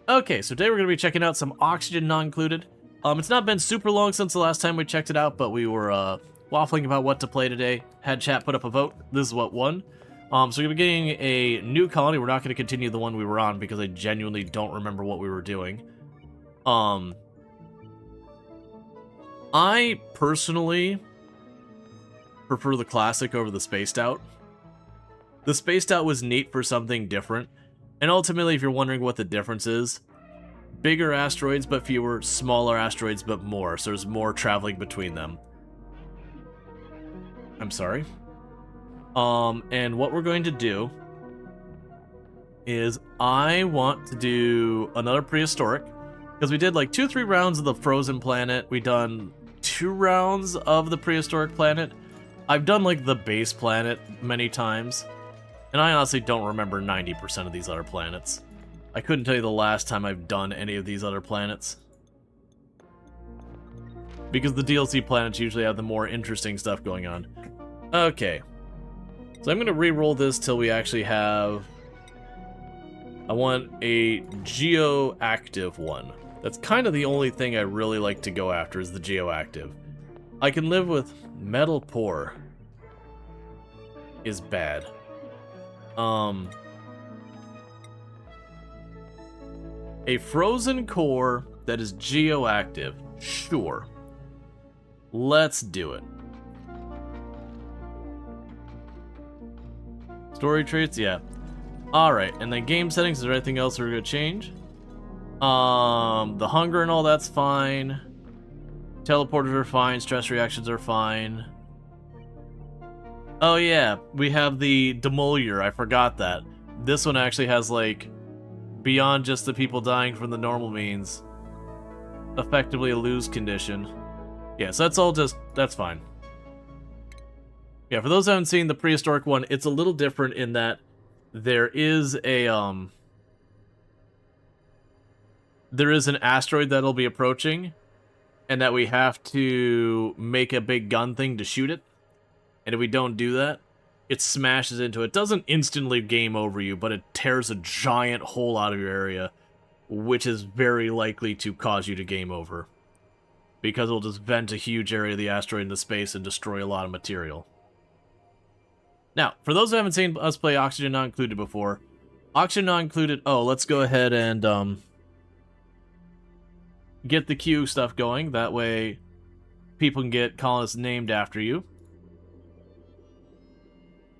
Okay, so today we're going to be checking out some Oxygen Not Included. It's not been super long since the last time we checked it out, but we were waffling about what to play today. Had chat put up a vote. This is what won. So we're going to be getting a new colony. We're not going to continue the one we were on because I genuinely don't remember what we were doing. I personally prefer the classic over the spaced out. The spaced out was neat for something different. And ultimately, if you're wondering what the difference is, bigger asteroids but fewer, smaller asteroids but more, so there's more traveling between them. I'm sorry. And what we're going to do is I want to do another prehistoric, because we did like 2-3 rounds of the frozen planet. We done 2 rounds of the prehistoric planet. I've done like the base planet many times. And I honestly don't remember 90% of these other planets. I couldn't tell you the last time I've done any of these other planets. Because the DLC planets usually have the more interesting stuff going on. Okay. So I'm going to re-roll this till we actually have... I want a geoactive one. That's kind of the only thing I really like to go after is the geoactive. I can live with metal poor. Is bad. A frozen core that is geoactive. Sure. Let's do it. Story traits, yeah. Alright, and then game settings, is there anything else we're gonna change? The hunger and all that's fine. Teleporters are fine, stress reactions are fine. Oh yeah, we have the demolier, I forgot that. This one actually has, like, beyond just the people dying from the normal means, effectively a lose condition. Yeah, so that's all just, that's fine. Yeah, for those who haven't seen the prehistoric one, it's a little different in that there is a, there is an asteroid that'll be approaching, and that we have to make a big gun thing to shoot it. And if we don't do that, it smashes into it. It doesn't instantly game over you, but it tears a giant hole out of your area, which is very likely to cause you to game over. Because it'll just vent a huge area of the asteroid into space and destroy a lot of material. Now, for those who haven't seen us play Oxygen Not Included before, Oxygen Not Included... Oh, let's go ahead and get the queue stuff going. That way, people can get colonists named after you.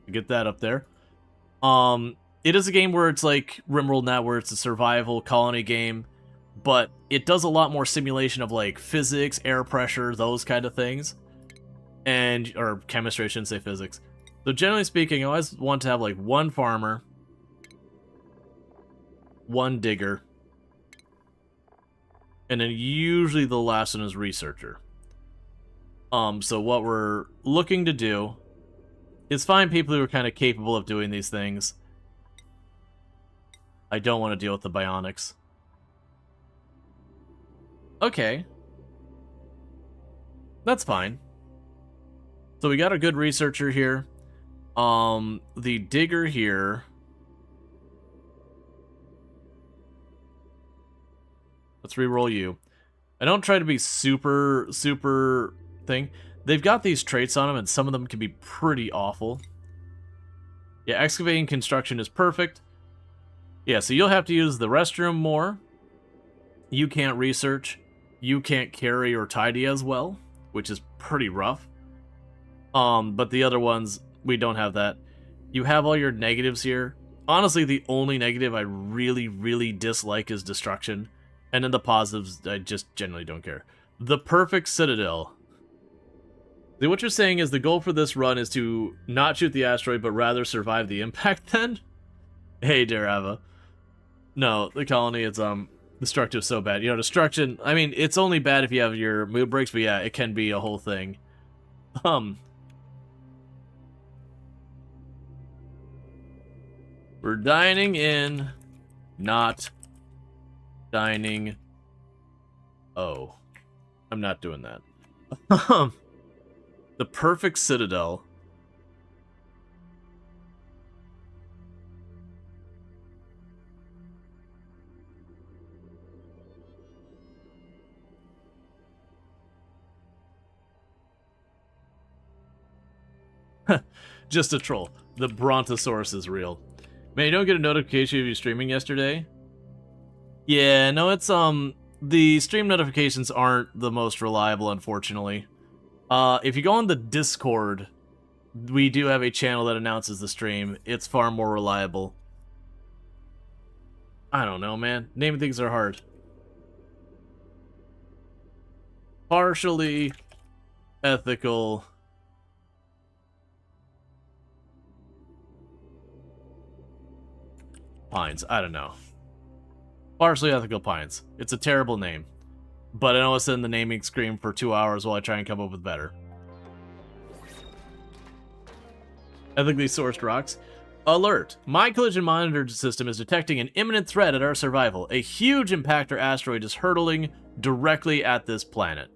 Get that up there. It is a game where it's like RimWorld now, where it's a survival colony game, but it does a lot more simulation of like physics, air pressure, those kind of things, or chemistry. I shouldn't say physics. So generally speaking, I always want to have like one farmer, one digger, and then usually the last one is researcher. So what we're looking to do is find people who are kind of capable of doing these things. I don't want to deal with the bionics. Okay. That's fine. So we got a good researcher here. The digger here. Let's re-roll you. I don't try to be super thing. They've got these traits on them, and some of them can be pretty awful. Yeah, excavating construction is perfect. Yeah, so you'll have to use the restroom more. You can't research. You can't carry or tidy as well, which is pretty rough. But the other ones, we don't have that. You have all your negatives here. Honestly, the only negative I really dislike is destruction. And then the positives, I just generally don't care. The perfect citadel. See, what you're saying is the goal for this run is to not shoot the asteroid, but rather survive the impact then? Hey, Darava. No, the colony is, destructive so bad. You know, destruction, I mean, it's only bad if you have your mood breaks, but yeah, it can be a whole thing. We're dining in, not dining. Oh, I'm not doing that. The perfect citadel. Just a troll. The Brontosaurus is real. Man, you don't get a notification of you streaming yesterday? Yeah, no, it's, the stream notifications aren't the most reliable, unfortunately. If you go on the Discord, we do have a channel that announces the stream. It's far more reliable. I don't know, man. Naming things are hard. Partially ethical. Pines. I don't know. Partially ethical pines. It's a terrible name. But I know it's in the naming screen for 2 hours while I try and come up with better. Ethically sourced rocks. Alert! My collision monitor system is detecting an imminent threat at our survival. A huge impactor asteroid is hurtling directly at this planet.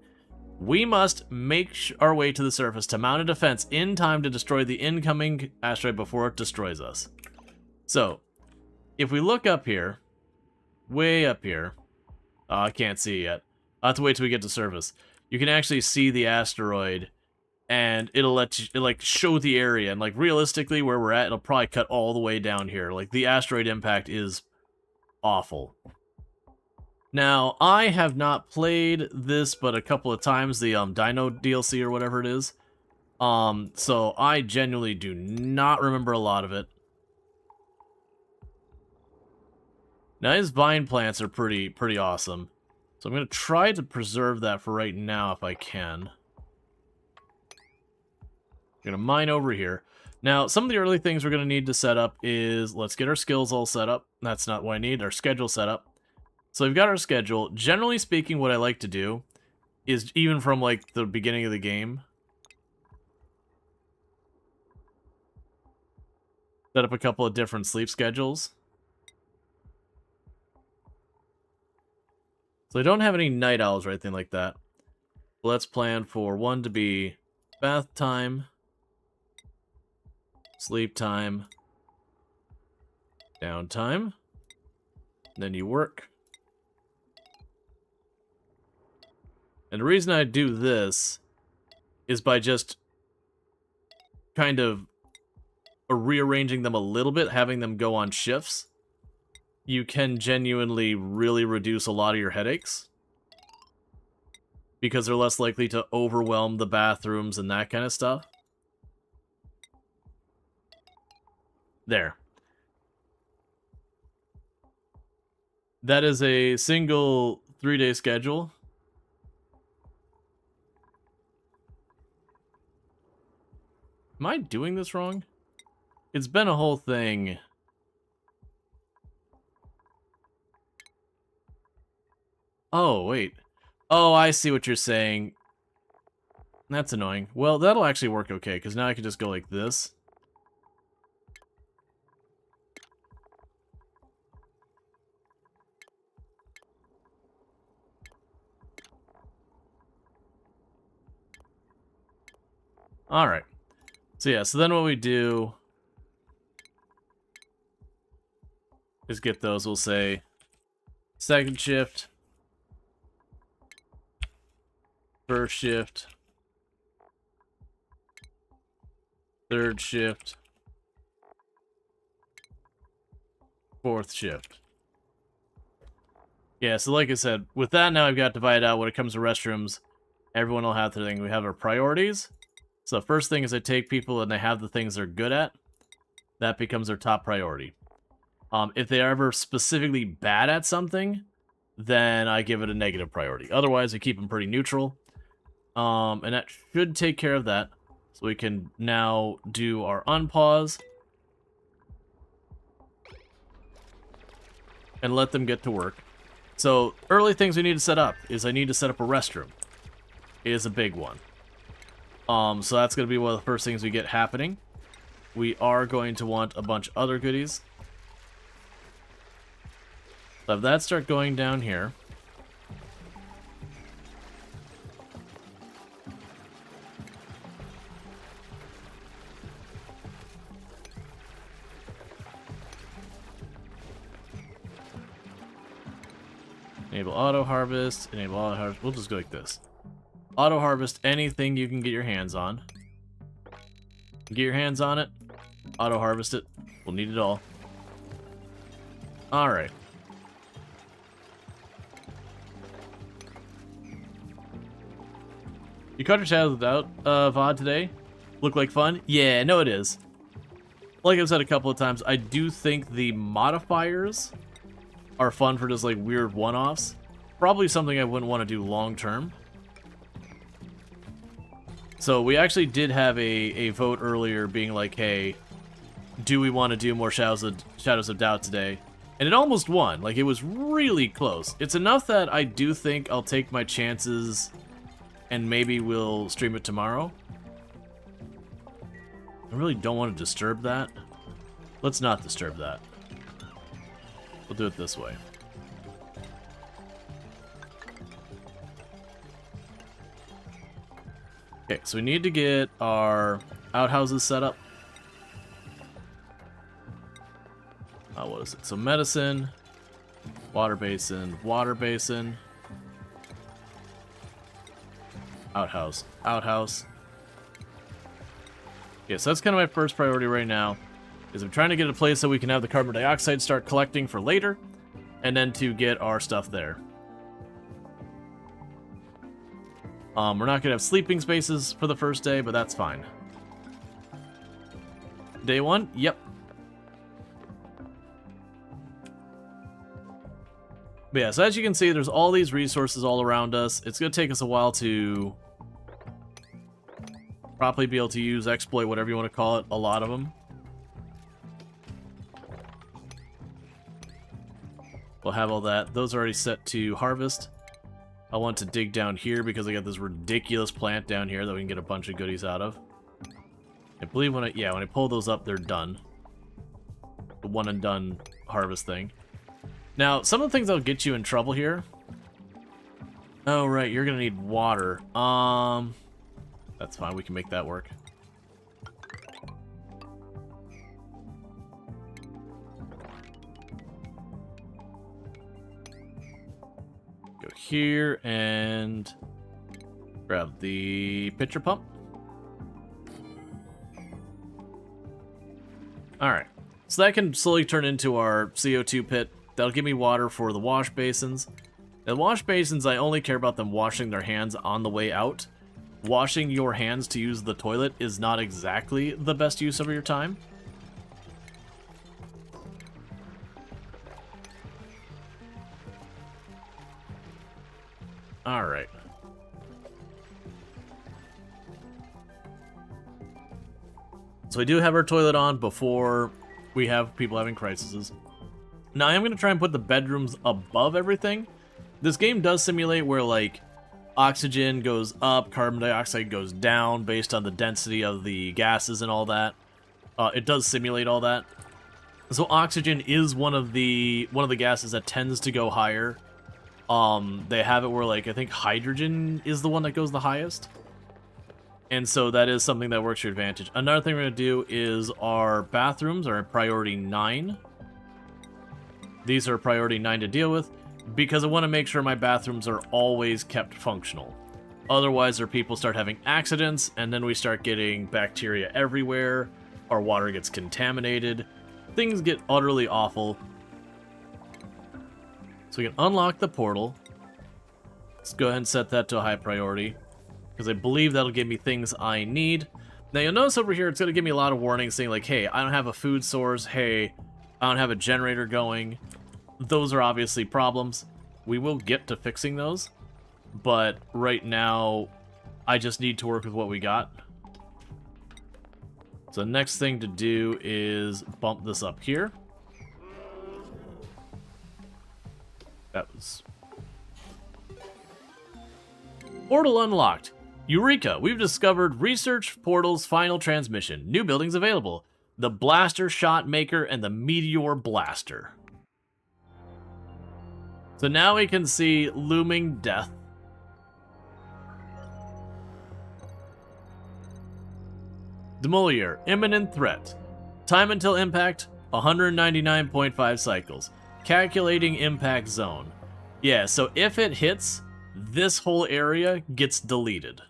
We must make our way to the surface to mount a defense in time to destroy the incoming asteroid before it destroys us. So, if we look up here, way up here, I can't see it yet. I'll have to wait till we get to surface. You can actually see the asteroid, and it'll let you, like, show the area, and, like, realistically, where we're at, it'll probably cut all the way down here. Like, the asteroid impact is awful. Now, I have not played this but a couple of times, the Dino DLC or whatever it is. So I genuinely do not remember a lot of it. Now, his vine plants are pretty awesome. So I'm going to try to preserve that for right now if I can. I'm going to mine over here. Now, some of the early things we're going to need to set up is, let's get our skills all set up. That's not what I need, our schedule set up. So we've got our schedule. Generally speaking, what I like to do is, even from, like, the beginning of the game, set up a couple of different sleep schedules. So I don't have any night owls or anything like that. Let's plan for one to be bath time, sleep time, downtime, then you work. And the reason I do this is by just kind of rearranging them a little bit, having them go on shifts. You can genuinely really reduce a lot of your headaches, because they're less likely to overwhelm the bathrooms and that kind of stuff. There. That is a single 3-day schedule. Am I doing this wrong? It's been a whole thing. Oh, wait. Oh, I see what you're saying. That's annoying. Well, that'll actually work okay, because now I can just go like this. Alright. So yeah, so then what we do is get those, we'll say, second shift, first shift, third shift, fourth shift. Yeah, so like I said, with that now I've got divided out when it comes to restrooms. Everyone will have their thing. We have our priorities. So the first thing is I take people and they have the things they're good at. That becomes their top priority. If they are ever specifically bad at something, then I give it a negative priority. Otherwise, I keep them pretty neutral. And that should take care of that. So we can now do our unpause. And let them get to work. So, early things we need to set up is I need to set up a restroom. It is a big one. So that's going to be one of the first things we get happening. We are going to want a bunch of other goodies. So have that start going down here. Enable auto harvest, enable auto harvest. We'll just go like this. Auto harvest anything you can get your hands on. Get your hands on it. Auto-harvest it. We'll need it all. Alright. You caught your shadows without VOD today? Look like fun? Yeah, no it is. Like I've said a couple of times, I do think the modifiers are fun for just like weird one-offs. Probably something I wouldn't want to do long-term. So we actually did have a vote earlier being like, hey, do we want to do more Shadows of Doubt today? And it almost won. Like, it was really close. It's enough that I do think I'll take my chances and maybe we'll stream it tomorrow. I really don't want to disturb that. Let's not disturb that. We'll do it this way. Okay, so we need to get our outhouses set up. What is it? So medicine, water basin, outhouse, outhouse. Yeah, so that's kind of my first priority right now, is I'm trying to get a place so we can have the carbon dioxide start collecting for later, and then to get our stuff there. We're not gonna have sleeping spaces for the first day, but that's fine. Day one? Yep. But yeah, so as you can see, there's all these resources all around us. It's gonna take us a while to properly be able to use, exploit, whatever you want to call it, a lot of them. We'll have all that. Those are already set to harvest. I want to dig down here because I got this ridiculous plant down here that we can get a bunch of goodies out of. I believe when I pull those up, they're done. The one and done harvest thing. Now, some of the things that'll get you in trouble here. Oh, right, you're gonna need water. That's fine, we can make that work. Go here and grab the pitcher pump. Alright, so that can slowly turn into our CO2 pit. That'll give me water for the wash basins. The wash basins, I only care about them washing their hands on the way out. Washing your hands to use the toilet is not exactly the best use of your time. Alright. So we do have our toilet on before we have people having crises. Now I am going to try and put the bedrooms above everything. This game does simulate where, like, oxygen goes up, carbon dioxide goes down based on the density of the gases and all that. It does simulate all that. So oxygen is one of the gases that tends to go higher. They have it where, like, I think hydrogen is the one that goes the highest. And so that is something that works to your advantage. Another thing we're going to do is our bathrooms are priority 9. These are priority 9 to deal with, because I want to make sure my bathrooms are always kept functional. Otherwise, our people start having accidents, and then we start getting bacteria everywhere, our water gets contaminated, things get utterly awful. So we can unlock the portal. Let's go ahead and set that to a high priority, because I believe that'll give me things I need. Now you'll notice over here, it's going to give me a lot of warnings saying like, hey, I don't have a food source, hey, I don't have a generator going. Those are obviously problems. We will get to fixing those, but right now, I just need to work with what we got. So the next thing to do is bump this up here. That was... Portal unlocked. Eureka! We've discovered Research Portal's final transmission. New buildings available. The Blaster Shot Maker and the Meteor Blaster. So now we can see looming death. Demolier, imminent threat. Time until impact, 199.5 cycles. Calculating impact zone. Yeah, so if it hits, this whole area gets deleted.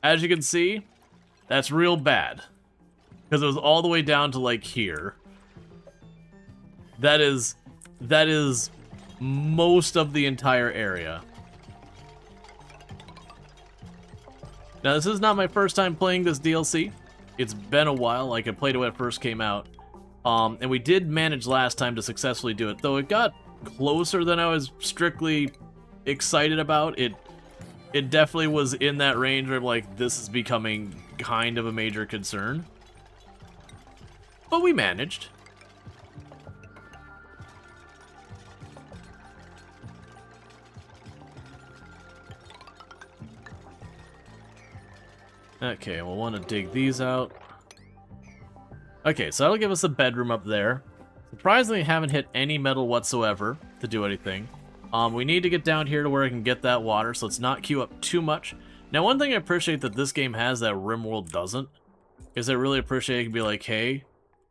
As you can see, that's real bad. Because it was all the way down to, like, here. That is most of the entire area. Now, this is not my first time playing this DLC. It's been a while, like I played it when it first came out. And we did manage last time to successfully do it, though it got closer than I was strictly excited about. It definitely was in that range where I'm like, this is becoming kind of a major concern. But we managed. Okay, we'll want to dig these out. Okay, so that'll give us a bedroom up there. Surprisingly, haven't hit any metal whatsoever to do anything. We need to get down here to where I can get that water, so let's not queue up too much. Now, one thing I appreciate that this game has that RimWorld doesn't, is I really appreciate it can be like, hey,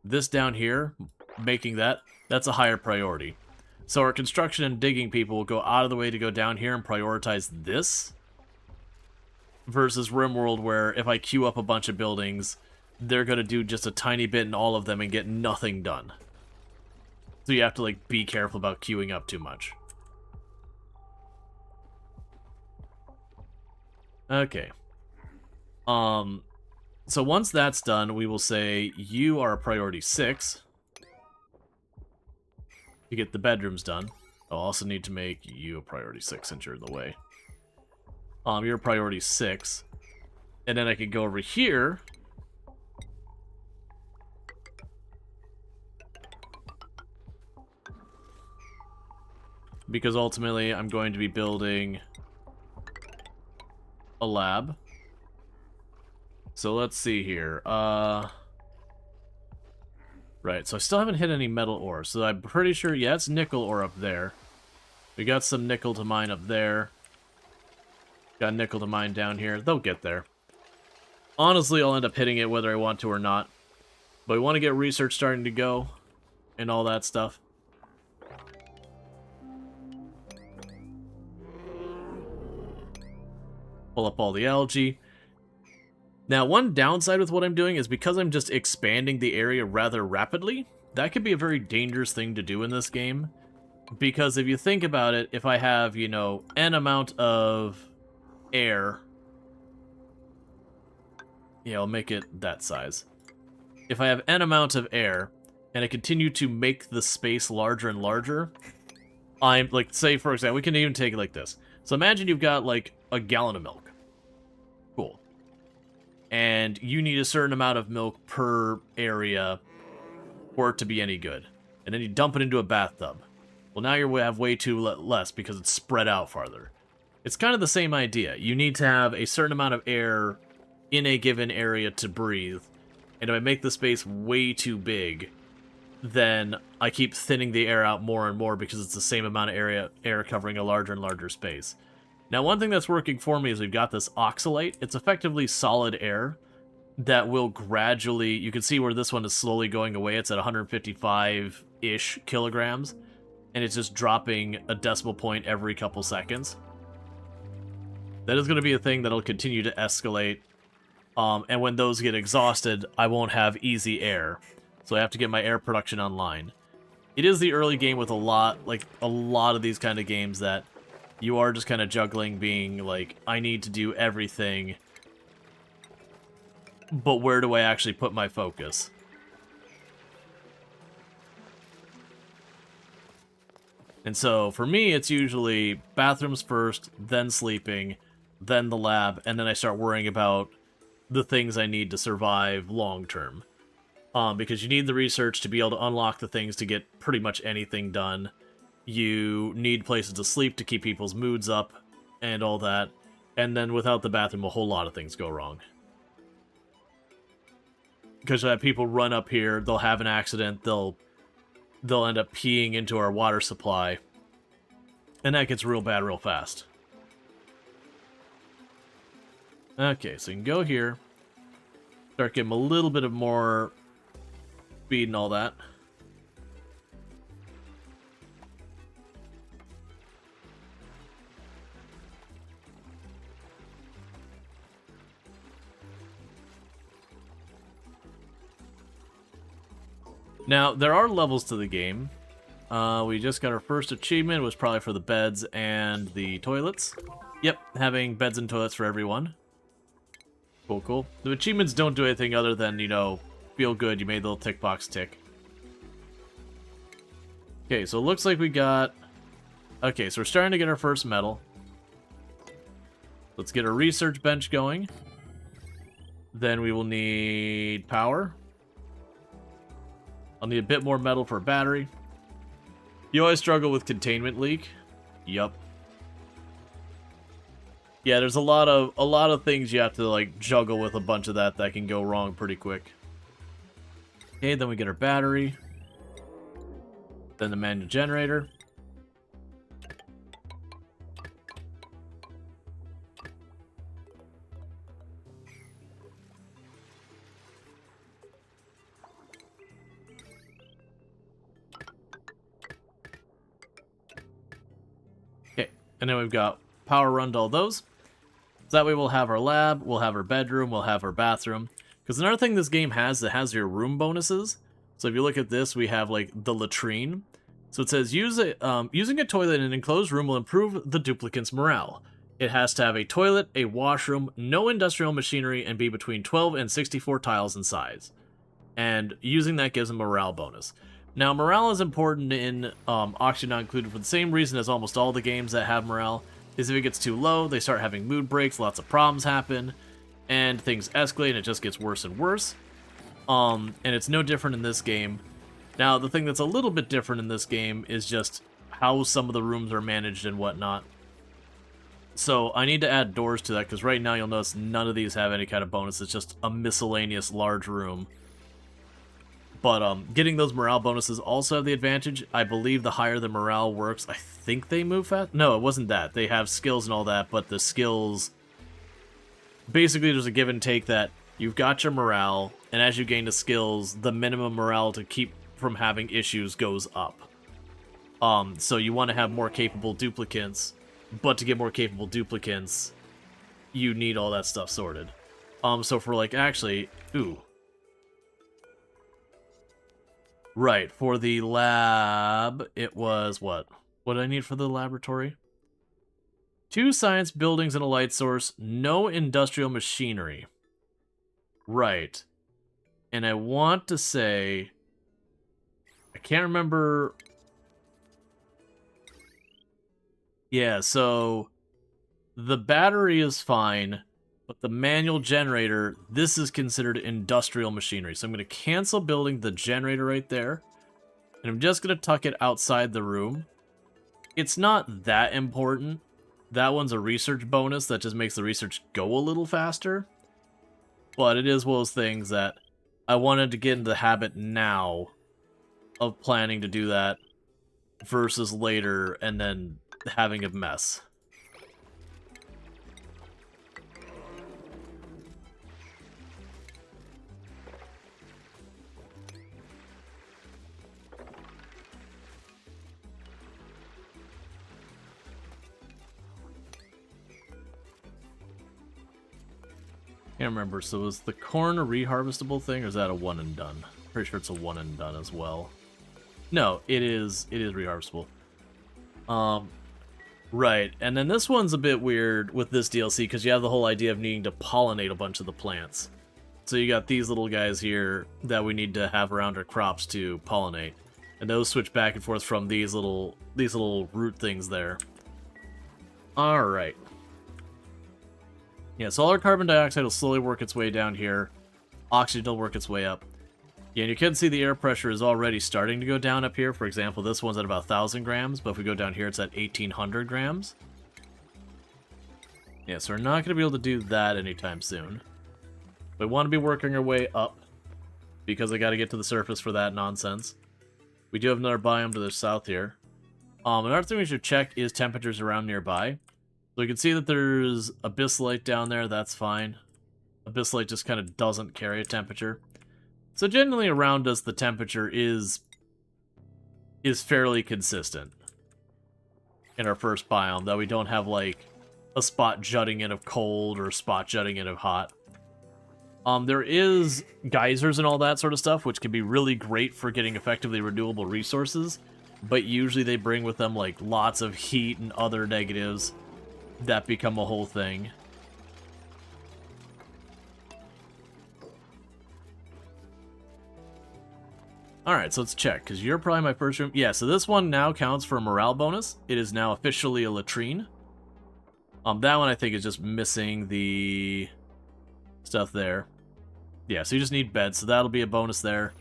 this down here, making that's a higher priority. So our construction and digging people will go out of the way to go down here and prioritize this, versus RimWorld where if I queue up a bunch of buildings, they're going to do just a tiny bit in all of them and get nothing done. So you have to, like, be careful about queuing up too much. Okay. So once that's done, we will say you are a priority 6 to get the bedrooms done. I'll also need to make you a priority 6 since you're in the way. You're a priority 6. And then I can go over here. Because ultimately, I'm going to be building a lab. So let's see here. Right, so I still haven't hit any metal ore. So I'm pretty sure, yeah, it's nickel ore up there. We got some nickel to mine up there. Got nickel to mine down here. They'll get there. Honestly, I'll end up hitting it whether I want to or not. But we want to get research starting to go and all that stuff. Pull up all the algae. Now, one downside with what I'm doing is because I'm just expanding the area rather rapidly, that could be a very dangerous thing to do in this game. Because if you think about it, if I have, you know, n amount of air, yeah, I'll make it that size. If I have n amount of air, and I continue to make the space larger and larger, I'm, like, say, for example, we can even take it like this. So imagine you've got, like, a gallon of milk. Cool. And you need a certain amount of milk per area for it to be any good. And then you dump it into a bathtub. Well, now you have way too less because it's spread out farther. It's kind of the same idea. You need to have a certain amount of air in a given area to breathe. And if I make the space way too big, then I keep thinning the air out more and more because it's the same amount of air covering a larger and larger space. Now, one thing that's working for me is we've got this oxalate. It's effectively solid air that will gradually... You can see where this one is slowly going away. It's at 155-ish kilograms. And it's just dropping a decimal point every couple seconds. That is going to be a thing that'll continue to escalate. And when those get exhausted, I won't have easy air. So I have to get my air production online. It is the early game with a lot of these kind of games that you are just kind of juggling, being like, I need to do everything, but where do I actually put my focus? And so, for me, it's usually bathrooms first, then sleeping, then the lab, and then I start worrying about the things I need to survive long-term. Because you need the research to be able to unlock the things to get pretty much anything done. You need places to sleep to keep people's moods up, and all that. And then without the bathroom, a whole lot of things go wrong. Because you have people run up here, they'll have an accident, they'll end up peeing into our water supply. And that gets real bad real fast. Okay, so you can go here. Start getting a little bit of more speed and all that. Now, there are levels to the game. We just got our first achievement. It was probably for the beds and the toilets. Yep, having beds and toilets for everyone. Cool, cool. The achievements don't do anything other than, you know, feel good. You made the little tick box tick. Okay, so it looks like we got... Okay, so we're starting to get our first metal. Let's get a research bench going. Then we will need power. I'll need a bit more metal for a battery. You always struggle with containment leak. Yup. Yeah, there's a lot of things you have to like juggle with a bunch of that can go wrong pretty quick. Okay, then we get our battery. Then the manual generator. Okay, and then we've got power run to all those. So that way we'll have our lab, we'll have our bedroom, we'll have our bathroom. Because another thing this game has, it has your room bonuses. So if you look at this, we have like the latrine. So it says, using a toilet in an enclosed room will improve the duplicant's morale. It has to have a toilet, a washroom, no industrial machinery, and be between 12 and 64 tiles in size. And using that gives a morale bonus. Now, morale is important in Oxygen Not Included for the same reason as almost all the games that have morale. Is if it gets too low, they start having mood breaks, lots of problems happen, and things escalate, and it just gets worse and worse. And it's no different in this game. Now, the thing that's a little bit different in this game is just how some of the rooms are managed and whatnot. So I need to add doors to that, because right now you'll notice none of these have any kind of bonus. It's just a miscellaneous large room. But getting those morale bonuses also have the advantage. I believe the higher the morale works, I think they move fast. No, it wasn't that. They have skills and all that, but the skills... Basically, there's a give and take that you've got your morale, and as you gain the skills, the minimum morale to keep from having issues goes up. So you want to have more capable duplicants, but to get more capable duplicants, you need all that stuff sorted. So for like, actually... Ooh. Right, for the lab, it was what? What did I need for the laboratory? 2 science buildings and a light source, no industrial machinery. Right. And I want to say... I can't remember... Yeah, so... The battery is fine, but the manual generator, this is considered industrial machinery. So I'm going to cancel building the generator right there. And I'm just going to tuck it outside the room. It's not that important. That one's a research bonus that just makes the research go a little faster. But it is one of those things that I wanted to get into the habit now of planning to do that versus later and then having a mess. Can't remember, so is the corn a reharvestable thing, or is that a one and done? Pretty sure it's a one and done as well. No, it is reharvestable. Right, and then this one's a bit weird with this DLC, because you have the whole idea of needing to pollinate a bunch of the plants. So you got these little guys here that we need to have around our crops to pollinate. And those switch back and forth from these little root things there. Alright. Yeah, so all our carbon dioxide will slowly work its way down here. Oxygen will work its way up. Yeah, and you can see the air pressure is already starting to go down up here. For example, this one's at about 1,000 grams, but if we go down here, it's at 1,800 grams. Yeah, so we're not going to be able to do that anytime soon. We want to be working our way up, because I got to get to the surface for that nonsense. We do have another biome to the south here. Another thing we should check is temperatures around nearby. So you can see that there's abyssalite down there, that's fine. Abyssalite just kind of doesn't carry a temperature. So generally around us, the temperature is fairly consistent in our first biome, that we don't have like a spot jutting in of cold or a spot jutting in of hot. There is geysers and all that sort of stuff, which can be really great for getting effectively renewable resources, but usually they bring with them like lots of heat and other negatives that become a whole thing. Alright, so let's check, because you're probably my first room. Yeah, so this one now counts for a morale bonus. It is now officially a latrine. That one I think is just missing the stuff there. Yeah, so you just need beds, so that'll be a bonus there.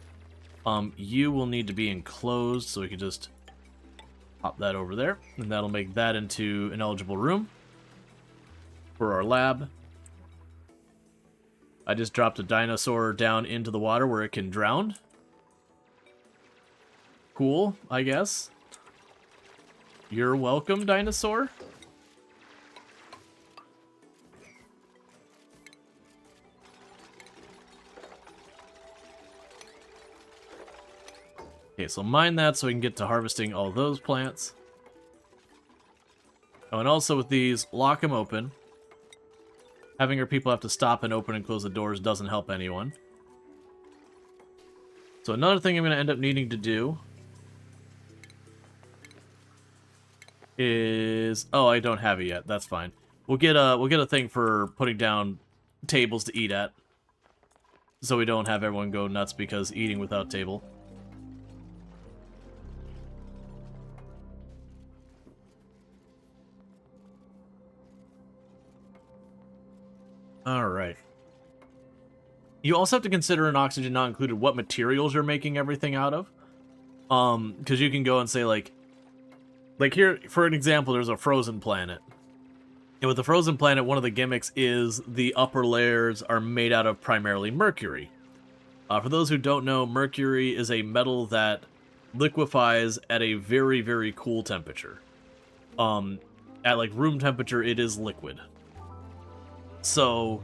You will need to be enclosed, so we can just pop that over there, and that'll make that into an eligible room for our lab. I just dropped a dinosaur down into the water where it can drown. Cool, I guess. You're welcome, dinosaur. Okay, so mine that so we can get to harvesting all those plants. Oh, and also with these, lock them open. Having our people have to stop and open and close the doors doesn't help anyone. So another thing I'm going to end up needing to do is... Oh, I don't have it yet. That's fine. We'll get a thing for putting down tables to eat at. So we don't have everyone go nuts because eating without table. Alright. You also have to consider in oxygen not included what materials you're making everything out of. Because you can go and say like here, for an example, there's a frozen planet. And with the frozen planet, one of the gimmicks is the upper layers are made out of primarily mercury. For those who don't know, mercury is a metal that liquefies at a very, very cool temperature. At like room temperature, it is liquid. So,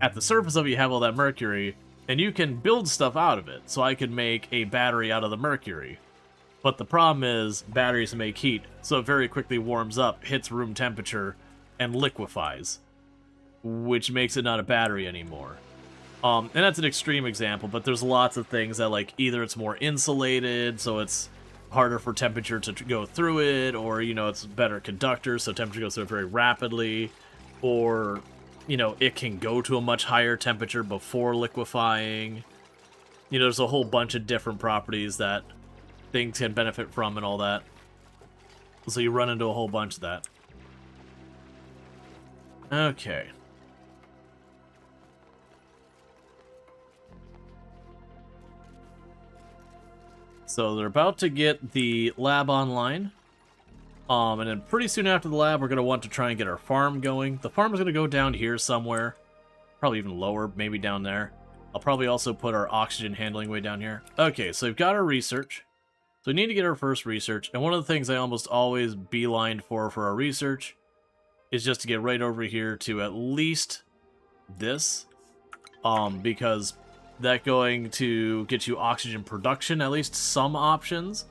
at the surface of it, you have all that mercury, and you can build stuff out of it. So I could make a battery out of the mercury. But the problem is, batteries make heat, so it very quickly warms up, hits room temperature, and liquefies. Which makes it not a battery anymore. And that's an extreme example, but there's lots of things that, like, either it's more insulated, so it's harder for temperature to go through it, or, you know, it's better conductor, so temperature goes through it very rapidly, or... you know, it can go to a much higher temperature before liquefying. You know, there's a whole bunch of different properties that things can benefit from and all that. So you run into a whole bunch of that. Okay. So they're about to get the lab online. And then pretty soon after the lab, we're going to want to try and get our farm going. The farm is going to go down here somewhere. Probably even lower, maybe down there. I'll probably also put our oxygen handling way down here. Okay, so we've got our research. So we need to get our first research. And one of the things I almost always beeline for our research is just to get right over here to at least this. Because that's going to get you oxygen production, at least some options.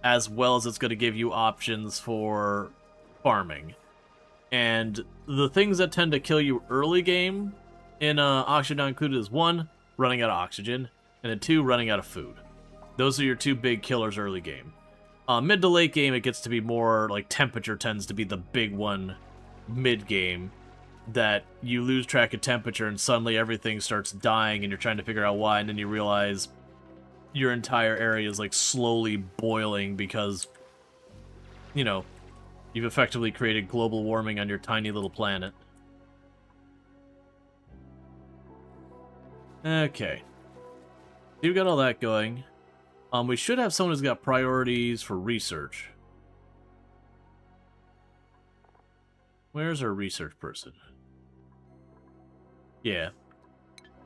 As well as it's going to give you options for farming. And the things that tend to kill you early game in Oxygen Not Included is 1, running out of oxygen, and then 2, running out of food. Those are your 2 big killers early game. Mid to late game, it gets to be more like temperature tends to be the big one mid game. That you lose track of temperature and suddenly everything starts dying and you're trying to figure out why, and then you realize your entire area is like slowly boiling because, you know, you've effectively created global warming on your tiny little planet. Okay. You've got all that going. We should have someone who's got priorities for research. Where's our research person? Yeah.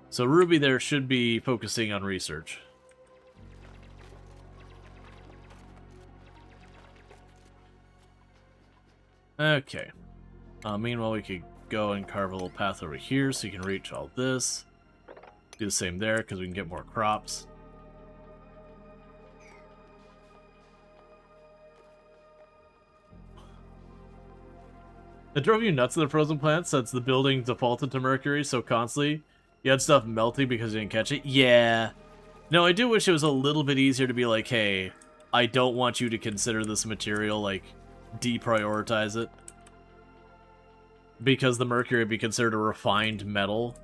So Ruby there should be focusing on research. Okay. Meanwhile, we could go and carve a little path over here so you can reach all this. Do the same there because we can get more crops. It drove you nuts in the frozen plants since the building defaulted to mercury so constantly. You had stuff melting because you didn't catch it? Yeah. No, I do wish it was a little bit easier to be like, hey, I don't want you to consider this material, like, deprioritize it. Because the mercury would be considered a refined metal.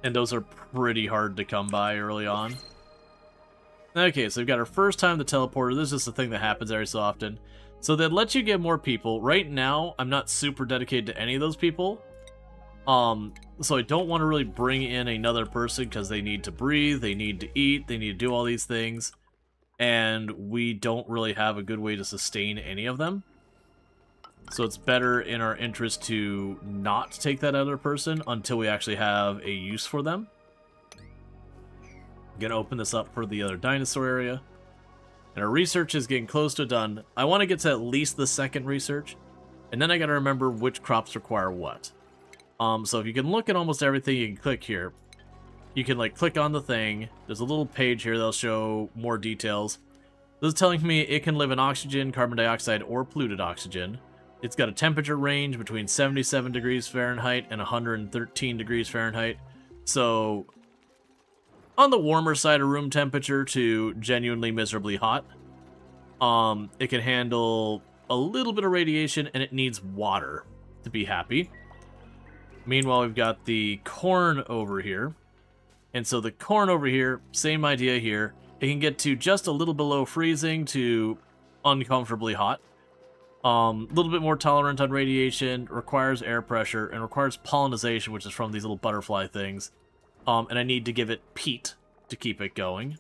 And those are pretty hard to come by early on. Okay, so we've got our first time the teleporter. This is just a thing that happens every so often. So that lets you get more people. Right now, I'm not super dedicated to any of those people. So I don't want to really bring in another person because they need to breathe, they need to eat, they need to do all these things. And we don't really have a good way to sustain any of them. So it's better in our interest to not take that other person until we actually have a use for them. I'm gonna open this up for the other dinosaur area. And our research is getting close to done. I want to get to at least the second research. And then I gotta remember which crops require what. So if you can look at almost everything, you can click here. You can like click on the thing. There's a little page here that'll show more details. This is telling me it can live in oxygen, carbon dioxide, or polluted oxygen. It's got a temperature range between 77 degrees Fahrenheit and 113 degrees Fahrenheit. So on the warmer side of room temperature to genuinely miserably hot. It can handle a little bit of radiation and it needs water to be happy. Meanwhile, we've got the corn over here. And so the corn over here, same idea here. It can get to just a little below freezing to uncomfortably hot. A little bit more tolerant on radiation, requires air pressure, and requires pollination, which is from these little butterfly things. And I need to give it peat to keep it going.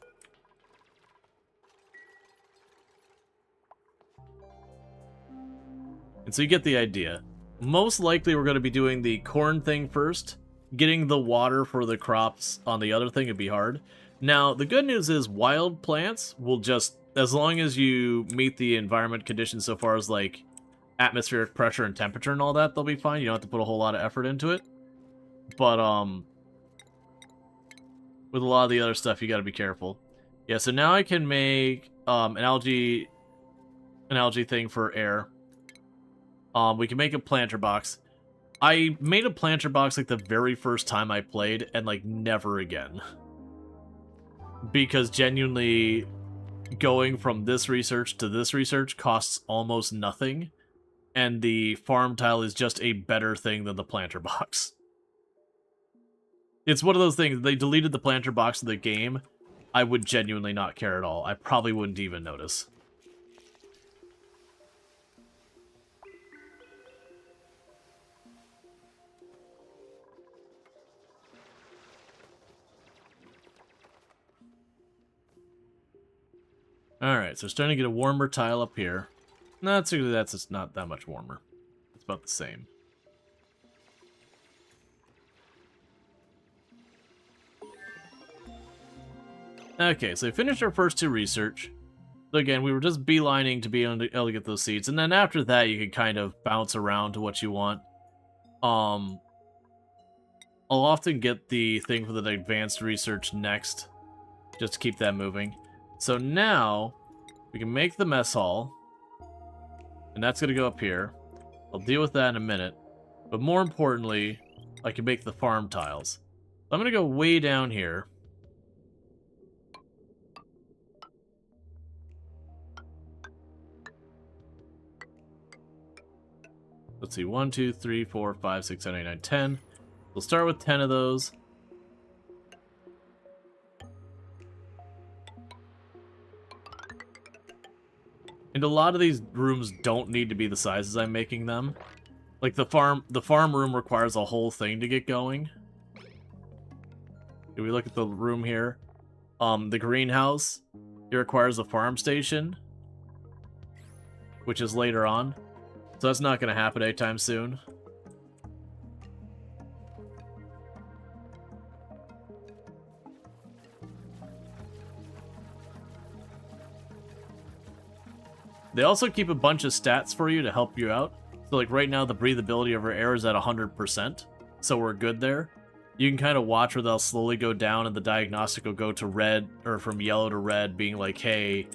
And so you get the idea. Most likely we're going to be doing the corn thing first. Getting the water for the crops on the other thing would be hard. Now, the good news is wild plants will just, as long as you meet the environment conditions so far as like atmospheric pressure and temperature and all that, they'll be fine. You don't have to put a whole lot of effort into it. But, with a lot of the other stuff, you got to be careful. Yeah, so now I can make an algae thing for air. We can make a planter box. I made a planter box like the very first time I played, and like never again. Because genuinely, going from this research to this research costs almost nothing, and the farm tile is just a better thing than the planter box. It's one of those things, they deleted the planter box of the game, I would genuinely not care at all. I probably wouldn't even notice. Alright, so we're starting to get a warmer tile up here. No, that's just not that much warmer. It's about the same. Okay, so we finished our first two research. So again, we were just beelining to be able to get those seeds, and then after that you can kind of bounce around to what you want. I'll often get the thing for the advanced research next, just to keep that moving. So now, we can make the mess hall, and that's going to go up here. I'll deal with that in a minute, but more importantly, I can make the farm tiles. So I'm going to go way down here. Let's see, 1, 2, 3, 4, 5, 6, 7, 8, 9, 10. We'll start with 10 of those. And a lot of these rooms don't need to be the sizes I'm making them. Like the farm room requires a whole thing to get going. If we look at the room here, the greenhouse, it requires a farm station, which is later on. So that's not going to happen anytime soon. They also keep a bunch of stats for you to help you out. So like right now, the breathability of our air is at 100%. So we're good there. You can kind of watch where they'll slowly go down and the diagnostic will go to red, or from yellow to red, being like, hey,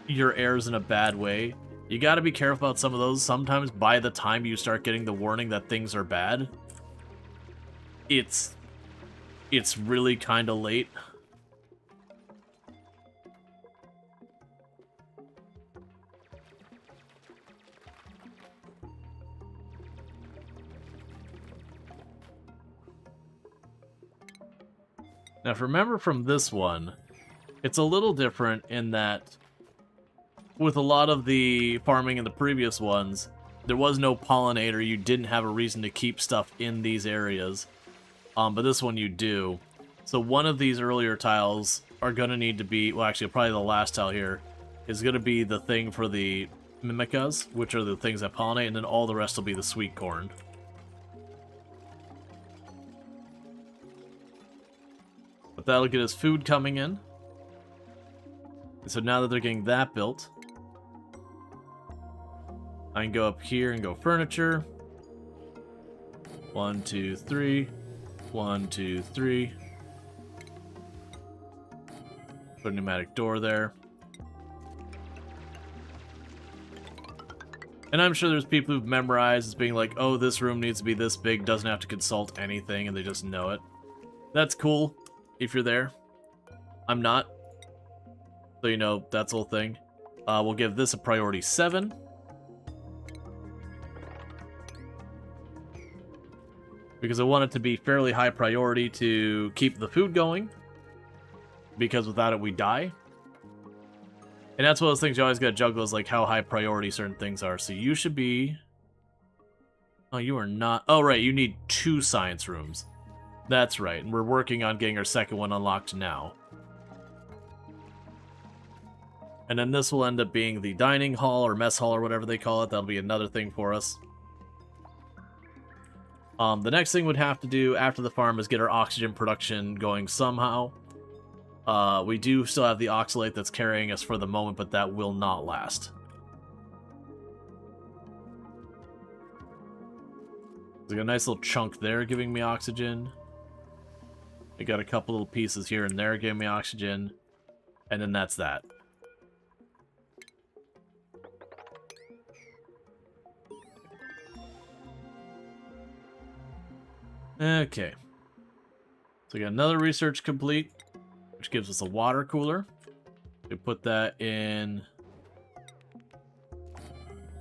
your air's in a bad way. You got to be careful about some of those. Sometimes by the time you start getting the warning that things are bad, it's it's really kind of late. Now, if you remember from this one, it's a little different in that with a lot of the farming in the previous ones, there was no pollinator. You didn't have a reason to keep stuff in these areas. But this one you do. So one of these earlier tiles are going to need to be, well, actually, probably the last tile here is going to be the thing for the mimicas, which are the things that pollinate, and then all the rest will be the sweet corn. But that'll get us food coming in. And so now that they're getting that built, I can go up here and go furniture. 1, 2, 3. 1, 2, 3. Put a pneumatic door there. And I'm sure there's people who've memorized as being like, oh, this room needs to be this big, doesn't have to consult anything, and they just know it. That's cool, if you're there. I'm not. So, you know, that's the whole thing. We'll give this a priority 7. Because I want it to be fairly high priority to keep the food going. Because without it, we die. And that's one of those things you always gotta juggle, is like how high priority certain things are. So you should be... Oh, you are not... Oh, right, you need 2 science rooms. That's right, and we're working on getting our second one unlocked now. And then this will end up being the dining hall, or mess hall, or whatever they call it. That'll be another thing for us. The next thing we'd have to do after the farm is get our oxygen production going somehow. We do still have the oxalate that's carrying us for the moment, but that will not last. There's a nice little chunk there giving me oxygen. I got a couple little pieces here and there giving me oxygen. And then that's that. Okay. So we got another research complete, which gives us a water cooler. We put that in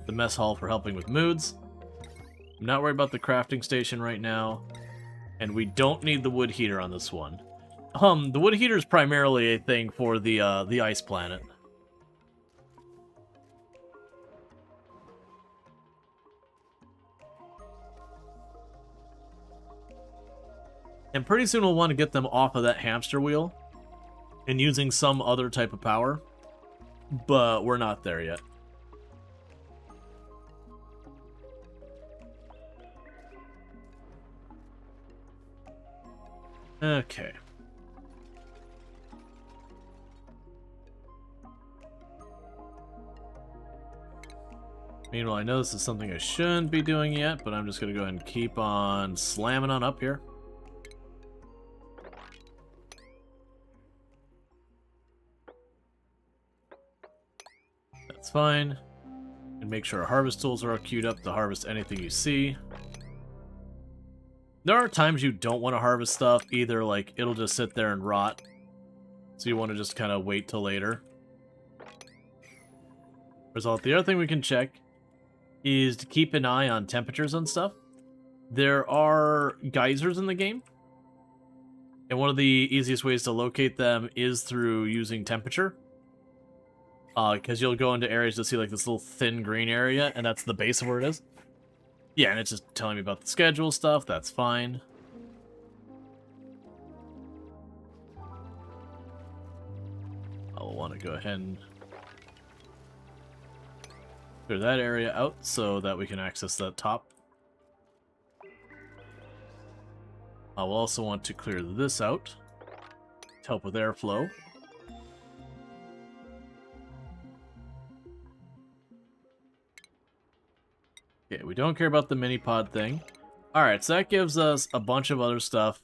the mess hall for helping with moods. I'm not worried about the crafting station right now. And we don't need the wood heater on this one. The wood heater is primarily a thing for the ice planet. And pretty soon we'll want to get them off of that hamster wheel and using some other type of power. But we're not there yet. Okay. Meanwhile, I know this is something I shouldn't be doing yet, but I'm just going to go ahead and keep on slamming on up here. That's fine. And make sure our harvest tools are all queued up to harvest anything you see. There are times you don't want to harvest stuff, either like it'll just sit there and rot. So you want to just kind of wait till later. Result. The other thing we can check is to keep an eye on temperatures and stuff. There are geysers in the game. And one of the easiest ways to locate them is through using temperature. Because you'll go into areas to see like this little thin green area, and that's the base of where it is. Yeah, and it's just telling me about the schedule stuff. That's fine. I'll want to go ahead and clear that area out so that we can access that top. I'll also want to clear this out to help with airflow. Okay, we don't care about the mini pod thing. Alright, so that gives us a bunch of other stuff.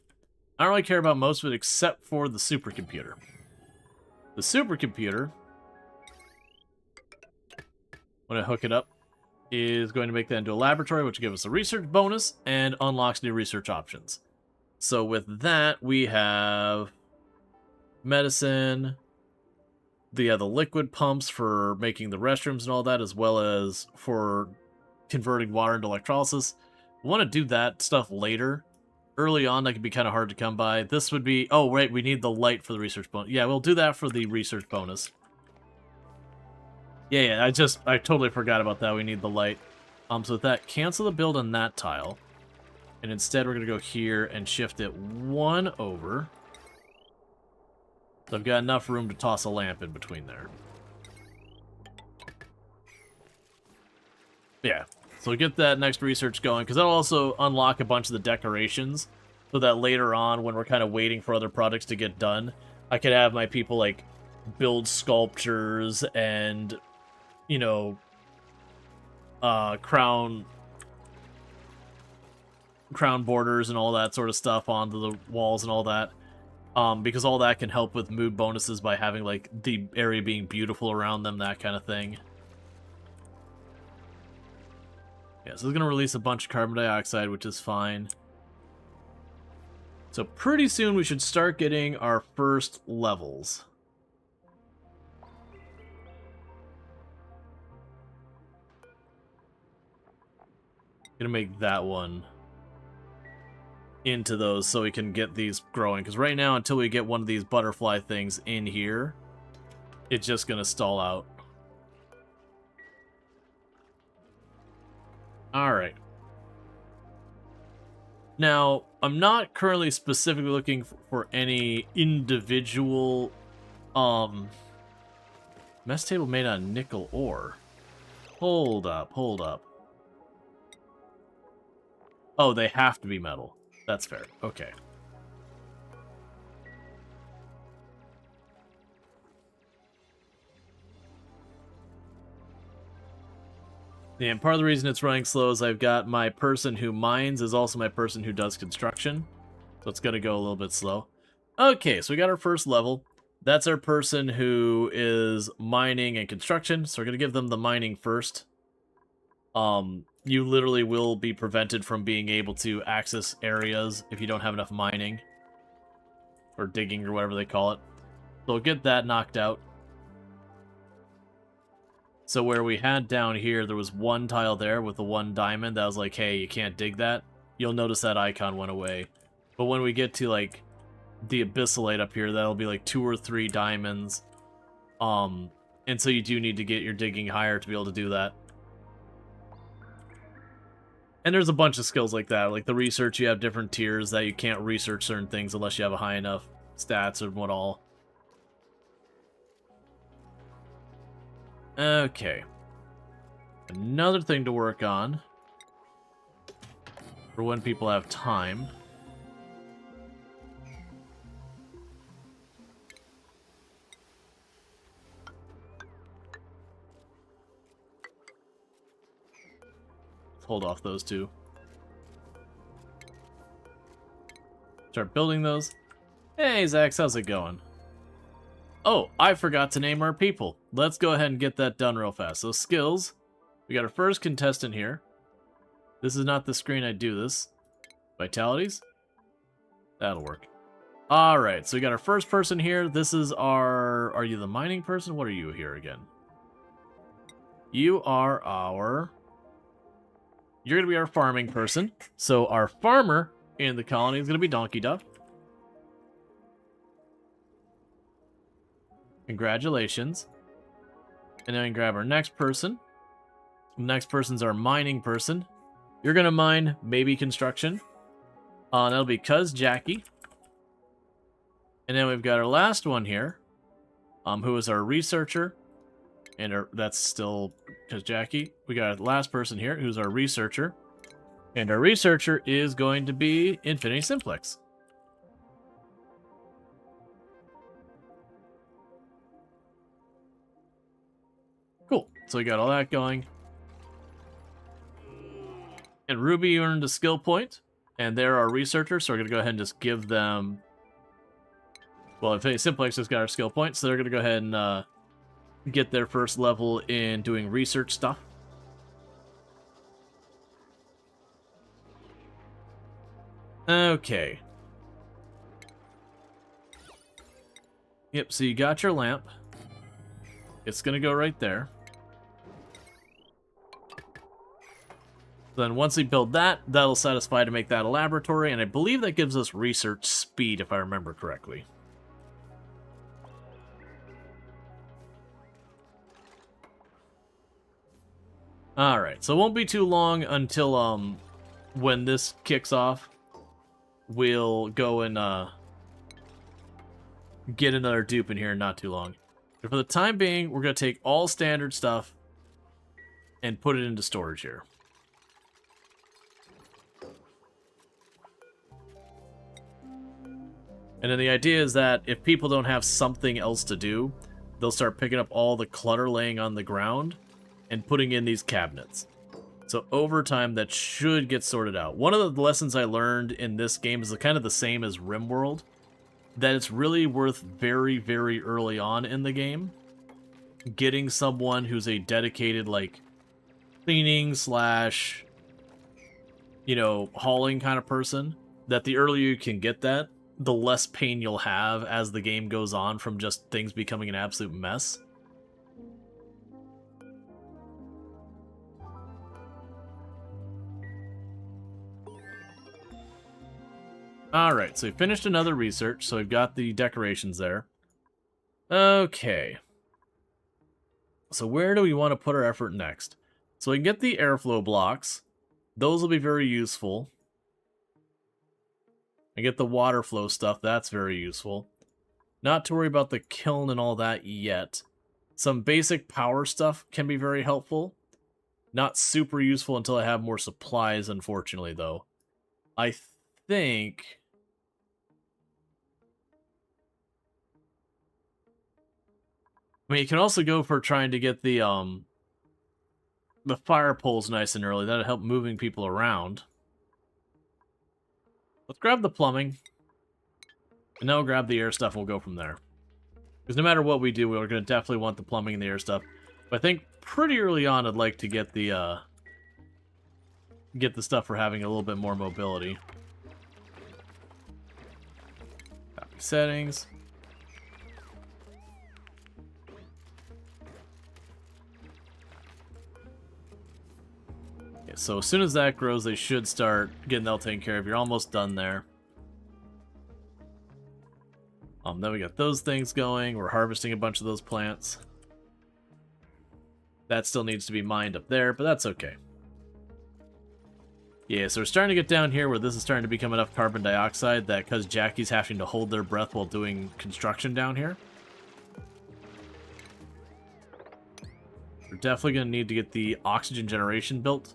I don't really care about most of it except for the supercomputer. The supercomputer, when I hook it up, is going to make that into a laboratory, which gives us a research bonus and unlocks new research options. So with that, we have medicine, the liquid pumps for making the restrooms and all that, as well as for converting water into electrolysis. We want to do that stuff later. Early on, that can be kind of hard to come by. This would be... Oh, right, we need the light for the research bonus. Yeah, we'll do that for the research bonus. Yeah, I totally forgot about that. We need the light. So with that, cancel the build on that tile. And instead, we're going to go here and shift it 1 over. So I've got enough room to toss a lamp in between there. Yeah, so get that next research going, because that'll also unlock a bunch of the decorations, so that later on, when we're kind of waiting for other projects to get done, I could have my people, like, build sculptures and, you know, crown borders and all that sort of stuff onto the walls and all that. Because all that can help with mood bonuses by having, like, the area being beautiful around them, that kind of thing. Yeah, so it's going to release a bunch of carbon dioxide, which is fine. So pretty soon we should start getting our first levels. Gonna make that one into those so we can get these growing. Because right now, until we get one of these butterfly things in here, it's just gonna stall out. Alright. Now, I'm not currently specifically looking for any individual mess table made out of nickel ore. Hold up. Oh, they have to be metal. That's fair. Okay. Yeah, and part of the reason it's running slow is I've got my person who mines is also my person who does construction. So it's going to go a little bit slow. Okay, so we got our first level. That's our person who is mining and construction. So we're going to give them the mining first. You literally will be prevented from being able to access areas if you don't have enough mining. Or digging or whatever they call it. So we'll get that knocked out. So where we had down here, there was one tile there with the 1 diamond that was like, hey, you can't dig that. You'll notice that icon went away. But when we get to, like, the abyssalite up here, that'll be like 2 or 3 diamonds. And so you do need to get your digging higher to be able to do that. And there's a bunch of skills like that. Like the research, you have different tiers that you can't research certain things unless you have a high enough stats or what all. Okay. Another thing to work on for when people have time. Let's hold off those two. Start building those. Hey, Zax, how's it going? Oh, I forgot to name our people. Let's go ahead and get that done real fast. So skills. We got our first contestant here. This is not the screen I do this. Vitalities. That'll work. Alright, so we got our first person here. This is our... Are you the mining person? What are you here again? You are our... You're going to be our farming person. So our farmer in the colony is going to be Donkey Duck. Congratulations. And then we can grab our next person. The next person's our mining person. You're going to mine maybe construction. That'll be Cuz Jackie. And then we've got our last one here, who is our researcher. And that's still Cuz Jackie. We got our last person here, who's our researcher. And our researcher is going to be Infinity Simplex. Cool. So we got all that going. And Ruby earned a skill point. And they're our researcher, so we're going to go ahead and just give them... Well, Infinity Simplex just got our skill point, so they're going to go ahead and get their first level in doing research stuff. Okay. Yep, so you got your lamp. It's going to go right there. Then once we build that, that'll satisfy to make that a laboratory, and I believe that gives us research speed, if I remember correctly. Alright, so it won't be too long until, when this kicks off, we'll go and, get another dupe in here in not too long. But for the time being, we're going to take all standard stuff and put it into storage here. And then the idea is that if people don't have something else to do, they'll start picking up all the clutter laying on the ground and putting in these cabinets. So over time, that should get sorted out. One of the lessons I learned in this game is kind of the same as RimWorld, that it's really worth very, very early on in the game getting someone who's a dedicated, like, cleaning slash, you know, hauling kind of person, that the earlier you can get that, the less pain you'll have as the game goes on from just things becoming an absolute mess. Alright, so we finished another research, so we've got the decorations there. Okay. So where do we want to put our effort next? So we can get the airflow blocks. Those will be very useful. And get the water flow stuff, that's very useful. Not to worry about the kiln and all that yet. Some basic power stuff can be very helpful. Not super useful until I have more supplies, unfortunately, though. I think... I mean, you can also go for trying to get the fire poles nice and early. That'll help moving people around. Let's grab the plumbing. And then we'll grab the air stuff and we'll go from there. Because no matter what we do, we're going to definitely want the plumbing and the air stuff. But I think pretty early on, I'd like to get the stuff for having a little bit more mobility. Copy settings. Okay, so as soon as that grows, they should start getting that taken care of. You're almost done there. Then we got those things going. We're harvesting a bunch of those plants. That still needs to be mined up there, but that's okay. Yeah, so we're starting to get down here where this is starting to become enough carbon dioxide that because Jackie's having to hold their breath while doing construction down here. We're definitely going to need to get the oxygen generation built.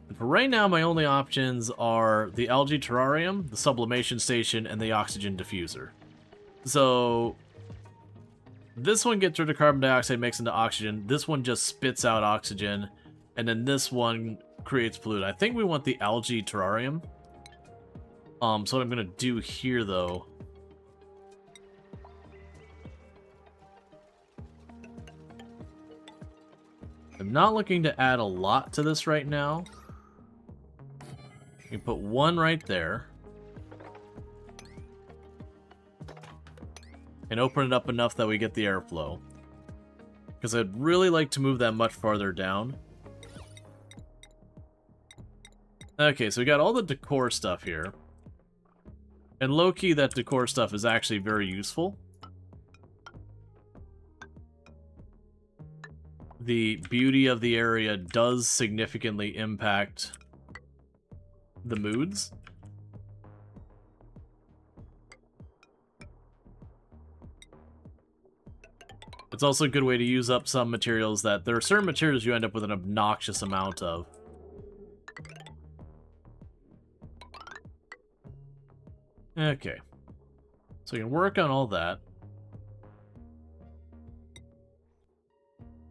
And for right now, my only options are the algae terrarium, the sublimation station, and the oxygen diffuser. So this one gets rid of carbon dioxide, makes into oxygen. This one just spits out oxygen. And then this one creates pollutant. I think we want the algae terrarium. So what I'm going to do here, though... I'm not looking to add a lot to this right now. You can put one right there. And open it up enough that we get the airflow. Because I'd really like to move that much farther down. Okay, so we got all the decor stuff here. And low-key, that decor stuff is actually very useful. The beauty of the area does significantly impact the moods. It's also a good way to use up some materials that... There are certain materials you end up with an obnoxious amount of. Okay. So we can work on all that.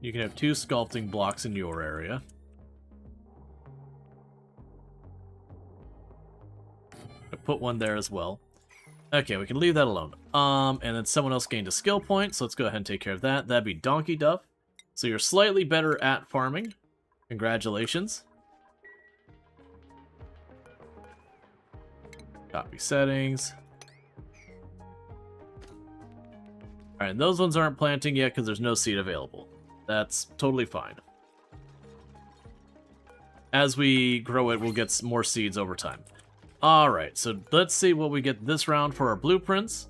You can have 2 sculpting blocks in your area. I'll put one there as well. Okay, we can leave that alone. And then someone else gained a skill point, so let's go ahead and take care of that. That'd be Donkey Duff. So you're slightly better at farming. Congratulations. Copy settings. Alright, those ones aren't planting yet because there's no seed available. That's totally fine. As we grow it, we'll get more seeds over time. Alright, so let's see what we get this round for our blueprints.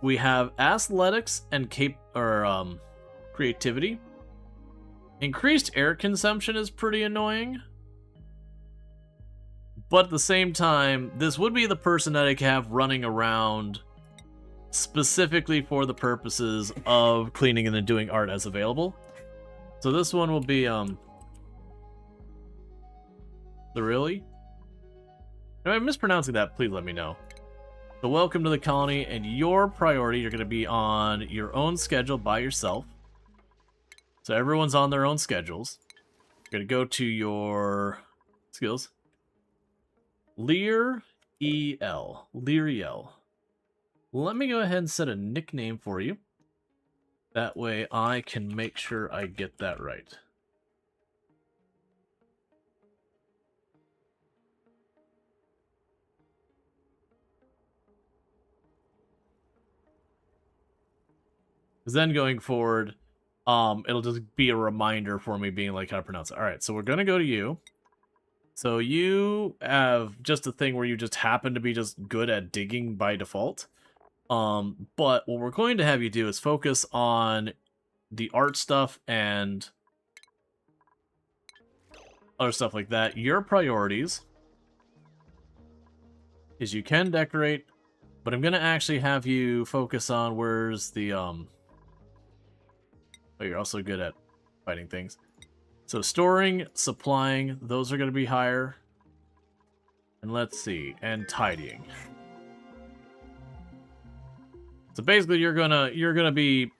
We have athletics and creativity. Increased air consumption is pretty annoying. But at the same time, this would be the person that I could have running around specifically for the purposes of cleaning and then doing art as available. So this one will be, the really? If I'm mispronouncing that, please let me know. So welcome to the colony, and your priority, you're going to be on your own schedule by yourself. So everyone's on their own schedules. You're going to go to your skills. Lear EL. Lear EL. Let me go ahead and set a nickname for you. That way I can make sure I get that right. Because then going forward, it'll just be a reminder for me being like how to pronounce it. Alright, so we're going to go to you. So you have just a thing where you just happen to be just good at digging by default. But what we're going to have you do is focus on the art stuff and other stuff like that. Your priorities is you can decorate, but I'm going to actually have you focus on where's the, oh, you're also good at fighting things. So storing, supplying, those are going to be higher. And let's see, and tidying. So basically you're gonna be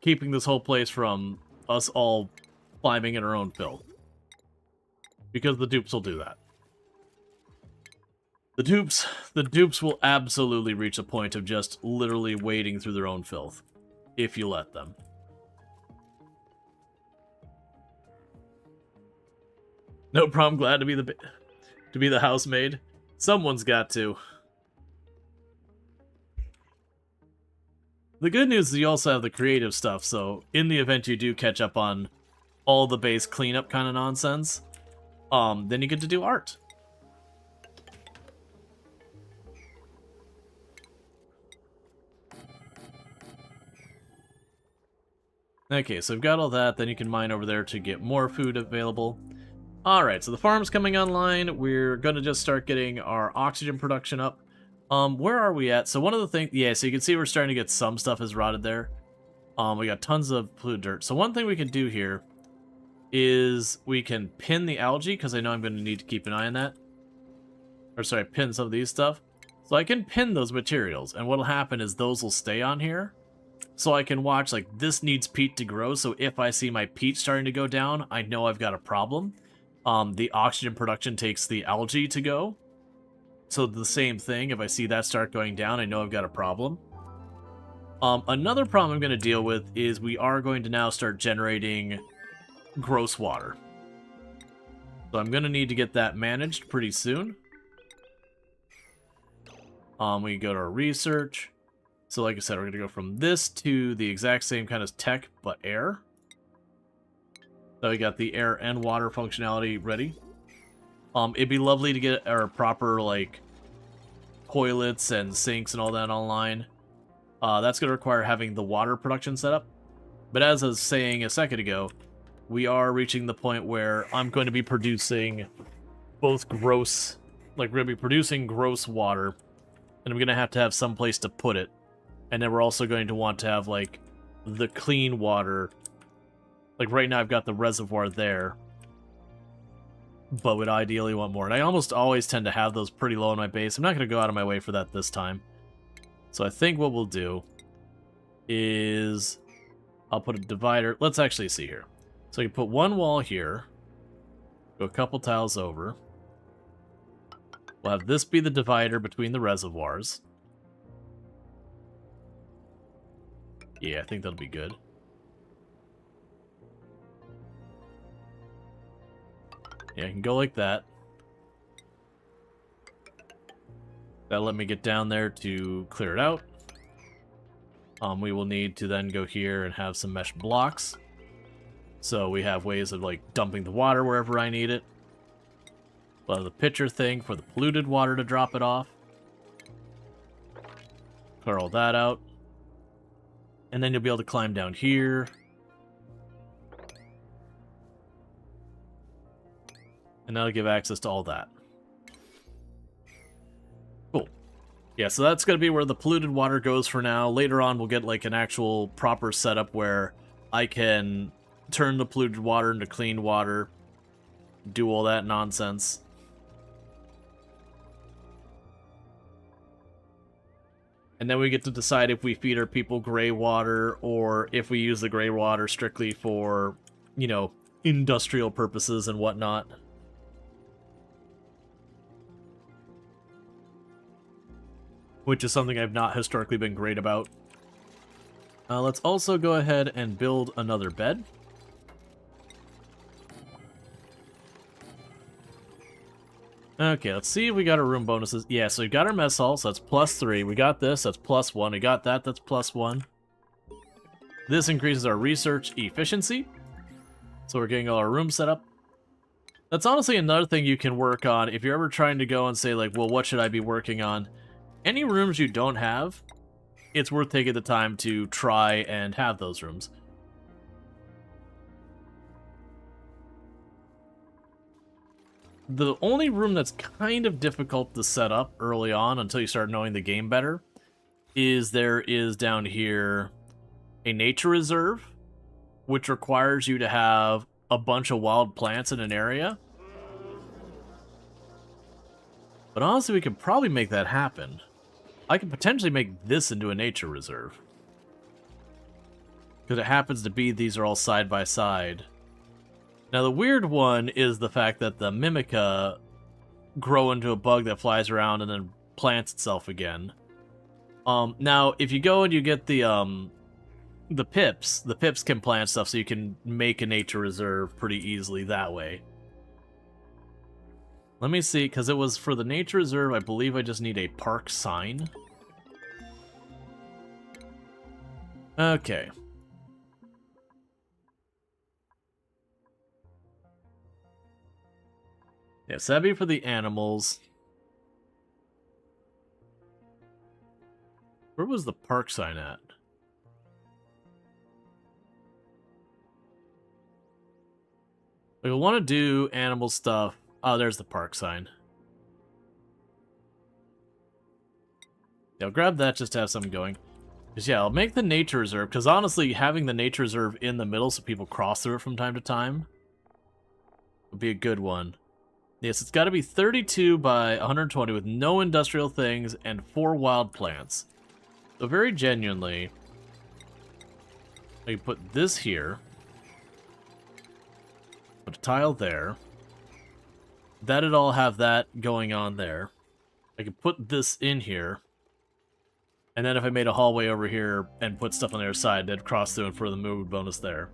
keeping this whole place from us all climbing in our own filth. Because the dupes will do that. The dupes will absolutely reach a point of just literally wading through their own filth. If you let them. No problem, glad to be the housemaid. Someone's got to. The good news is you also have the creative stuff, so in the event you do catch up on all the base cleanup kind of nonsense, then you get to do art. Okay, so we've got all that, then you can mine over there to get more food available. Alright, so the farm's coming online. We're going to just start getting our oxygen production up. Where are we at? So one of the things, yeah, so you can see we're starting to get some stuff is rotted there. We got tons of polluted dirt. So one thing we can do here is we can pin the algae, because I know I'm going to need to keep an eye on that. Or sorry, pin some of these stuff. So I can pin those materials, and what'll happen is those will stay on here. So I can watch, like, this needs peat to grow, so if I see my peat starting to go down, I know I've got a problem. The oxygen production takes the algae to go. So the same thing, if I see that start going down, I know I've got a problem. Another problem I'm going to deal with is we are going to now start generating gross water. So I'm going to need to get that managed pretty soon. We can go to our research. So like I said, we're going to go from this to the exact same kind of tech, but air. So we got the air and water functionality ready. It'd be lovely to get our proper, like, toilets and sinks and all that online. That's going to require having the water production set up. But as I was saying a second ago, we are reaching the point where I'm going to be producing both gross, like, we're going to be producing gross water, and I'm going to have some place to put it. And then we're also going to want to have, like, the clean water. Like, right now I've got the reservoir there, but would ideally want more. And I almost always tend to have those pretty low in my base. I'm not going to go out of my way for that this time. So I think what we'll do is I'll put a divider. Let's actually see here. So you can put one wall here, go a couple tiles over. We'll have this be the divider between the reservoirs. Yeah, I think that'll be good. Yeah, I can go like that. That'll let me get down there to clear it out. We will need to then go here and have some mesh blocks. So we have ways of like dumping the water wherever I need it. We'll have the pitcher thing for the polluted water to drop it off. Clear all that out. And then you'll be able to climb down here. And that'll give access to all that. Cool. Yeah, so that's going to be where the polluted water goes for now. Later on, we'll get like an actual proper setup where I can turn the polluted water into clean water. Do all that nonsense. And then we get to decide if we feed our people gray water or if we use the gray water strictly for, you know, industrial purposes and whatnot. Which is something I've not historically been great about. Let's also go ahead and build another bed. Okay, let's see if we got our room bonuses. Yeah, so we got our mess hall, so that's +3. We got this, that's +1. We got that, that's +1. This increases our research efficiency. So we're getting all our rooms set up. That's honestly another thing you can work on if you're ever trying to go and say, like, well, what should I be working on? Any rooms you don't have, it's worth taking the time to try and have those rooms. The only room that's kind of difficult to set up early on until you start knowing the game better is there is down here a nature reserve, which requires you to have a bunch of wild plants in an area. But honestly, we could probably make that happen. I could potentially make this into a nature reserve. Because it happens to be these are all side by side. Now, the weird one is the fact that the Mimica grow into a bug that flies around and then plants itself again. Now, if you go and you get the pips can plant stuff, so you can make a nature reserve pretty easily that way. Let me see, because it was for the nature reserve, I believe I just need a park sign. Okay. Yeah, so that'd be for the animals. Where was the park sign at? Like, I want to do animal stuff. Oh, there's the park sign. Yeah, I'll grab that just to have something going. Because, yeah, I'll make the nature reserve. Because, honestly, having the nature reserve in the middle so people cross through it from time to time would be a good one. Yes, it's got to be 32 by 120 with no industrial things and 4 wild plants. So very genuinely, I can put this here. Put a tile there. That'd all have that going on there. I could put this in here. And then if I made a hallway over here and put stuff on the other side, they'd cross through and for the mood bonus there.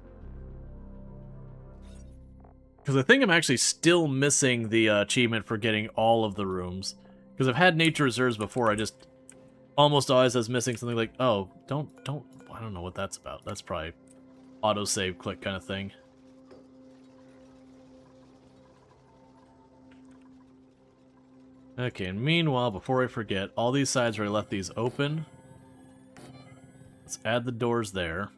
Because I think I'm actually still missing the achievement for getting all of the rooms. Because I've had nature reserves before, I just almost always was missing something like, oh, don't, I don't know what that's about. That's probably autosave click kind of thing. Okay, and meanwhile, before I forget, all these sides where I left these open. Let's add the doors there.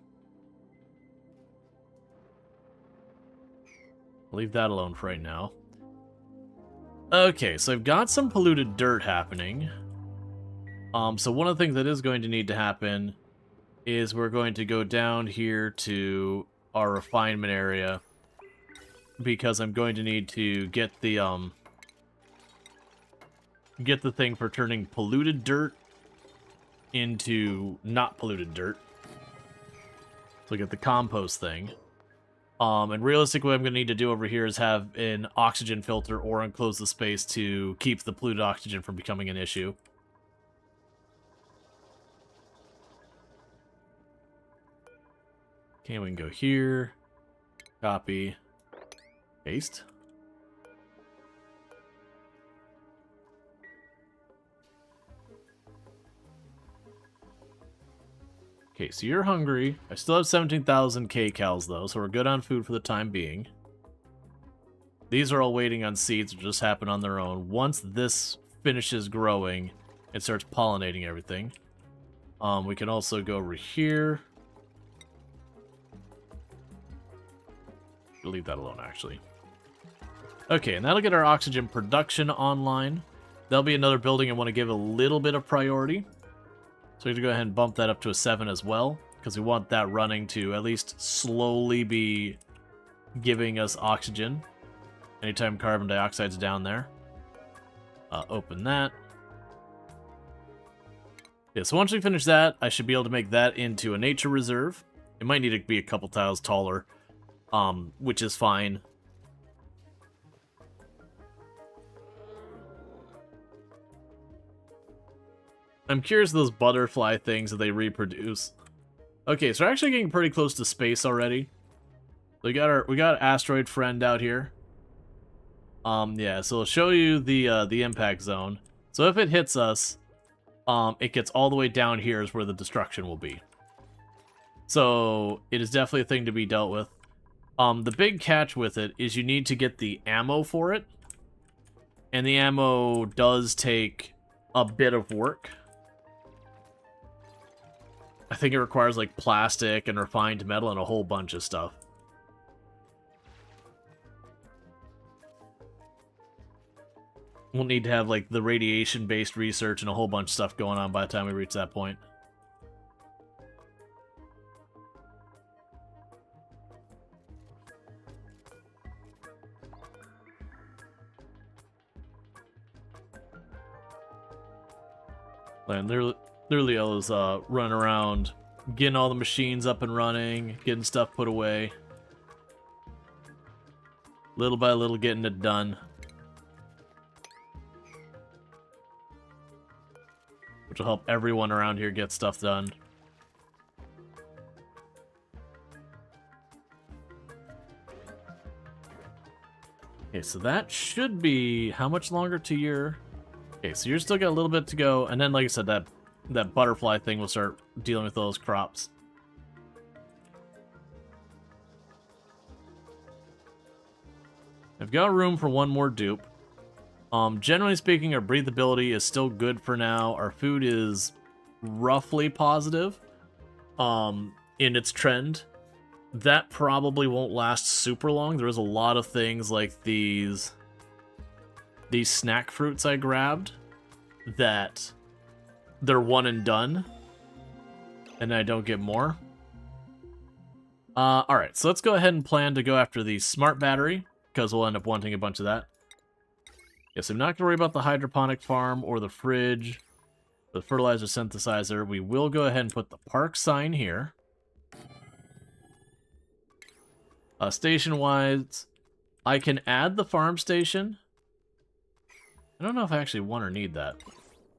Leave that alone for right now. Okay, so I've got some polluted dirt happening. So one of the things that is going to need to happen is we're going to go down here to our refinement area because I'm going to need to get the thing for turning polluted dirt into not polluted dirt. So get the compost thing. And realistically, what I'm going to need to do over here is have an oxygen filter or enclose the space to keep the polluted oxygen from becoming an issue. Okay, we can go here, copy, paste. Okay, so you're hungry. I still have 17,000 kcals though, so we're good on food for the time being. These are all waiting on seeds, which just happen on their own. Once this finishes growing, it starts pollinating everything. We can also go over here. Leave that alone, actually. Okay, and that'll get our oxygen production online. That'll be another building I want to give a little bit of priority. So we're going to go ahead and bump that up to a 7 as well, because we want that running to at least slowly be giving us oxygen anytime carbon dioxide's down there. Open that. Yeah, so once we finish that, I should be able to make that into a nature reserve. It might need to be a couple tiles taller, which is fine. I'm curious those butterfly things that they reproduce. Okay, so we're actually getting pretty close to space already. We got our asteroid friend out here. Yeah, so it'll show you the impact zone. So if it hits us, it gets all the way down here is where the destruction will be. So it is definitely a thing to be dealt with. The big catch with it is you need to get the ammo for it. And the ammo does take a bit of work. I think it requires like plastic and refined metal and a whole bunch of stuff. We'll need to have like the radiation-based research and a whole bunch of stuff going on by the time we reach that point. And literally I was running around, getting all the machines up and running, getting stuff put away. Little by little getting it done. Which will help everyone around here get stuff done. Okay, so that should be how much longer to your... Okay, so you're still got a little bit to go, and then like I said, that butterfly thing will start dealing with those crops. I've got room for one more dupe. Generally speaking, our breathability is still good for now. Our food is roughly positive in its trend. That probably won't last super long. There is a lot of things like these snack fruits I grabbed that they're one and done, and I don't get more. Alright, so let's go ahead and plan to go after the smart battery, because we'll end up wanting a bunch of that. Yes, I'm not going to worry about the hydroponic farm or the fridge, the fertilizer synthesizer. We will go ahead and put the park sign here. Station-wise, I can add the farm station. I don't know if I actually want or need that.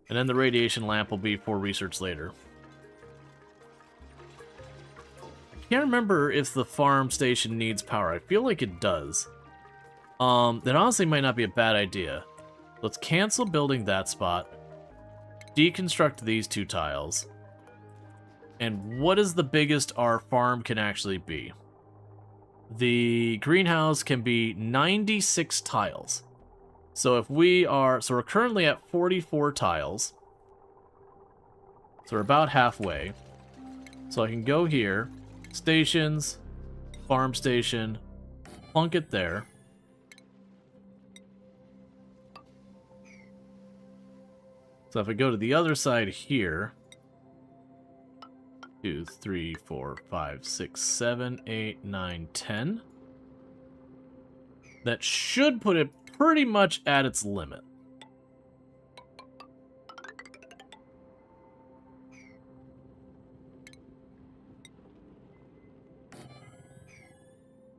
And then the radiation lamp will be for research later. I can't remember if the farm station needs power. I feel like it does. That honestly might not be a bad idea. Let's cancel building that spot. Deconstruct these 2 tiles. And what is the biggest our farm can actually be? The greenhouse can be 96 tiles. So if we are... So we're currently at 44 tiles. So we're about halfway. So I can go here. Stations. Farm station. Plunk it there. So if I go to the other side here, 2, 3, 4, 5, 6, 7, 8, 9, 10. That should put it pretty much at its limit.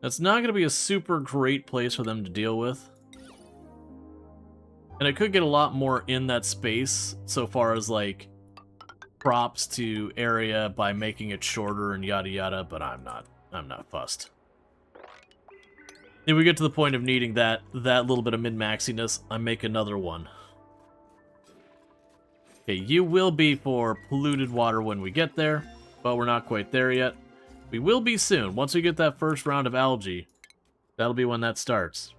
That's not going to be a super great place for them to deal with. And I could get a lot more in that space, so far as, like, props to area by making it shorter and yada yada, but I'm not fussed. If we get to the point of needing that little bit of min-maxiness, I make another one. Okay, you will be for polluted water when we get there. but we're not quite there yet. We will be soon. Once we get that first round of algae, that'll be when that starts.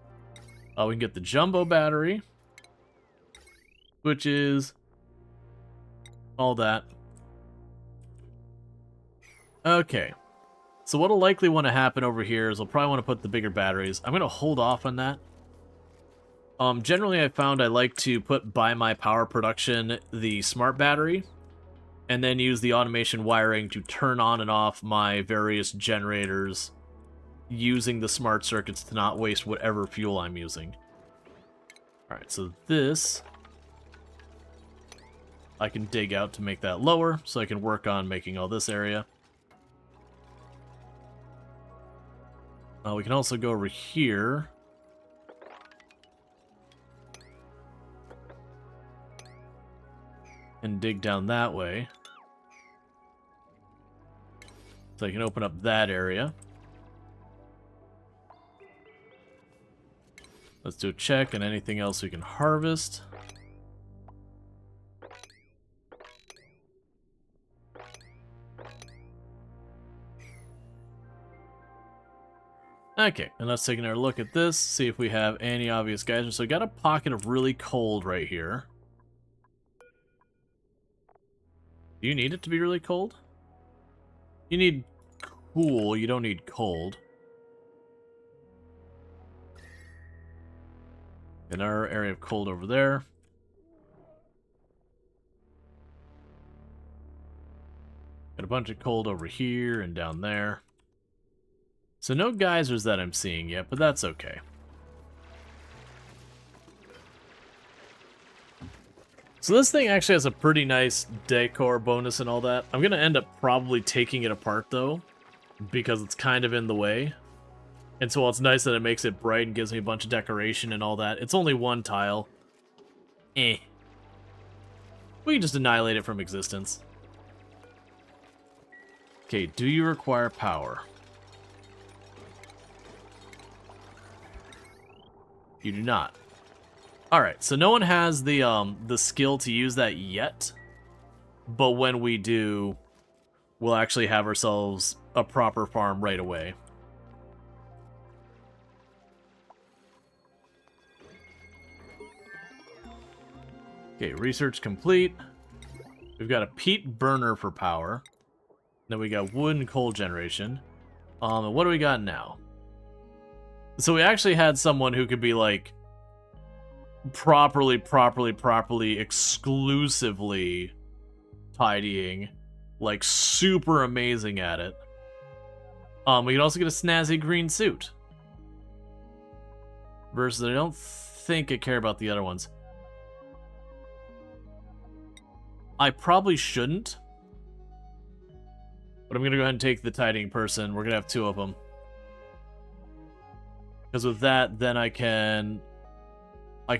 We can get the jumbo battery, which is all that. Okay. So what'll likely want to happen over here is I'll probably want to put the bigger batteries. I'm going to hold off on that. Generally, I found I like to put by my power production the smart battery, and then use the automation wiring to turn on and off my various generators, using the smart circuits to not waste whatever fuel I'm using. Alright, so this I can dig out to make that lower, so I can work on making all this area. We can also go over here. And dig down that way. So I can open up that area. Let's do a check and anything else we can harvest. Okay, and let's take another look at this, see if we have any obvious geysers. So we got a pocket of really cold right here. Do you need it to be really cold? You need cool, you don't need cold. Another area of cold over there. Got a bunch of cold over here and down there. So no geysers that I'm seeing yet, but that's okay. So this thing actually has a pretty nice decor bonus and all that. I'm going to end up probably taking it apart, though, because it's kind of in the way. And so while it's nice that it makes it bright and gives me a bunch of decoration and all that, it's only one tile. We can just annihilate it from existence. Okay, do you require power? You do not. Alright, so no one has the skill to use that yet, but when we do, we'll actually have ourselves a proper farm right away. Okay, research complete. We've got a peat burner for power. Then we got wood and coal generation. And what do we got now? So we actually had someone who could be like properly, exclusively tidying, like super amazing at it. We can also get a snazzy green suit. Versus I don't think I care about the other ones. I probably shouldn't. But I'm gonna go ahead and take the tidying person. We're gonna have two of them. Because with that, then I can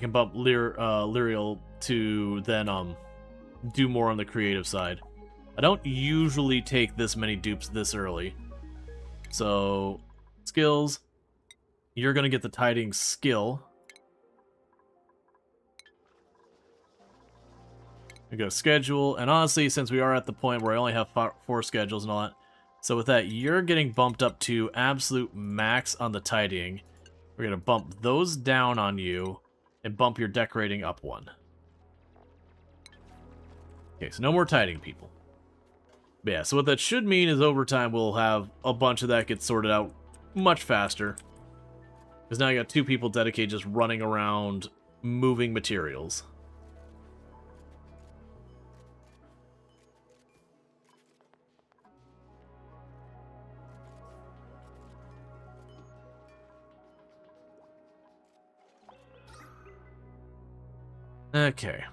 bump Lyrial to then do more on the creative side. I don't usually take this many dupes this early. So skills, you're gonna get the tidying skill. We go schedule, and honestly, since we are at the point where I only have 4 schedules and all that, so with that, you're getting bumped up to absolute max on the tidying. We're gonna bump those down on you, and bump your decorating up 1. Okay, so no more tidying people. But yeah, so what that should mean is over time we'll have a bunch of that get sorted out much faster. Because now I got 2 people dedicated just running around moving materials. Okay.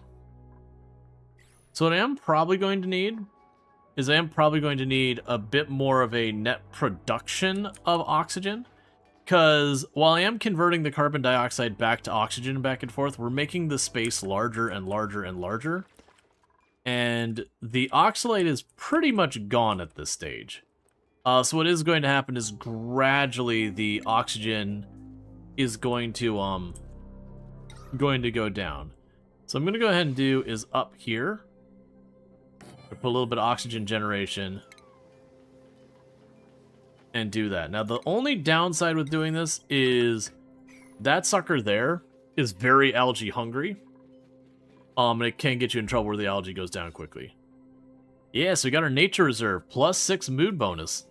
So what I am probably going to need is a bit more of a net production of oxygen. Because while I am converting the carbon dioxide back to oxygen back and forth, we're making the space larger and larger and larger. And the oxalate is pretty much gone at this stage. So what is going to happen is gradually the oxygen is going to go down. So I'm going to go ahead and do is up here. Put a little bit of oxygen generation. and do that. Now, the only downside with doing this is that sucker there is very algae hungry. And it can get you in trouble where the algae goes down quickly. Yeah, so we got our nature reserve, +6 mood bonus.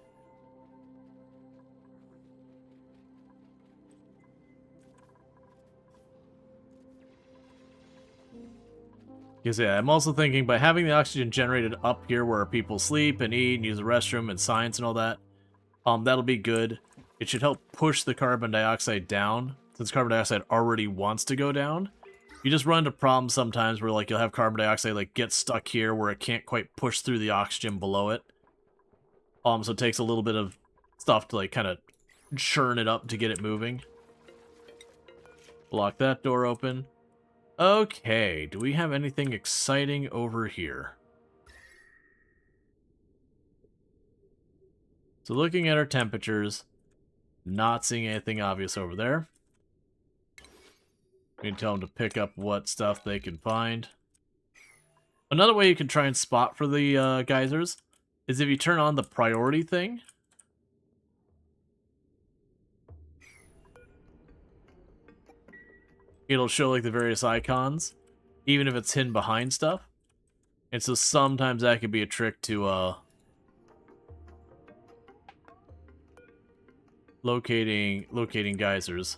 Because yeah, I'm also thinking by having the oxygen generated up here where people sleep and eat and use the restroom and science and all that, that'll be good. It should help push the carbon dioxide down, since carbon dioxide already wants to go down. You just run into problems sometimes where like you'll have carbon dioxide like get stuck here where it can't quite push through the oxygen below it. So it takes a little bit of stuff to like kind of churn it up to get it moving. Lock that door open. Okay, do we have anything exciting over here? So looking at our temperatures, not seeing anything obvious over there. You can tell them to pick up what stuff they can find. Another way you can try and spot for the geysers is if you turn on the priority thing. It'll show like the various icons, even if it's hidden behind stuff. And so sometimes that could be a trick to locating geysers.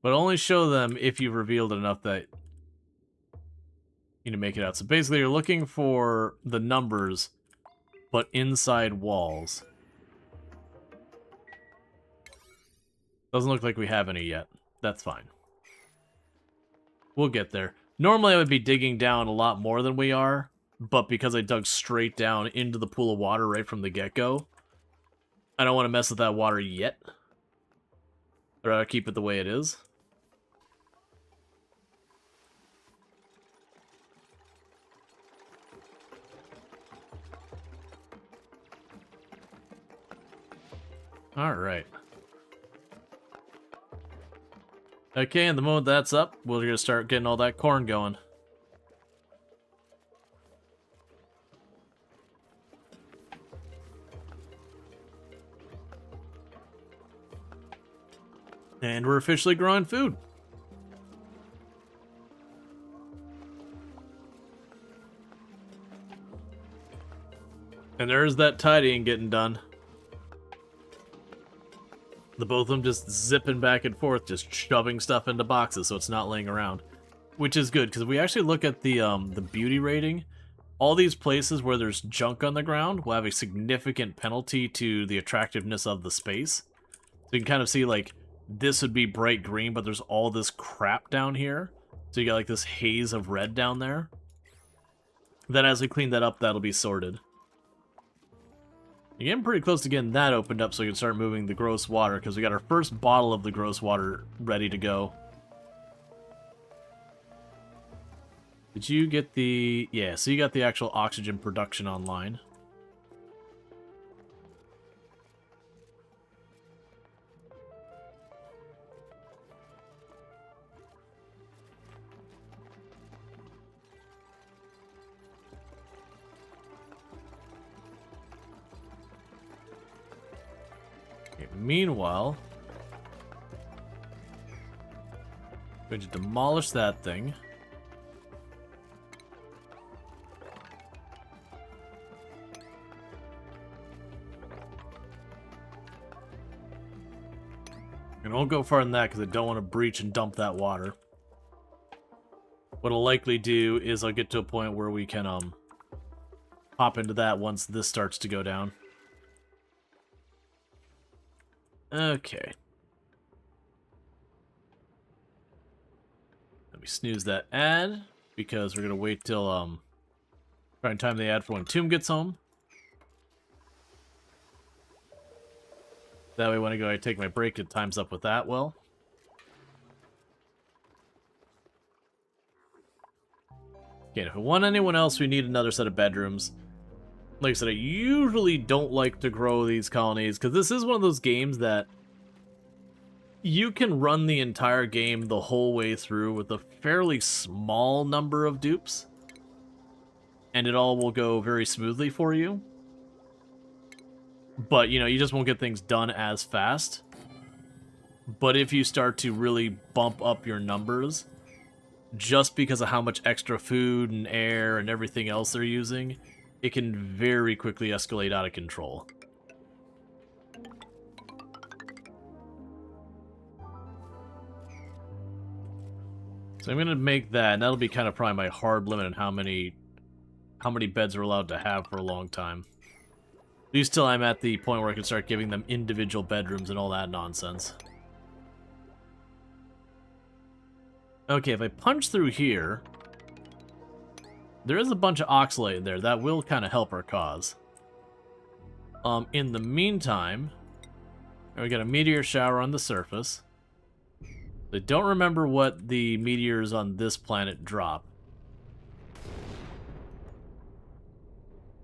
But only show them if you've revealed enough that you need to make it out. So basically you're looking for the numbers, but inside walls. Doesn't look like we have any yet. That's fine. We'll get there. Normally I would be digging down a lot more than we are, but because I dug straight down into the pool of water right from the get-go, I don't want to mess with that water yet. I'd rather keep it the way it is. Alright. Okay, and the moment that's up, we're going to start getting all that corn going. And we're officially growing food. And there's that tidying getting done. The both of them just zipping back and forth, just shoving stuff into boxes so it's not laying around. Which is good, because we actually look at the beauty rating. All these places where there's junk on the ground will have a significant penalty to the attractiveness of the space. So you can kind of see, like, this would be bright green, but there's all this crap down here. So you got, like, this haze of red down there. Then as we clean that up, that'll be sorted. You're getting pretty close to getting that opened up so we can start moving the gross water, because we got our first bottle of the gross water ready to go. Did you get the... Yeah, so you got the actual oxygen production online. Okay, meanwhile, I'm going to demolish that thing. And I won't go farther than that because I don't want to breach and dump that water. What I'll likely do is I'll get to a point where we can hop into that once this starts to go down. Okay. Let me snooze that ad because we're gonna wait till try and time the ad for when Tomb gets home. That way when I go I take my break, it times up with that well. Okay, if we want anyone else, we need another set of bedrooms. Like I said, I usually don't like to grow these colonies, because this is one of those games that you can run the entire game the whole way through with a fairly small number of dupes, and it all will go very smoothly for you. But, you know, you just won't get things done as fast. But if you start to really bump up your numbers, just because of how much extra food and air and everything else they're using, it can very quickly escalate out of control. So I'm gonna make that, and that'll be kind of probably my hard limit on how many beds are allowed to have for a long time. At least till I'm at the point where I can start giving them individual bedrooms and all that nonsense. Okay, if I punch through here, there is a bunch of oxalate in there. That will kind of help our cause. In the meantime, we got a meteor shower on the surface. I don't remember what the meteors on this planet drop.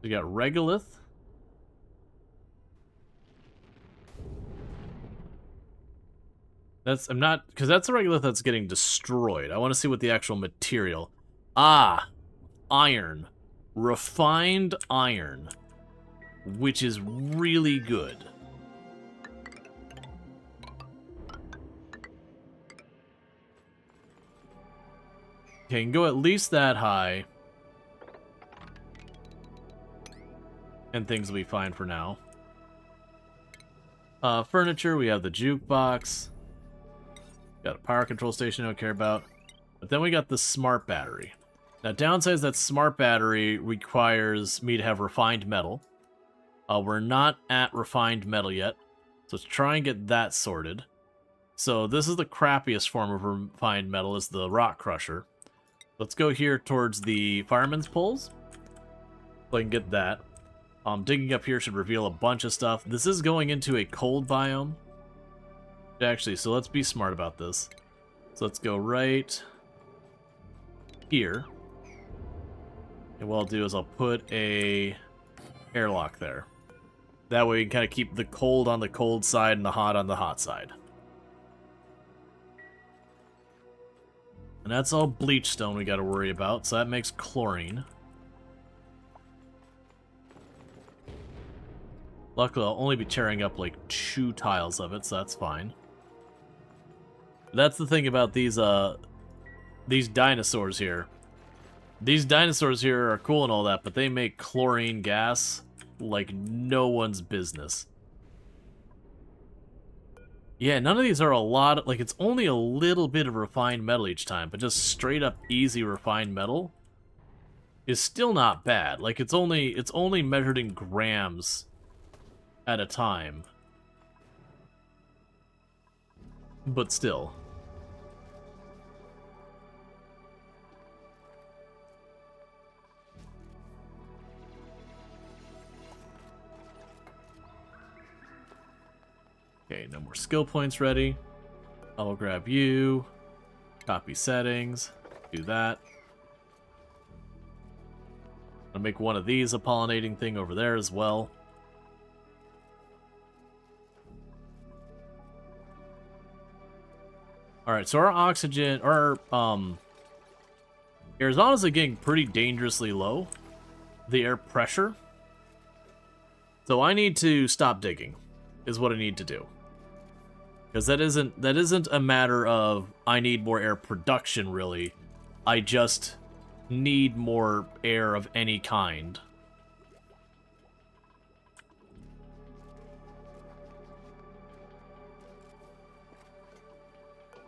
We got regolith. I'm not, because that's a regolith that's getting destroyed. I want to see what the actual material. Ah, iron. Refined iron. Which is really good. Okay, can go at least that high. And things will be fine for now. Furniture, we have the jukebox. Got a power control station I don't care about. But then we got the smart battery. Now, downside is that smart battery requires me to have refined metal. We're not at refined metal yet. So let's try and get that sorted. So this is the crappiest form of refined metal, is the rock crusher. Let's go here towards the fireman's poles. So I can get that. Digging up here should reveal a bunch of stuff. This is going into a cold biome. Actually, so let's be smart about this. So let's go right here. And what I'll do is I'll put a airlock there. That way we can kind of keep the cold on the cold side and the hot on the hot side. And that's all bleach stone we got to worry about, so that makes chlorine. Luckily, I'll only be tearing up like 2 tiles of it, so that's fine. That's the thing about these dinosaurs here. These dinosaurs here are cool and all that, but they make chlorine gas like no one's business. Yeah, none of these are a lot, like it's only a little bit of refined metal each time, but just straight up easy refined metal is still not bad. Like it's only measured in grams at a time. But still. Okay, no more skill points ready. I'll grab you. Copy settings. Do that. I'll make one of these a pollinating thing over there as well. Alright, so our oxygen, our air is honestly getting pretty dangerously low. The air pressure. So I need to stop digging, is what I need to do. Because that isn't a matter of I need more air production, really. I just need more air of any kind.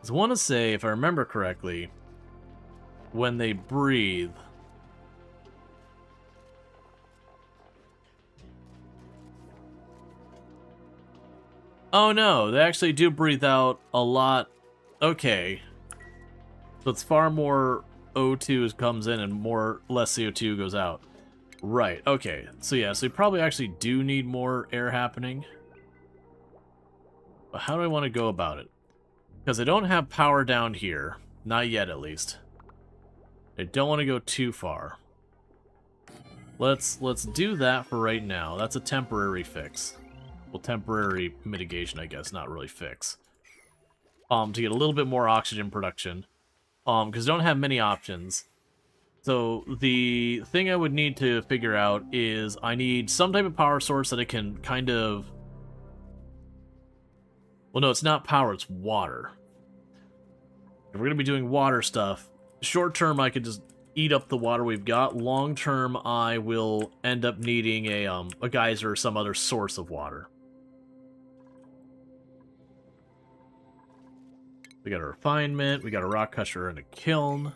I want to say, if I remember correctly, when they breathe... Oh no, they actually do breathe out a lot. Okay. So it's far more O2 comes in and less CO2 goes out. Right, okay. So yeah, so you probably actually do need more air happening. But how do I want to go about it? Because I don't have power down here. Not yet, at least. I don't want to go too far. Let's do that for right now. That's a temporary fix. Well, temporary mitigation, I guess, not really fix. to get a little bit more oxygen production, because I don't have many options. So the thing I would need to figure out is I need some type of power source that I can kind of... Well, no, it's not power, it's water. If we're going to be doing water stuff, short term I could just eat up the water we've got. Long term I will end up needing a geyser or some other source of water. We got a refinement, we got a rock crusher and a kiln.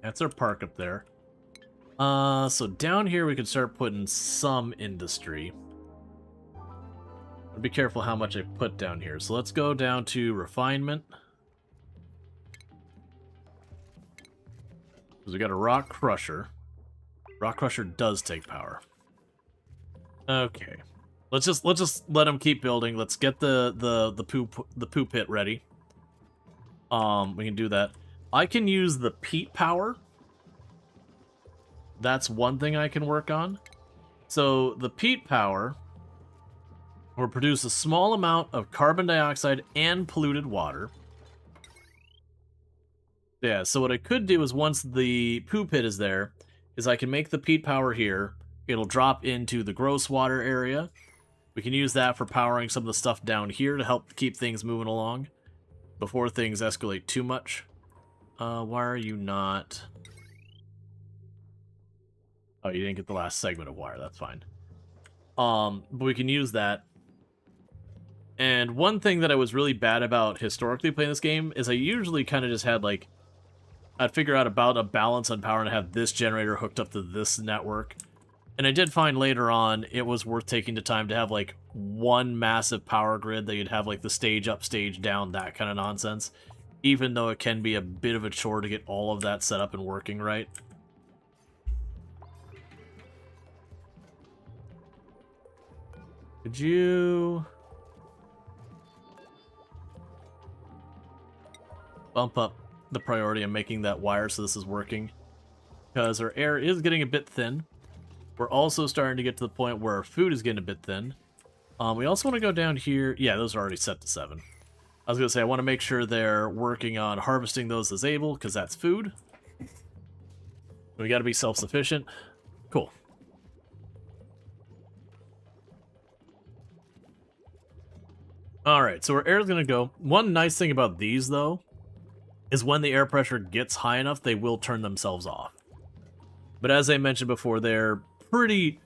That's our park up there. So down here we can start putting some industry. Be careful how much I put down here. So let's go down to refinement. Because we got a rock crusher. Rock crusher does take power. Okay. Let's just let them keep building. Let's get the poo pit ready. We can do that. I can use the peat power. That's one thing I can work on. So the peat power will produce a small amount of carbon dioxide and polluted water. Yeah, so what I could do is once the poo pit is there, is I can make the peat power here. It'll drop into the gross water area. We can use that for powering some of the stuff down here to help keep things moving along before things escalate too much. Why are you not... Oh, you didn't get the last segment of wire. That's fine. But we can use that. And one thing that I was really bad about historically playing this game is I usually kind of just had, like... I'd figure out about a balance on power and have this generator hooked up to this network. And I did find later on it was worth taking the time to have, like, one massive power grid that you'd have, like, the stage up, stage down, that kind of nonsense. Even though it can be a bit of a chore to get all of that set up and working right. Could you... bump up the priority of making that wire so this is working? Because our air is getting a bit thin. We're also starting to get to the point where our food is getting a bit thin. We also want to go down here. Yeah, those are already set to 7. I was going to say, I want to make sure they're working on harvesting those as able, because that's food. We got to be self-sufficient. Cool. Alright, so our air is going to go. One nice thing about these, though, is when the air pressure gets high enough, they will turn themselves off. But as I mentioned before, they're pretty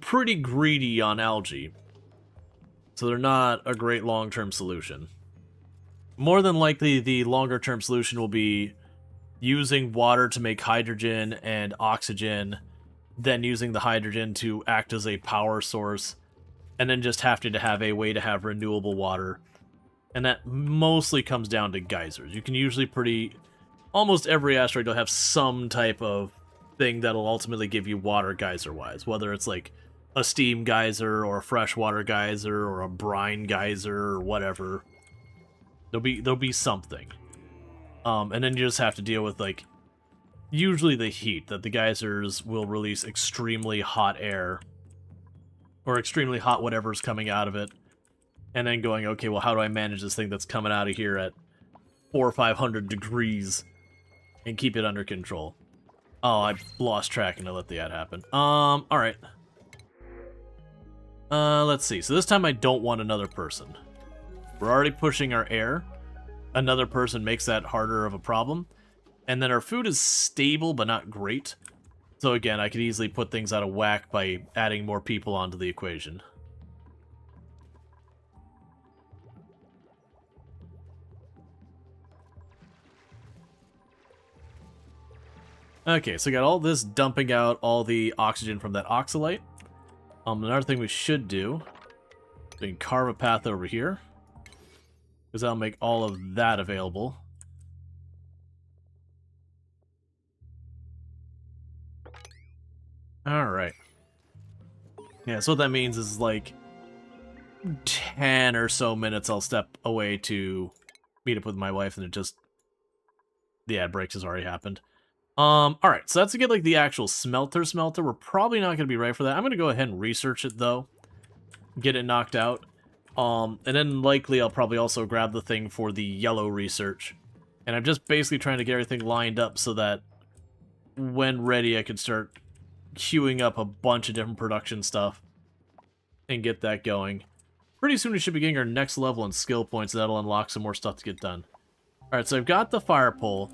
greedy on algae. So they're not a great long-term solution. More than likely, the longer-term solution will be using water to make hydrogen and oxygen, then using the hydrogen to act as a power source, and then just having to have a way to have renewable water. And that mostly comes down to geysers. You can usually almost every asteroid will have some type of thing that'll ultimately give you water geyser-wise, whether it's like a steam geyser or a freshwater geyser or a brine geyser or whatever. There'll be something. And then you just have to deal with, like, usually the heat, that the geysers will release extremely hot air or extremely hot whatever's coming out of it. And then going, okay, well, how do I manage this thing that's coming out of here at 400 or 500 degrees and keep it under control? Oh, I lost track and I let the ad happen. Alright. Let's see. So this time I don't want another person. We're already pushing our air. Another person makes that harder of a problem. And then our food is stable, but not great. So again, I could easily put things out of whack by adding more people onto the equation. Okay, so we got all this dumping out all the oxygen from that oxalate. Another thing we should do, we can carve a path over here, because that'll make all of that available. Alright. Yeah, so what that means is, like, 10 or so minutes I'll step away to meet up with my wife, and it just... the ad breaks has already happened. Alright, so that's to get, like, the actual smelter. We're probably not gonna be right for that. I'm gonna go ahead and research it, though. Get it knocked out. And then likely I'll probably also grab the thing for the yellow research. And I'm just basically trying to get everything lined up so that when ready I can start queuing up a bunch of different production stuff and get that going. Pretty soon we should be getting our next level in skill points. That'll unlock some more stuff to get done. Alright, so I've got the fire pole.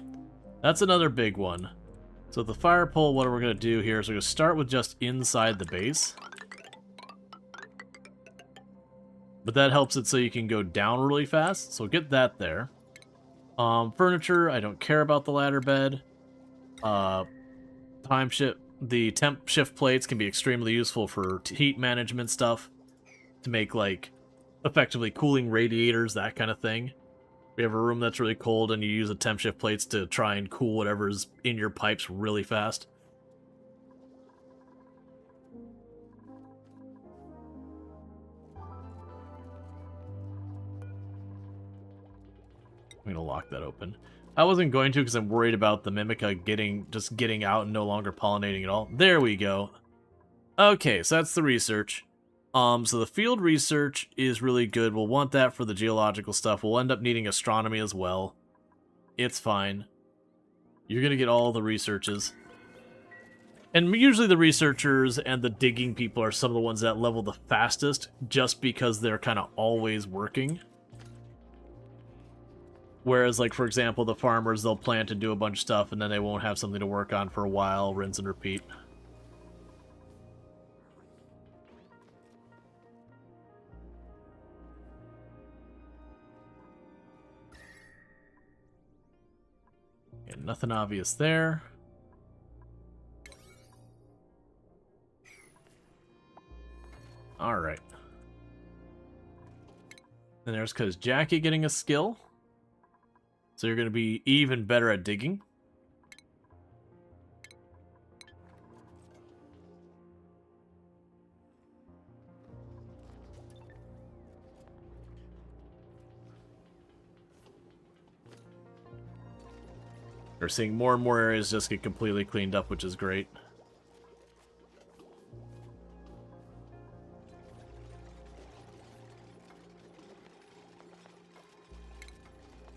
That's another big one. So the fire pole, what we're going to do here is we're going to start with just inside the base. But that helps it so you can go down really fast. So get that there. Furniture, I don't care about the ladder bed. The temp shift plates can be extremely useful for heat management stuff. To make, like, effectively cooling radiators, that kind of thing. We have a room that's really cold and you use the temp shift plates to try and cool whatever's in your pipes really fast. I'm gonna lock that open. I wasn't going to because I'm worried about the Mimica getting out and no longer pollinating at all. There we go. Okay, so that's the research. So the field research is really good. We'll want that for the geological stuff. We'll end up needing astronomy as well. It's fine. You're gonna get all the researches. And usually the researchers and the digging people are some of the ones that level the fastest, just because they're kind of always working. Whereas, like, for example, the farmers, they'll plant and do a bunch of stuff, and then they won't have something to work on for a while, rinse and repeat. Yeah, nothing obvious there. Alright. And there's because Jackie getting a skill. So you're going to be even better at digging. We're seeing more and more areas just get completely cleaned up, which is great.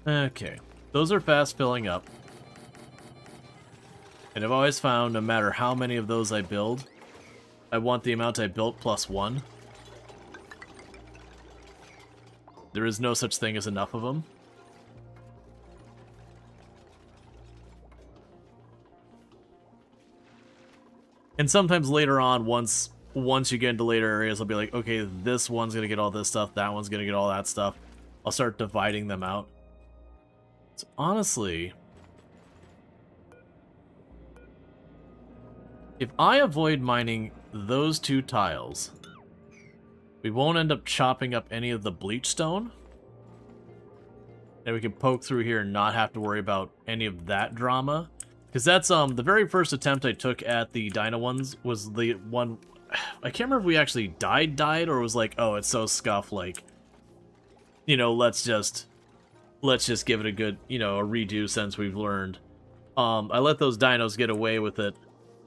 Okay, those are fast filling up. And I've always found, no matter how many of those I build, I want the amount I built plus one. There is no such thing as enough of them. And sometimes later on, once you get into later areas, I'll be like, okay, this one's gonna get all this stuff, that one's gonna get all that stuff. I'll start dividing them out. So honestly, if I avoid mining those two tiles, we won't end up chopping up any of the bleach stone. And we can poke through here and not have to worry about any of that drama. Because that's, the very first attempt I took at the Dino ones was the one... I can't remember if we actually died, or was like, oh, it's so scuffed, like, you know, let's just give it a good, you know, a redo since we've learned. I let those dinos get away with it,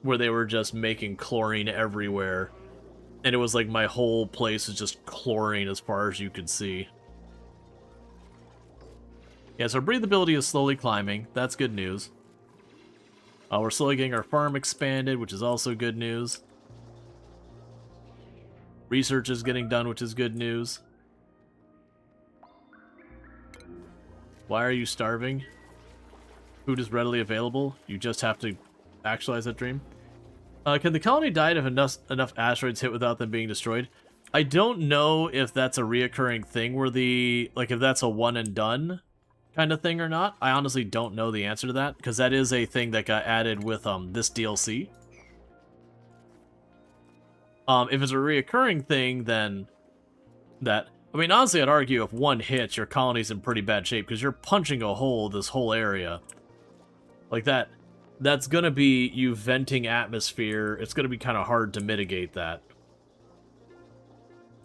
where they were just making chlorine everywhere. And it was like my whole place is just chlorine as far as you could see. Yeah, so our breathability is slowly climbing. That's good news. We're slowly getting our farm expanded, which is also good news. Research is getting done, which is good news. Why are you starving? Food is readily available. You just have to actualize that dream. Can the colony die if enough asteroids hit without them being destroyed? I don't know if that's a reoccurring thing where if that's a one and done kind of thing or not. I honestly don't know the answer to that, because that is a thing that got added with this DLC. If it's a reoccurring thing, then that... I mean, honestly, I'd argue if one hits, your colony's in pretty bad shape, because you're punching a hole this whole area. Like that, that's gonna be you venting atmosphere. It's gonna be kind of hard to mitigate that.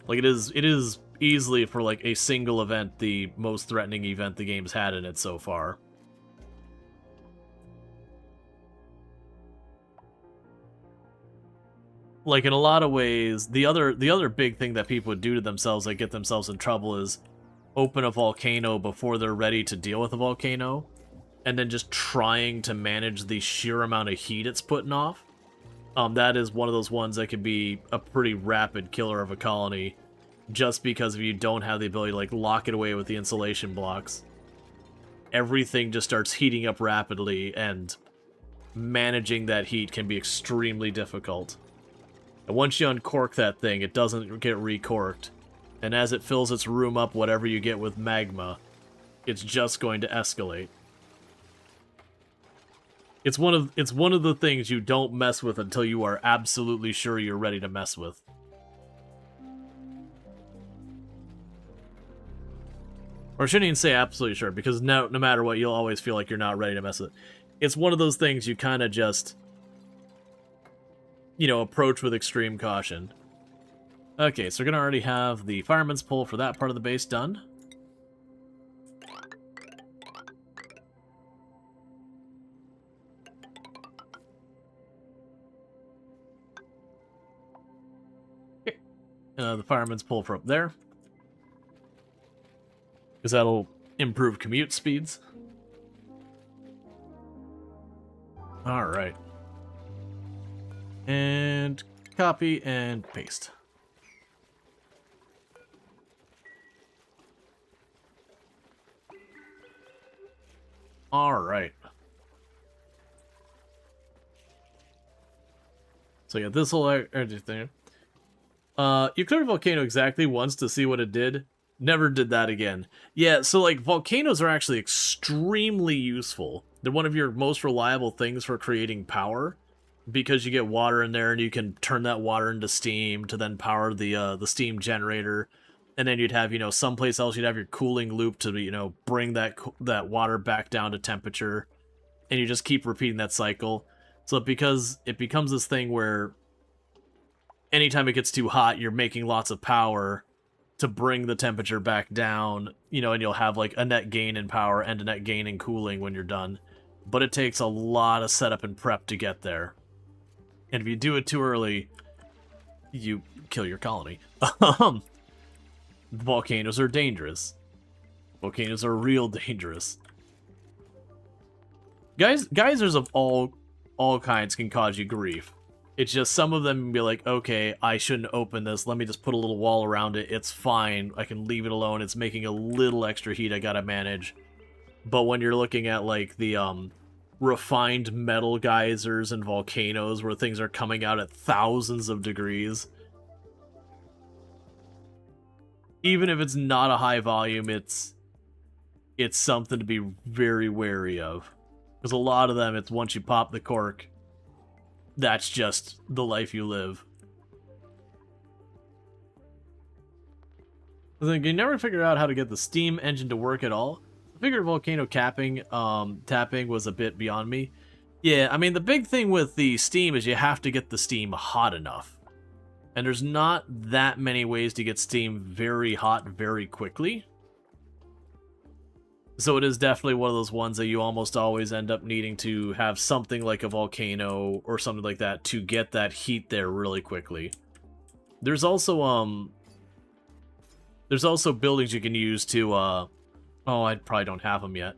Like, it is easily, for like a single event, the most threatening event the game's had in it so far. like in a lot of ways, the other big thing that people would do to themselves that get themselves in trouble is open a volcano before they're ready to deal with a volcano, and then just trying to manage the sheer amount of heat it's putting off. That is one of those ones that could be a pretty rapid killer of a colony, just because if you don't have the ability to like lock it away with the insulation blocks, everything just starts heating up rapidly, and managing that heat can be extremely difficult. And once you uncork that thing, it doesn't get recorked. And as it fills its room up, whatever you get with magma, it's just going to escalate. It's one of the things you don't mess with until you are absolutely sure you're ready to mess with. Or I shouldn't even say absolutely sure, because no matter what, you'll always feel like you're not ready to mess with it. It's one of those things you kind of just, you know, approach with extreme caution. Okay, so we're going to already have the fireman's pole for that part of the base done. Okay. The fireman's pole for up there, because that'll improve commute speeds. Alright. And copy and paste. Alright. So yeah, this will everything. You cleared a volcano exactly once to see what it did. Never did that again. Yeah, so like volcanoes are actually extremely useful. They're one of your most reliable things for creating power, because you get water in there and you can turn that water into steam to then power the steam generator. And then you'd have, you know, someplace else you'd have your cooling loop to, you know, bring that water back down to temperature. And you just keep repeating that cycle. So because it becomes this thing where anytime it gets too hot, you're making lots of power to bring the temperature back down, you know, and you'll have like a net gain in power and a net gain in cooling when you're done. But it takes a lot of setup and prep to get there. And if you do it too early, you kill your colony. Volcanoes are dangerous. Volcanoes are real dangerous. Geysers of all kinds can cause you grief. It's just some of them be like, okay, I shouldn't open this. Let me just put a little wall around it. It's fine. I can leave it alone. It's making a little extra heat I gotta manage. But when you're looking at like the refined metal geysers and volcanoes where things are coming out at thousands of degrees, even if it's not a high volume, it's something to be very wary of. Because a lot of them, it's once you pop the cork, that's just the life you live. I think you never figured out how to get the steam engine to work at all. I figured volcano tapping was a bit beyond me. Yeah, I mean, the big thing with the steam is you have to get the steam hot enough. And there's not that many ways to get steam very hot very quickly. So it is definitely one of those ones that you almost always end up needing to have something like a volcano or something like that to get that heat there really quickly. There's also buildings you can use to oh, I probably don't have them yet.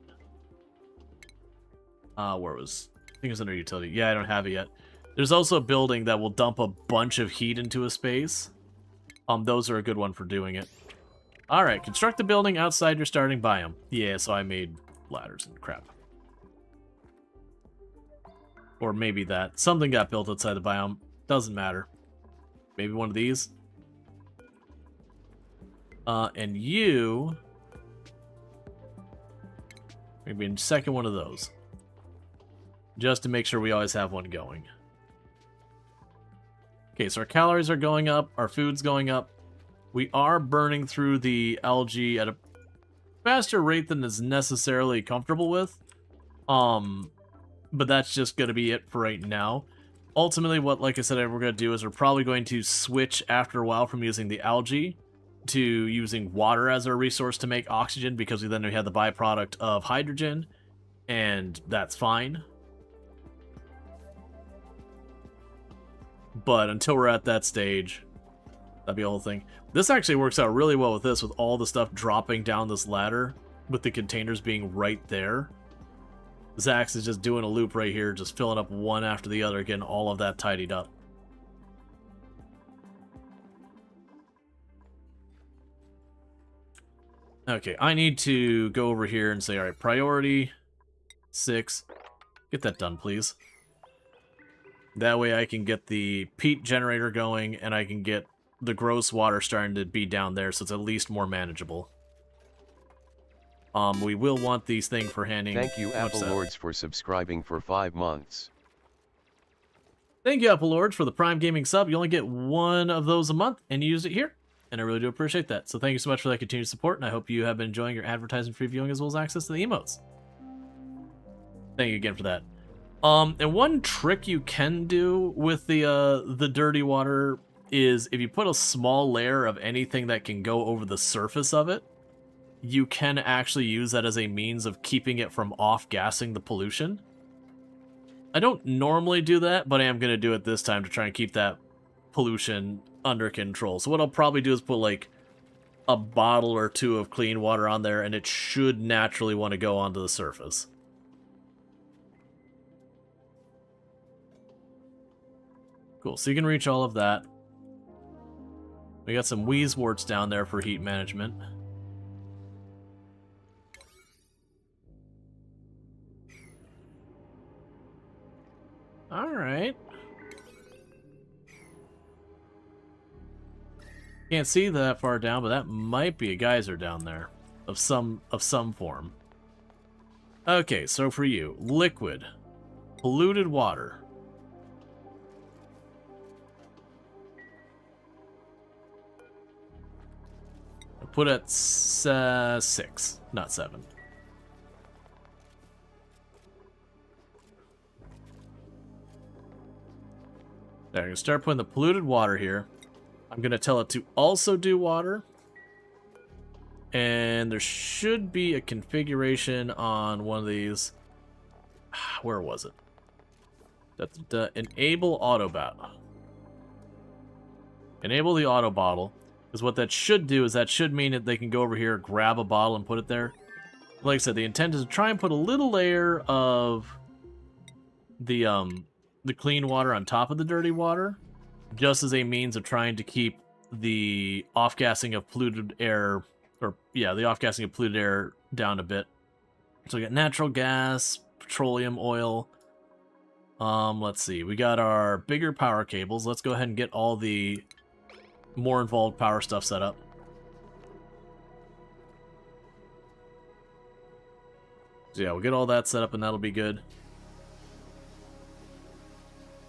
Where was, I think it was under utility. Yeah, I don't have it yet. There's also a building that will dump a bunch of heat into a space. Those are a good one for doing it. Alright, construct a building outside your starting biome. Yeah, so I made ladders and crap. Or maybe that. Something got built outside the biome. Doesn't matter. Maybe one of these. And you... maybe a second one of those. Just to make sure we always have one going. Okay, so our calories are going up. Our food's going up. We are burning through the algae at a faster rate than is necessarily comfortable with. But that's just going to be it for right now. Ultimately, what, like I said, we're going to do is we're probably going to switch after a while from using the algae to using water as our resource to make oxygen, because we have the byproduct of hydrogen, and that's fine. But until we're at that stage, that'd be a whole thing. This actually works out really well with this, with all the stuff dropping down this ladder, with the containers being right there. Zax is just doing a loop right here, just filling up one after the other, getting all of that tidied up. Okay, I need to go over here and say, alright, priority 6. Get that done, please. That way I can get the peat generator going, and I can get the gross water starting to be down there, so it's at least more manageable. We will want these things for handing... Thank you, Apple Lords, for subscribing for 5 months. Thank you, Apple Lords, for the Prime Gaming sub. You only get one of those a month, and you use it here. And I really do appreciate that. So thank you so much for that continued support, and I hope you have been enjoying your advertising free viewing as well as access to the emotes. Thank you again for that. And one trick you can do with the dirty water is if you put a small layer of anything that can go over the surface of it, you can actually use that as a means of keeping it from off-gassing the pollution. I don't normally do that, but I am going to do it this time to try and keep that pollution under control. So what I'll probably do is put like a bottle or two of clean water on there, and it should naturally want to go onto the surface. Cool, so you can reach all of that. We got some wheezeworts down there for heat management. Alright. Can't see that far down, but that might be a geyser down there of some form. Okay, so for you, liquid, polluted water. I'll put at 6, not 7. There, I'm gonna start putting the polluted water here. I'm going to tell it to also do water. And there should be a configuration on one of these. Where was it? That's the enable auto bottle. Enable the auto bottle. Because what that should do is that should mean that they can go over here, grab a bottle, and put it there. Like I said, the intent is to try and put a little layer of the clean water on top of the dirty water, just as a means of trying to keep the off-gassing of polluted air, or yeah, the off-gassing of polluted air down a bit. So we got natural gas, petroleum, oil. Let's see, we got our bigger power cables. Let's go ahead and get all the more involved power stuff set up. So yeah, we'll get all that set up and that'll be good.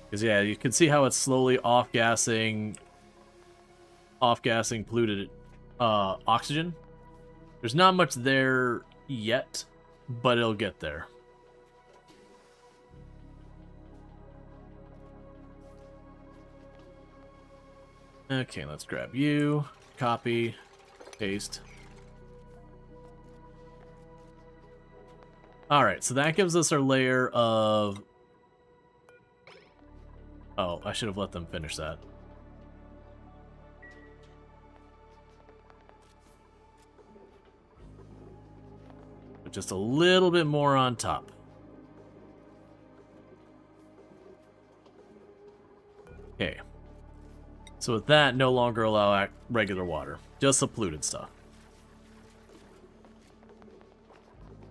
Because yeah, you can see how it's slowly off-gassing polluted oxygen. There's not much there yet, but it'll get there. Okay, let's grab you, copy, paste. Alright, so that gives us our layer of... Oh, I should have let them finish that. But just a little bit more on top. Okay. So with that, no longer allow regular water. Just the polluted stuff.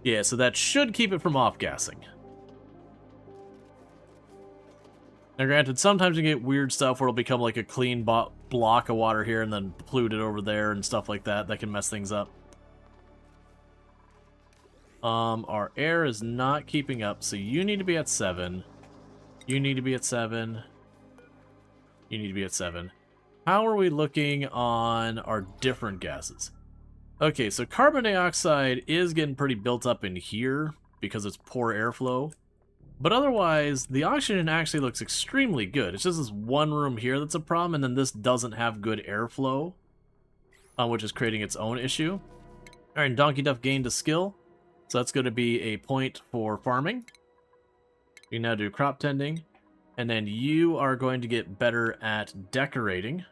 Yeah, so that should keep it from off-gassing. Now granted, sometimes you get weird stuff where it'll become like a clean block of water here and then polluted over there and stuff like that. That can mess things up. Our air is not keeping up, so you need to be at 7. You need to be at 7. You need to be at 7. How are we looking on our different gases? Okay, so carbon dioxide is getting pretty built up in here because it's poor airflow. But otherwise, the oxygen actually looks extremely good. It's just this one room here that's a problem, and then this doesn't have good airflow, which is creating its own issue. Alright, Donkey Duff gained a skill, so that's going to be a point for farming. We can now do crop tending. And then you are going to get better at decorating.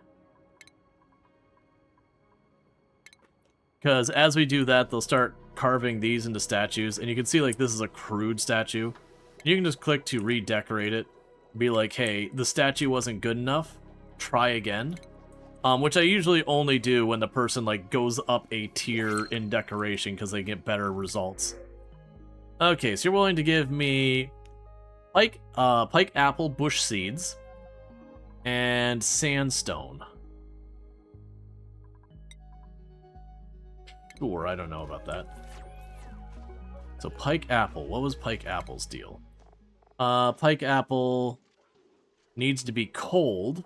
Because as we do that, they'll start carving these into statues. And you can see, like, this is a crude statue. You can just click to redecorate it. Be like, hey, the statue wasn't good enough. Try again. Which I usually only do when the person, like, goes up a tier in decoration because they get better results. Okay, so you're willing to give me pike apple bush seeds and sandstone. Sure, I don't know about that. So pike apple, what was pike apple's deal? Pike apple needs to be cold,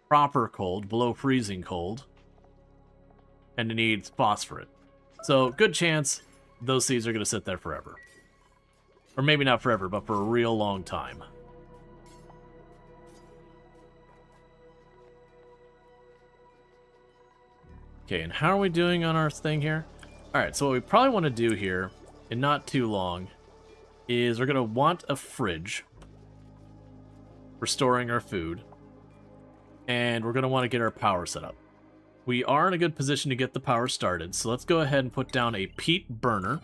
proper cold, below freezing cold, and it needs phosphorus. So good chance those seeds are going to sit there forever. Or maybe not forever, but for a real long time. Okay, and how are we doing on our thing here? Alright, so what we probably want to do here, and not too long, is we're going to want a fridge for storing our food. And we're going to want to get our power set up. We are in a good position to get the power started, so let's go ahead and put down a peat burner.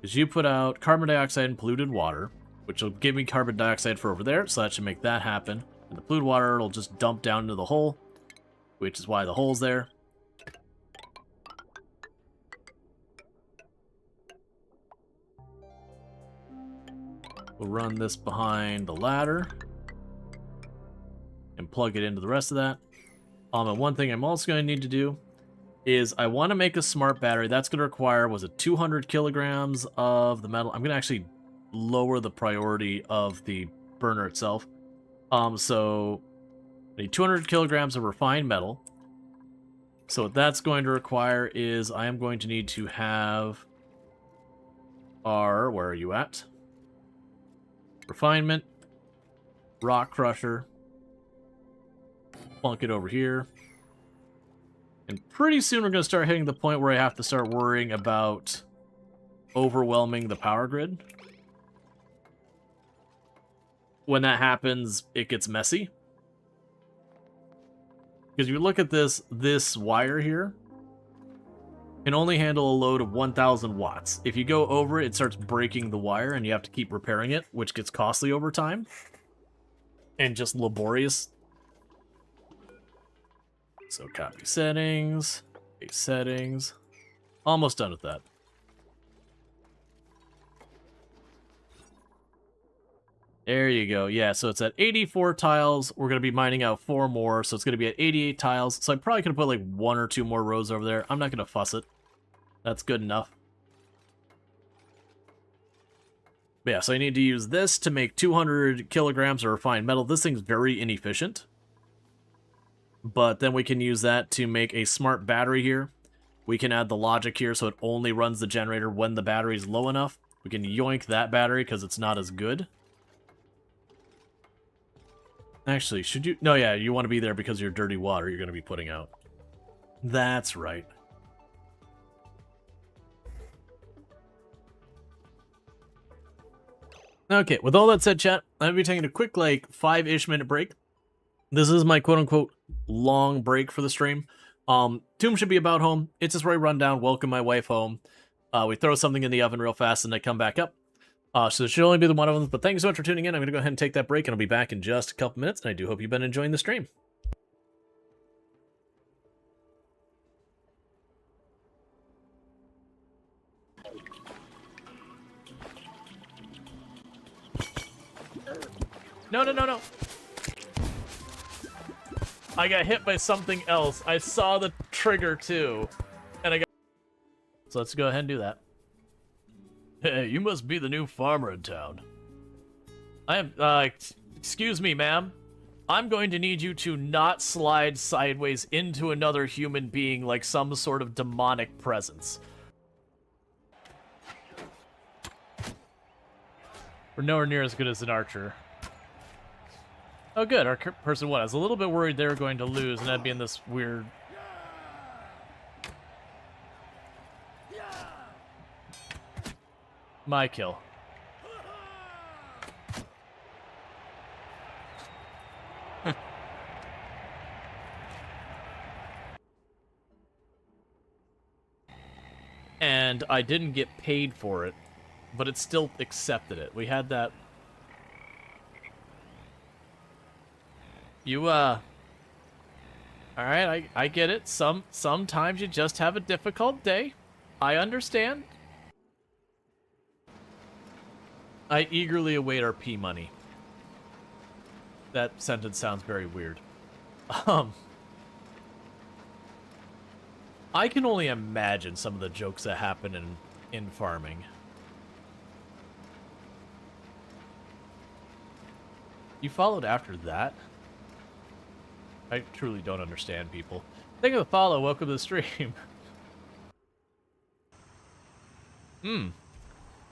Because you put out carbon dioxide and polluted water, which will give me carbon dioxide for over there, so that should make that happen. And the polluted water will just dump down into the hole, which is why the hole's there. We'll run this behind the ladder and plug it into the rest of that. And one thing I'm also going to need to do is I want to make a smart battery. That's going to require, was it 200 kilograms of the metal? I'm going to actually lower the priority of the burner itself. So I need 200 kilograms of refined metal. So what that's going to require is I am going to need to have our, where are you at? Refinement, rock crusher, plunk it over here. And pretty soon we're going to start hitting the point where I have to start worrying about overwhelming the power grid. When that happens, it gets messy. Because you look at this wire here can only handle a load of 1,000 watts. If you go over it, it starts breaking the wire and you have to keep repairing it, which gets costly over time. And just laborious. So copy settings, paste settings. Almost done with that. There you go. Yeah, so it's at 84 tiles. We're going to be mining out 4 more, so it's going to be at 88 tiles. So I probably could have put like 1 or 2 more rows over there. I'm not going to fuss it. That's good enough. But yeah, so I need to use this to make 200 kilograms of refined metal. This thing's very inefficient. But then we can use that to make a smart battery here. We can add the logic here so it only runs the generator when the battery's low enough. We can yoink that battery because it's not as good. Actually, should you... No, yeah, you want to be there because of your dirty water you're going to be putting out. That's right. Okay, with all that said, chat, I'm going to be taking a quick, like, 5-ish minute break. This is my quote-unquote long break for the stream. Tomb should be about home. It's just where I run down, welcome my wife home. We throw something in the oven real fast and I come back up. So it should only be the one of them, but thank you so much for tuning in. I'm going to go ahead and take that break, and I'll be back in just a couple minutes, and I do hope you've been enjoying the stream. No, no, no, no. I got hit by something else. I saw the trigger, too. And I got... So let's go ahead and do that. Hey, you must be the new farmer in town. I am, excuse me, ma'am. I'm going to need you to not slide sideways into another human being like some sort of demonic presence. We're nowhere near as good as an archer. Oh, good. Our person won. I was a little bit worried they were going to lose, and I'd be in this weird... My kill. and I didn't get paid for it, but it still accepted it. We had that... Alright, I get it. Sometimes you just have a difficult day. I understand. I eagerly await our P money. That sentence sounds very weird. I can only imagine some of the jokes that happen in farming. You followed after that? I truly don't understand people. Thank you for the follow. Welcome to the stream.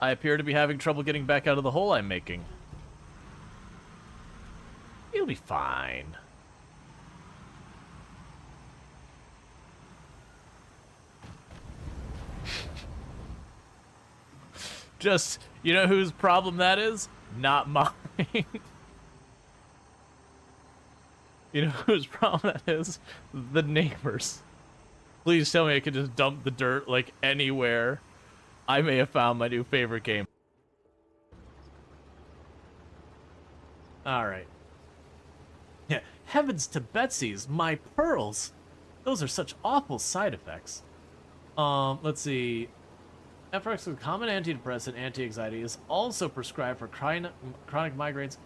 I appear to be having trouble getting back out of the hole I'm making. You'll be fine. Just, you know whose problem that is? Not mine. You know whose problem that is? The neighbors. Please tell me I can just dump the dirt, like, anywhere. I may have found my new favorite game. Alright. Yeah, heavens to Betsy's, my pearls! Those are such awful side effects. Let's see. FRX is a common antidepressant, anti-anxiety, is also prescribed for chronic migraines.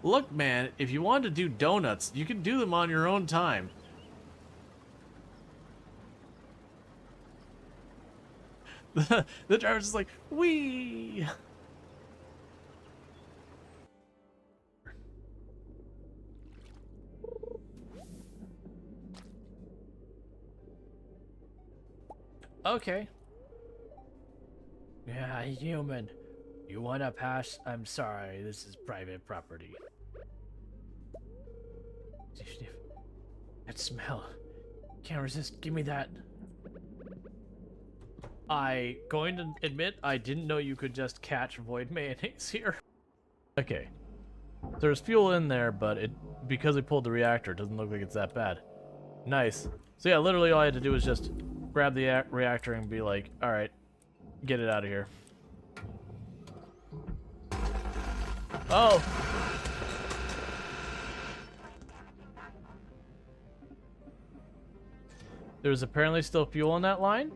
Look, man, if you want to do donuts, you can do them on your own time. The driver's just like, wee. Okay. Yeah, human. You wanna pass? I'm sorry, this is private property. That smell. Can't resist. Give me that. I going to admit I didn't know you could just catch void mayonnaise here. Okay. There's fuel in there, but because we pulled the reactor, it doesn't look like it's that bad. Nice. So yeah, literally all I had to do was just grab the reactor and be like, alright, get it out of here. Oh! There's apparently still fuel in that line?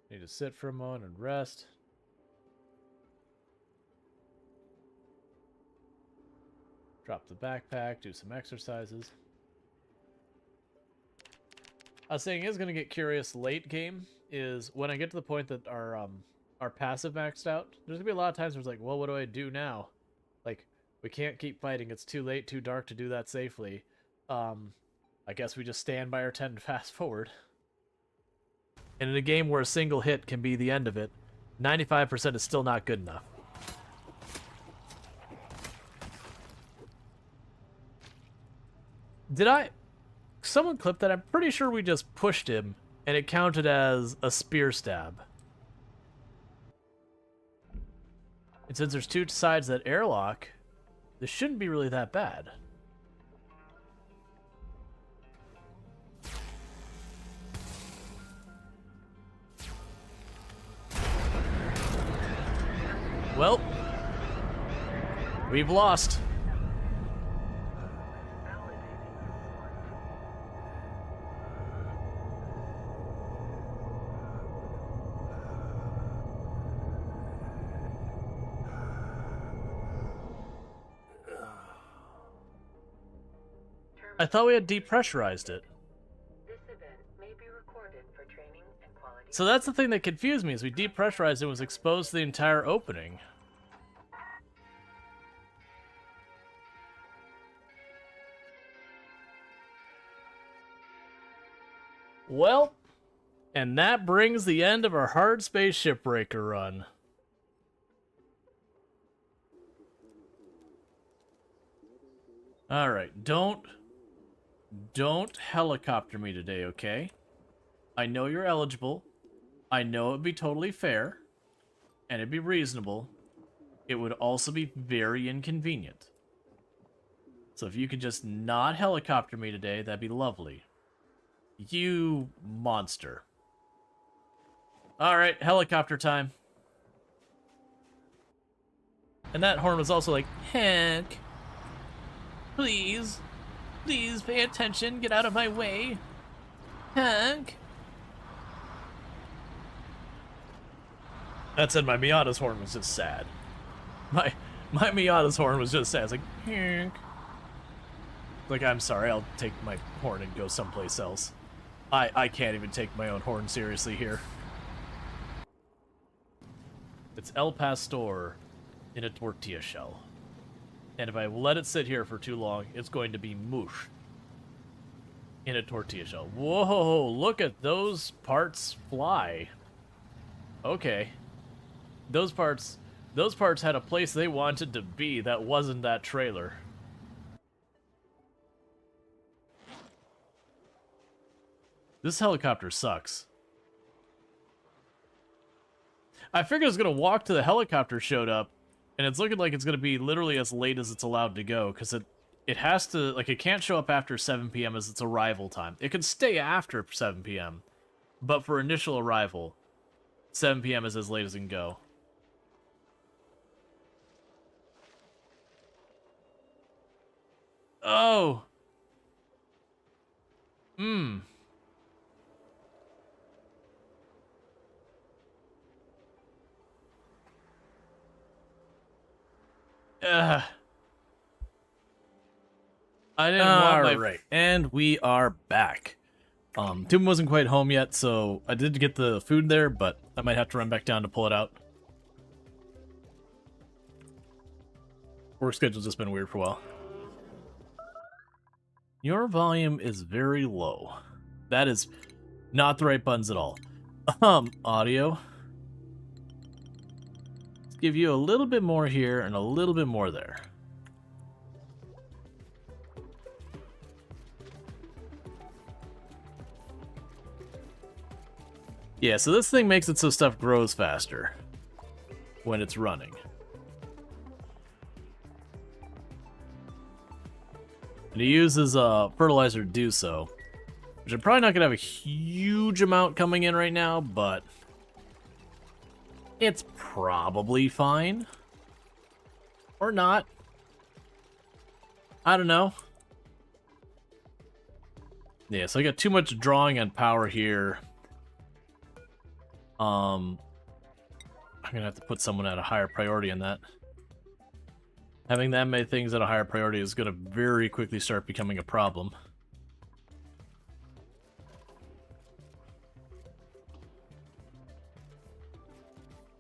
Need to sit for a moment and rest. Drop the backpack, do some exercises. I was saying is going to get curious late game is when I get to the point that our passive maxed out. There's going to be a lot of times where it's like, well, what do I do now? Like, we can't keep fighting. It's too late, too dark to do that safely. I guess we just stand by our 10 and fast forward. And in a game where a single hit can be the end of it, 95% is still not good enough. Did I... Someone clipped that. I'm pretty sure we just pushed him, and it counted as a spear stab. And since there's two sides of that airlock, this shouldn't be really that bad. Well, we've lost. I thought we had depressurized it. This event may be recorded for training and quality. So that's the thing that confused me, is we depressurized it and was exposed to the entire opening. Well, and that brings the end of our hard space shipbreaker run. Alright, don't don't helicopter me today, okay? I know you're eligible. I know it'd be totally fair. And it'd be reasonable. It would also be very inconvenient. So if you could just not helicopter me today, that'd be lovely. You monster. Alright, helicopter time. And that horn was also like, Hank, please, please pay attention, get out of my way. Hank. That said, my Miata's horn was just sad. My Miata's horn was just sad. It's like, Hank. Like, I'm sorry, I'll take my horn and go someplace else. I can't even take my own horn seriously here. It's El Pastor in a tortilla shell. And if I let it sit here for too long, it's going to be mush in a tortilla shell. Whoa, look at those parts fly. Okay. Those parts had a place they wanted to be that wasn't that trailer. This helicopter sucks. I figured I was going to walk to the helicopter showed up, and it's looking like it's going to be literally as late as it's allowed to go, because it has to, like, it can't show up after 7 p.m. as its arrival time. It can stay after 7 p.m., but for initial arrival, 7 p.m. is as late as it can go. Oh! Hmm. I didn't want my... Right, and we are back. Tim wasn't quite home yet, so I did get the food there, but I might have to run back down to pull it out. Work schedule's just been weird for a while. Your volume is very low. That is not the right buttons at all. Audio. Let's give you a little bit more here and a little bit more there. Yeah, so this thing makes it so stuff grows faster when it's running. And he uses fertilizer to do so, which I'm probably not going to have a huge amount coming in right now, but it's probably fine. Or not. I don't know. Yeah, so I got too much drawing on power here. I'm gonna have to put someone at a higher priority on that. Having that many things at a higher priority is gonna very quickly start becoming a problem.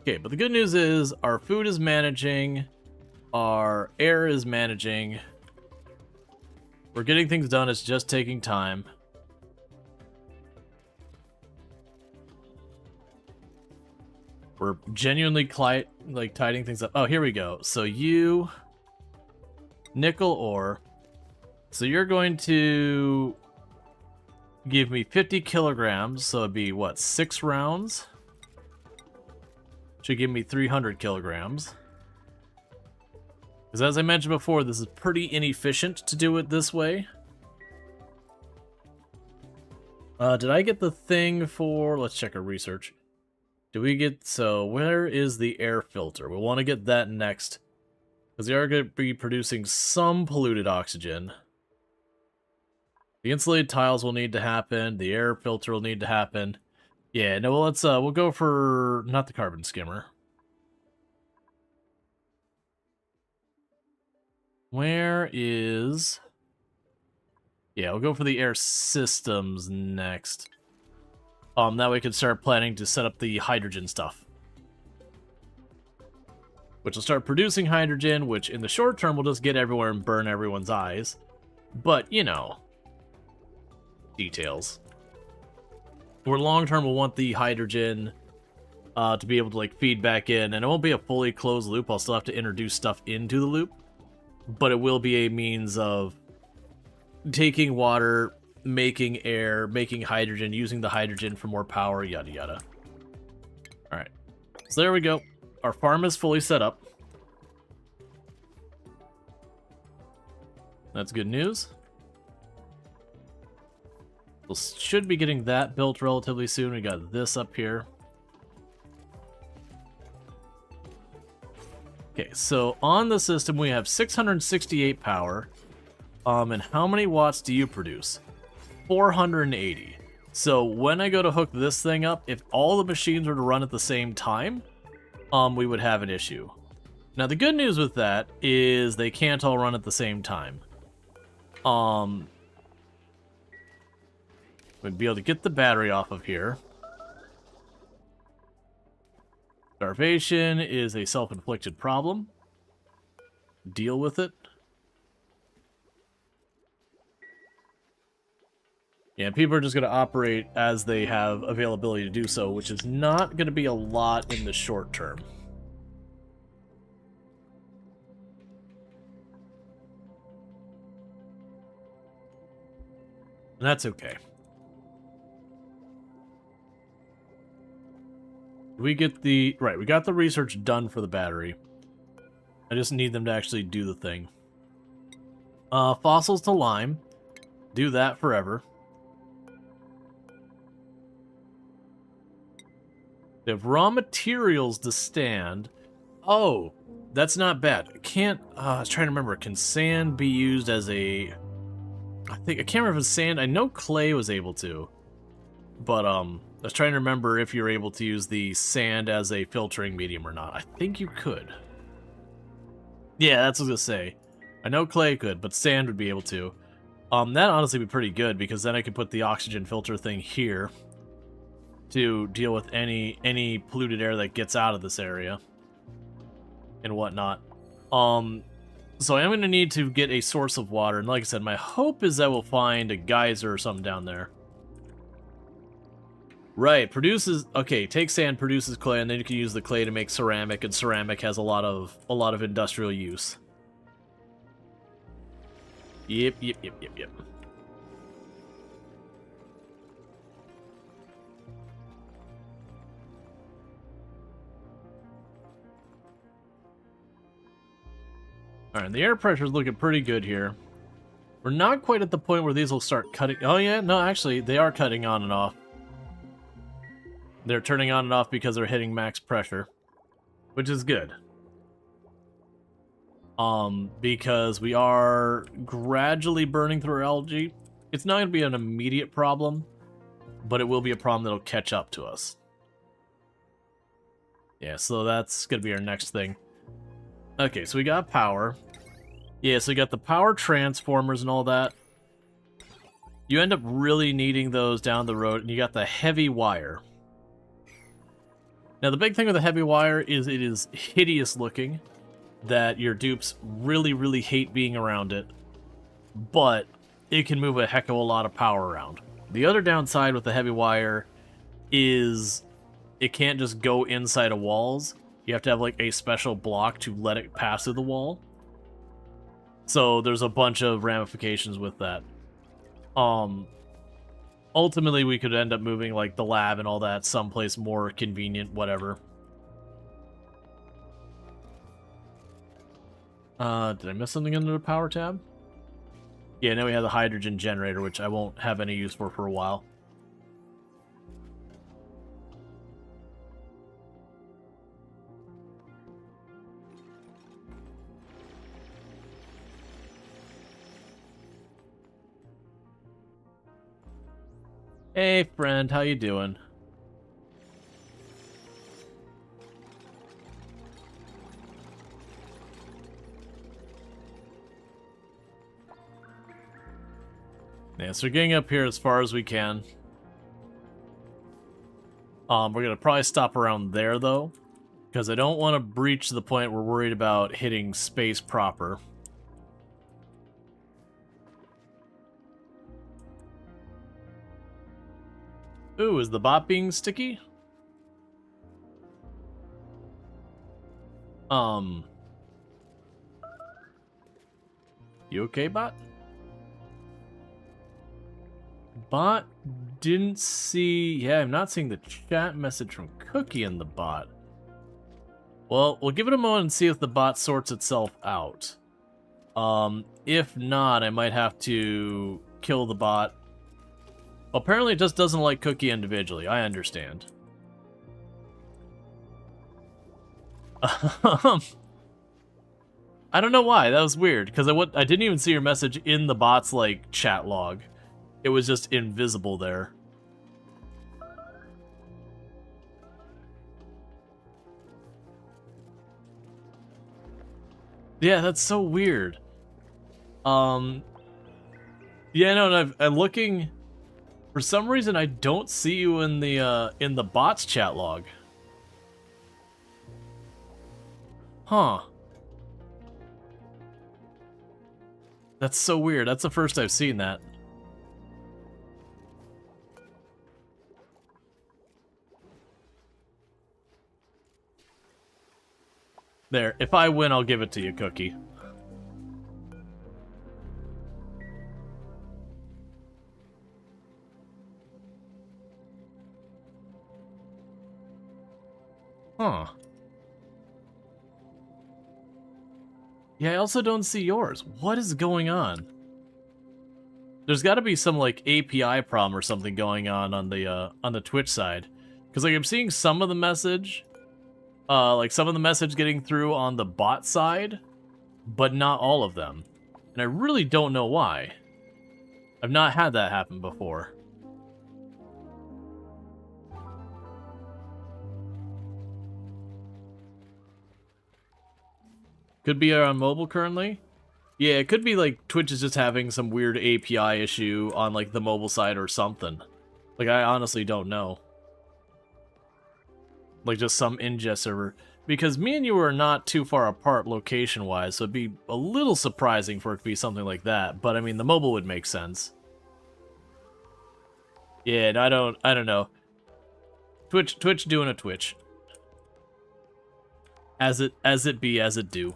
Okay, but the good news is our food is managing, our air is managing, we're getting things done, it's just taking time. We're genuinely tidying things up. Oh, here we go. So you... Nickel ore. So you're going to give me 50 kilograms. So it'd be, what, 6 rounds? Should give me 300 kilograms. Because as I mentioned before, this is pretty inefficient to do it this way. Did I get the thing for... Let's check our research. Do we get... So, where is the air filter? We'll want to get that next. Because they are going to be producing some polluted oxygen. The insulated tiles will need to happen. The air filter will need to happen. Yeah, no, well, let's... we'll go for... Not the carbon skimmer. Where is... Yeah, we'll go for the air systems next. That way we can start planning to set up the hydrogen stuff. Which will start producing hydrogen, which in the short term will just get everywhere and burn everyone's eyes. But, you know, details. Where long term we'll want the hydrogen to be able to like feed back in, and it won't be a fully closed loop. I'll still have to introduce stuff into the loop, but it will be a means of taking water, making air, making hydrogen, using the hydrogen for more power, yada yada. Alright. So there we go. Our farm is fully set up. That's good news. We should be getting that built relatively soon. We got this up here. Okay, so on the system we have 668 power. And how many watts do you produce? 480. So when I go to hook this thing up, if all the machines were to run at the same time, we would have an issue. Now the good news with that is they can't all run at the same time. We'd be able to get the battery off of here. Starvation is a self-inflicted problem. Deal with it. Yeah, people are just going to operate as they have availability to do so, which is not going to be a lot in the short term. And that's okay. We get the... Right, we got the research done for the battery. I just need them to actually do the thing. Fossils to lime. Do that forever. They have raw materials to stand. Oh, that's not bad. Can't... I was trying to remember. Can sand be used as a... I can't remember if it's sand. I know clay was able to. But, I was trying to remember if you're able to use the sand as a filtering medium or not. I think you could. Yeah, that's what I was gonna say. I know clay could, but sand would be able to. That honestly would be pretty good, because then I could put the oxygen filter thing here to deal with any polluted air that gets out of this area and whatnot. So I am going to need to get a source of water, and like I said, my hope is that we'll find a geyser or something down there. Right, produces... Okay, take sand, produces clay, and then you can use the clay to make ceramic, and ceramic has a lot of industrial use. Yep. Alright, the air pressure is looking pretty good here. We're not quite at the point where these will start cutting... Oh yeah, no, actually, they are cutting on and off. They're turning on and off because they're hitting max pressure, which is good. Because we are gradually burning through our algae. It's not going to be an immediate problem, but it will be a problem that'll catch up to us. Yeah, so that's going to be our next thing. Okay, so we got power. Yeah, so we got the power transformers and all that. You end up really needing those down the road, and you got the heavy wire. Now, the big thing with the heavy wire is it is hideous looking, that your dupes really, really hate being around it, but it can move a heck of a lot of power around. The other downside with the heavy wire is it can't just go inside of walls. You have to have, like, a special block to let it pass through the wall. So there's a bunch of ramifications with that. Ultimately, we could end up moving, like, the lab and all that someplace more convenient, whatever. Did I miss something under the power tab? Yeah, now we have the hydrogen generator, which I won't have any use for a while. Hey, friend, how you doing? Yeah, so we're getting up here as far as we can. We're gonna probably stop around there, though, because I don't want to breach to the point we're worried about hitting space proper. Ooh, is the bot being sticky? You okay, bot? Bot didn't see... Yeah, I'm not seeing the chat message from Cookie in the bot. Well, we'll give it a moment and see if the bot sorts itself out. If not, I might have to kill the bot. Well, apparently it just doesn't like Cookie individually. I understand. I don't know why. That was weird, because I didn't even see your message in the bot's, like, chat log. It was just invisible there. Yeah, that's so weird. Yeah, no, I'm looking... For some reason, I don't see you in the bot's chat log. Huh. That's so weird. That's the first I've seen that. There. If I win, I'll give it to you, Cookie. Huh. Yeah, I also don't see yours. What is going on? There's got to be some like API problem or something going on the Twitch side, because like I'm seeing some of the message, like some of the message getting through on the bot side, but not all of them, and I really don't know why. I've not had that happen before. Could be on mobile currently. Yeah, it could be like Twitch is just having some weird API issue on like the mobile side or something. Like I honestly don't know. Like just some ingest server. Because me and you are not too far apart location-wise, so it'd be a little surprising for it to be something like that. But I mean, the mobile would make sense. Yeah, and I don't know. Twitch doing a Twitch. As it be, as it do.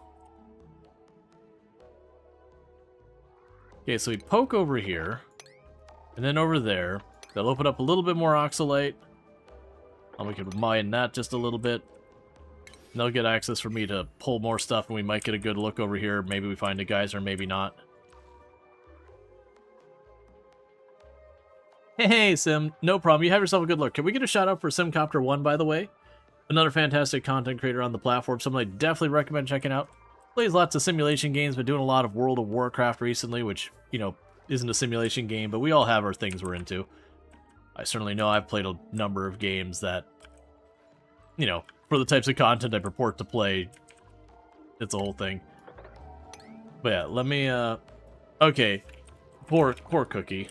Okay, so we poke over here, and then over there. That'll open up a little bit more oxalate. We can mine that just a little bit. And they'll get access for me to pull more stuff, and we might get a good look over here. Maybe we find a geyser, maybe not. Hey, Sim. No problem. You have yourself a good look. Can we get a shout out for Simcopter1, by the way? Another fantastic content creator on the platform. Someone I definitely recommend checking out. Plays lots of simulation games, been doing a lot of World of Warcraft recently, which, you know, isn't a simulation game, but we all have our things we're into. I certainly know I've played a number of games that, you know, for the types of content I purport to play, it's a whole thing. But yeah, let me, okay. Poor Cookie.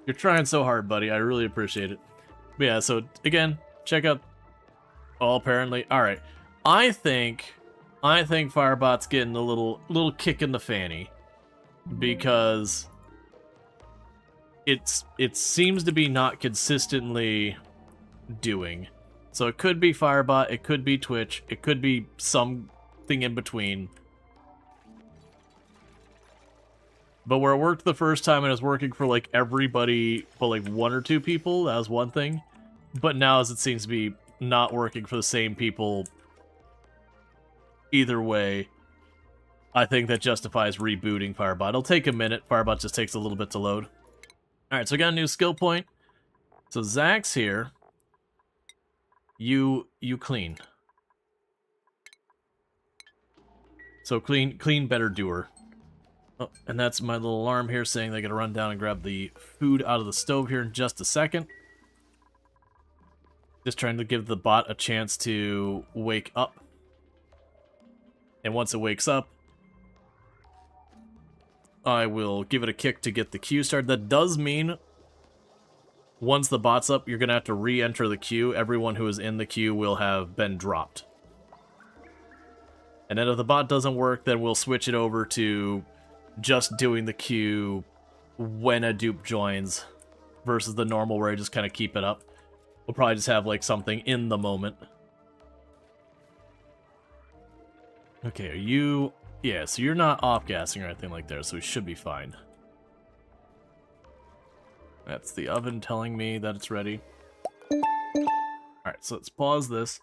You're trying so hard, buddy. I really appreciate it. But yeah, so, again, check out... Oh, apparently. Alright. I think Firebot's getting a little kick in the fanny. Because... It seems to be not consistently doing. So it could be Firebot, it could be Twitch, it could be something in between. But where it worked the first time and it was working for like everybody but like one or two people, that was one thing. But now as it seems to be not working for the same people either way, I think that justifies rebooting Firebot. It'll take a minute, Firebot just takes a little bit to load. Alright, so we got a new skill point. So Zach's here. You clean. So clean, better doer. Oh, and that's my little alarm here saying they gotta run down and grab the food out of the stove here in just a second. Just trying to give the bot a chance to wake up. And once it wakes up, I will give it a kick to get the queue started. That does mean once the bot's up, you're going to have to re-enter the queue. Everyone who is in the queue will have been dropped. And then if the bot doesn't work, then we'll switch it over to just doing the queue when a dupe joins versus the normal where I just kind of keep it up. We'll probably just have like something in the moment. Okay, are you... Yeah, so you're not off-gassing or anything like that, so we should be fine. That's the oven telling me that it's ready. Alright, so let's pause this.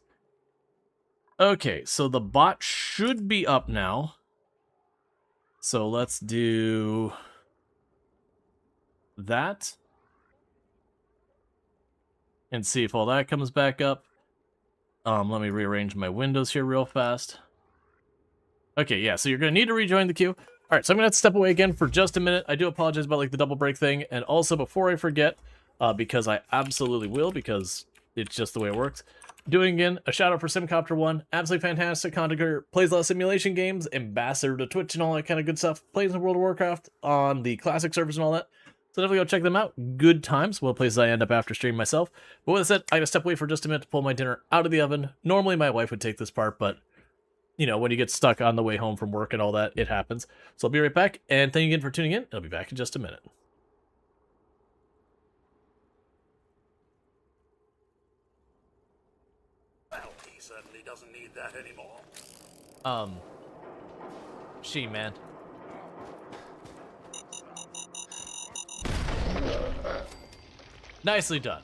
Okay, so the bot should be up now. So let's do that. And see if all that comes back up. Let me rearrange my windows here real fast. Okay, yeah, so you're going to need to rejoin the queue. All right, so I'm going to have to step away again for just a minute. I do apologize about like the double break thing. And also, before I forget, because I absolutely will, because it's just the way it works, doing again, a shout out for Simcopter1. Absolutely fantastic content creator. Plays a lot of simulation games, ambassador to Twitch and all that kind of good stuff. Plays in World of Warcraft on the classic servers and all that. So definitely go check them out. Good times. What places I end up after stream myself. But with that said, I gotta step away for just a minute to pull my dinner out of the oven. Normally my wife would take this part, but you know, when you get stuck on the way home from work and all that, it happens. So I'll be right back, and thank you again for tuning in. I'll be back in just a minute. Well, he certainly doesn't need that anymore. Man. Nicely done.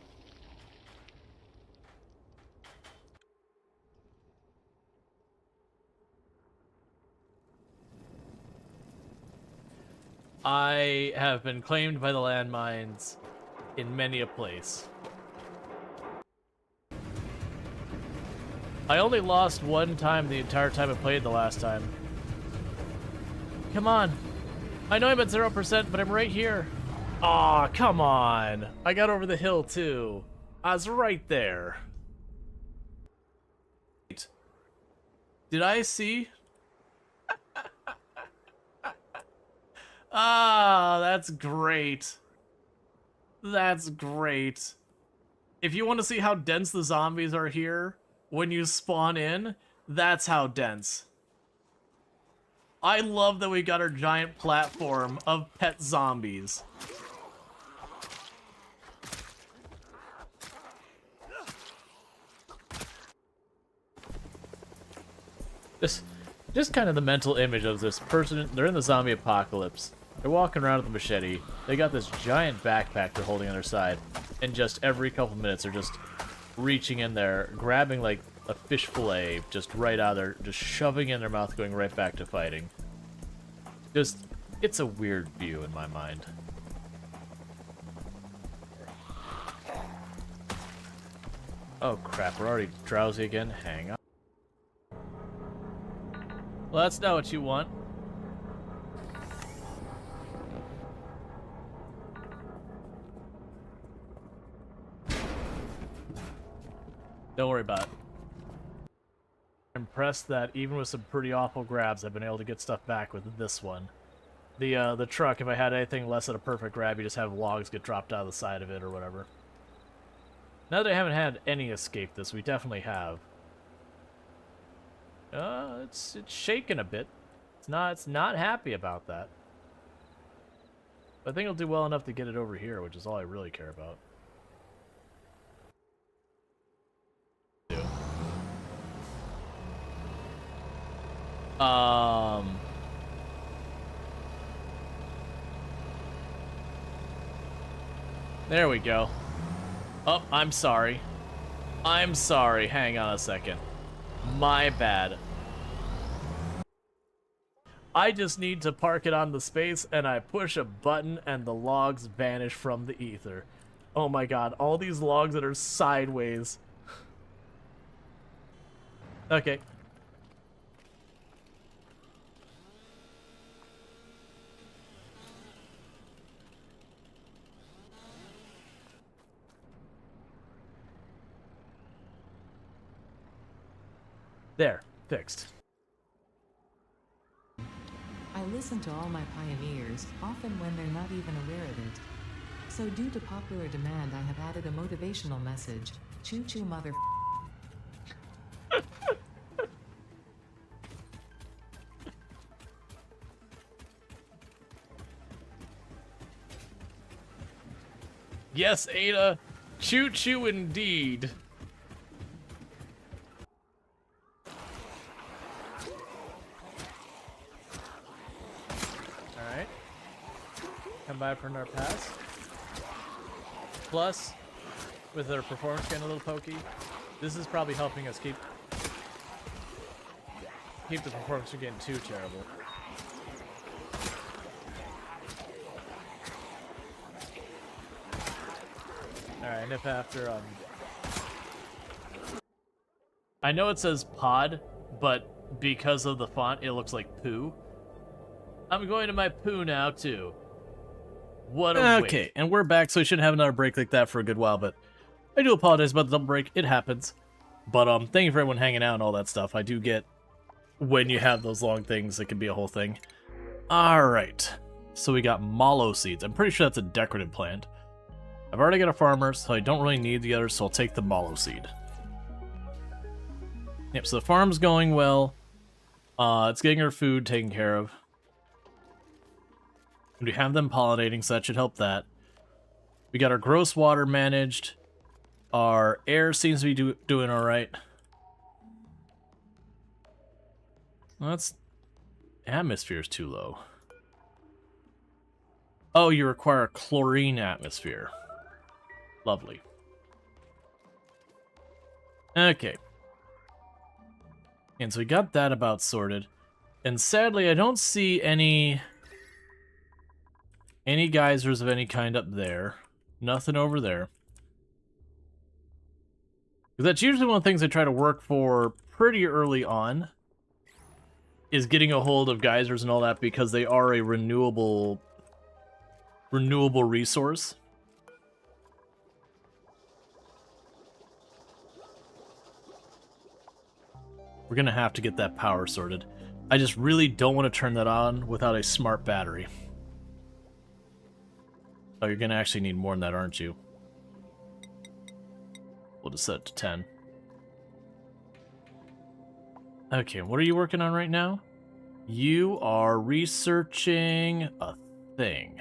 I have been claimed by the landmines in many a place. I only lost one time the entire time I played the last time. Come on. I know I'm at 0%, but I'm right here. Aw, come on. I got over the hill, too. I was right there. Did I see? Ah, that's great. That's great. If you want to see how dense the zombies are here, when you spawn in, that's how dense. I love that we got our giant platform of pet zombies. Just kind of the mental image of this person. They're in the zombie apocalypse. They're walking around with a machete. They got this giant backpack they're holding on their side. And just every couple minutes, they're just reaching in there, grabbing like a fish fillet just right out of there, just shoving it in their mouth, going right back to fighting. Just, it's a weird view in my mind. Oh crap, we're already drowsy again. Hang on. Well, that's not what you want. Don't worry about it. I'm impressed that even with some pretty awful grabs, I've been able to get stuff back with this one. The truck, if I had anything less than a perfect grab, you just have logs get dropped out of the side of it or whatever. Now that I haven't had any escape this, we definitely have. It's shaking a bit. It's not happy about that. But I think it'll do well enough to get it over here, which is all I really care about. There we go. Oh, I'm sorry. I'm sorry. Hang on a second. My bad. I just need to park it on the space, and I push a button, and the logs vanish from the ether. Oh my god, all these logs that are sideways. Okay. There, fixed. I listen to all my pioneers, often when they're not even aware of it. So due to popular demand, I have added a motivational message. Choo choo mother. Yes, Ada. Choo choo indeed. Alright. Come by for another pass. Plus, with their performance getting a little pokey, this is probably helping us keep the performance from getting too terrible. Alright, nip after, I know it says pod, but because of the font, it looks like poo. I'm going to my poo now, too. What a Okay, wait. and we're back, so we shouldn't have another break like that for a good while, but I do apologize about the double break. It happens. But thank you for everyone hanging out and all that stuff. I do get when you have those long things, it can be a whole thing. Alright, so we got mallow seeds. I'm pretty sure that's a decorative plant. I've already got a farmer, so I don't really need the others, so I'll take the mallow seed. Yep, so the farm's going well. It's getting our food taken care of. We have them pollinating, so that should help that. We got our gross water managed. Our air seems to be doing alright. Well, that's... atmosphere's too low. Oh, you require a chlorine atmosphere. Lovely. Okay. And so we got that about sorted. And sadly, I don't see any geysers of any kind up there. Nothing over there. Because that's usually one of the things I try to work for pretty early on, is getting a hold of geysers and all that, because they are a renewable resource. We're gonna have to get that power sorted. I just really don't want to turn that on without a smart battery. Oh, you're gonna actually need more than that, aren't you? We'll just set it to 10. Okay, what are you working on right now? You are researching a thing.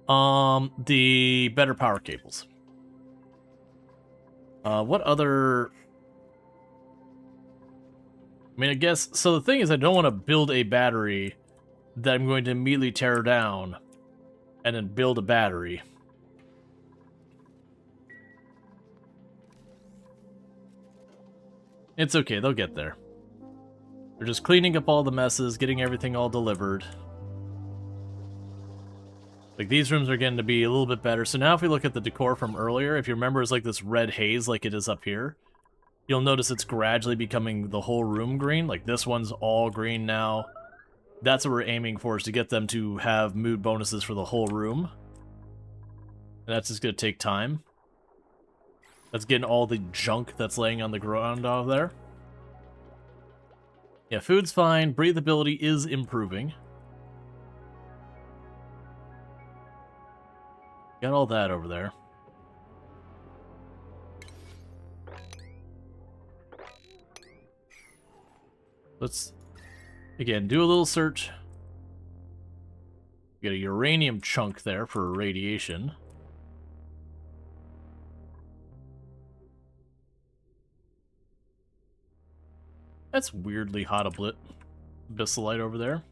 The better power cables. What other... I mean, I guess... So the thing is, I don't want to build a battery that I'm going to immediately tear down and then build a battery. It's okay, they'll get there. They're just cleaning up all the messes, getting everything all delivered. Like, these rooms are getting to be a little bit better. So now if we look at the decor from earlier, if you remember, it's like this red haze like it is up here. You'll notice it's gradually becoming the whole room green. Like, this one's all green now. That's what we're aiming for, is to get them to have mood bonuses for the whole room. And that's just going to take time. That's getting all the junk that's laying on the ground out there. Yeah, food's fine. Breathability is improving. Got all that over there. Let's, again, do a little search. Get a uranium chunk there for radiation. That's weirdly hot abyssalite over there.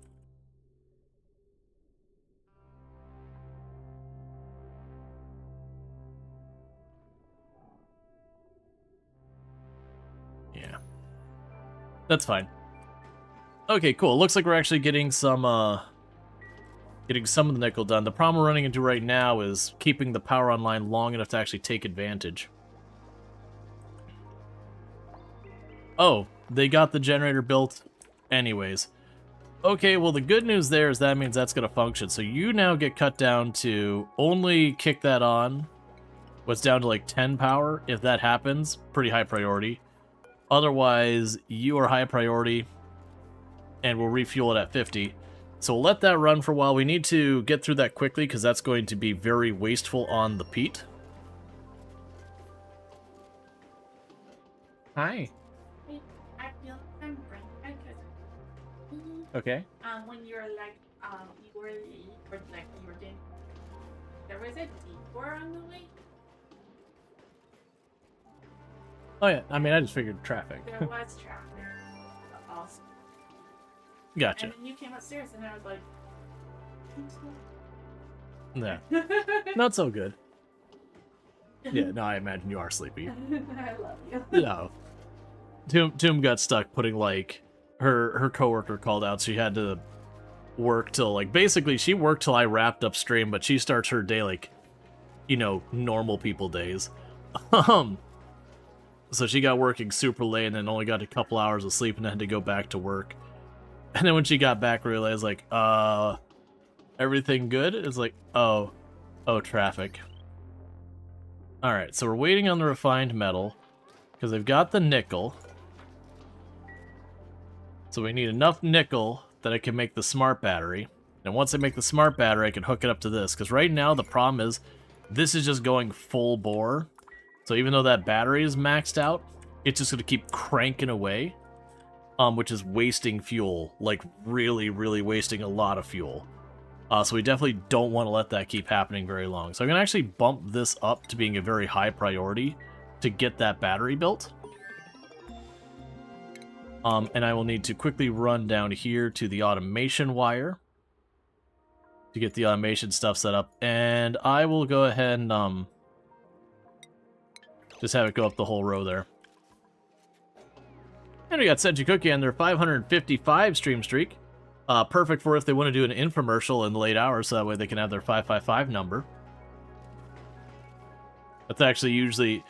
Yeah. That's fine. Okay, cool. Looks like we're actually getting some of the nickel done. The problem we're running into right now is keeping the power online long enough to actually take advantage. Oh, they got the generator built anyways. Okay, well, the good news there is that means that's going to function. So you now get cut down to only kick that on. What's down to like 10 power? If that happens, pretty high priority. Otherwise, you are high priority, and we'll refuel it at 50. So we'll let that run for a while. We need to get through that quickly, because that's going to be very wasteful on the peat. Hi. I feel I'm brain because Okay. when you're like you were doing there was a detour on the way. Oh yeah, I mean, I just figured traffic. There was traffic also. Gotcha. And then you came upstairs and I was like Yeah. Not so good. Yeah, no, I imagine you are sleepy. I love you. No. Tomb got stuck putting, like, her coworker called out, so she had to work till, like, basically she worked till I wrapped up stream, but she starts her day, like, you know, normal people days. So she got working super late and then only got a couple hours of sleep and then had to go back to work. And then when she got back, realized, like, everything good? It's like, oh, traffic. Alright, so we're waiting on the refined metal, because they've got the nickel. So we need enough nickel that I can make the smart battery. And once I make the smart battery, I can hook it up to this, because right now the problem is, this is just going full bore. So even though that battery is maxed out, it's just going to keep cranking away, which is wasting fuel, like really, really wasting a lot of fuel. So we definitely don't want to let that keep happening very long. So I'm going to actually bump this up to being a very high priority to get that battery built. And I will need to quickly run down here to the automation wire to get the automation stuff set up. And I will go ahead and just have it go up the whole row there. And we got Senju Cookie on their 555 stream streak. Perfect for if they want to do an infomercial in the late hours, so that way they can have their 555 number. That's actually usually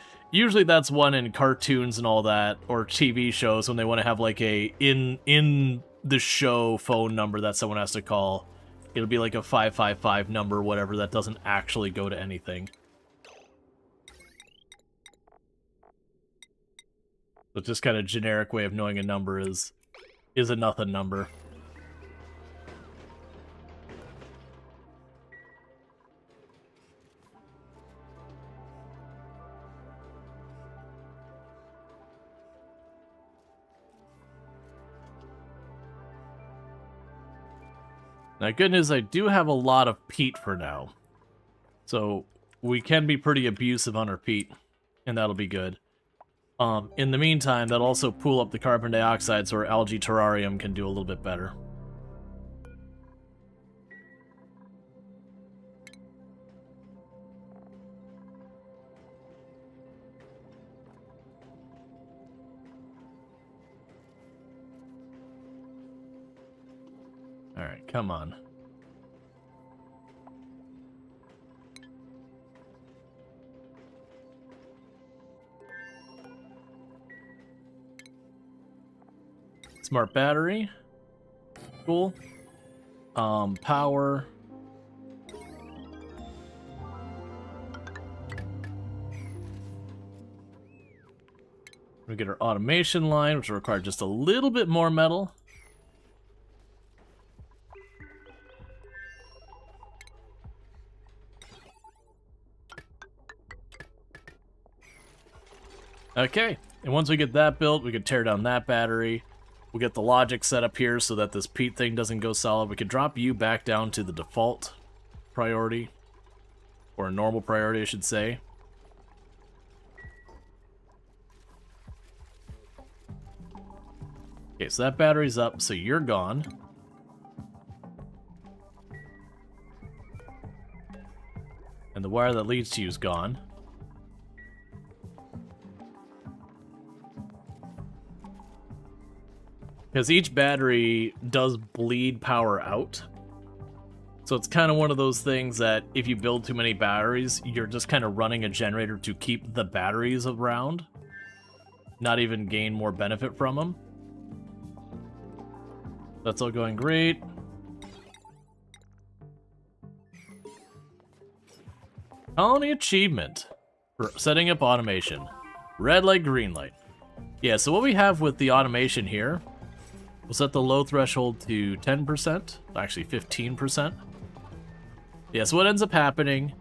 that's one in cartoons and all that, or TV shows when they want to have like a in the show phone number that someone has to call. It'll be like a 555 number, whatever, that doesn't actually go to anything. So just kind of generic way of knowing a number is a nothing number. Now, good news, I do have a lot of peat for now. So we can be pretty abusive on our peat, and that'll be good. In the meantime, that'll also pool up the carbon dioxide so our algae terrarium can do a little bit better. Alright, come on. Smart battery. Cool. Power. We get our automation line, which will require just a little bit more metal. Okay, and once we get that built, we can tear down that battery. We'll get the logic set up here so that this peat thing doesn't go solid. We can drop you back down to the default priority, or a normal priority, I should say. Okay, so that battery's up, so you're gone. And the wire that leads to you is gone. Because each battery does bleed power out. So it's kind of one of those things that if you build too many batteries, you're just kind of running a generator to keep the batteries around. Not even gain more benefit from them. That's all going great. Colony achievement for setting up automation. Red light, green light. Yeah, so what we have with the automation here, we'll set the low threshold to 10%, actually 15%. Yeah, so what ends up happening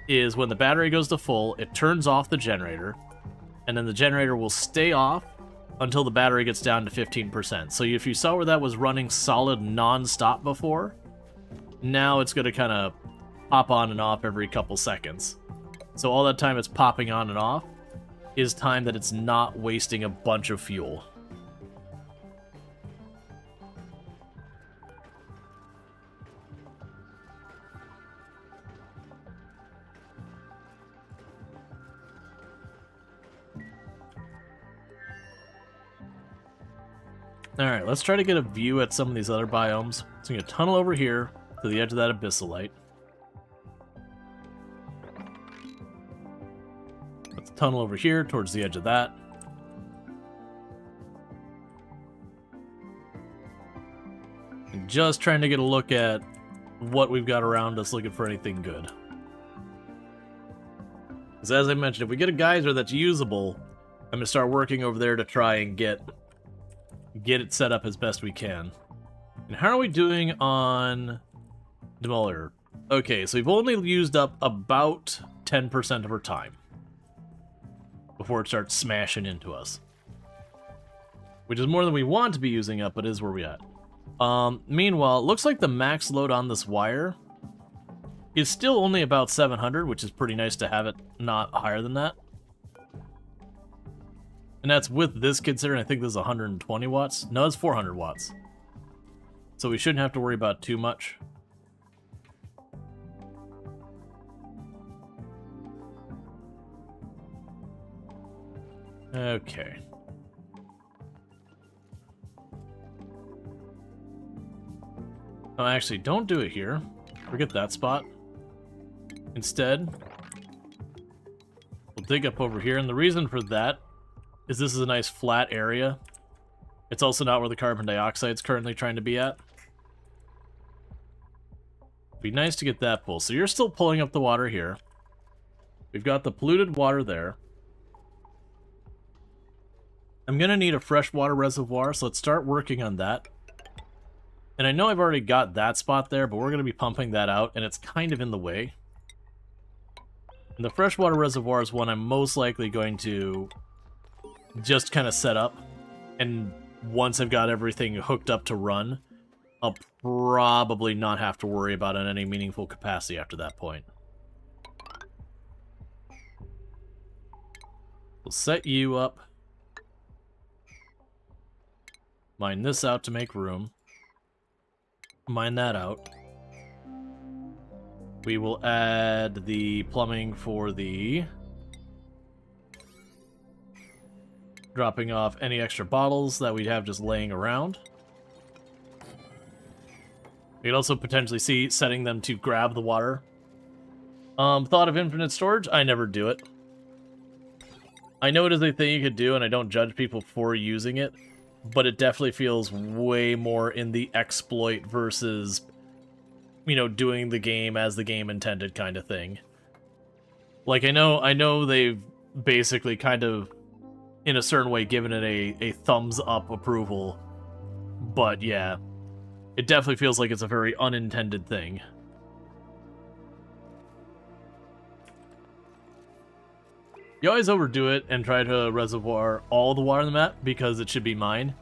is when the battery goes to full, it turns off the generator, and then the generator will stay off until the battery gets down to 15%. So if you saw where that was running solid non-stop before, now it's going to kind of pop on and off every couple seconds. So all that time it's popping on and off is time that it's not wasting a bunch of fuel. Alright, let's try to get a view at some of these other biomes. So I'm going to tunnel over here to the edge of that abyssalite. Let's tunnel over here towards the edge of that. And just trying to get a look at what we've got around us, looking for anything good. Because as I mentioned, if we get a geyser that's usable, I'm going to start working over there to try and get it set up as best we can. And how are we doing on Demolitor? Okay, so we've only used up about 10% of our time before it starts smashing into us. Which is more than we want to be using up, but is where we're at. Meanwhile, it looks like the max load on this wire is still only about 700, which is pretty nice to have it not higher than that. And that's with this considering I think this is 120 watts. No, it's 400 watts. So we shouldn't have to worry about too much. Okay. Oh, actually, don't do it here. Forget that spot. Instead, we'll dig up over here, and the reason for that is this is a nice flat area. It's also not where the carbon dioxide is currently trying to be at. Be nice to get that full. So you're still pulling up the water here. We've got the polluted water there. I'm going to need a freshwater reservoir, so let's start working on that. And I know I've already got that spot there, but we're going to be pumping that out, and it's kind of in the way. And the freshwater reservoir is one I'm most likely going to just kind of set up. And once I've got everything hooked up to run, I'll probably not have to worry about it in any meaningful capacity after that point. We'll set you up. Mine this out to make room. Mine that out. We will add the plumbing for the dropping off any extra bottles that we'd have just laying around. We could also potentially see setting them to grab the water. Thought of infinite storage? I never do it. I know it is a thing you could do, and I don't judge people for using it, but it definitely feels way more in the exploit versus, you know, doing the game as the game intended kind of thing. Like, I know they've basically kind of, in a certain way, given it a thumbs up approval, but yeah, it definitely feels like it's a very unintended thing. You always overdo it and try to reservoir all the water on the map because it should be mine.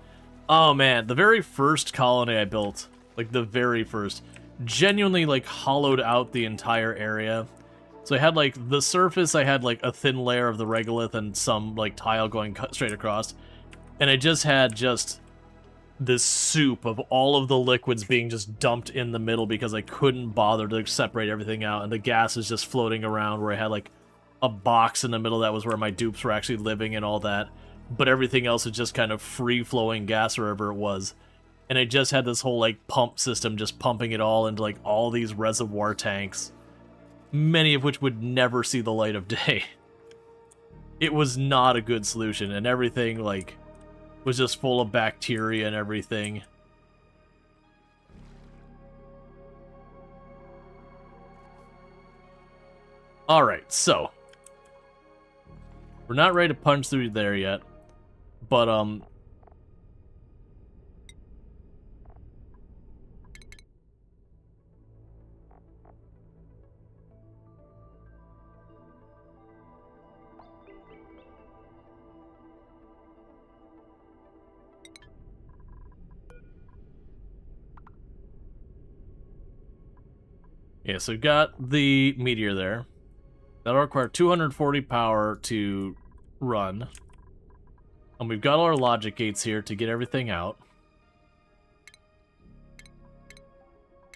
Oh man, the very first colony I built, like the very first, genuinely like hollowed out the entire area. So I had like the surface, I had like a thin layer of the regolith and some like tile going cut straight across. And I just had this soup of all of the liquids being just dumped in the middle because I couldn't bother to separate everything out. And the gas is just floating around where I had like a box in the middle that was where my dupes were actually living and all that, but everything else is just kind of free-flowing gas wherever it was. And I just had this whole like pump system just pumping it all into like all these reservoir tanks, many of which would never see the light of day. It was not a good solution, and everything like was just full of bacteria and everything. Alright, so we're not ready to punch through there yet, but, yeah, so we've got the meteor there. That'll require 240 power to run. And we've got all our logic gates here to get everything out.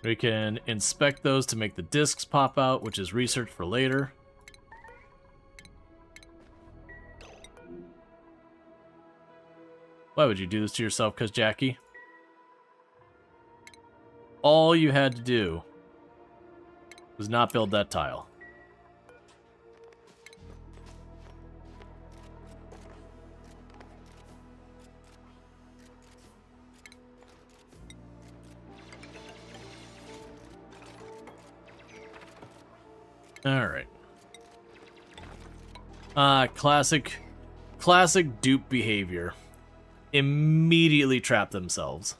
We can inspect those to make the discs pop out, which is research for later. Why would you do this to yourself, cuz Jackie? All you had to do was not build that tile. Alright. Classic dupe behavior. Immediately trap themselves.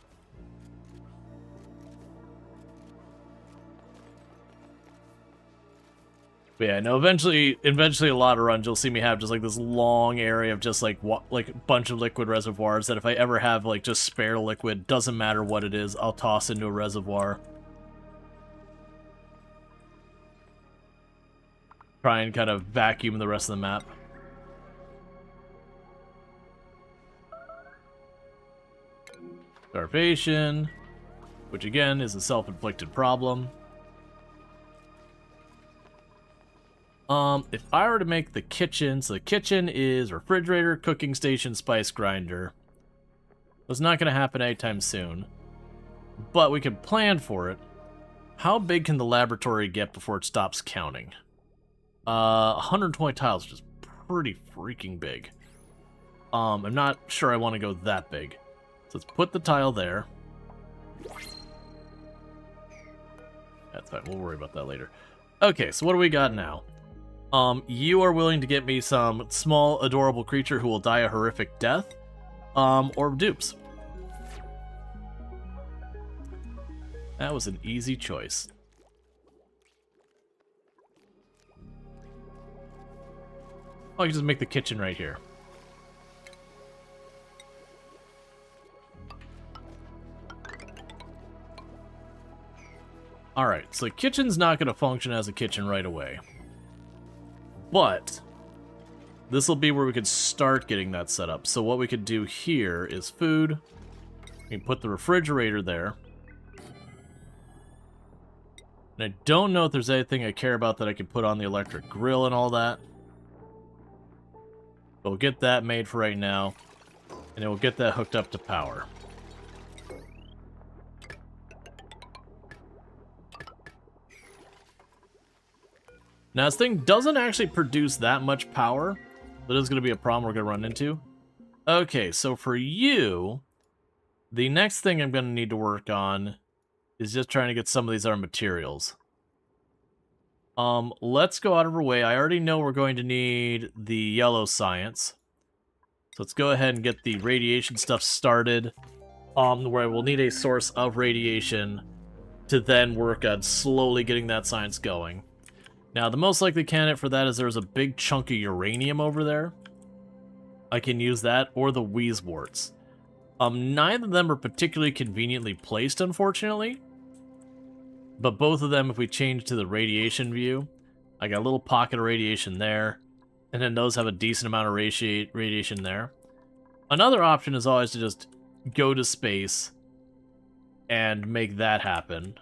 But yeah, no, eventually a lot of runs you'll see me have just like this long area of just like a bunch of liquid reservoirs that if I ever have like just spare liquid, doesn't matter what it is, I'll toss into a reservoir. Try and kind of vacuum the rest of the map. Starvation, which again is a self-inflicted problem. If I were to make the kitchen, so the kitchen is refrigerator, cooking station, spice grinder. It's not going to happen anytime soon, but we can plan for it. How big can the laboratory get before it stops counting? 120 tiles, which is pretty freaking big. I'm not sure I want to go that big. So let's put the tile there. That's fine, we'll worry about that later. Okay, so what do we got now? You are willing to get me some small, adorable creature who will die a horrific death, or dupes. That was an easy choice. Oh, I can just make the kitchen right here. Alright, so the kitchen's not going to function as a kitchen right away. But this will be where we could start getting that set up. So what we could do here is food. We can put the refrigerator there. And I don't know if there's anything I care about that I can put on the electric grill and all that. But we'll get that made for right now. And then we'll get that hooked up to power. Now, this thing doesn't actually produce that much power. That is going to be a problem we're going to run into. Okay, so for you, the next thing I'm going to need to work on is just trying to get some of these other materials. Let's go out of our way. I already know we're going to need the yellow science. So let's go ahead and get the radiation stuff started. Where we'll need a source of radiation to then work on slowly getting that science going. Now, the most likely candidate for that is there's a big chunk of uranium over there. I can use that, or the wheezeworts. Neither of them are particularly conveniently placed, unfortunately. But both of them, if we change to the radiation view, I got a little pocket of radiation there, and then those have a decent amount of radiation there. Another option is always to just go to space and make that happen.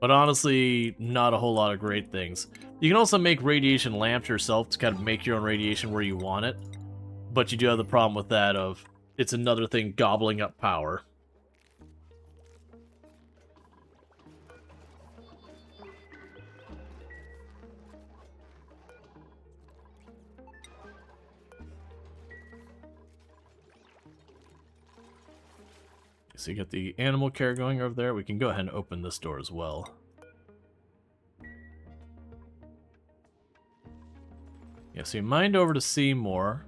But honestly, not a whole lot of great things. You can also make radiation lamps yourself to kind of make your own radiation where you want it. But you do have the problem with that of, it's another thing gobbling up power. So you got the animal care going over there. We can go ahead and open this door as well. Yeah, so you mind over to Seymour.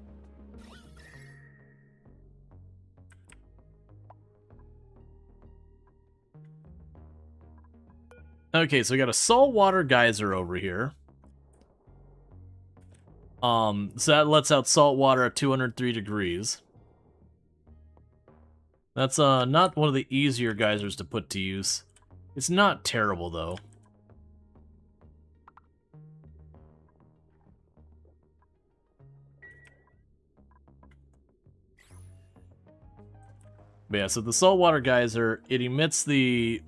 Okay, so we got a saltwater geyser over here. So that lets out salt water at 203 degrees. That's not one of the easier geysers to put to use. It's not terrible, though. But yeah, so the saltwater geyser, it emits the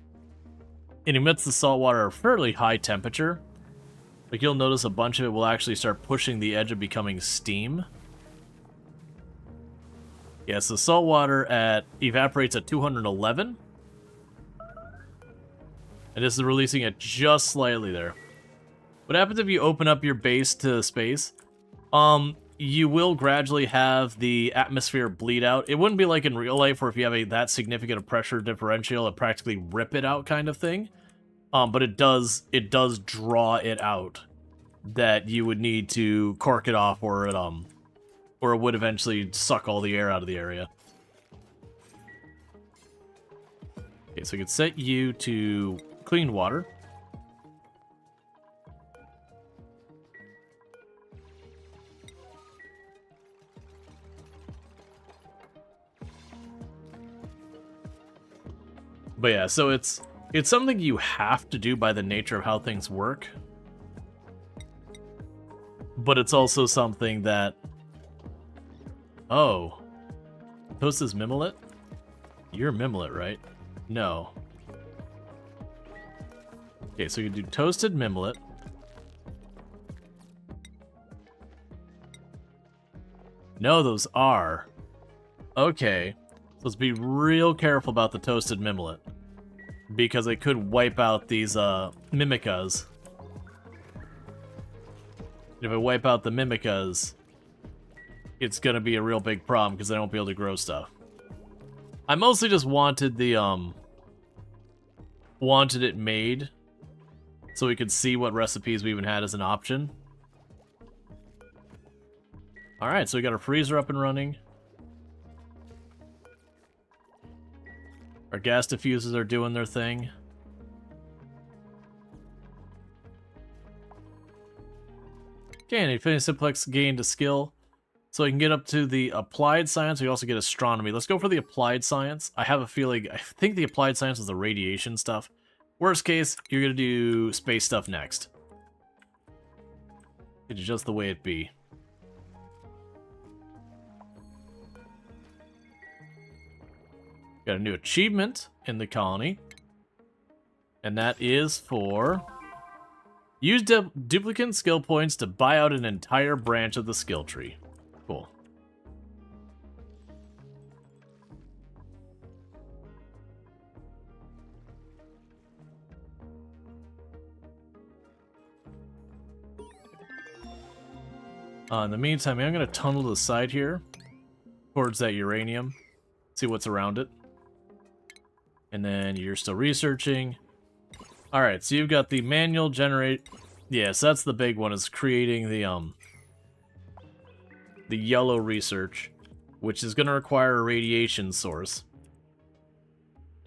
saltwater at a fairly high temperature. Like, you'll notice a bunch of it will actually start pushing the edge of becoming steam. Yeah, so salt water evaporates at 211. And this is releasing it just slightly there. What happens if you open up your base to space? You will gradually have the atmosphere bleed out. It wouldn't be like in real life where if you have that significant a pressure differential, it practically rip it out kind of thing. But it does draw it out that you would need to cork it off or it would eventually suck all the air out of the area. Okay, so we could set you to clean water. But yeah, so it's something you have to do by the nature of how things work. But it's also something that... Oh. Toast is Mimolette? You're Mimolette, right? No. Okay, so you can do toasted Mimolette. No, those are. Okay. So let's be real careful about the toasted Mimolette. Because it could wipe out these Mimicas. If I wipe out the Mimicas, it's gonna be a real big problem because I won't be able to grow stuff. I mostly just wanted the wanted it made so we could see what recipes we even had as an option. Alright, so we got our freezer up and running. Our gas diffusers are doing their thing. Okay, and Infinity Simplex gained a skill. So we can get up to the applied science. We also get astronomy. Let's go for the applied science. I have a feeling, I think the applied science is the radiation stuff. Worst case, you're going to do space stuff next. It's just the way it be. Got a new achievement in the colony. And that is for... Use duplicate skill points to buy out an entire branch of the skill tree. Cool. In the meantime, I'm going to tunnel to the side here towards that uranium. See what's around it. And then you're still researching. Alright, so you've got the manual generate... Yes, that's the big one, is creating the yellow research, which is going to require a radiation source.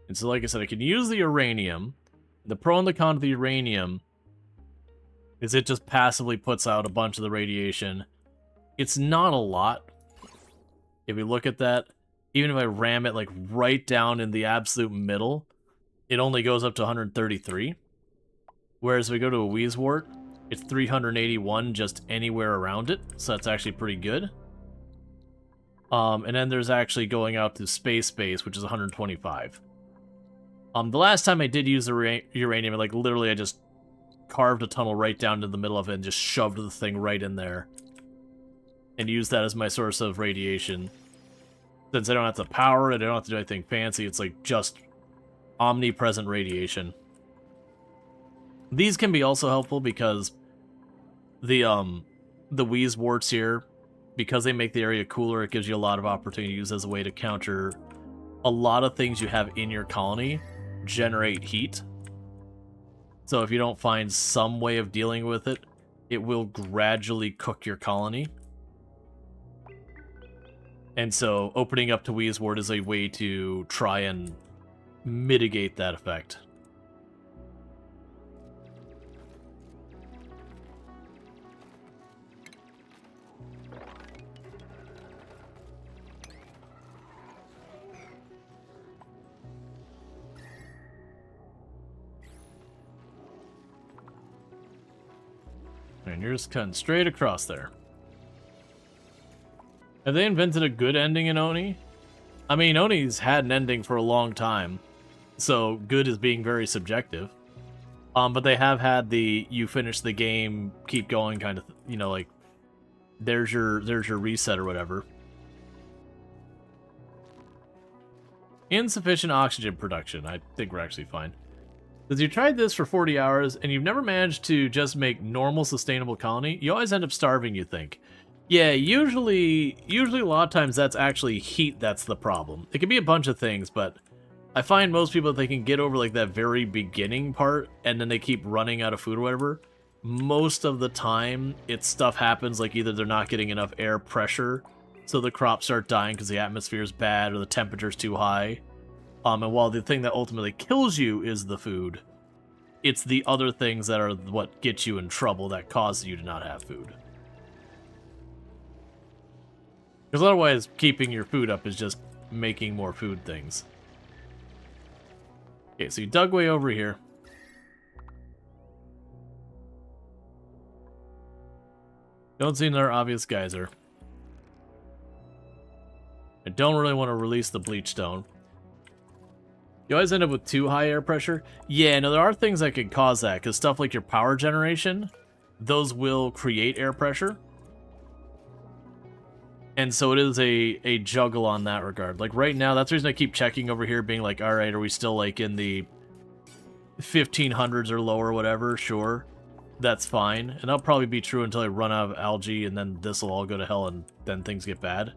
And so, like I said, I can use the uranium. The pro and the con of the uranium is it just passively puts out a bunch of the radiation. It's not a lot. If we look at that, even if I ram it like right down in the absolute middle, it only goes up to 133. Whereas if we go to a Wheezewort, it's 381 just anywhere around it. So that's actually pretty good. And then there's actually going out to space, which is 125. The last time I did use the uranium, like literally I just carved a tunnel right down to the middle of it and just shoved the thing right in there. And used that as my source of radiation. Since I don't have to power it, I don't have to do anything fancy, it's like just omnipresent radiation. These can be also helpful because the Wheezeworts here, because they make the area cooler, it gives you a lot of opportunity to use as a way to counter a lot of things you have in your colony generate heat. So if you don't find some way of dealing with it, it will gradually cook your colony. And so opening up to Wheezewort is a way to try and mitigate that effect. And you're just cutting straight across there. Have they invented a good ending in Oni? I mean, Oni's had an ending for a long time, so good is being very subjective. But they have had the you finish the game, keep going kind of, you know, like there's your reset or whatever. Insufficient oxygen production. I think we're actually fine. Because you tried this for 40 hours and you've never managed to just make normal sustainable colony, you always end up starving, you think. Yeah, usually a lot of times that's actually heat that's the problem. It can be a bunch of things, but I find most people, if they can get over like that very beginning part and then they keep running out of food or whatever, most of the time it's stuff happens like either they're not getting enough air pressure, so the crops start dying because the atmosphere is bad or the temperature's too high. And while the thing that ultimately kills you is the food, it's the other things that are what get you in trouble that cause you to not have food. Because otherwise, keeping your food up is just making more food things. Okay, so you dug way over here. Don't see another obvious geyser. I don't really want to release the bleach stone. You always end up with too high air pressure. Yeah, no, there are things that could cause that, because stuff like your power generation, those will create air pressure. And so it is a juggle on that regard. Like right now, that's the reason I keep checking over here, being like, all right, are we still like in the 1500s or lower or whatever? Sure, that's fine. And that'll probably be true until I run out of algae, and then this will all go to hell, and then things get bad.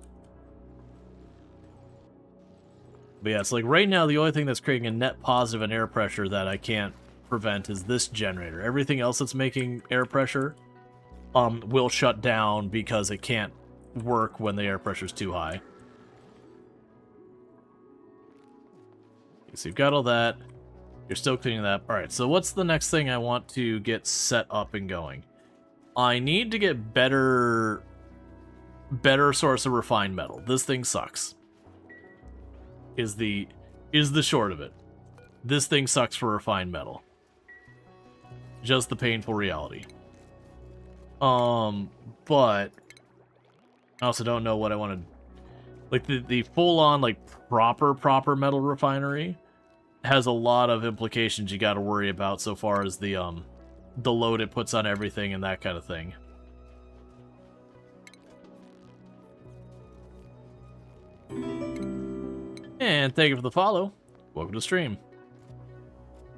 But yeah, it's like right now the only thing that's creating a net positive in air pressure that I can't prevent is this generator. Everything else that's making air pressure will shut down because it can't work when the air pressure is too high. Okay, so you've got all that. You're still cleaning that. Alright, so what's the next thing I want to get set up and going? I need to get better source of refined metal. This thing sucks. Is the short of it. This thing sucks for refined metal. Just the painful reality. But I also don't know what I want to... Like, the full-on, like, proper metal refinery has a lot of implications you gotta worry about so far as the load it puts on everything and that kind of thing. And thank you for the follow. Welcome to the stream.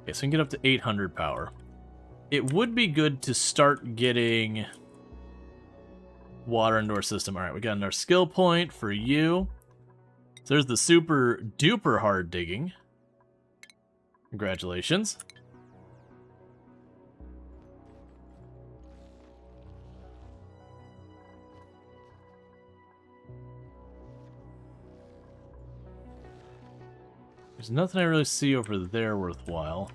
Okay, so we can get up to 800 power. It would be good to start getting water into our system. Alright, we got another skill point for you. So there's the super duper hard digging. Congratulations. There's nothing I really see over there worthwhile.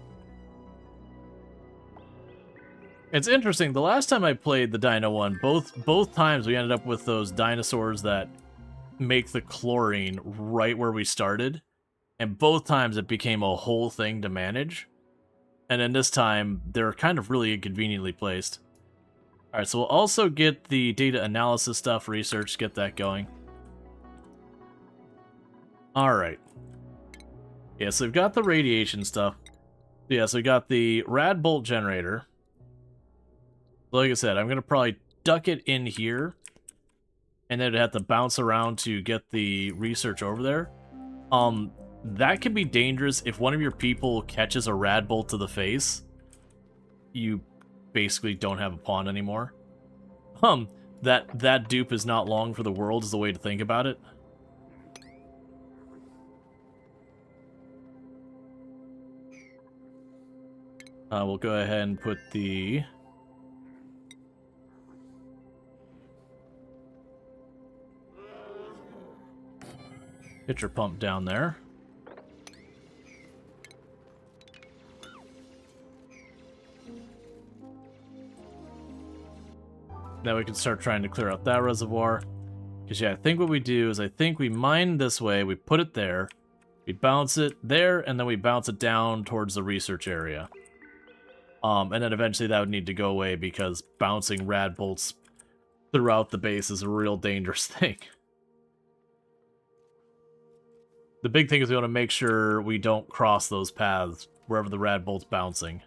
It's interesting, the last time I played the Dino one, both times we ended up with those dinosaurs that make the chlorine right where we started. And both times it became a whole thing to manage. And then this time, they're kind of really inconveniently placed. Alright, so we'll also get the data analysis stuff, research, get that going. Alright. Yeah, so we've got the radiation stuff. Yeah, so we got the rad bolt generator. Like I said, I'm going to probably duck it in here. And then it'd have to bounce around to get the research over there. That can be dangerous if one of your people catches a rad bolt to the face. You basically don't have a pawn anymore. That dupe is not long for the world is the way to think about it. We'll go ahead and put the... pitcher pump down there. Now we can start trying to clear out that reservoir. Because yeah, I think what we do is I think we mine this way, we put it there, we bounce it there, and then we bounce it down towards the research area. And then eventually that would need to go away because bouncing rad bolts throughout the base is a real dangerous thing. The big thing is we want to make sure we don't cross those paths wherever the rad bolt's bouncing.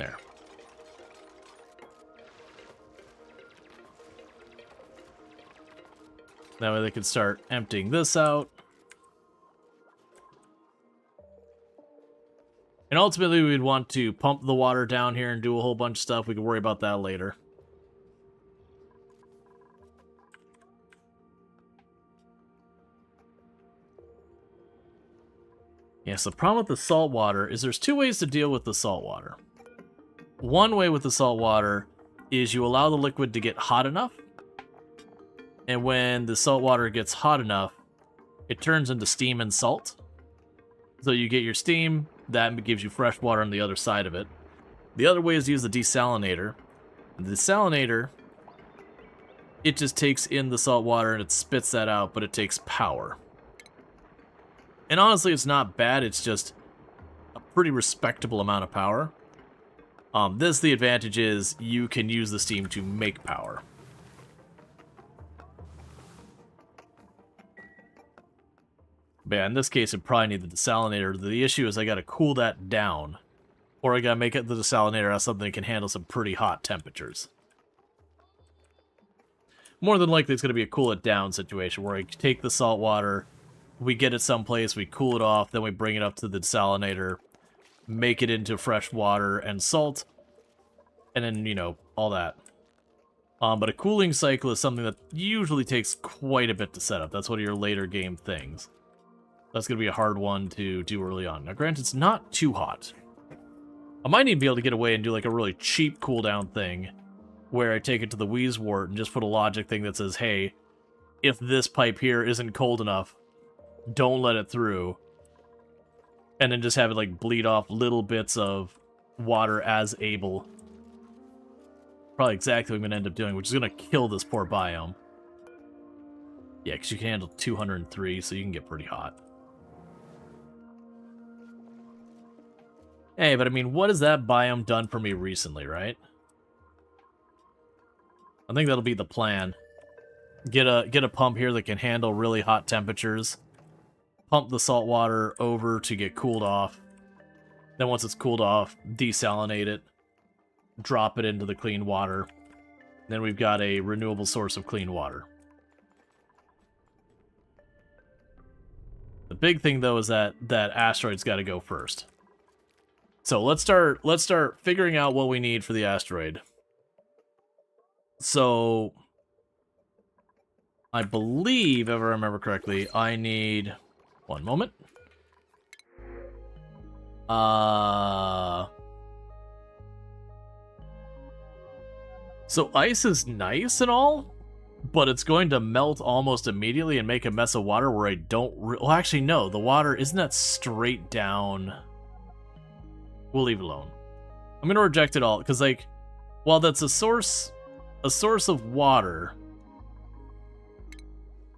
There. That way they can start emptying this out. And ultimately, we'd want to pump the water down here and do a whole bunch of stuff. We can worry about that later. Yes, the problem with the salt water is there's two ways to deal with the salt water. One way with the salt water is you allow the liquid to get hot enough, and when the salt water gets hot enough, it turns into steam and salt. So you get your steam, that gives you fresh water on the other side of it. The other way is to use the desalinator. The desalinator, it just takes in the salt water and it spits that out, but it takes power. And honestly, it's not bad, it's just a pretty respectable amount of power. The advantage is you can use the steam to make power. But yeah, in this case, it probably need the desalinator. The issue is I gotta cool that down, or I gotta make it the desalinator as something that can handle some pretty hot temperatures. More than likely, it's gonna be a cool it down situation where I take the salt water, we get it someplace, we cool it off, then we bring it up to the desalinator, make it into fresh water and salt, and then, you know, all that. But a cooling cycle is something that usually takes quite a bit to set up. That's one of your later game things. That's going to be a hard one to do early on. Now, granted, it's not too hot. I might even be able to get away and do like a really cheap cooldown thing where I take it to the Wheezewort and just put a logic thing that says, hey, if this pipe here isn't cold enough, don't let it through. And then just have it like bleed off little bits of water as able. Probably exactly what I'm going to end up doing, which is going to kill this poor biome. Yeah, because you can handle 203, so you can get pretty hot. Hey, but I mean, what has that biome done for me recently, right? I think that'll be the plan. Get a pump here that can handle really hot temperatures. Pump the salt water over to get cooled off. Then once it's cooled off, desalinate it. Drop it into the clean water. Then we've got a renewable source of clean water. The big thing though is that asteroid's got to go first. So let's start figuring out what we need for the asteroid. So I believe, if I remember correctly, I need one moment. So ice is nice and all, but it's going to melt almost immediately and make a mess of water where I don't... Well, actually, no. The water, isn't that straight down? We'll leave it alone. I'm going to reject it all, because, like, while that's a source of water,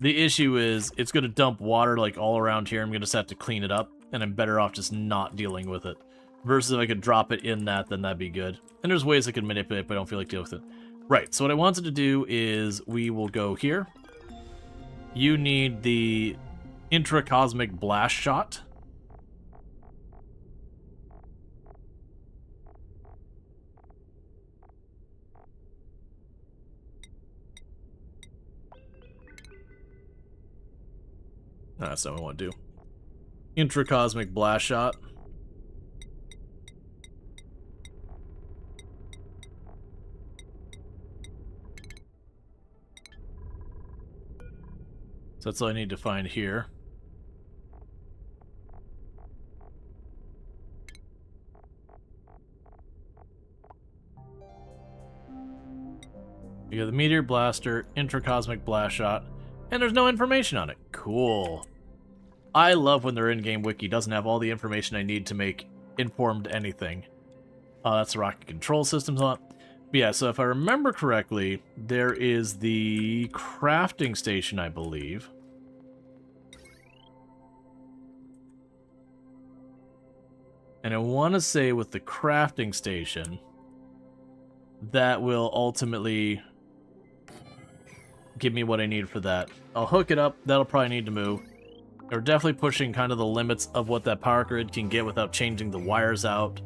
the issue is it's going to dump water, like, all around here. I'm going to just have to clean it up, and I'm better off just not dealing with it. Versus if I could drop it in that, then that'd be good. And there's ways I could manipulate it, but I don't feel like dealing with it. Right, so what I wanted to do is we will go here. You need the intracosmic blast shot. No, that's not what I want to do. Intracosmic blast shot. So that's all I need to find here. You got the meteor blaster, intracosmic blast shot, and there's no information on it. Cool. I love when their in-game wiki doesn't have all the information I need to make informed anything. That's the rocket control systems on. But yeah, so if I remember correctly, there is the crafting station, I believe. And I want to say with the crafting station, that will ultimately give me what I need for that. I'll hook it up. That'll probably need to move. We're definitely pushing kind of the limits of what that power grid can get without changing the wires out.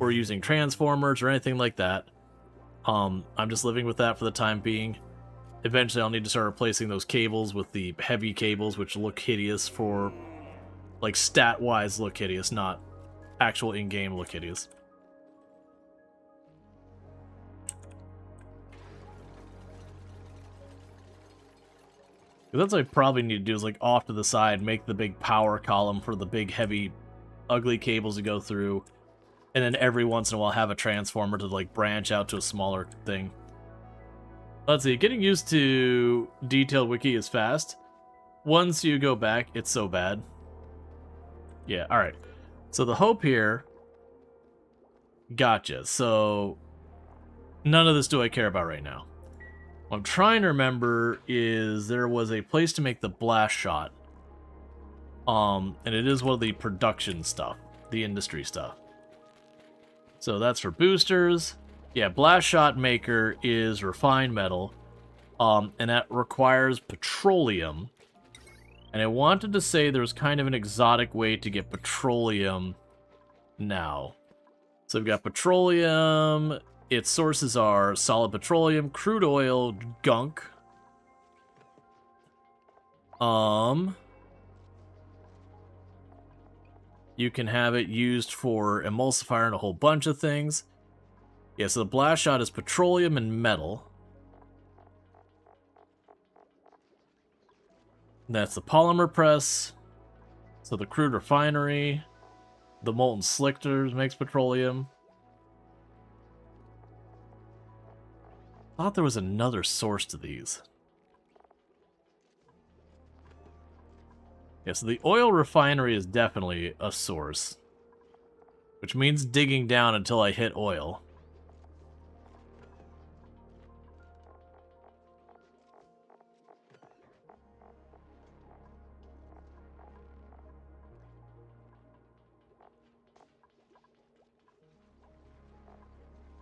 or using transformers or anything like that. I'm just living with that for the time being. Eventually I'll need to start replacing those cables with the heavy cables, which look hideous for, like, stat-wise look hideous, not actual in-game look hideous. That's what I probably need to do, is, like, off to the side, make the big power column for the big, heavy, ugly cables to go through, and then every once in a while have a transformer to, like, branch out to a smaller thing. Let's see, getting used to detailed wiki is fast. Once you go back, it's so bad. Yeah, alright. So the hope here... Gotcha. So, none of this do I care about right now. What I'm trying to remember is there was a place to make the blast shot. And it is one of the production stuff, the industry stuff. So that's for boosters. Yeah, blast shot maker is refined metal. And that requires petroleum. And I wanted to say there was kind of an exotic way to get petroleum now. So we've got petroleum. Its sources are solid petroleum, crude oil, gunk. You can have it used for emulsifier and a whole bunch of things. Yeah, so the blast shot is petroleum and metal. That's the polymer press. So the crude refinery. The molten slickers makes petroleum. I thought there was another source to these. Yeah, so the oil refinery is definitely a source. Which means digging down until I hit oil.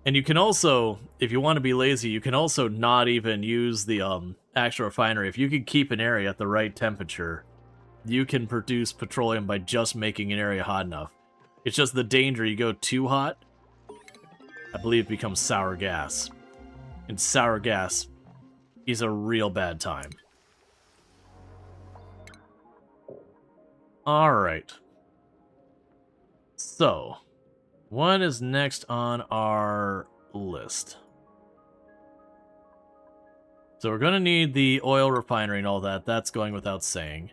And you can also, if you want to be lazy, you can also not even use the actual refinery. If you can keep an area at the right temperature, you can produce petroleum by just making an area hot enough. It's just the danger, you go too hot, I believe it becomes sour gas. And sour gas is a real bad time. Alright. So... what is next on our list? So we're going to need the oil refinery and all that. That's going without saying.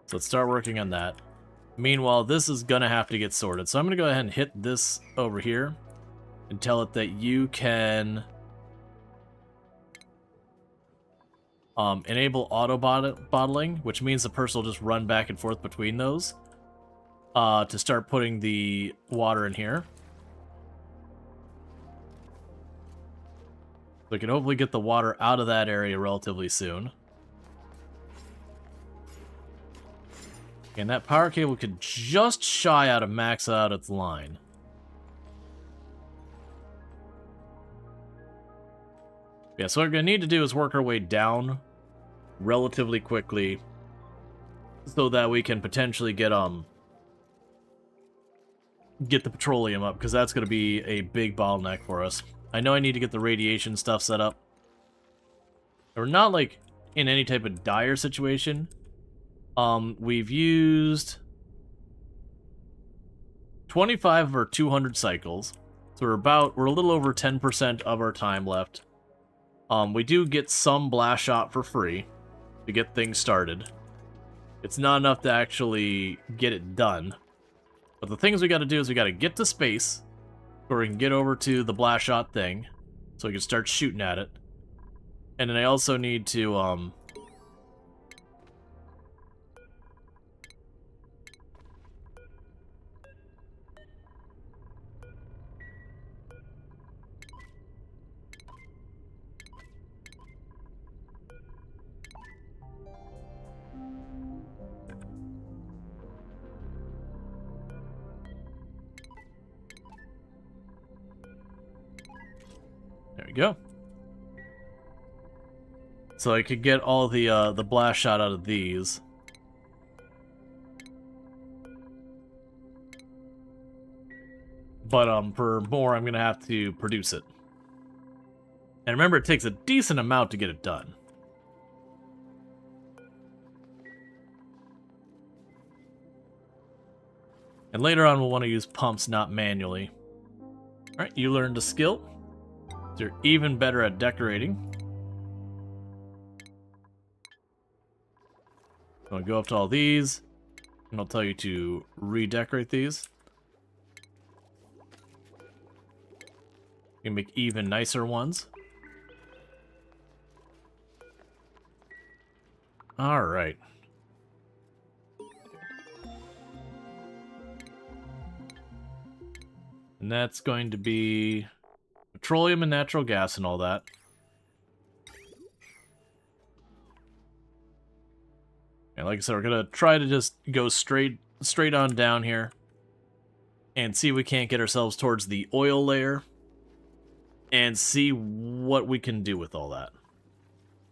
So let's start working on that. Meanwhile, this is going to have to get sorted. So I'm going to go ahead and hit this over here and tell it that you can enable auto bottling, which means the person will just run back and forth between those. To start putting the water in here. We can hopefully get the water out of that area relatively soon. And that power cable could just shy out of max out its line. Yeah, so what we're going to need to do is work our way down relatively quickly so that we can potentially get the petroleum up, because that's going to be a big bottleneck for us. I know I need to get the radiation stuff set up. We're not, like, in any type of dire situation. We've used 25 or 200 cycles. So we're a little over 10% of our time left. We do get some blast shot for free to get things started. It's not enough to actually get it done. But the things we got to do is we got to get to space, where we can get over to the blast shot thing, so we can start shooting at it. And then I also need to, there we go. So I could get all the blast shot out of these. But for more, I'm gonna have to produce it. And remember, it takes a decent amount to get it done. And later on, we'll want to use pumps, not manually. Alright, you learned a skill. So you're even better at decorating. I'm going to go up to all these, and I'll tell you to redecorate these. You can make even nicer ones. Alright. And that's going to be petroleum and natural gas and all that. And like I said, we're going to try to just go straight on down here and see if we can't get ourselves towards the oil layer and see what we can do with all that.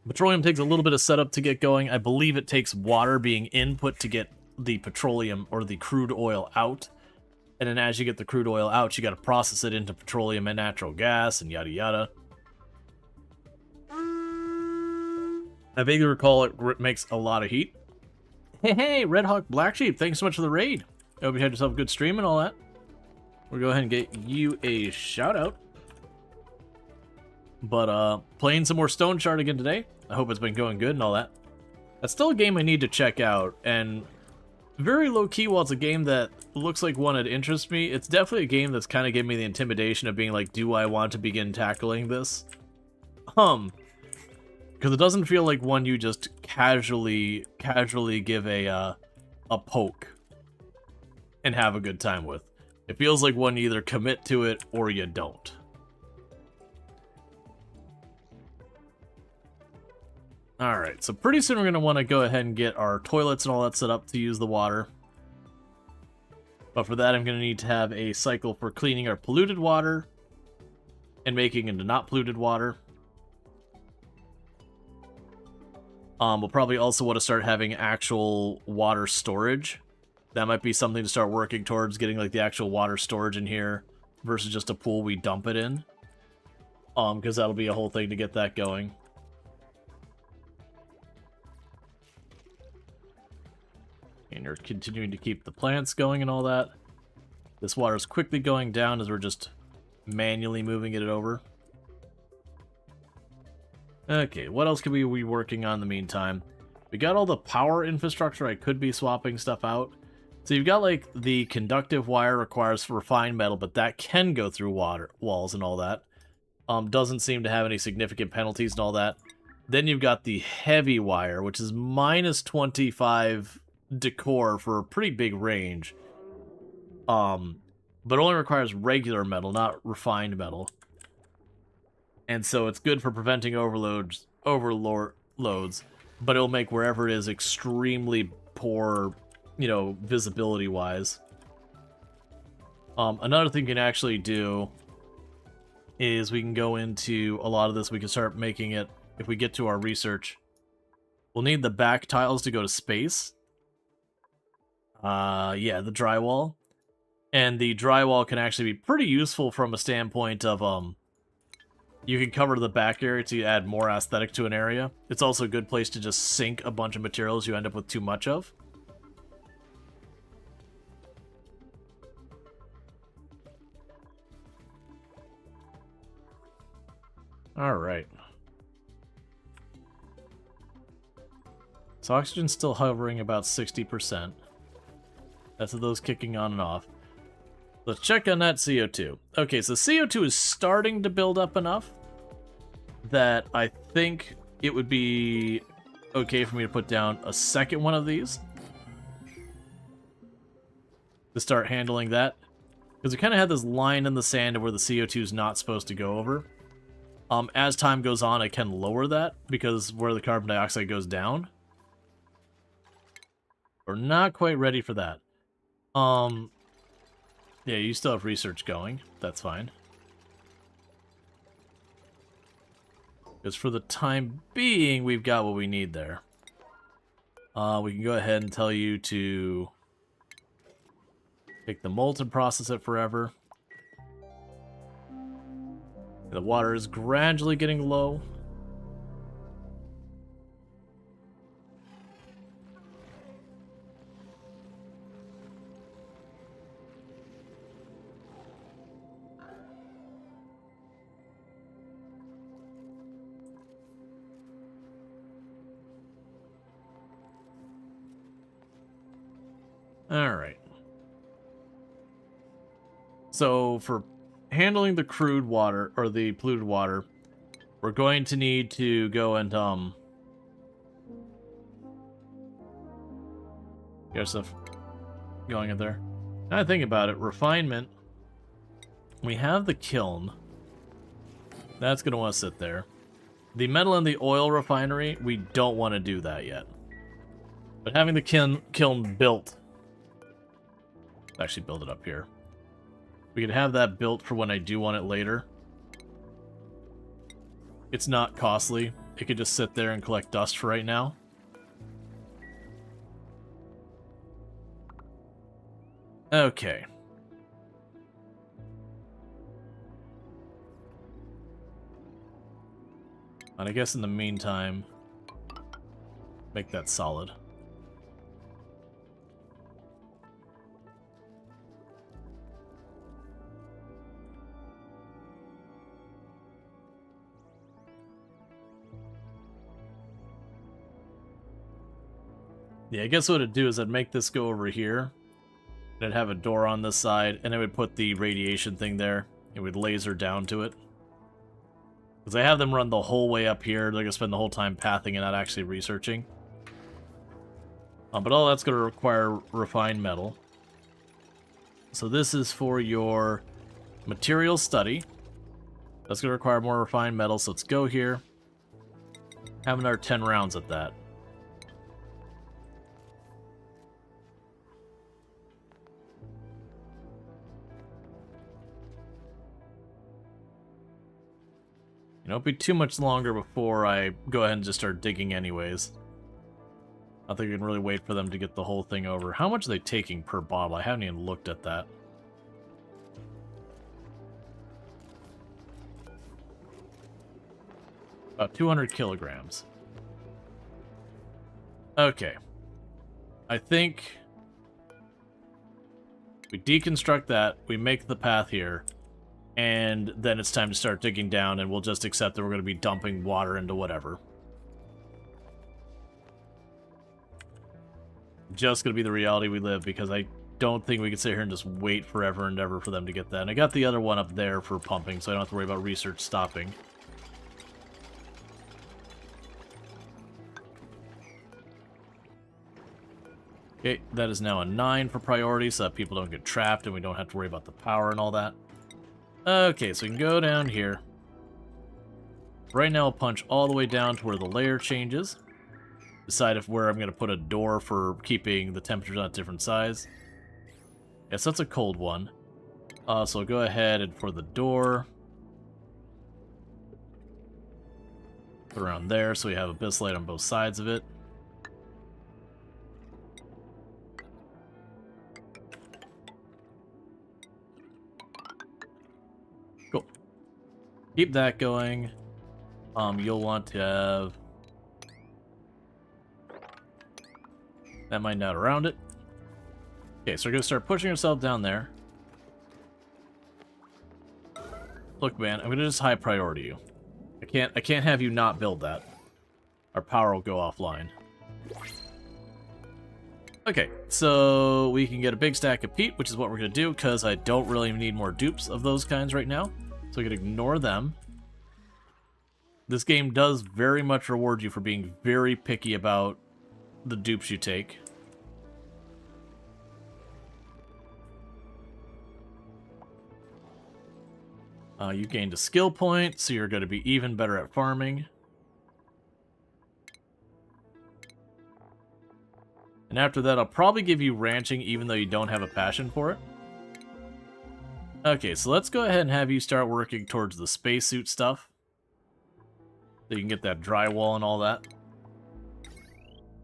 Petroleum takes a little bit of setup to get going. I believe it takes water being input to get the petroleum or the crude oil out. And then as you get the crude oil out, you got to process it into petroleum and natural gas and yada yada. I vaguely recall it makes a lot of heat. Hey, Red Hawk Black Sheep, thanks so much for the raid. I hope you had yourself a good stream and all that. We'll go ahead and get you a shout out. But playing some more Stone Shard again today. I hope it's been going good and all that. That's still a game I need to check out, and very low-key, while it's a game that looks like one that interests me, it's definitely a game that's kind of giving me the intimidation of being like, do I want to begin tackling this? Because it doesn't feel like one you just casually give a poke and have a good time with. It feels like one you either commit to it or you don't. Alright, so pretty soon we're going to want to go ahead and get our toilets and all that set up to use the water. But for that, I'm going to need to have a cycle for cleaning our polluted water and making into not polluted water. We'll probably also want to start having actual water storage. That might be something to start working towards, getting like the actual water storage in here versus just a pool we dump it in. Because that'll be a whole thing to get that going. And you're continuing to keep the plants going and all that. This water is quickly going down as we're just manually moving it over. Okay, what else could we be working on in the meantime? We got all the power infrastructure. I could be swapping stuff out. So you've got like the conductive wire requires refined metal, but that can go through water walls and all that. Doesn't seem to have any significant penalties and all that. Then you've got the heavy wire, which is minus 25 decor for a pretty big range. But only requires regular metal, not refined metal. And so it's good for preventing overloads, but it'll make wherever it is extremely poor, you know, visibility-wise. Another thing you can actually do is we can go into a lot of this. We can start making it, if we get to our research, we'll need the back tiles to go to space. Yeah, the drywall. And the drywall can actually be pretty useful from a standpoint of, you can cover the back area to add more aesthetic to an area. It's also a good place to just sink a bunch of materials you end up with too much of. Alright. So oxygen's still hovering about 60%. That's of those kicking on and off. Let's check on that CO2. Okay, so CO2 is starting to build up enough that I think it would be okay for me to put down a second one of these to start handling that. Because we kind of had this line in the sand of where the CO2 is not supposed to go over. As time goes on, I can lower that because where the carbon dioxide goes down. We're not quite ready for that. Yeah, you still have research going. That's fine. Because for the time being, we've got what we need there. We can go ahead and tell you to take the molten, process it forever. The water is gradually getting low. Alright. So, for handling the crude water, or the polluted water, we're going to need to go and, get stuff going in there. Now I think about it, refinement. We have the kiln. That's going to want to sit there. The metal and the oil refinery, we don't want to do that yet. But having the kiln built, actually build it up here. We could have that built for when I do want it later. It's not costly. It could just sit there and collect dust for right now. Okay. And I guess in the meantime, make that solid. Yeah, I guess what it'd do is I'd make this go over here. And I'd have a door on this side, and I would put the radiation thing there. It would laser down to it. Because I have them run the whole way up here. They're going to spend the whole time pathing and not actually researching. But all that's going to require refined metal. So this is for your material study. That's going to require more refined metal, so let's go here. Have another 10 rounds at that. You know, it'll be too much longer before I go ahead and just start digging anyways. I don't think I can really wait for them to get the whole thing over. How much are they taking per bottle? I haven't even looked at that. About 200 kilograms. Okay. I think we deconstruct that, we make the path here, and then it's time to start digging down, and we'll just accept that we're going to be dumping water into whatever. Just going to be the reality we live, because I don't think we can sit here and just wait forever and ever for them to get that. And I got the other one up there for pumping, so I don't have to worry about research stopping. Okay, that is now a 9 for priority, so that people don't get trapped and we don't have to worry about the power and all that. Okay, so we can go down here. Right now I'll punch all the way down to where the layer changes. Decide where I'm going to put a door for keeping the temperatures on a different size. Yes, that's a cold one. So I'll go ahead and for the door, put around there so we have abyss light on both sides of it. Cool. Keep that going. You'll want to have that mined out around it. Okay, so we're gonna start pushing ourselves down there. Look, man, I'm gonna just high priority you. I can't have you not build that. Our power will go offline. Okay, so we can get a big stack of peat, which is what we're gonna do, because I don't really need more dupes of those kinds right now. So we can ignore them. This game does very much reward you for being very picky about the dupes you take. You gained a skill point, so you're going to be even better at farming. And after that, I'll probably give you ranching, even though you don't have a passion for it. Okay, so let's go ahead and have you start working towards the spacesuit stuff. So you can get that drywall and all that.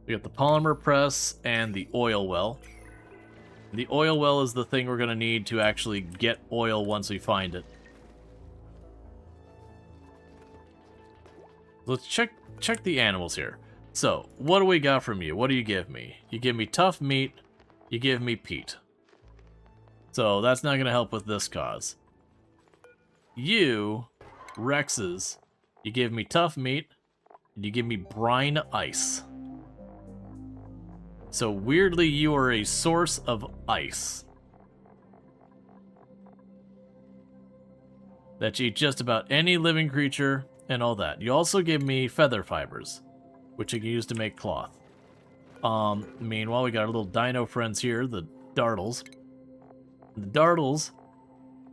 We got the polymer press and the oil well. The oil well is the thing we're going to need to actually get oil once we find it. Let's check the animals here. So, what do we got from you? What do you give me? You give me tough meat, you give me peat. So, that's not going to help with this cause. You, Rexes, you give me tough meat, and you give me brine ice. So, weirdly, you are a source of ice. That you eat just about any living creature and all that. You also give me feather fibers, which you can use to make cloth. Meanwhile, we got our little dino friends here, the dartles. The dartles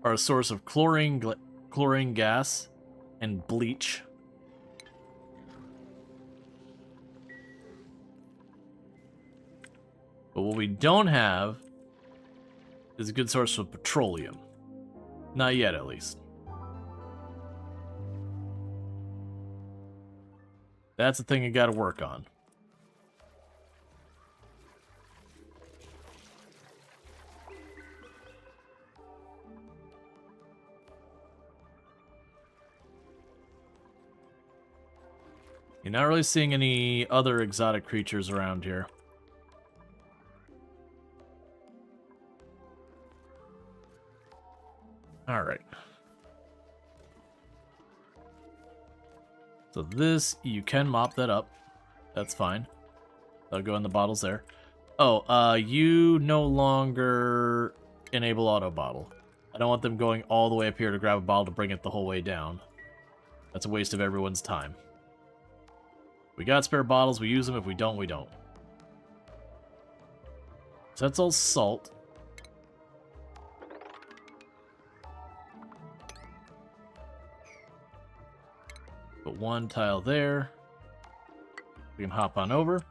are a source of chlorine gas and bleach. But what we don't have is a good source of petroleum. Not yet, at least. That's the thing you gotta work on. You're not really seeing any other exotic creatures around here. Alright. So this, you can mop that up. That's fine. That'll go in the bottles there. Oh, you no longer enable auto bottle. I don't want them going all the way up here to grab a bottle to bring it the whole way down. That's a waste of everyone's time. We got spare bottles, we use them. If we don't, we don't. So that's all salt. Put one tile there. We can hop on over.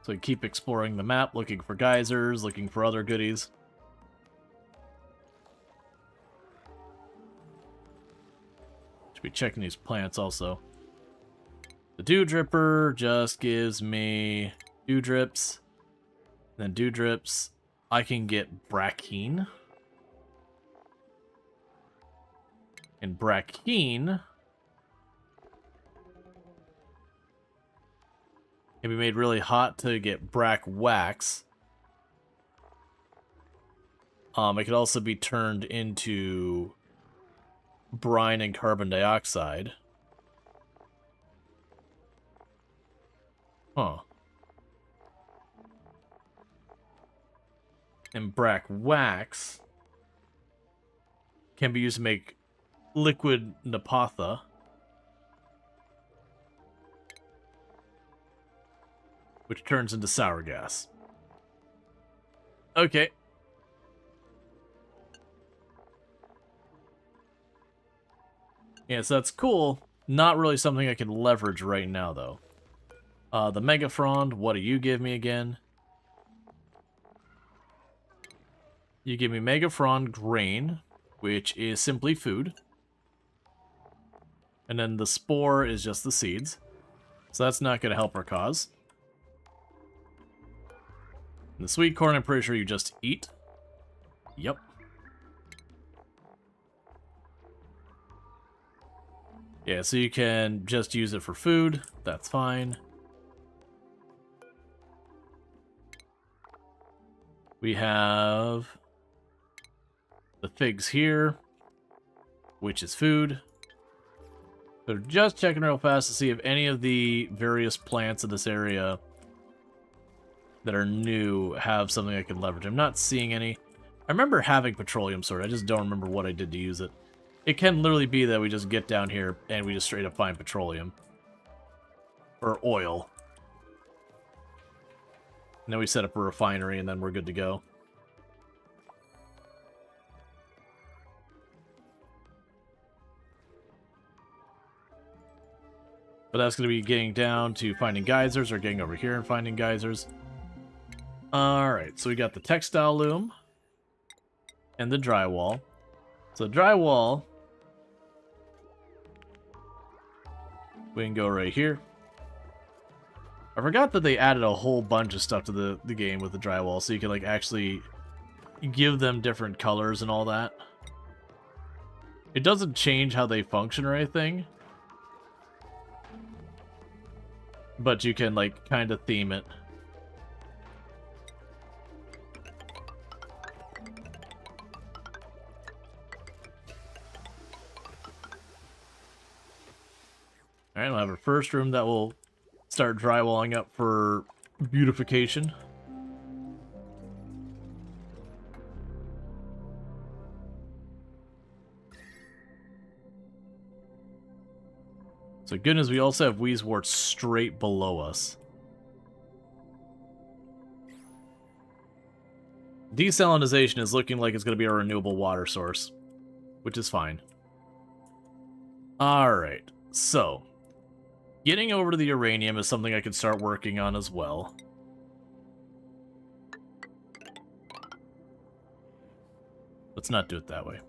So we keep exploring the map, looking for geysers, looking for other goodies. Should be checking these plants also. The dew dripper just gives me dew drips. Then dew drips. I can get brackine. And brackine can be made really hot to get brack wax. It could also be turned into brine and carbon dioxide. Huh. And brack wax can be used to make liquid naphtha. Which turns into sour gas. Okay. Yeah, so that's cool. Not really something I can leverage right now, though. The Mega Frond, what do you give me again? You give me Mega Frond grain, which is simply food. And then the spore is just the seeds. So that's not going to help our cause. And the sweet corn, I'm pretty sure you just eat. Yep. Yeah, so you can just use it for food. That's fine. We have the figs here, which is food. So just checking real fast to see if any of the various plants in this area that are new have something I can leverage. I'm not seeing any. I remember having petroleum sword. I just don't remember what I did to use it. It can literally be that we just get down here and we just straight up find petroleum. Or oil. And then we set up a refinery and then we're good to go. But that's going to be getting down to finding geysers or getting over here and finding geysers. Alright, so we got the textile loom and the drywall. So drywall, we can go right here. I forgot that they added a whole bunch of stuff to the game with the drywall, so you can like actually give them different colors and all that. It doesn't change how they function or anything, but you can, like, kind of theme it. Alright, we'll have our first room that will start drywalling up for beautification. So goodness, we also have Wheezewort straight below us. Desalinization is looking like it's going to be a renewable water source, which is fine. Alright, so getting over to the uranium is something I could start working on as well. Let's not do it that way.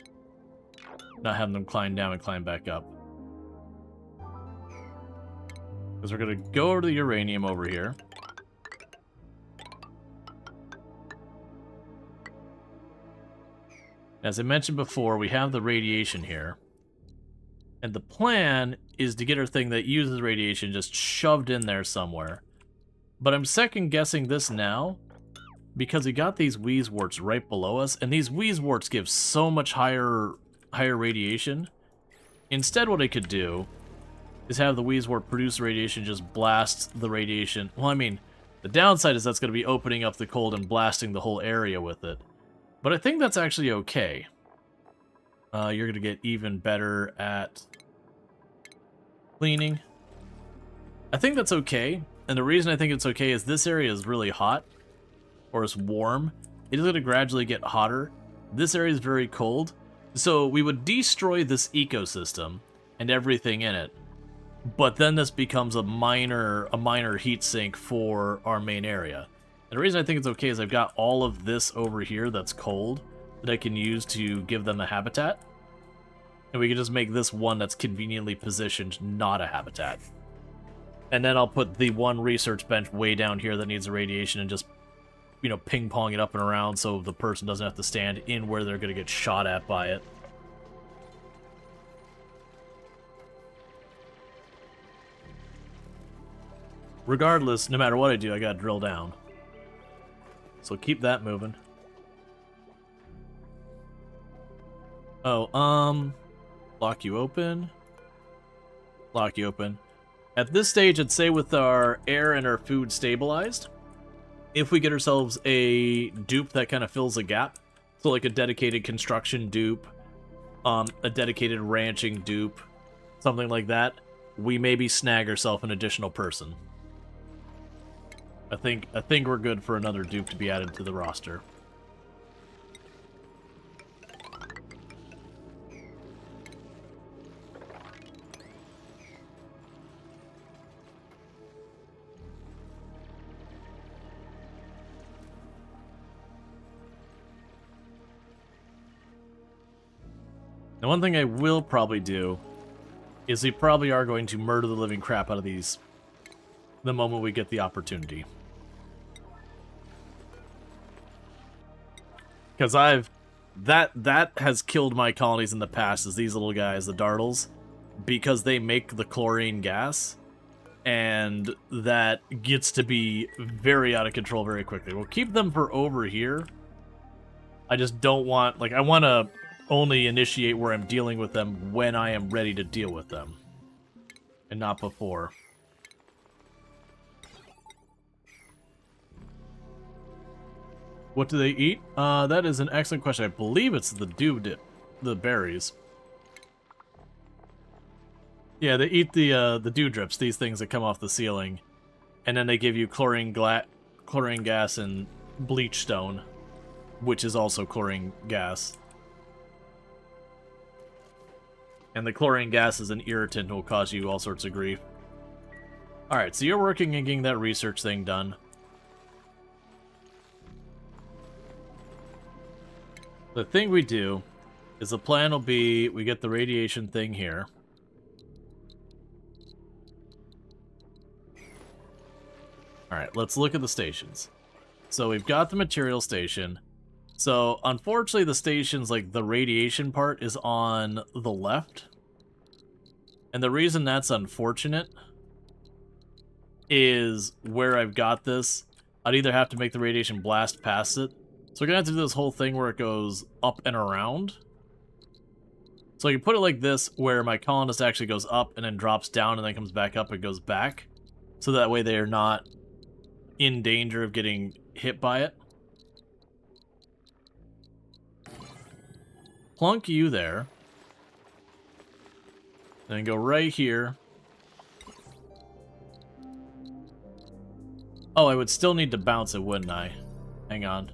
Not having them climb down and climb back up. Because we're going to go over to the uranium over here. As I mentioned before, we have the radiation here. And the plan is to get our thing that uses radiation just shoved in there somewhere. But I'm second guessing this now because we got these Wheezeworts right below us, and these Wheezeworts give so much higher radiation. Instead, what I could do is have the Wheezewort produce radiation, just blast the radiation. Well, I mean, the downside is that's going to be opening up the cold and blasting the whole area with it. But I think that's actually okay. You're going to get even better at cleaning. I think that's okay. And the reason I think it's okay is this area is really hot. Or it's warm. It is going to gradually get hotter. This area is very cold. So we would destroy this ecosystem and everything in it. But then this becomes a minor heat sink for our main area. And the reason I think it's okay is I've got all of this over here that's cold that I can use to give them a habitat. And we can just make this one that's conveniently positioned not a habitat. And then I'll put the one research bench way down here that needs a radiation and just, you know, ping-pong it up and around so the person doesn't have to stand in where they're going to get shot at by it. Regardless, no matter what I do, I gotta drill down. So keep that moving. Oh, lock you open. Lock you open. At this stage, I'd say with our air and our food stabilized, if we get ourselves a dupe that kind of fills a gap, so like a dedicated construction dupe, a dedicated ranching dupe, something like that, we maybe snag ourselves an additional person. I think we're good for another dupe to be added to the roster. Now, one thing I will probably do is we probably are going to murder the living crap out of these the moment we get the opportunity. Because that has killed my colonies in the past, is these little guys, the dartles, because they make the chlorine gas, and that gets to be very out of control very quickly. We'll keep them for over here. I just don't want, like, I want to only initiate where I'm dealing with them when I am ready to deal with them, and not before. What do they eat? That is an excellent question. I believe it's the dew dip, the berries. Yeah, they eat the dew drips, these things that come off the ceiling, and then they give you chlorine gas and bleach stone, which is also chlorine gas. And the chlorine gas is an irritant and will cause you all sorts of grief. Alright, so you're working and getting that research thing done. The thing we do is the plan will be we get the radiation thing here. Alright, let's look at the stations. So we've got the material station. So unfortunately the stations, like the radiation part, is on the left. And the reason that's unfortunate is where I've got this. I'd either have to make the radiation blast past it. So we're going to have to do this whole thing where it goes up and around. So I can put it like this, where my colonist actually goes up and then drops down and then comes back up and goes back. So that way they are not in danger of getting hit by it. Plunk you there. Then go right here. Oh, I would still need to bounce it, wouldn't I? Hang on.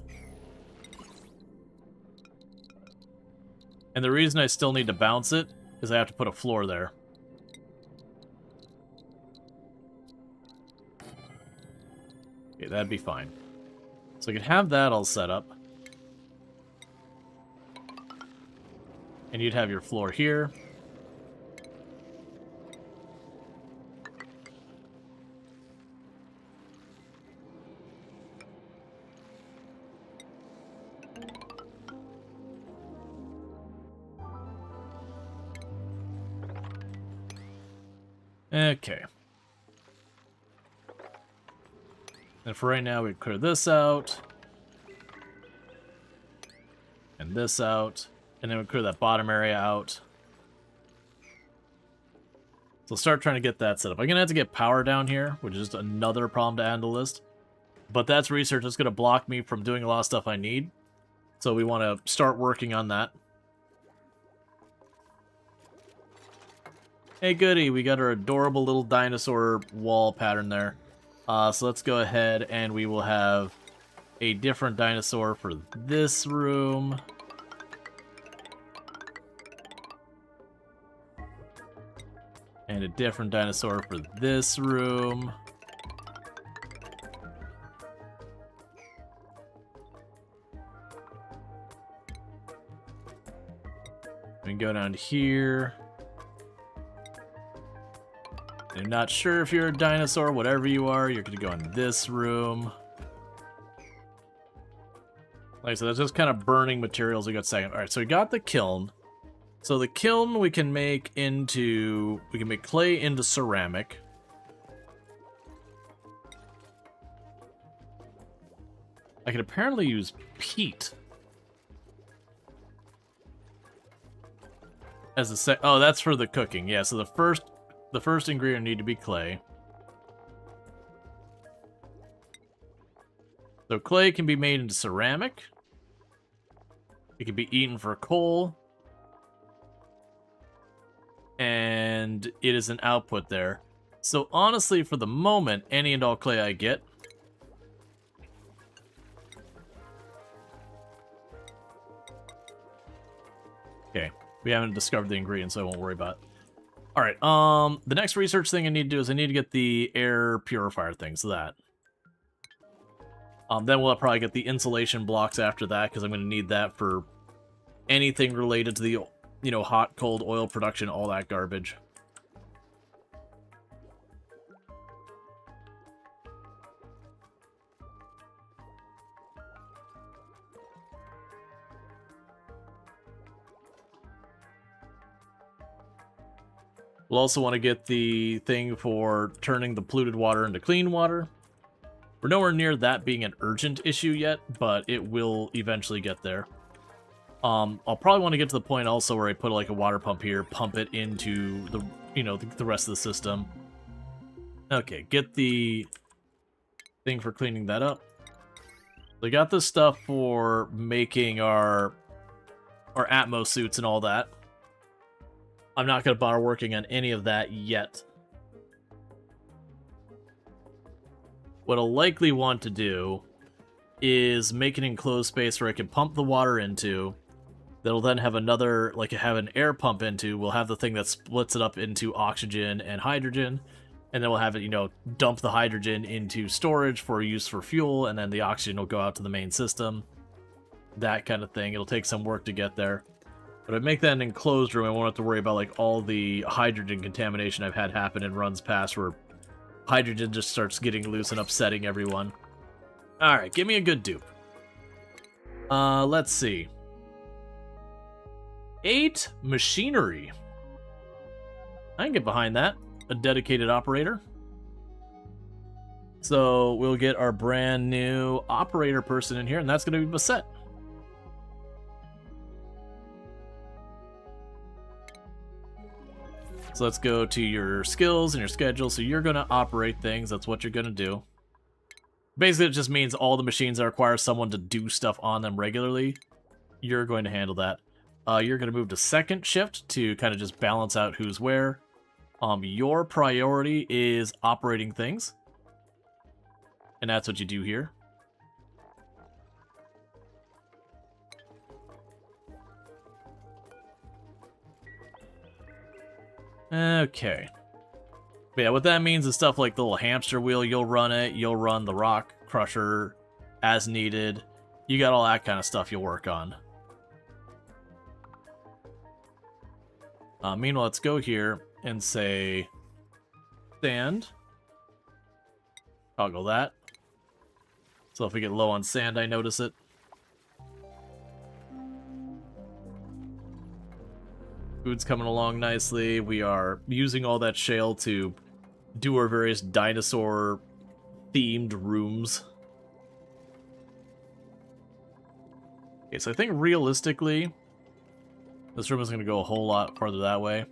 And the reason I still need to bounce it is I have to put a floor there. Okay, that'd be fine. So I could have that all set up. And you'd have your floor here. Okay. And for right now, we clear this out. And this out. And then we clear that bottom area out. So start trying to get that set up. I'm going to have to get power down here, which is just another problem to add to the list. But that's research that's going to block me from doing a lot of stuff I need. So we want to start working on that. Hey, goody, we got our adorable little dinosaur wall pattern there. So let's go ahead and we will have a different dinosaur for this room. And a different dinosaur for this room. We can go down here. I'm not sure if you're a dinosaur, whatever you are, you're going to go in this room. Like I said, that's just kind of burning materials we got second. Alright, so we got the kiln. So the kiln we can make into... We can make clay into ceramic. I can apparently use peat. As a oh, that's for the cooking. Yeah, so the first ingredient need to be clay. So clay can be made into ceramic. It can be eaten for coal. And it is an output there. So honestly, for the moment, any and all clay I get. Okay, we haven't discovered the ingredients, so I won't worry about it. Alright, the next research thing I need to do is I need to get the air purifier thing, so that. Then we'll probably get the insulation blocks after that, because I'm going to need that for anything related to the, you know, hot, cold oil production, all that garbage. We'll also want to get the thing for turning the polluted water into clean water. We're nowhere near that being an urgent issue yet, but it will eventually get there. I'll probably want to get to the point also where I put like a water pump here, pump it into the, you know, the rest of the system. Okay, get the thing for cleaning that up. We got this stuff for making our Atmos suits and all that. I'm not going to bother working on any of that yet. What I'll likely want to do is make an enclosed space where I can pump the water into. That'll then have another, like have an air pump into. We'll have the thing that splits it up into oxygen and hydrogen. And then we'll have it, you know, dump the hydrogen into storage for use for fuel. And then the oxygen will go out to the main system. That kind of thing. It'll take some work to get there. But if I make that an enclosed room, I won't have to worry about like all the hydrogen contamination I've had happen in runs past where hydrogen just starts getting loose and upsetting everyone. Alright, give me a good dupe. Let's see. 8 machinery. I can get behind that. A dedicated operator. So we'll get our brand new operator person in here, and that's going to be Bassett. So let's go to your skills and your schedule. So you're going to operate things. That's what you're going to do. Basically, it just means all the machines that require someone to do stuff on them regularly, you're going to handle that. You're going to move to second shift to kind of just balance out who's where. Your priority is operating things. And that's what you do here. Okay. But yeah, what that means is stuff like the little hamster wheel, you'll run it. You'll run the rock crusher as needed. You got all that kind of stuff you'll work on. Meanwhile, let's go here and say sand. Toggle that. So if we get low on sand, I notice it. Food's coming along nicely. We are using all that shale to do our various dinosaur-themed rooms. Okay, so I think realistically, this room is going to go a whole lot farther that way.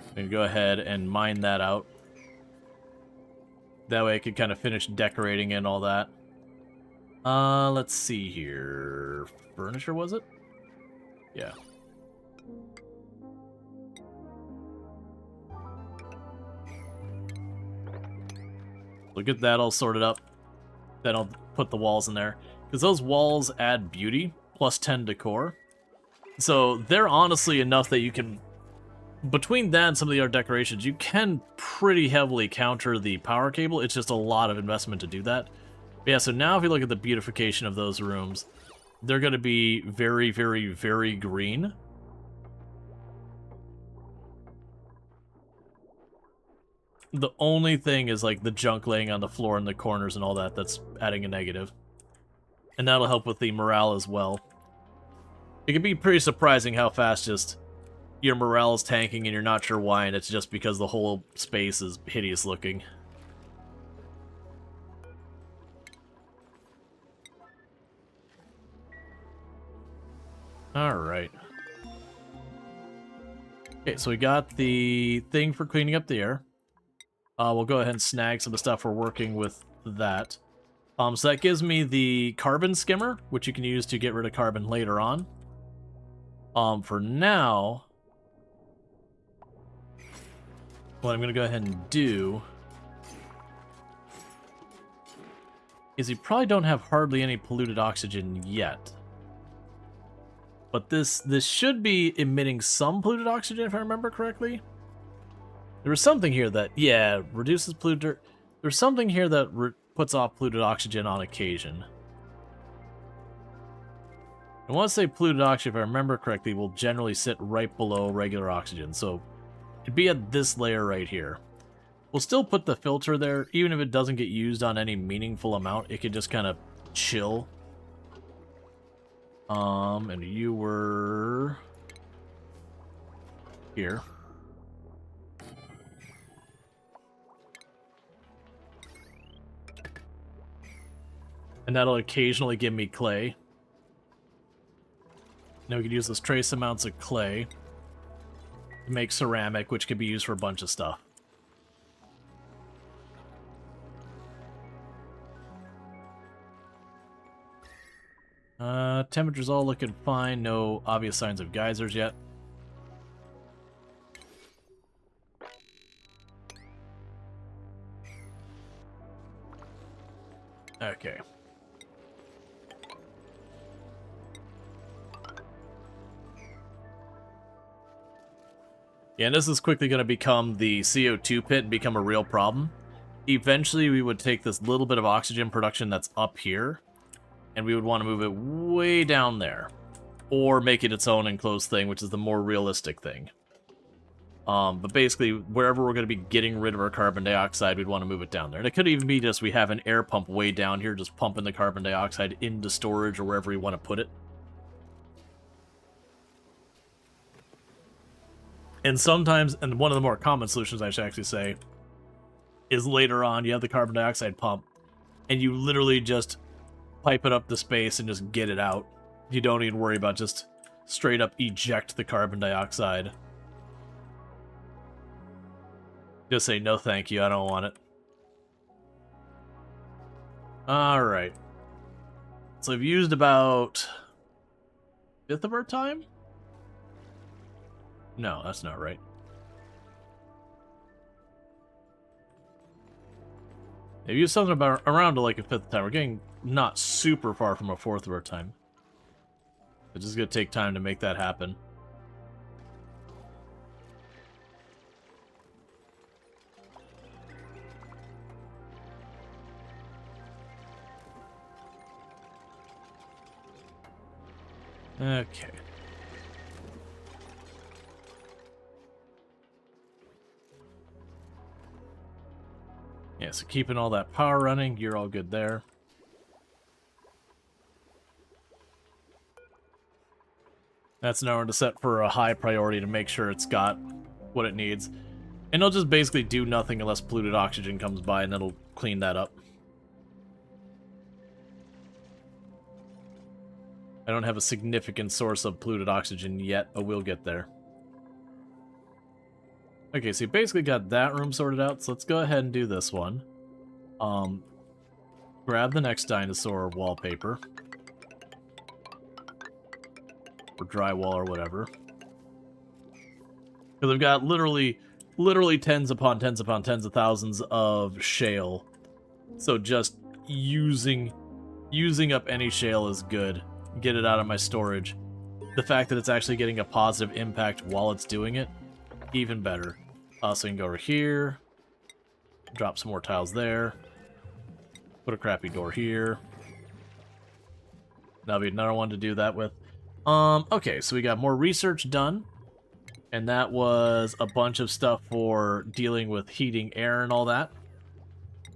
I'm going to go ahead and mine that out. That way I could kind of finish decorating and all that. Let's see here. Furniture, was it? Yeah. We'll get that all sorted up. Then I'll put the walls in there. Because those walls add beauty, plus 10 decor. So they're honestly enough that you can... Between that and some of the art decorations, you can pretty heavily counter the power cable. It's just a lot of investment to do that. But yeah, so now if you look at the beautification of those rooms, they're going to be very, very, very green. The only thing is like the junk laying on the floor in the corners and all that that's adding a negative. And that'll help with the morale as well. It can be pretty surprising how fast just your morale is tanking and you're not sure why, and it's just because the whole space is hideous looking. Alright. Okay, so we got the thing for cleaning up the air. We'll go ahead and snag some of the stuff we're working with that. So that gives me the carbon skimmer, which you can use to get rid of carbon later on. For now, what I'm going to go ahead and do is you probably don't have hardly any polluted oxygen yet. But this should be emitting some polluted oxygen, if I remember correctly. There was something here that, yeah, reduces polluted... There's something here that puts off polluted oxygen on occasion. I want to say polluted oxygen, if I remember correctly, will generally sit right below regular oxygen. So it'd be at this layer right here. We'll still put the filter there, even if it doesn't get used on any meaningful amount. It could just kind of chill. And you were here. And that'll occasionally give me clay. Now we could use those trace amounts of clay to make ceramic, which could be used for a bunch of stuff. Temperature's all looking fine. No obvious signs of geysers yet. Okay. Yeah, and this is quickly going to become the CO2 pit and become a real problem. Eventually, we would take this little bit of oxygen production that's up here, and we would want to move it way down there. Or make it its own enclosed thing, which is the more realistic thing. But basically, wherever we're going to be getting rid of our carbon dioxide, we'd want to move it down there. And it could even be just we have an air pump way down here, just pumping the carbon dioxide into storage or wherever you want to put it. And sometimes, and one of the more common solutions I should actually say, is later on you have the carbon dioxide pump, and you literally just pipe it up to space and just get it out. You don't even worry about just straight up eject the carbon dioxide. Just say, no thank you, I don't want it. Alright. So I've used about a fifth of our time? No, that's not right. I've used something about around to like a fifth of time. We're getting not super far from a fourth of our time. It's just gonna take time to make that happen. Okay. Yeah, so keeping all that power running, you're all good there. That's now to set for a high priority to make sure it's got what it needs. And it'll just basically do nothing unless polluted oxygen comes by, and it'll clean that up. I don't have a significant source of polluted oxygen yet, but we'll get there. Okay, so you basically got that room sorted out, so let's go ahead and do this one. Grab the next dinosaur wallpaper. Or drywall or whatever. Because I've got literally tens upon tens upon tens of thousands of shale. So just using up any shale is good. Get it out of my storage. The fact that it's actually getting a positive impact while it's doing it, even better. So you can go over here, drop some more tiles there, put a crappy door here. That'll be another one to do that with. Okay, so we got more research done, and that was a bunch of stuff for dealing with heating air and all that.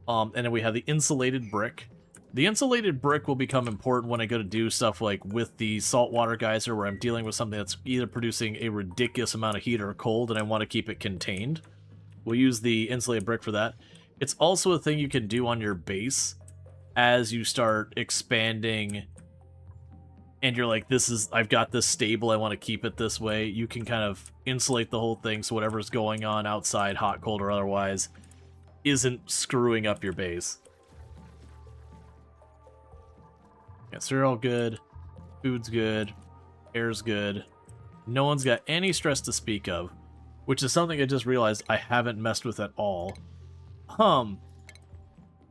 And then we have the insulated brick. The insulated brick will become important when I go to do stuff like with the saltwater geyser, where I'm dealing with something that's either producing a ridiculous amount of heat or cold and I want to keep it contained. We'll use the insulated brick for that. It's also a thing you can do on your base as you start expanding and you're like, I've got this stable, I want to keep it this way. You can kind of insulate the whole thing so whatever's going on outside, hot, cold, or otherwise, isn't screwing up your base. Yeah, so you're all good. Food's good. Air's good. No one's got any stress to speak of, which is something I just realized I haven't messed with at all.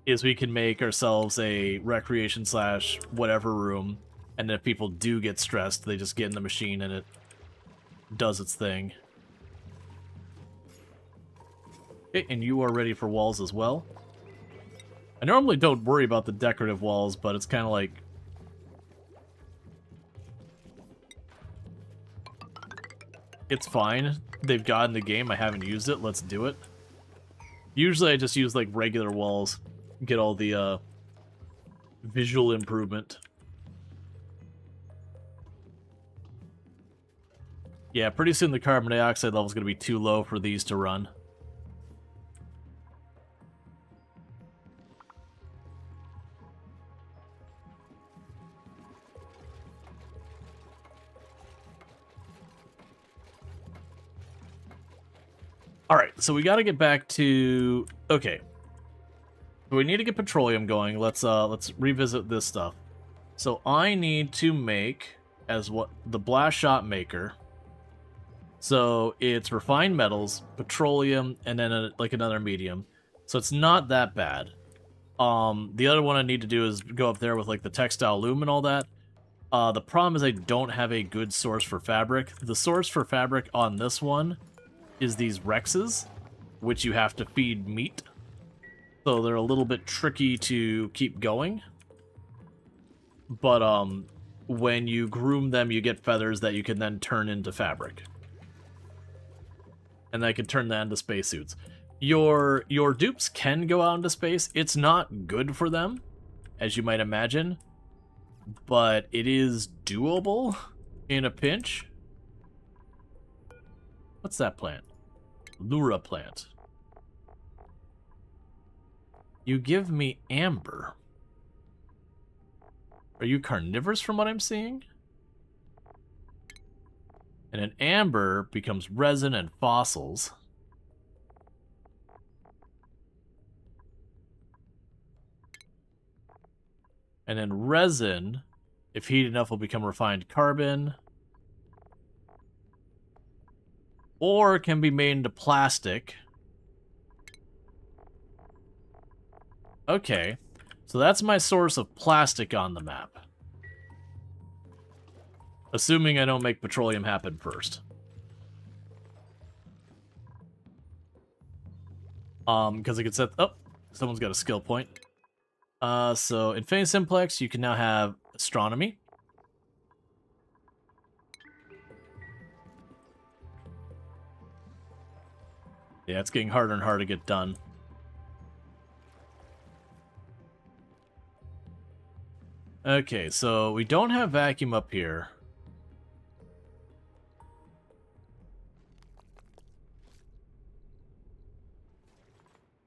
Is we can make ourselves a recreation / whatever room, and if people do get stressed, they just get in the machine and it does its thing. Okay, and you are ready for walls as well. I normally don't worry about the decorative walls, but it's kind of like, it's fine. They've gotten the game. I haven't used it. Let's do it. Usually I just use like regular walls. Get all the visual improvement. Yeah, pretty soon the carbon dioxide level is going to be too low for these to run. Alright, so we gotta get back to... Okay. So we need to get petroleum going. Let's revisit this stuff. So I need to make, as what, the blast shot maker. So it's refined metals, petroleum, and then like another medium. So it's not that bad. The other one I need to do is go up there with like the textile loom and all that. The problem is I don't have a good source for fabric. The source for fabric on this one is these Rexes, which you have to feed meat. So they're a little bit tricky to keep going. But when you groom them, you get feathers that you can then turn into fabric. And I can turn that into spacesuits. Your dupes can go out into space. It's not good for them, as you might imagine. But it is doable in a pinch. What's that plant? Lura plant. You give me amber. Are you carnivorous from what I'm seeing? And an amber becomes resin and fossils. And then resin, if heated enough, will become refined carbon. Or can be made into plastic. Okay, so that's my source of plastic on the map. Assuming I don't make petroleum happen first. Because I could set... Oh, someone's got a skill point. So in Fane Simplex, you can now have astronomy. Yeah, it's getting harder and harder to get done. Okay, so we don't have vacuum up here.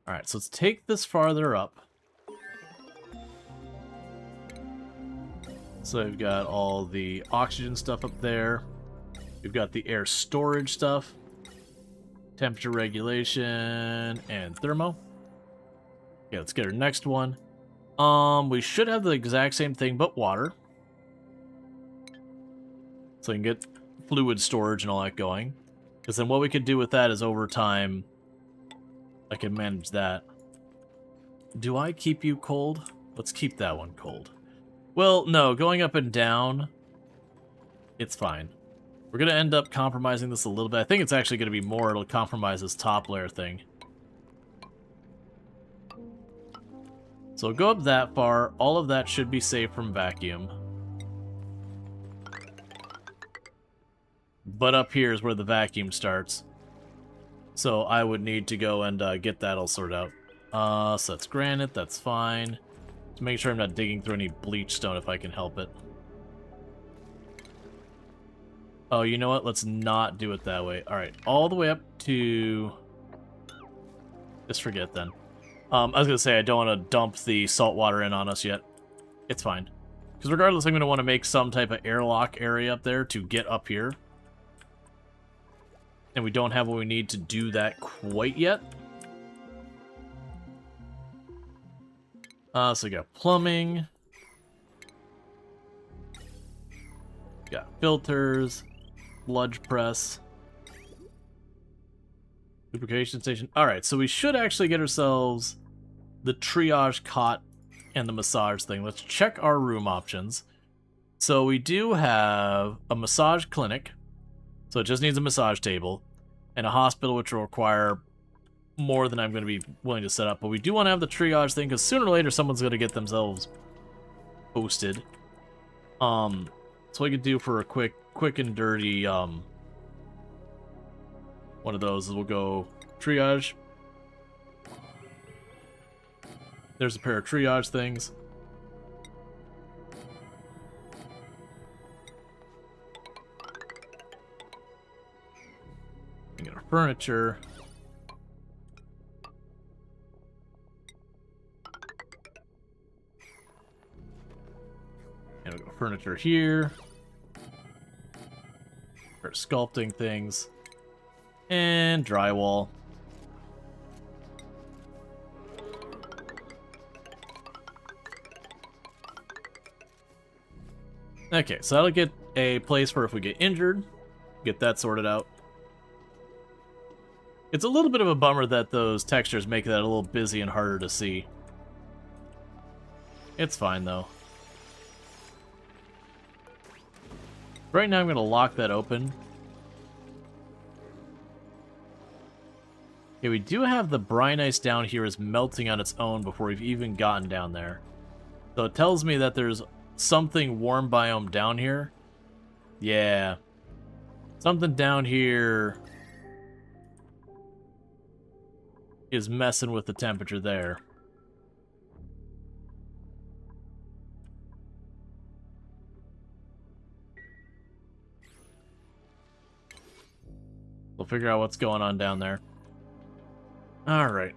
Alright, so let's take this farther up. So we've got all the oxygen stuff up there. We've got the air storage stuff. Temperature regulation and thermo. Okay, let's get our next one. We should have the exact same thing, but water. So we can get fluid storage and all that going. Because then what we could do with that is over time, I can manage that. Do I keep you cold? Let's keep that one cold. Well, no, going up and down, it's fine. We're going to end up compromising this a little bit. I think it's actually going to be more. It'll compromise this top layer thing. So go up that far. All of that should be safe from vacuum. But up here is where the vacuum starts. So I would need to go and get that all sorted out. So that's granite. That's fine. To make sure I'm not digging through any bleach stone if I can help it. Oh, you know what? Let's not do it that way. Alright, all the way up to... Just forget then. I was going to say I don't want to dump the salt water in on us yet. It's fine. Because regardless, I'm going to want to make some type of airlock area up there to get up here. And we don't have what we need to do that quite yet. So we got plumbing. Got filters. Sludge press. Lubrication station. Alright, so we should actually get ourselves the triage cot and the massage thing. Let's check our room options. So we do have a massage clinic. So it just needs a massage table. And a hospital, which will require more than I'm going to be willing to set up. But we do want to have the triage thing, because sooner or later someone's going to get themselves posted. So we could do for a quick and dirty one of those is we'll go triage. There's a pair of triage things. We get our furniture. And we go furniture here. For sculpting things. And drywall. Okay, so that'll get a place for if we get injured. Get that sorted out. It's a little bit of a bummer that those textures make that a little busy and harder to see. It's fine, though. Right now I'm going to lock that open. Okay, we do have the brine ice down here is melting on its own before we've even gotten down there. So it tells me that there's something warm biome down here. Yeah. Something down here is messing with the temperature there. We'll figure out what's going on down there. Alright.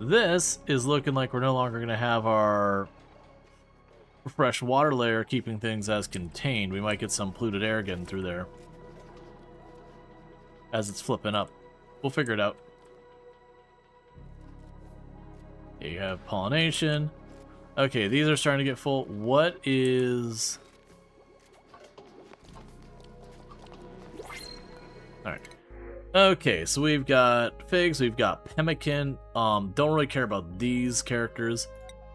This is looking like we're no longer going to have our fresh water layer keeping things as contained. We might get some polluted air getting through there as it's flipping up. We'll figure it out. You have pollination. Okay, these are starting to get full. What is... Alright. Okay, so we've got figs, we've got pemmican. Don't really care about these characters.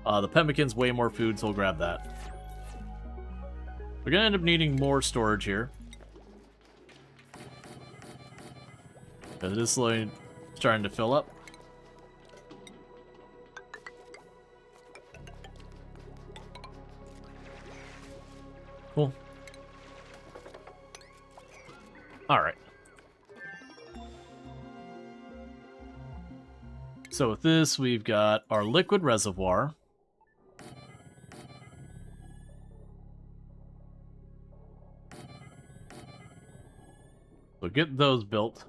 The pemmican's way more food, so we'll grab that. We're gonna end up needing more storage here. Because it is slowly starting to fill up. Cool. Alright. So with this, we've got our liquid reservoir. So get those built.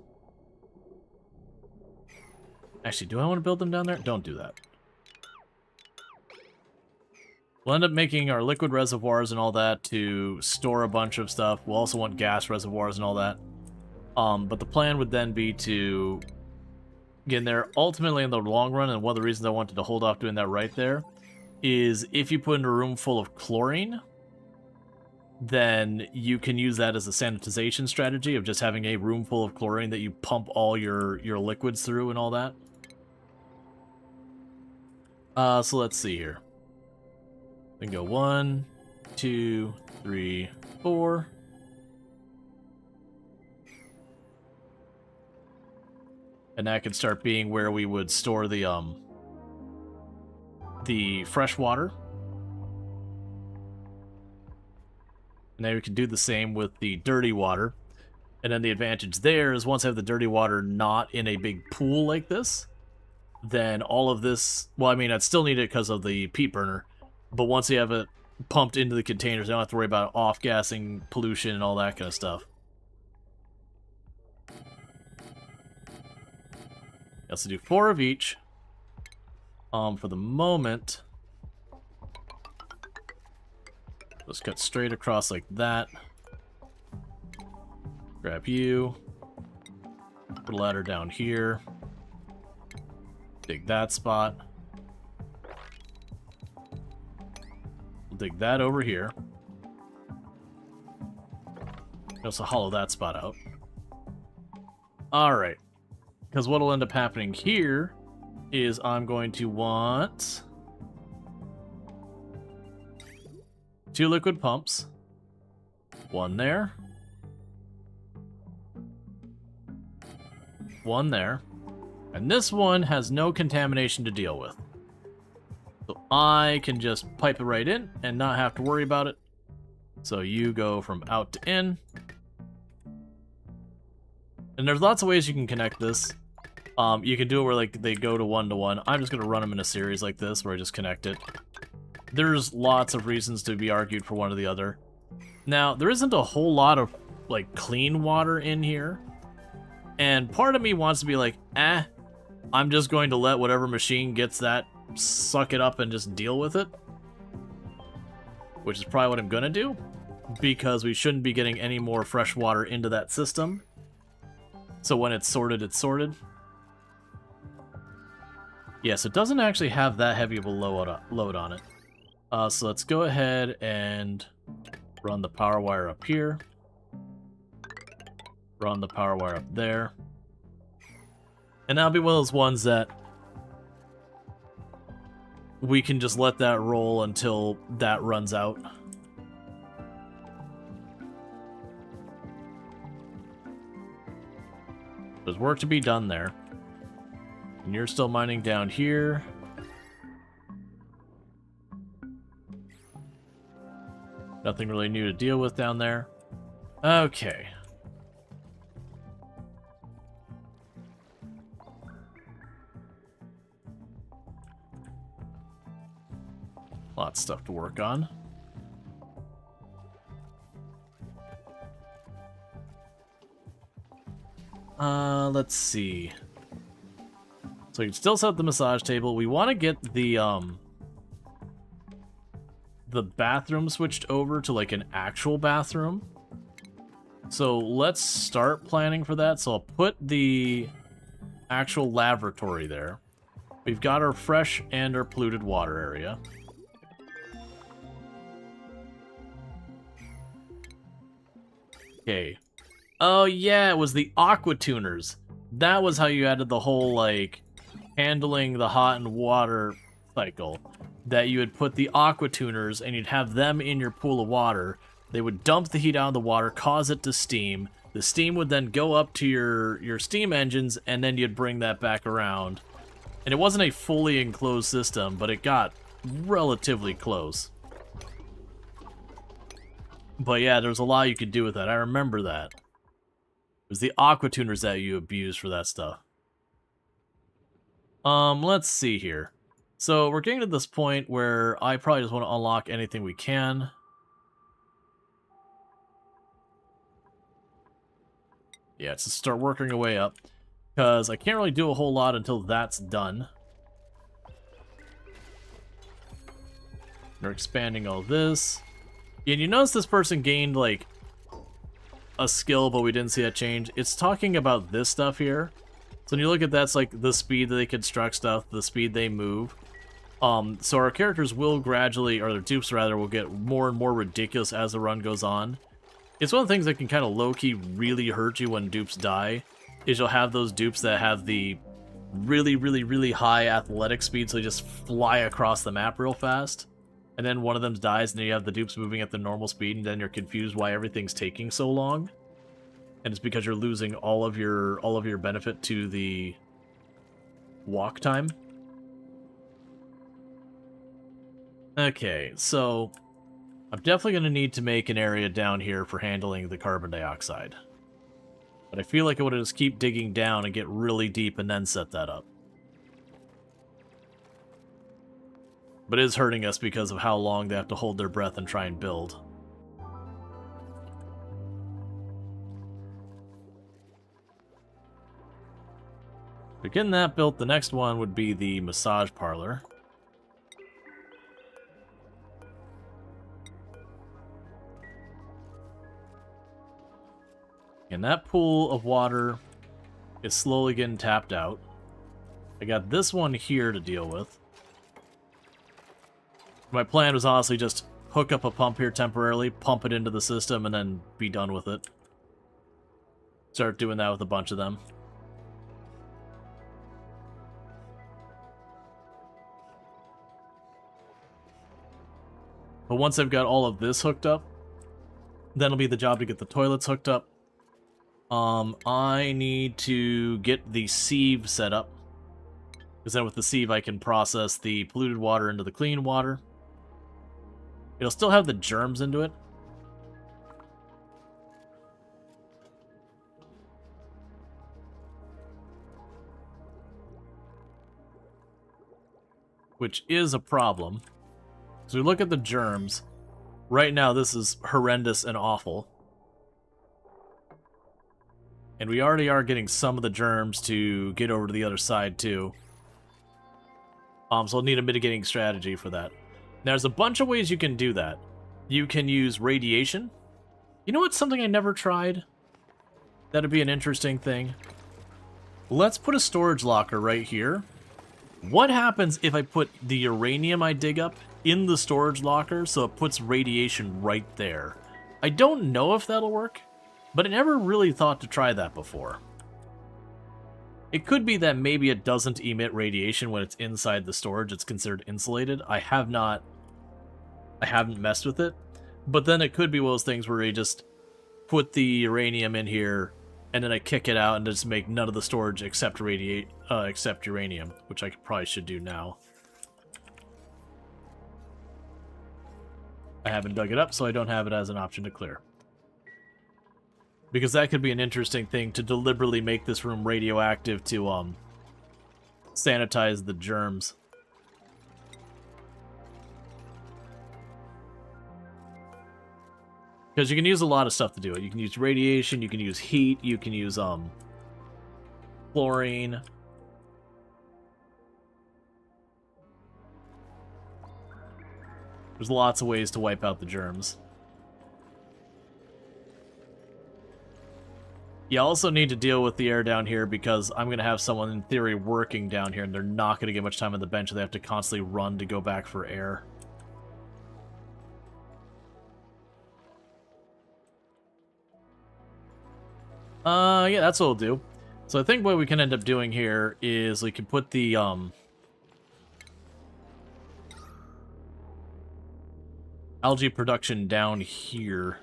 Actually, do I want to build them down there? Don't do that. We'll end up making our liquid reservoirs and all that to store a bunch of stuff. We'll also want gas reservoirs and all that. But the plan would then be to get in there ultimately in the long run, and one of the reasons I wanted to hold off doing that right there is if you put in a room full of chlorine, then you can use that as a sanitization strategy of just having a room full of chlorine that you pump all your liquids through and all that. So let's see here. We can go 1, 2, 3, 4. And that could start being where we would store the fresh water. And then we can do the same with the dirty water. And then the advantage there is once I have the dirty water not in a big pool like this, then all of this, well, I mean, I'd still need it because of the peat burner. But once you have it pumped into the containers, I don't have to worry about off-gassing, pollution, and all that kind of stuff. Let's do 4 of each. For the moment, let's cut straight across like that. Grab you. Put a ladder down here. Dig that spot. We'll dig that over here. Also hollow that spot out. Alright. Because what will end up happening here is I'm going to want 2 liquid pumps. 1 there. 1 there. And this one has no contamination to deal with. So I can just pipe it right in and not have to worry about it. So you go from out to in. And there's lots of ways you can connect this. You can do it where like they go to 1-to-1. I'm just going to run them in a series like this where I just connect it. There's lots of reasons to be argued for one or the other. Now, there isn't a whole lot of like clean water in here. And part of me wants to be like, I'm just going to let whatever machine gets that suck it up and just deal with it. Which is probably what I'm going to do. Because we shouldn't be getting any more fresh water into that system. So when it's sorted, it's sorted. Yes, it doesn't actually have that heavy of a load on it. So let's go ahead and run the power wire up here. Run the power wire up there. And that'll be one of those ones that we can just let that roll until that runs out. There's work to be done there. And you're still mining down here. Nothing really new to deal with down there. Okay. Lots of stuff to work on. Let's see. So you can still set up the massage table. We want to get the bathroom switched over to like an actual bathroom. So let's start planning for that. So I'll put the actual lavatory there. We've got our fresh and our polluted water area. Okay. Oh yeah, it was the aqua tuners. That was how you added the whole, like, handling the hot and water cycle. That you would put the aqua tuners and you'd have them in your pool of water. They would dump the heat out of the water, cause it to steam. The steam would then go up to your steam engines, and then you'd bring that back around. And it wasn't a fully enclosed system, but it got relatively close. But yeah, there was a lot you could do with that. I remember that. It was the aqua tuners that you abused for that stuff. Let's see here. So we're getting to this point where I probably just want to unlock anything we can. Yeah, it's to start working our way up. Because I can't really do a whole lot until that's done. We're expanding all this. And you notice this person gained, like, a skill, but we didn't see that change. It's talking about this stuff here. So when you look at that's like the speed that they construct stuff, the speed they move. So our characters will gradually, or their dupes rather, will get more and more ridiculous as the run goes on. It's one of the things that can kind of low-key really hurt you when dupes die, is you'll have those dupes that have the really high athletic speed, so they just fly across the map real fast. And then one of them dies, and then you have the dupes moving at the normal speed, and then you're confused why everything's taking so long. And it's because you're losing all of your benefit to the walk time. Okay, so I'm definitely going to need to make an area down here for handling the carbon dioxide. But I feel like I would just keep digging down and get really deep and then set that up. But it is hurting us because of how long they have to hold their breath and try and build. But getting that built, the next one would be the massage parlor. And that pool of water is slowly getting tapped out. I got this one here to deal with. My plan was honestly just hook up a pump here temporarily, pump it into the system, and then be done with it. Start doing that with a bunch of them. But once I've got all of this hooked up, then it'll be the job to get the toilets hooked up. I need to get the sieve set up. Because then with the sieve I can process the polluted water into the clean water. It'll still have the germs into it. Which is a problem. So we look at the germs. Right now this is horrendous and awful. And we already are getting some of the germs to get over to the other side too. So I'll need a mitigating strategy for that. Now, there's a bunch of ways you can do that. You can use radiation. You know what's something I never tried? That'd be an interesting thing. Let's put a storage locker right here. What happens if I put the uranium I dig up in the storage locker so it puts radiation right there? I don't know if that'll work, but I never really thought to try that before. It could be that maybe it doesn't emit radiation when it's inside the storage. It's considered insulated. I haven't messed with it. But then it could be one of those things where you just put the uranium in here and then I kick it out and just make none of the storage except uranium, which I probably should do now. I haven't dug it up, so I don't have it as an option to clear. Because that could be an interesting thing to deliberately make this room radioactive to sanitize the germs. Because you can use a lot of stuff to do it. You can use radiation, you can use heat, you can use chlorine. There's lots of ways to wipe out the germs. You also need to deal with the air down here because I'm going to have someone in theory working down here and they're not going to get much time on the bench. They have to constantly run to go back for air. Yeah, that's what we'll do. So I think what we can end up doing here is we can put the, algae production down here.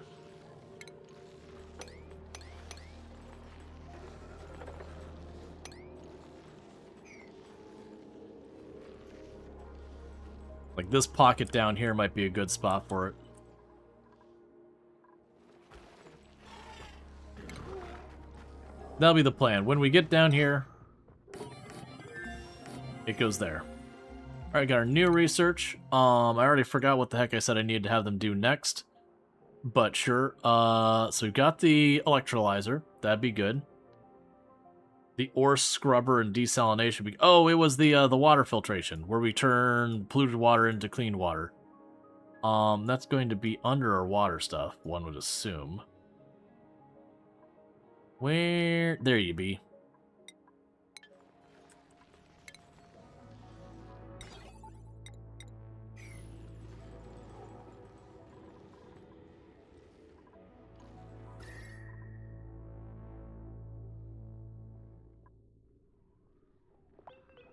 Like this pocket down here might be a good spot for it. That'll be the plan. When we get down here, it goes there. Alright, got our new research. I already forgot what the heck I said I needed to have them do next. But sure. So we've got the electrolyzer. That'd be good. The ore scrubber and desalination. Oh, it was the water filtration, where we turn polluted water into clean water. That's going to be under our water stuff, one would assume. Where? There you be.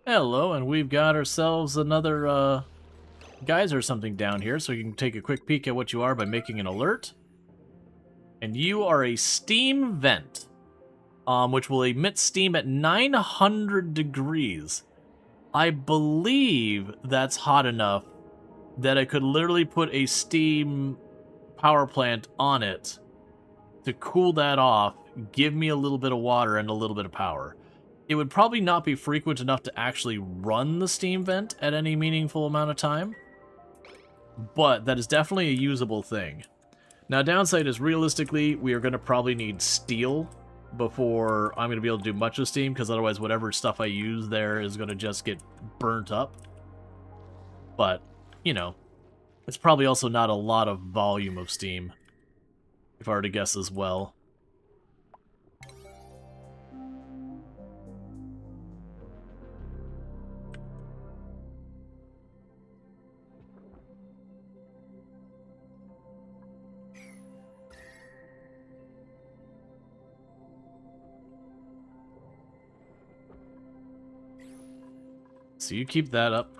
Hello, and we've got ourselves another geyser or something down here, so you can take a quick peek at what you are by making an alert. And you are a steam vent, which will emit steam at 900 degrees. I believe that's hot enough that I could literally put a steam power plant on it to cool that off, give me a little bit of water and a little bit of power. It would probably not be frequent enough to actually run the steam vent at any meaningful amount of time, but that is definitely a usable thing. Now, downside is realistically, we are going to probably need steel before I'm going to be able to do much of steam, because otherwise whatever stuff I use there is going to just get burnt up. But, you know, it's probably also not a lot of volume of steam, if I were to guess as well. So you keep that up.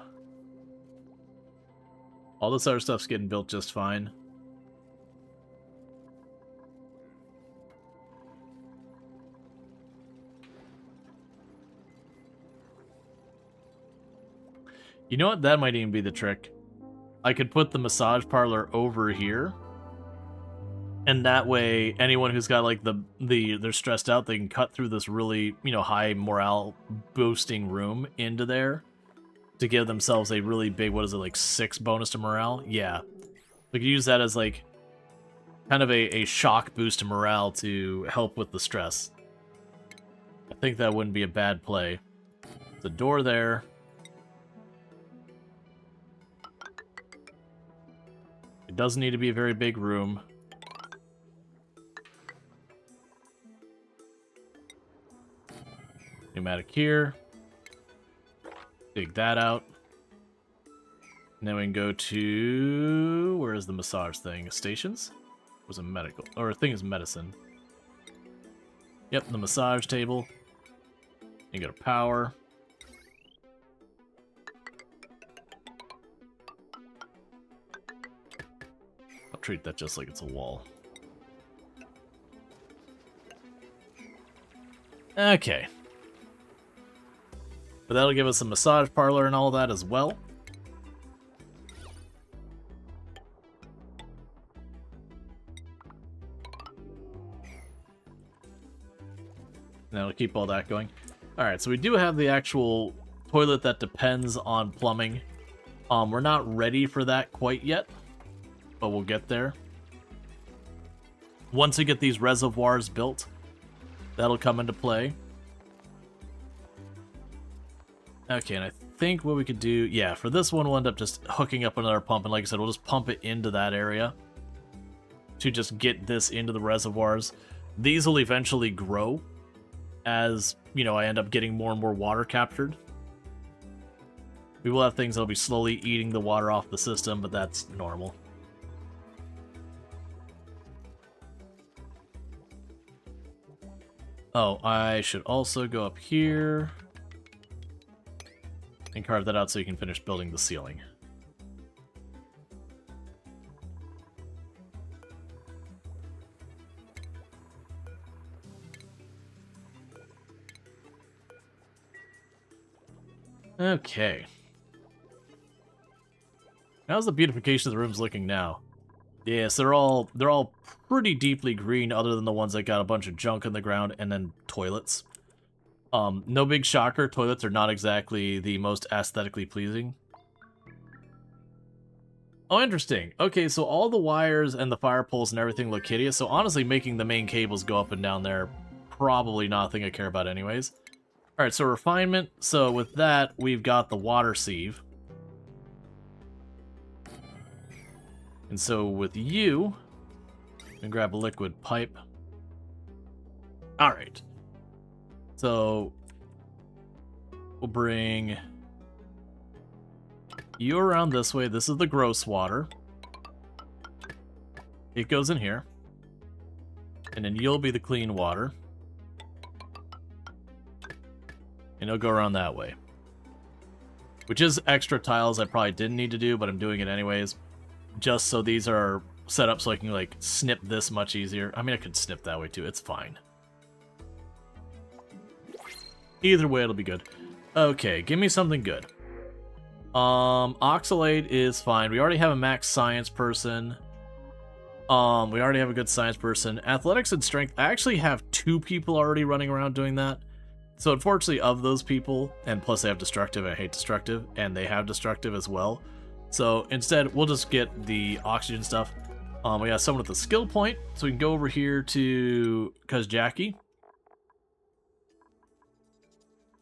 All this other stuff's getting built just fine. You know what? That might even be the trick. I could put the massage parlor over here. And that way, anyone who's got like they're stressed out, they can cut through this really, you know, high morale boosting room into there to give themselves a really big, what is it, like 6 bonus to morale? Yeah. We could use that as like kind of a shock boost to morale to help with the stress. I think that wouldn't be a bad play. The door there. It doesn't need to be a very big room. Pneumatic here. Dig that out. And then we can go to... where is the massage thing? Stations? Or was it medical? Or I think it's medicine. Yep, the massage table. You go to power. I'll treat that just like it's a wall. Okay. But that'll give us a massage parlor and all that as well. And that'll keep all that going. Alright, so we do have the actual toilet that depends on plumbing. We're not ready for that quite yet, but we'll get there. Once we get these reservoirs built, that'll come into play. Okay, and I think what we could do, yeah, for this one, we'll end up just hooking up another pump, and like I said, we'll just pump it into that area to just get this into the reservoirs. These will eventually grow as, you know, I end up getting more and more water captured. We will have things that'll be slowly eating the water off the system, but that's normal. Oh, I should also go up here and carve that out so you can finish building the ceiling. Okay. How's the beautification of the rooms looking now? Yes, they're all pretty deeply green, other than the ones that got a bunch of junk in the ground and then toilets. No big shocker, toilets are not exactly the most aesthetically pleasing. Oh, interesting. Okay, so all the wires and the fire poles and everything look hideous, so honestly making the main cables go up and down there, probably not a thing I care about anyways. Alright, so refinement. So with that, we've got the water sieve. And so with you, I'm gonna grab a liquid pipe. Alright. So we'll bring you around this way. This is the gross water. It goes in here. And then you'll be the clean water. And it'll go around that way. Which is extra tiles I probably didn't need to do, but I'm doing it anyways. Just so these are set up so I can, like, snip this much easier. I mean, I could snip that way too. It's fine. Either way, it'll be good. Okay, give me something good. Oxalate is fine. We already have a max science person. We already have a good science person. Athletics and strength. I actually have 2 people already running around doing that. So unfortunately, of those people, and plus they have destructive, I hate destructive, and they have destructive as well. So instead, we'll just get the oxygen stuff. We got someone with a skill point, so we can go over here to Jackie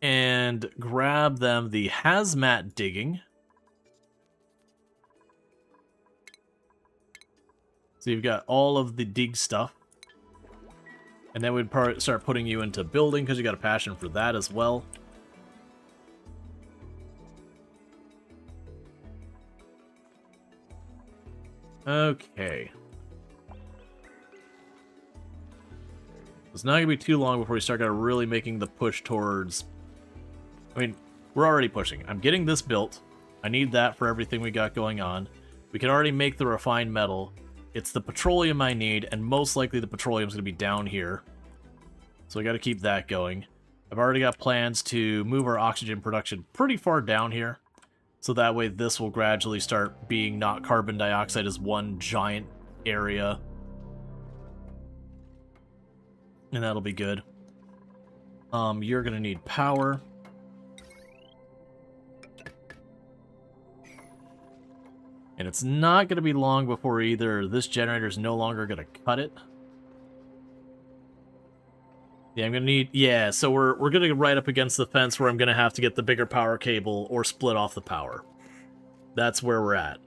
and grab them the hazmat digging. So you've got all of the dig stuff. And then we'd probably start putting you into building because you got a passion for that as well. Okay. It's not going to be too long before we start really making the push towards... I mean, we're already pushing. I'm getting this built. I need that for everything we got going on. We can already make the refined metal. It's the petroleum I need, and most likely the petroleum is going to be down here. So I got to keep that going. I've already got plans to move our oxygen production pretty far down here. So that way this will gradually start being not carbon dioxide as one giant area. And that'll be good. You're going to need power. And it's not going to be long before either this generator is no longer going to cut it. Yeah, I'm going to need... Yeah, so we're going to get right up against the fence where I'm going to have to get the bigger power cable or split off the power. That's where we're at.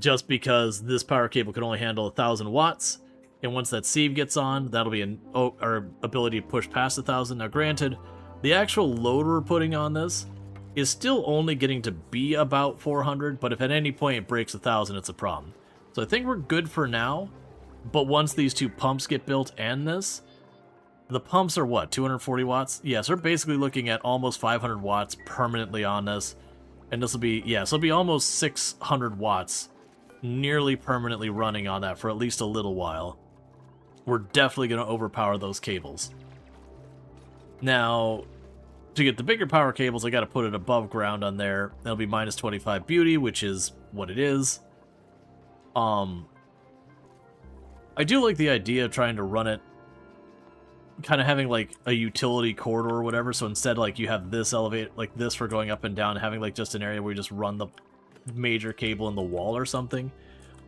Just because this power cable can only handle 1,000 watts. And once that sieve gets on, that'll be our ability to push past 1,000. Now, granted, the actual load we're putting on this is still only getting to be about 400, but if at any point it breaks 1,000, it's a problem. So I think we're good for now, but once these 2 pumps get built and this, the pumps are what, 240 watts? Yes, we're basically looking at almost 500 watts permanently on this, and this will be, yeah, so it'll be almost 600 watts nearly permanently running on that for at least a little while. We're definitely going to overpower those cables. Now, to get the bigger power cables, I got to put it above ground on there. That'll be minus 25 beauty, which is what it is. I do like the idea of trying to run it, kind of having like a utility corridor or whatever. So instead, like you have this elevate, like this for going up and down, having like just an area where you just run the major cable in the wall or something.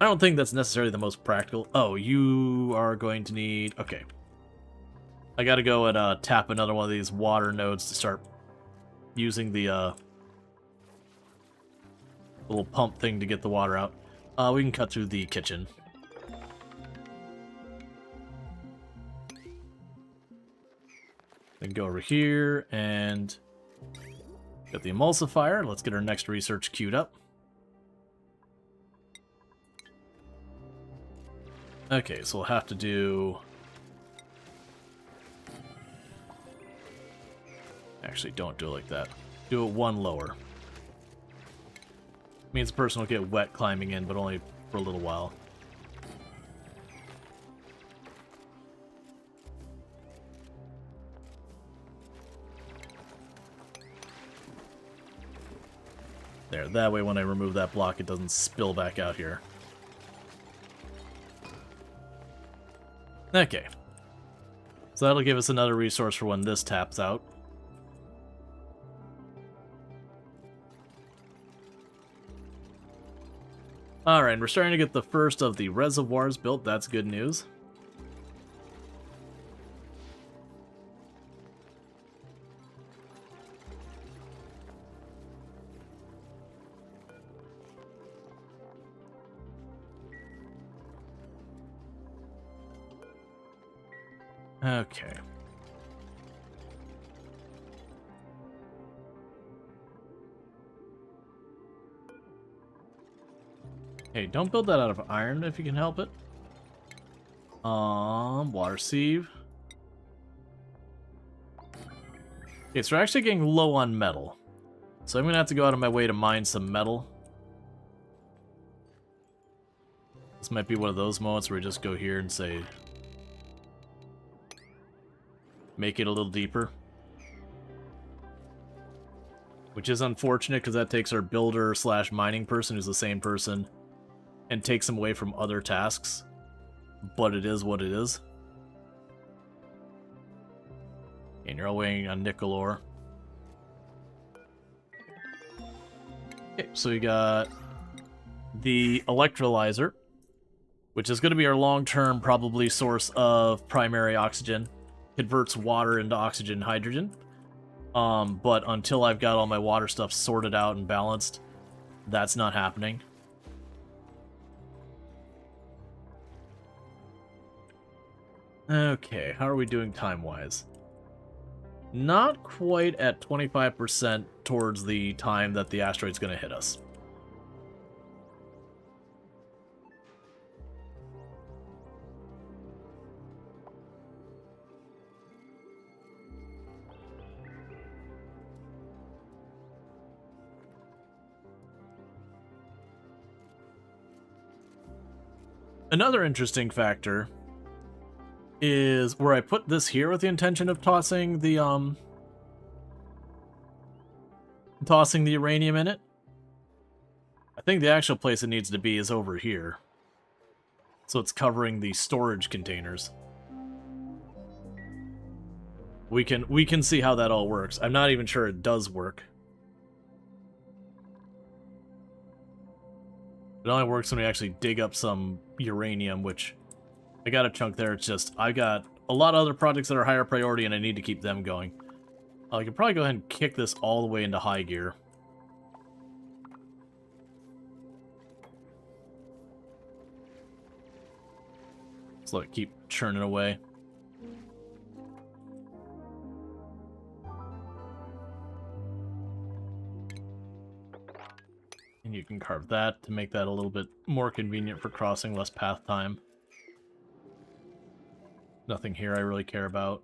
I don't think that's necessarily the most practical. Oh, you are going to need... Okay. I gotta go and tap another one of these water nodes to start using the little pump thing to get the water out. We can cut through the kitchen. Then go over here and get the emulsifier. Let's get our next research queued up. Okay, so we'll have to do... Actually, don't do it like that. Do it one lower. Means the person will get wet climbing in, but only for a little while. There, that way when I remove that block, it doesn't spill back out here. Okay. So that'll give us another resource for when this taps out. Alright, we're starting to get the first of the reservoirs built. That's good news. Okay. Hey, don't build that out of iron if you can help it. Water sieve. Okay, so we're actually getting low on metal. So I'm gonna have to go out of my way to mine some metal. This might be one of those moments where we just go here and say, make it a little deeper. Which is unfortunate because that takes our builder slash mining person, who's the same person, and takes him away from other tasks. But it is what it is. And you're all waiting on nickel ore. Okay, so we got the electrolyzer, which is going to be our long-term probably source of primary oxygen. Converts water into oxygen and hydrogen. But until I've got all my water stuff sorted out and balanced, that's not happening. Okay, how are we doing time-wise? Not quite at 25% towards the time that the asteroid's going to hit us. Another interesting factor is where I put this here with the intention of tossing the uranium in it. I think the actual place it needs to be is over here. So it's covering the storage containers. We can see how that all works. I'm not even sure it does work. It only works when we actually dig up some uranium, which I got a chunk there. It's just I got a lot of other projects that are higher priority and I need to keep them going. I could probably go ahead and kick this all the way into high gear. Just let it keep churning away. And you can carve that to make that a little bit more convenient for crossing, less path time. Nothing here I really care about.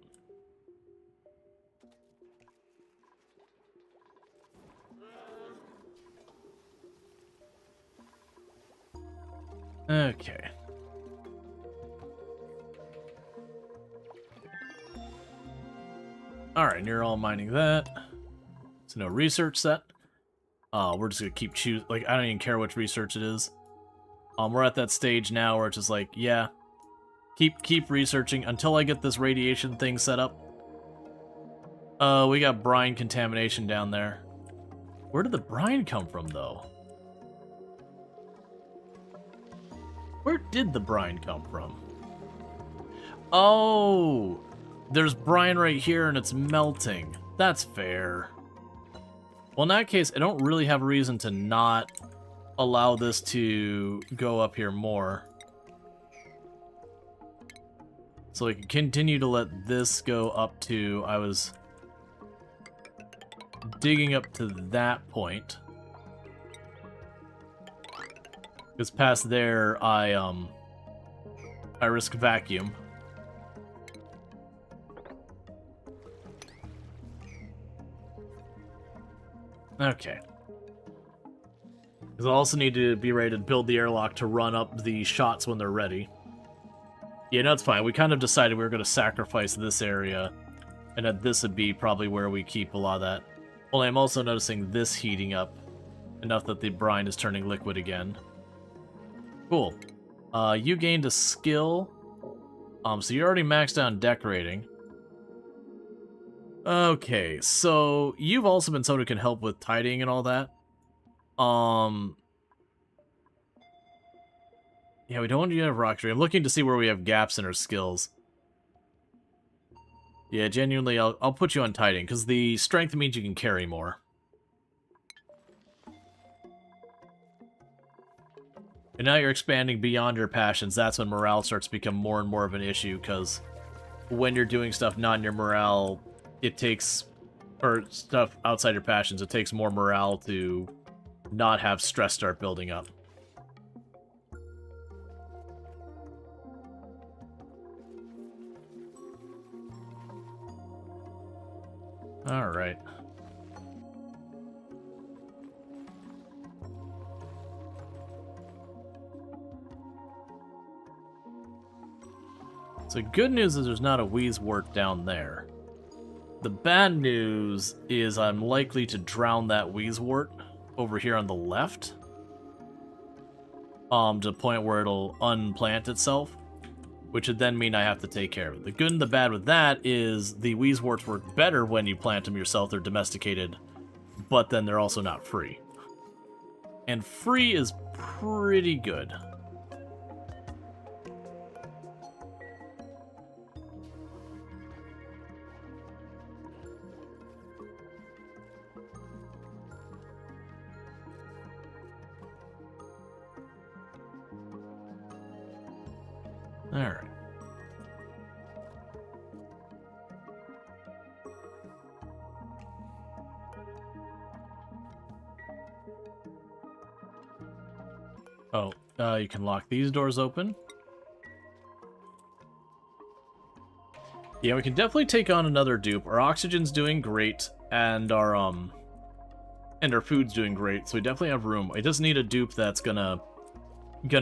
Okay. Alright, and you're all mining that. So no research set. We're just gonna keep choosing. Like, I don't even care which research it is. We're at that stage now where it's just like, yeah, keep researching until I get this radiation thing set up. We got brine contamination down there. Where did the brine come from, though? Where did the brine come from? Oh, there's brine right here and it's melting. That's fair. Well, in that case, I don't really have a reason to not allow this to go up here more. So we can continue to let this go up to, I was digging up to that point. Because past there, I risk vacuum. Okay. Because I also need to be ready to build the airlock to run up the shots when they're ready. Yeah, no, it's fine. We kind of decided we were going to sacrifice this area, and that this would be probably where we keep a lot of that. Only I'm also noticing this heating up enough that the brine is turning liquid again. Cool. You gained a skill. So you're already maxed out on decorating. Okay, so you've also been someone who can help with tidying and all that. Yeah, we don't want you to have rocketry. I'm looking to see where we have gaps in our skills. Yeah, genuinely, I'll put you on tidying, because the strength means you can carry more. And now you're expanding beyond your passions. That's when morale starts to become more and more of an issue, because when you're doing stuff not in your morale, it takes, or stuff outside your passions, it takes more morale to not have stress start building up. Alright. So good news is there's not a Wheezewort down there. The bad news is I'm likely to drown that Wheezewort over here on the left. To the point where it'll unplant itself, which would then mean I have to take care of it. The good and the bad with that is the Wheezeworts work better when you plant them yourself. They're domesticated, but then they're also not free. And free is pretty good. Alright. Oh, you can lock these doors open. Yeah, we can definitely take on another dupe. Our oxygen's doing great, and our food's doing great, so we definitely have room. I just need a dupe that's gonna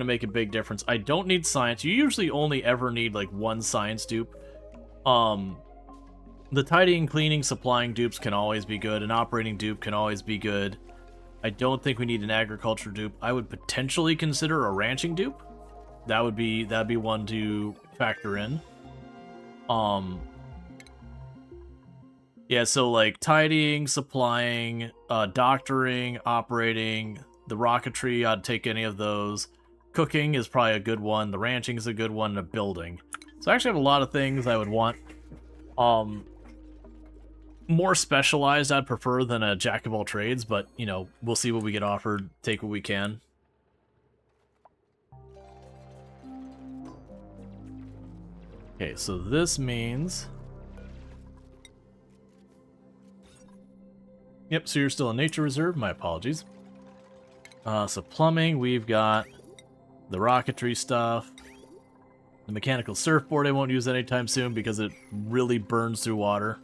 make a big difference. I don't need science. You usually only ever need like one science dupe. The tidying, cleaning, supplying dupes can always be good. An operating dupe can always be good. I don't think we need an agriculture dupe. I would potentially consider a ranching dupe. That'd be one to factor in. Yeah, so like tidying, supplying, doctoring, operating, the rocketry, I'd take any of those. Cooking is probably a good one. The ranching is a good one. The building. So I actually have a lot of things I would want. More specialized I'd prefer than a jack of all trades, but, you know, we'll see what we get offered. Take what we can. Okay, so this means... Yep, so you're still a nature reserve. My apologies. So plumbing, we've got the rocketry stuff. The mechanical surfboard I won't use anytime soon because it really burns through water.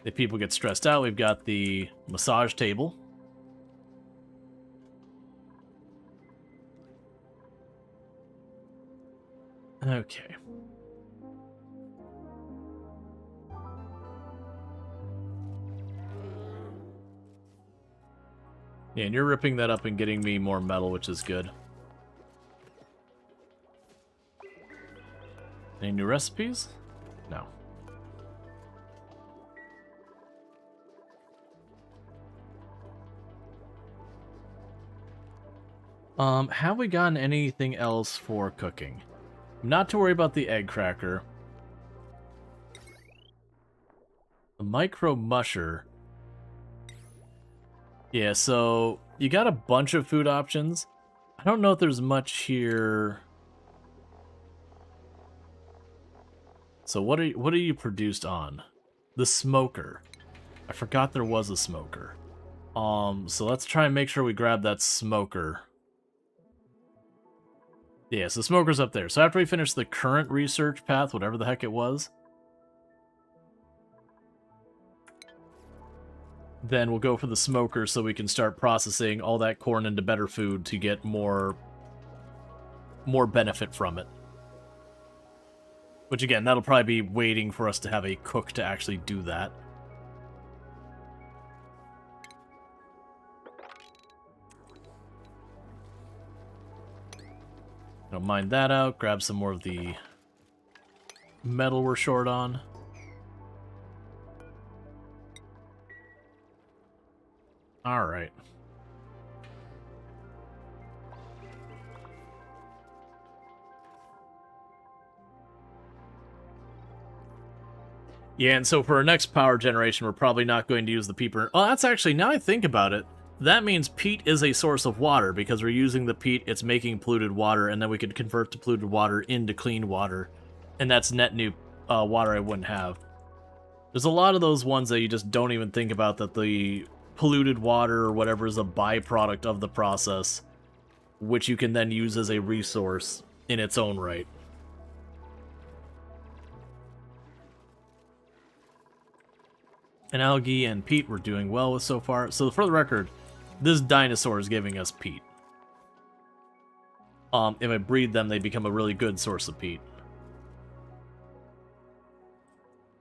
If people get stressed out, we've got the massage table. Okay. Yeah, and you're ripping that up and getting me more metal, which is good. Any new recipes? No. Have we gotten anything else for cooking? Not to worry about the egg cracker. The micro musher. Yeah, so you got a bunch of food options. I don't know if there's much here. So what are you produced on? The smoker. I forgot there was a smoker. So let's try and make sure we grab that smoker. Yeah, so the smoker's up there. So after we finish the current research path, whatever the heck it was, then we'll go for the smoker so we can start processing all that corn into better food to get more benefit from it. Which again, that'll probably be waiting for us to have a cook to actually do that. Don't mind that out. Grab some more of the metal we're short on. Alright. Yeah, and so for our next power generation, we're probably not going to use the peat burner. Oh, that's actually, now I think about it, that means peat is a source of water, because we're using the peat, it's making polluted water, and then we could convert the polluted water into clean water. And that's net new water I wouldn't have. There's a lot of those ones that you just don't even think about, that the polluted water or whatever is a byproduct of the process, which you can then use as a resource in its own right. And algae and peat we're doing well with so far. So for the record, this dinosaur is giving us peat. If I breed them, they become a really good source of peat.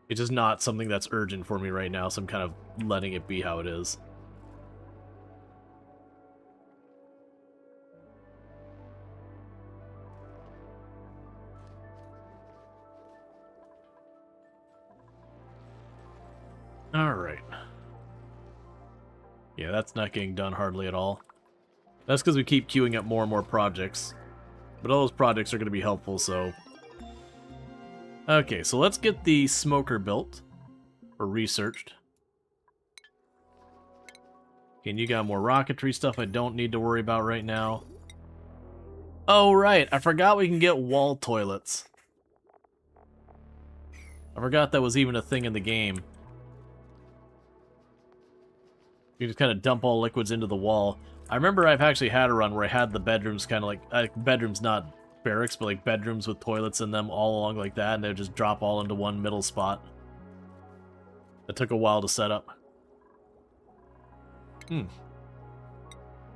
It's just not something that's urgent for me right now, so I'm kind of letting it be how it is. Alright. Yeah, that's not getting done hardly at all. That's because we keep queuing up more and more projects. But all those projects are going to be helpful, so... Okay, so let's get the smoker built. Or researched. Okay, and you got more rocketry stuff I don't need to worry about right now. Oh, right, I forgot we can get wall toilets. I forgot that was even a thing in the game. You just kind of dump all liquids into the wall. I remember I've actually had a run where I had the bedrooms kind of like... bedrooms, not barracks, but like bedrooms with toilets in them all along like that, and they would just drop all into one middle spot. It took a while to set up.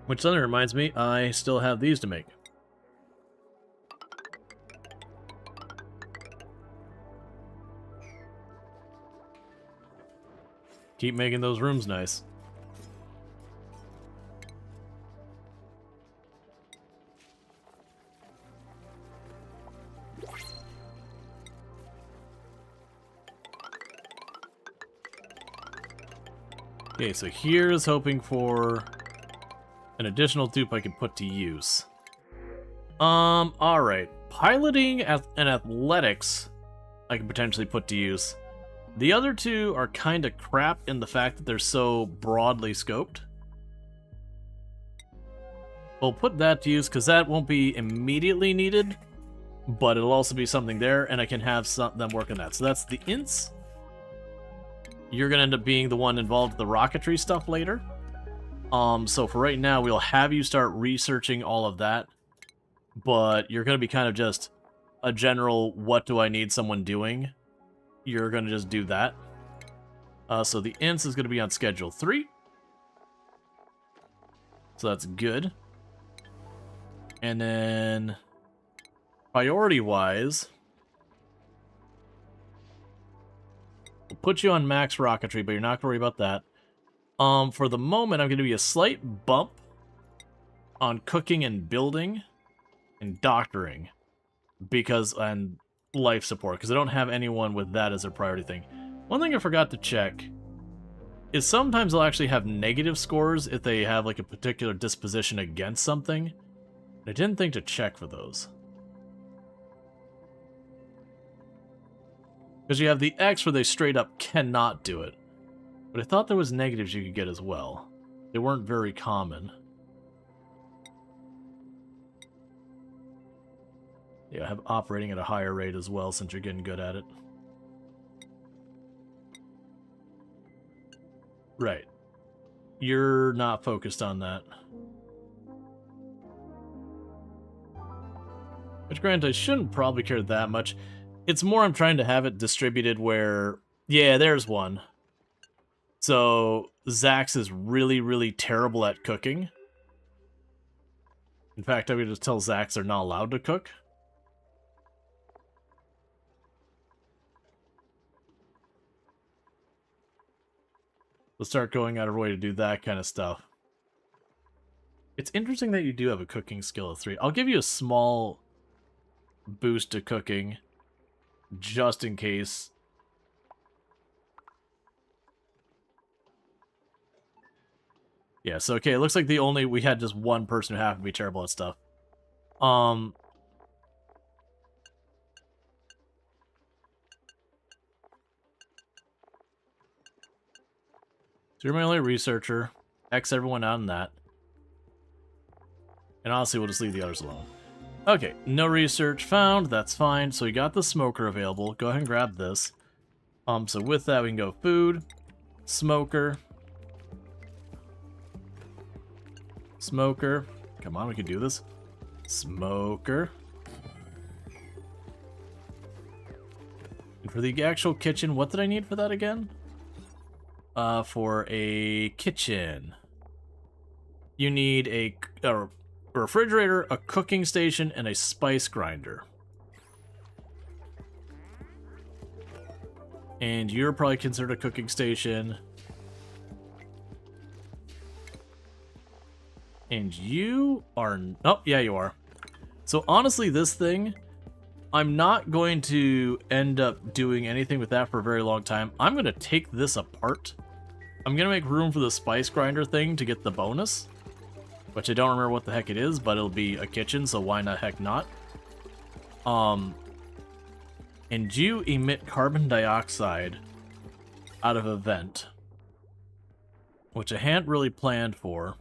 Which suddenly reminds me, I still have these to make. Keep making those rooms nice. Okay, so here's hoping for an additional dupe I can put to use. Alright. Piloting and athletics I can potentially put to use. The other two are kind of crap in the fact that they're so broadly scoped. We'll put that to use because that won't be immediately needed, but it'll also be something there, and I can have them work on that. So that's the ints. You're going to end up being the one involved with the rocketry stuff later. So for right now, we'll have you start researching all of that. But you're going to be kind of just a general, what do I need someone doing? You're going to just do that. So the ints is going to be on schedule 3. So that's good. And then, priority-wise... we'll put you on max rocketry, but you're not going to worry about that. For the moment, I'm going to be a slight bump on cooking and building and doctoring and life support, because I don't have anyone with that as a priority thing. One thing I forgot to check is sometimes they'll actually have negative scores if they have like a particular disposition against something. I didn't think to check for those. Because you have the X where they straight up cannot do it. But I thought there was negatives you could get as well. They weren't very common. Yeah, I have operating at a higher rate as well since you're getting good at it. Right. You're not focused on that. Which, granted, I shouldn't probably care that much. It's more I'm trying to have it distributed where... Yeah, there's one. So, Zax is really, really terrible at cooking. In fact, I'm going to tell Zax they're not allowed to cook. We'll start going out of our way to do that kind of stuff. It's interesting that you do have a cooking skill of 3. I'll give you a small boost to cooking, just in case. Yeah, so okay, it looks like we had just one person who happened to be terrible at stuff. So you're my only researcher. X everyone out on that. And honestly, we'll just leave the others alone. Okay, no research found. That's fine. So we got the smoker available. Go ahead and grab this. So with that, we can go food, smoker, smoker. Come on, we can do this. Smoker. And for the actual kitchen, what did I need for that again? For a kitchen, you need a refrigerator, a cooking station, and a spice grinder. And you're probably considered a cooking station. And you are... Oh, yeah, you are. So honestly, this thing, I'm not going to end up doing anything with that for a very long time. I'm going to take this apart. I'm going to make room for the spice grinder thing to get the bonus, which I don't remember what the heck it is, but it'll be a kitchen, so why not heck not? And you emit carbon dioxide out of a vent, which I hadn't really planned for.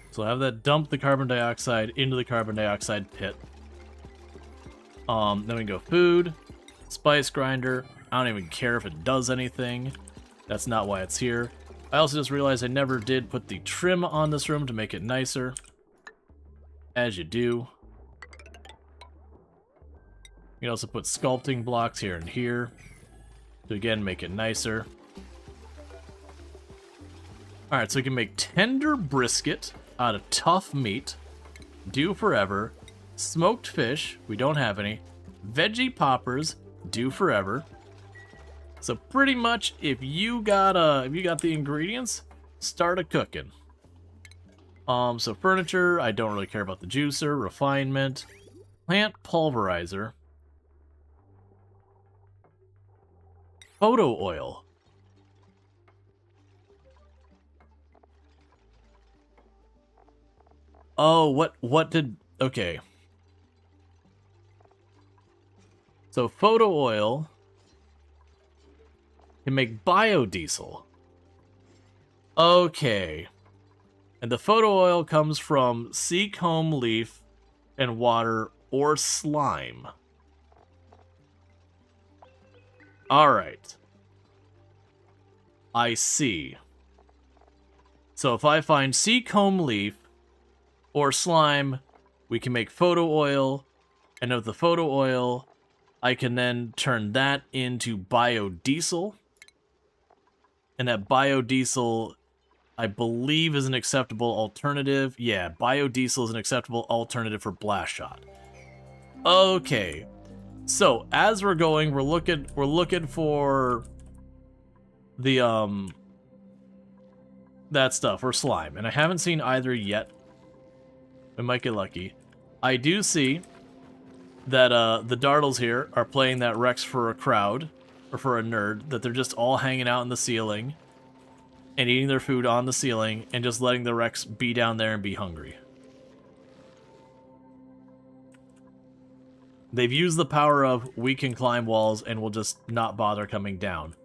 So I have that dump the carbon dioxide into the carbon dioxide pit. Then we go food, spice grinder. I don't even care if it does anything. That's not why it's here. I also just realized I never did put the trim on this room to make it nicer. As you do. You can also put sculpting blocks here and here to again make it nicer. Alright, so we can make tender brisket out of tough meat, do forever, smoked fish, we don't have any, veggie poppers, do forever. So pretty much, if you got the ingredients, start a cooking. So furniture, I don't really care about the juicer, refinement, plant pulverizer, photo oil. Oh, what did... Okay. So, photo oil can make biodiesel. Okay. And the photo oil comes from sea comb leaf and water or slime. Alright. I see. So if I find sea comb leaf or slime, we can make photo oil, and of the photo oil, I can then turn that into biodiesel, and that biodiesel, I believe, is an acceptable alternative. Yeah, biodiesel is an acceptable alternative for blast shot. Okay, So as we're going, we're looking for the that stuff or slime, and I haven't seen either yet. We might get lucky. I do see that the Dartles here are playing that Rex for a crowd or for a nerd. That they're just all hanging out in the ceiling and eating their food on the ceiling and just letting the Rex be down there and be hungry. They've used the power of we can climb walls and we'll just not bother coming down.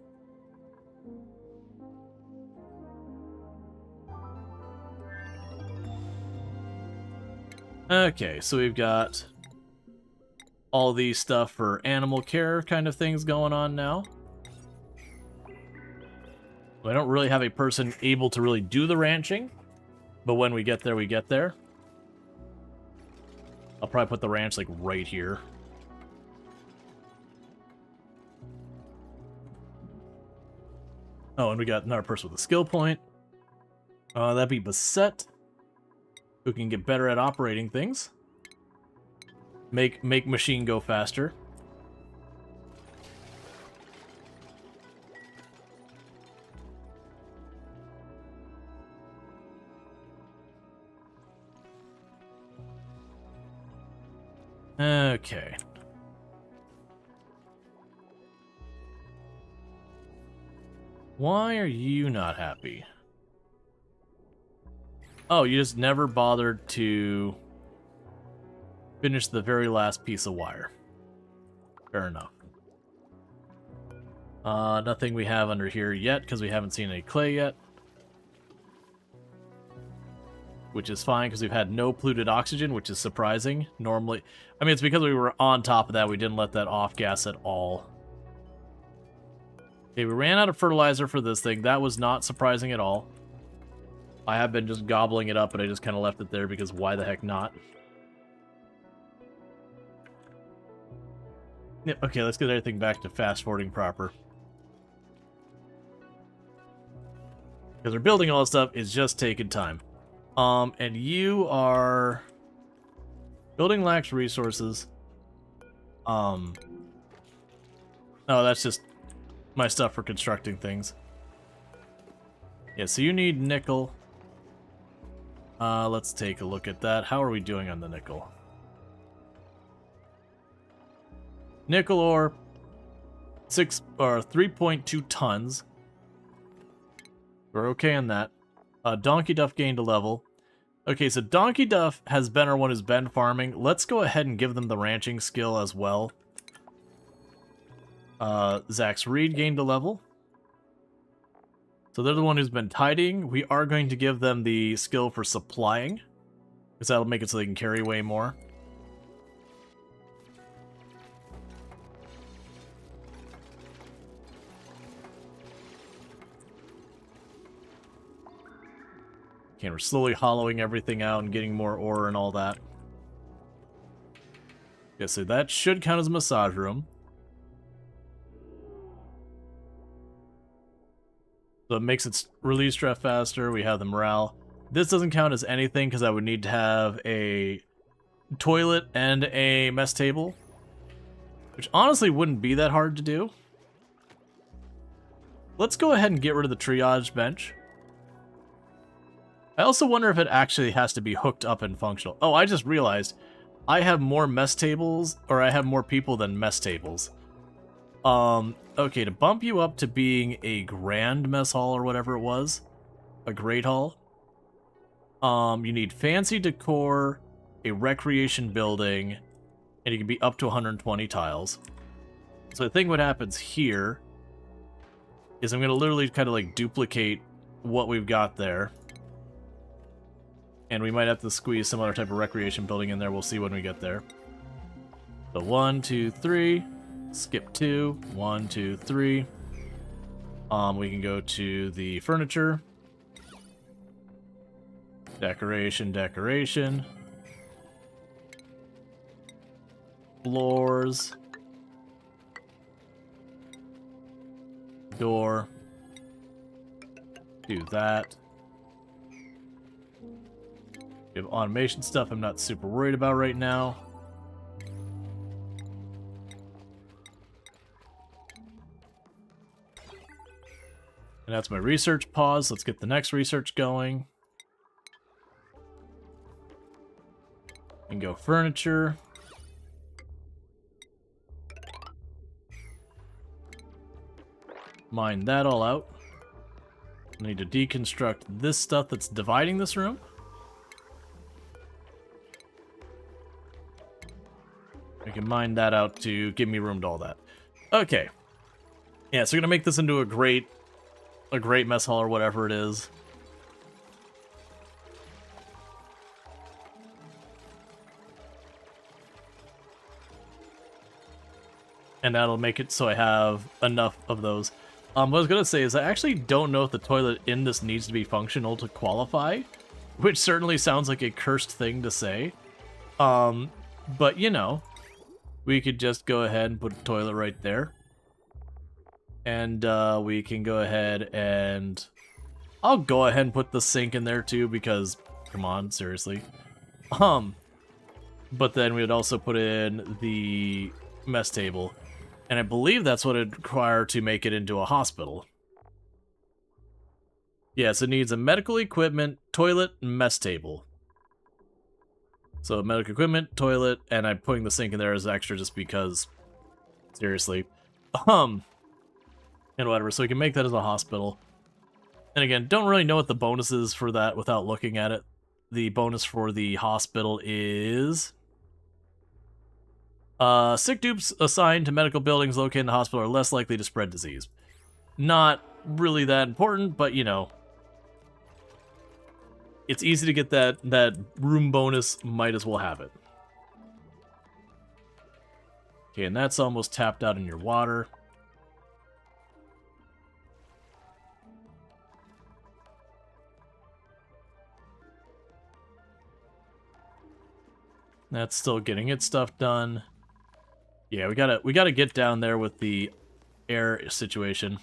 Okay, so we've got all these stuff for animal care kind of things going on now. I don't really have a person able to really do the ranching, but when we get there, we get there. I'll probably put the ranch like right here. Oh, and we got another person with a skill point. That'd be Bassett, who can get better at operating things. Make machine go faster. Okay. Why are you not happy? Oh, you just never bothered to finish the very last piece of wire. Fair enough. Nothing we have under here yet, because we haven't seen any clay yet. Which is fine, because we've had no polluted oxygen, which is surprising. Normally, I mean, it's because we were on top of that, we didn't let that off gas at all. Okay, we ran out of fertilizer for this thing. That was not surprising at all. I have been just gobbling it up, but I just kind of left it there because why the heck not? Yep, okay, let's get everything back to fast-forwarding proper. Because we're building all this stuff is just taking time. And you are... Building lacks resources. Oh, that's just my stuff for constructing things. Yeah, so you need nickel. Let's take a look at that. How are we doing on the nickel? Nickel ore, 3.2 tons. We're okay on that. Donkey Duff gained a level. Okay, so Donkey Duff has been our one who's been farming. Let's go ahead and give them the ranching skill as well. Zach's Reed gained a level. So they're the one who's been tidying. We are going to give them the skill for supplying, because that'll make it so they can carry way more. Okay, we're slowly hollowing everything out and getting more ore and all that. Yeah, so that should count as a massage room. So it makes its release stress faster. We have the morale. This doesn't count as anything because I would need to have a toilet and a mess table, which honestly wouldn't be that hard to do. Let's go ahead and get rid of the triage bench. I also wonder if it actually has to be hooked up and functional. Oh, I just realized I have more mess tables, or I have more people than mess tables. Okay, to bump you up to being a grand mess hall or whatever it was, a great hall, you need fancy decor, a recreation building, and you can be up to 120 tiles. So I think what happens here is I'm going to literally kind of like duplicate what we've got there. And we might have to squeeze some other type of recreation building in there. We'll see when we get there. So 1, 2, 3. Skip 2. 1, 2, 3. We can go to the furniture. Decoration, decoration. Floors. Door. Do that. We have automation stuff I'm not super worried about right now. And that's my research pause. Let's get the next research going. And go furniture. Mine that all out. I need to deconstruct this stuff that's dividing this room. I can mine that out to give me room to all that. Okay. Yeah, so we're gonna make this into a great mess hall or whatever it is. And that'll make it so I have enough of those. What I was gonna say is I actually don't know if the toilet in this needs to be functional to qualify, which certainly sounds like a cursed thing to say. But you know, we could just go ahead and put a toilet right there. And we can go ahead and... I'll go ahead and put the sink in there too, because, come on, seriously. But then we would also put in the mess table. And I believe that's what it'd require to make it into a hospital. Yes, it needs a medical equipment, toilet, and mess table. So medical equipment, toilet, and I'm putting the sink in there as extra just because, seriously. And whatever, so we can make that as a hospital. And again, don't really know what the bonus is for that without looking at it. The bonus for the hospital is... sick dupes assigned to medical buildings located in the hospital are less likely to spread disease. Not really that important, but you know. It's easy to get that room bonus, might as well have it. Okay, and that's almost tapped out in your water. That's still getting its stuff done. Yeah, we gotta get down there with the air situation.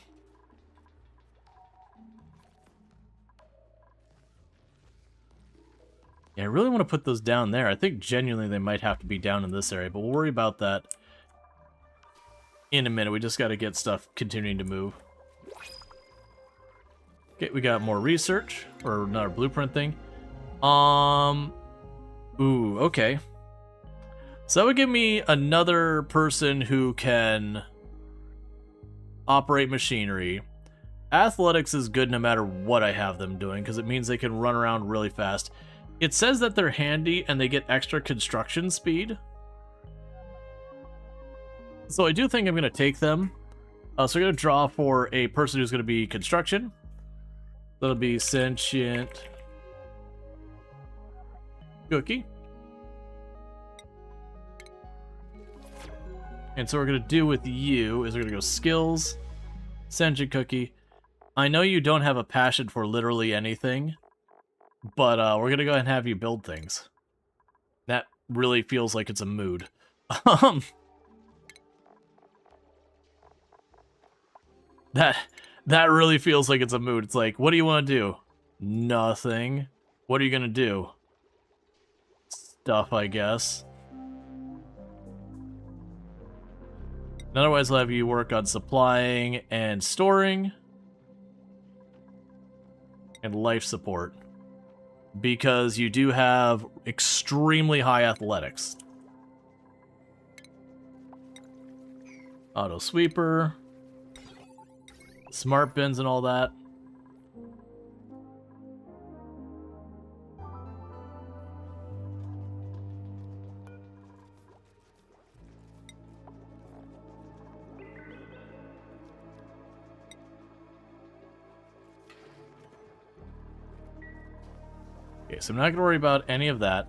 Yeah, I really want to put those down there. I think genuinely they might have to be down in this area, but we'll worry about that in a minute. We just gotta get stuff continuing to move. Okay, we got more research, or another blueprint thing. Ooh, okay. So that would give me another person who can operate machinery. Athletics is good no matter what I have them doing, because it means they can run around really fast. It says that they're handy and they get extra construction speed. So I do think I'm going to take them. So we're going to draw for a person who's going to be construction. That'll be sentient cookie. And so what we're going to do with you is we're going to go skills, sentient cookie. I know you don't have a passion for literally anything, but we're going to go ahead and have you build things. That really feels like it's a mood. That really feels like it's a mood. It's like, what do you want to do? Nothing. What are you going to do? Stuff, I guess. Otherwise, I'll have you work on supplying and storing. And life support. Because you do have extremely high athletics. Auto sweeper. Smart bins and all that. Okay, so I'm not going to worry about any of that.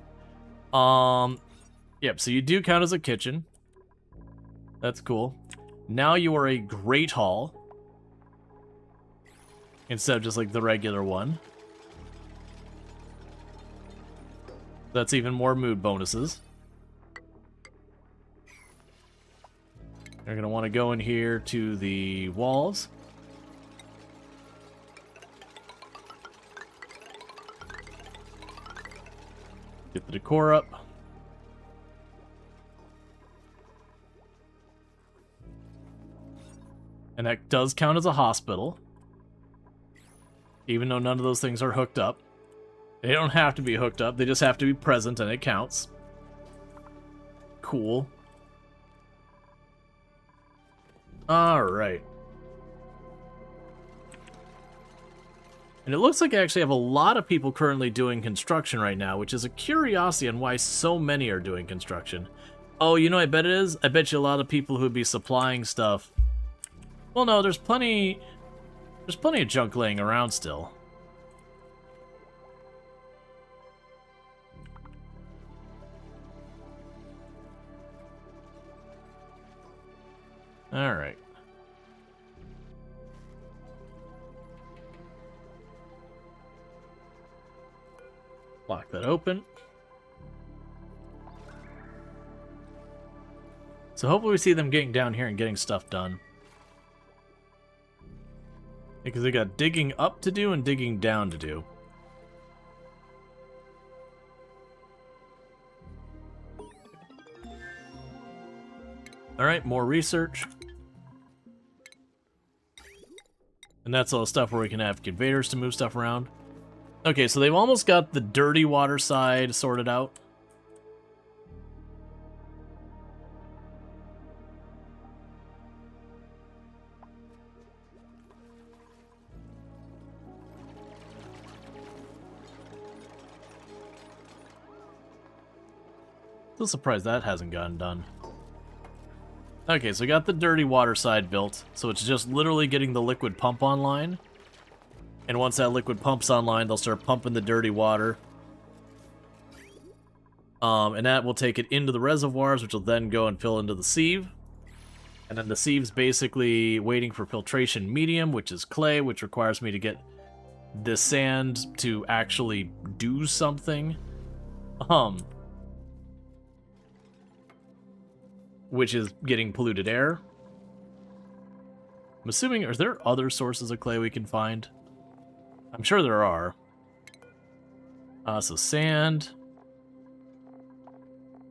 Yep, so you do count as a kitchen. That's cool. Now you are a great hall. Instead of just like the regular one. That's even more mood bonuses. You're going to want to go in here to the walls. Get the decor up. And that does count as a hospital. even though none of those things are hooked up. They don't have to be hooked up, they just have to be present and it counts. Cool. Alright. And it looks like I actually have a lot of people currently doing construction right now, which is a curiosity on why so many are doing construction. Oh, you know what I bet it is? I bet you a lot of people who would be supplying stuff. Well, no, there's plenty of junk laying around still. Alright. Lock that open. So hopefully we see them getting down here and getting stuff done. Because they got digging up to do and digging down to do. Alright, more research. And that's all the stuff where we can have conveyors to move stuff around. Okay, so they've almost got the dirty water side sorted out. Still surprised that hasn't gotten done. Okay, so we got the dirty water side built, so it's just literally getting the liquid pump online. And once that liquid pump's online, they'll start pumping the dirty water. And that will take it into the reservoirs, which will then go and fill into the sieve. And then the sieve's basically waiting for filtration medium, which is clay, which requires me to get the sand to actually do something. Which is getting polluted air. I'm assuming, are there other sources of clay we can find? I'm sure there are. So sand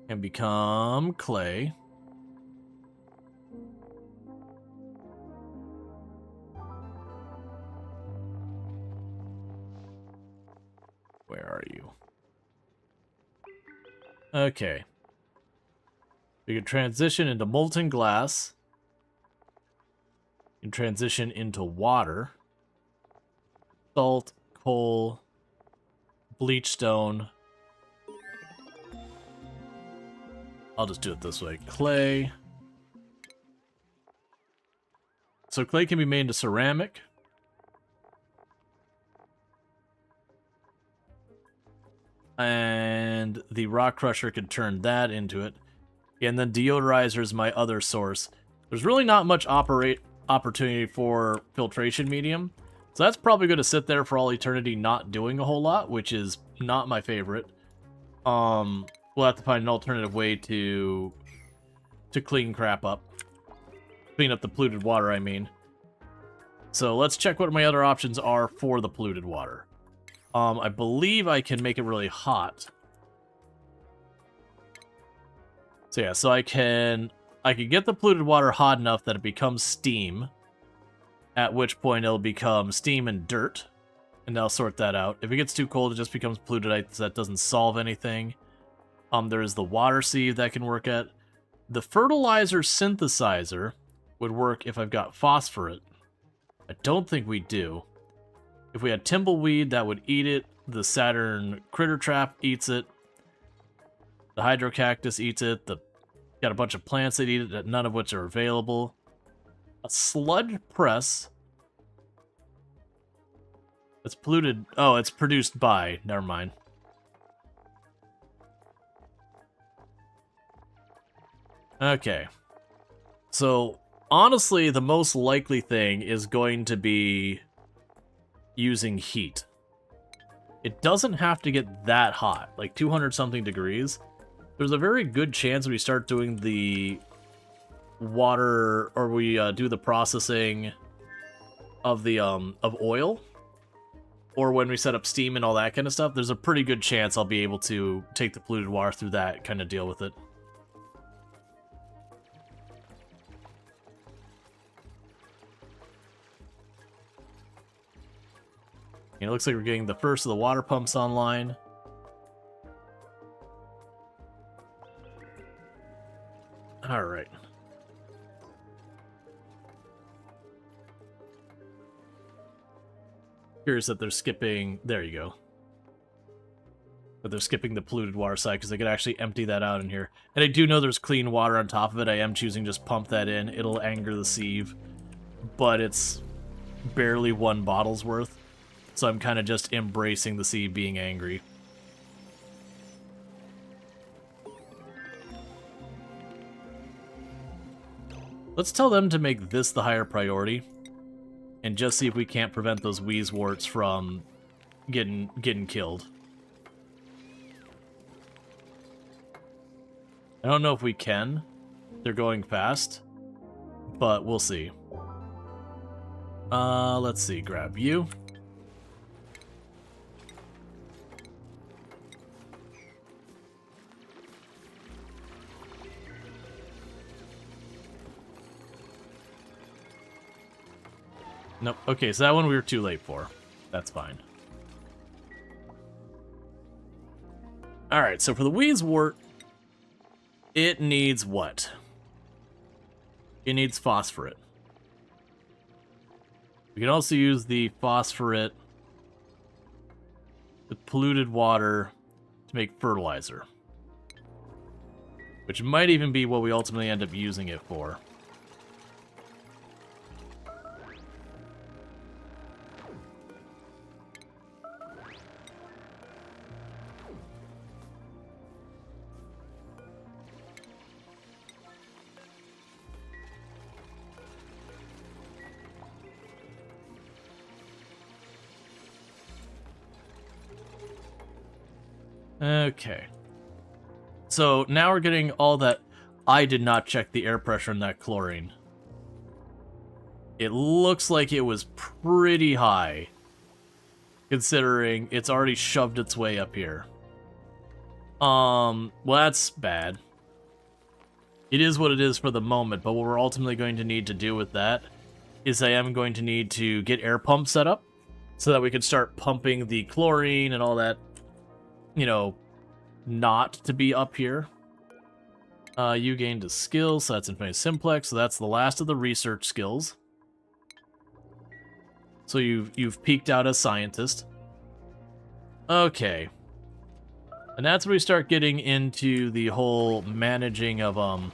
can become clay. Where are you? Okay. We can transition into molten glass. You can transition into water. Salt, coal, bleach stone. I'll just do it this way. Clay. So clay can be made into ceramic. And the rock crusher could turn that into it. And then deodorizer is my other source. There's really not much opportunity for filtration medium. So that's probably going to sit there for all eternity not doing a whole lot, which is not my favorite. We'll have to find an alternative way to clean crap up. Clean up the polluted water, I mean. So let's check what my other options are for the polluted water. I believe I can make it really hot. So yeah, so I can get the polluted water hot enough that it becomes steam, at which point it'll become steam and dirt, and I'll sort that out. If it gets too cold, it just becomes polluted ice. That doesn't solve anything. There's the water sieve that can work at. The fertilizer synthesizer would work if I've got phosphorate. I don't think we do. If we had Timbleweed, that would eat it. The Saturn Critter Trap eats it. The Hydrocactus eats it. Got a bunch of plants that eat it, none of which are available. A sludge press. It's polluted. Oh, it's produced by. Never mind. Okay. So, honestly, the most likely thing is going to be using heat. It doesn't have to get that hot, like 200 something degrees. There's a very good chance we start doing the water, or we do the processing of the of oil, or when we set up steam and all that kind of stuff. There's a pretty good chance I'll be able to take the polluted water through that, kind of deal with it. And it looks like we're getting the first of the water pumps online. All right. Curious that they're skipping... There you go. But they're skipping the polluted water side because they could actually empty that out in here. And I do know there's clean water on top of it. I am choosing just pump that in. It'll anger the sieve. But it's barely 1 bottle's worth. So I'm kind of just embracing the sieve being angry. Let's tell them to make this the higher priority. And just see if we can't prevent those wheezeworts from getting killed. I don't know if we can. They're going fast. But we'll see. Let's see. Grab you. Nope. Okay, so that one we were too late for. That's fine. Alright, so for the wheezewort, it needs what? It needs phosphorate. We can also use the phosphorate with polluted water to make fertilizer. Which might even be what we ultimately end up using it for. Okay. So now we're getting all that. I did not check the air pressure in that chlorine. It looks like it was pretty high, considering it's already shoved its way up here. Well, that's bad. It is what it is for the moment, but what we're ultimately going to need to do with that is I am going to need to get air pumps set up so that we can start pumping the chlorine and all that, you know, not to be up here. You gained a skill, so that's Infinity Simplex, so that's the last of the research skills. So you've peaked out as scientist. Okay. And that's where we start getting into the whole managing of our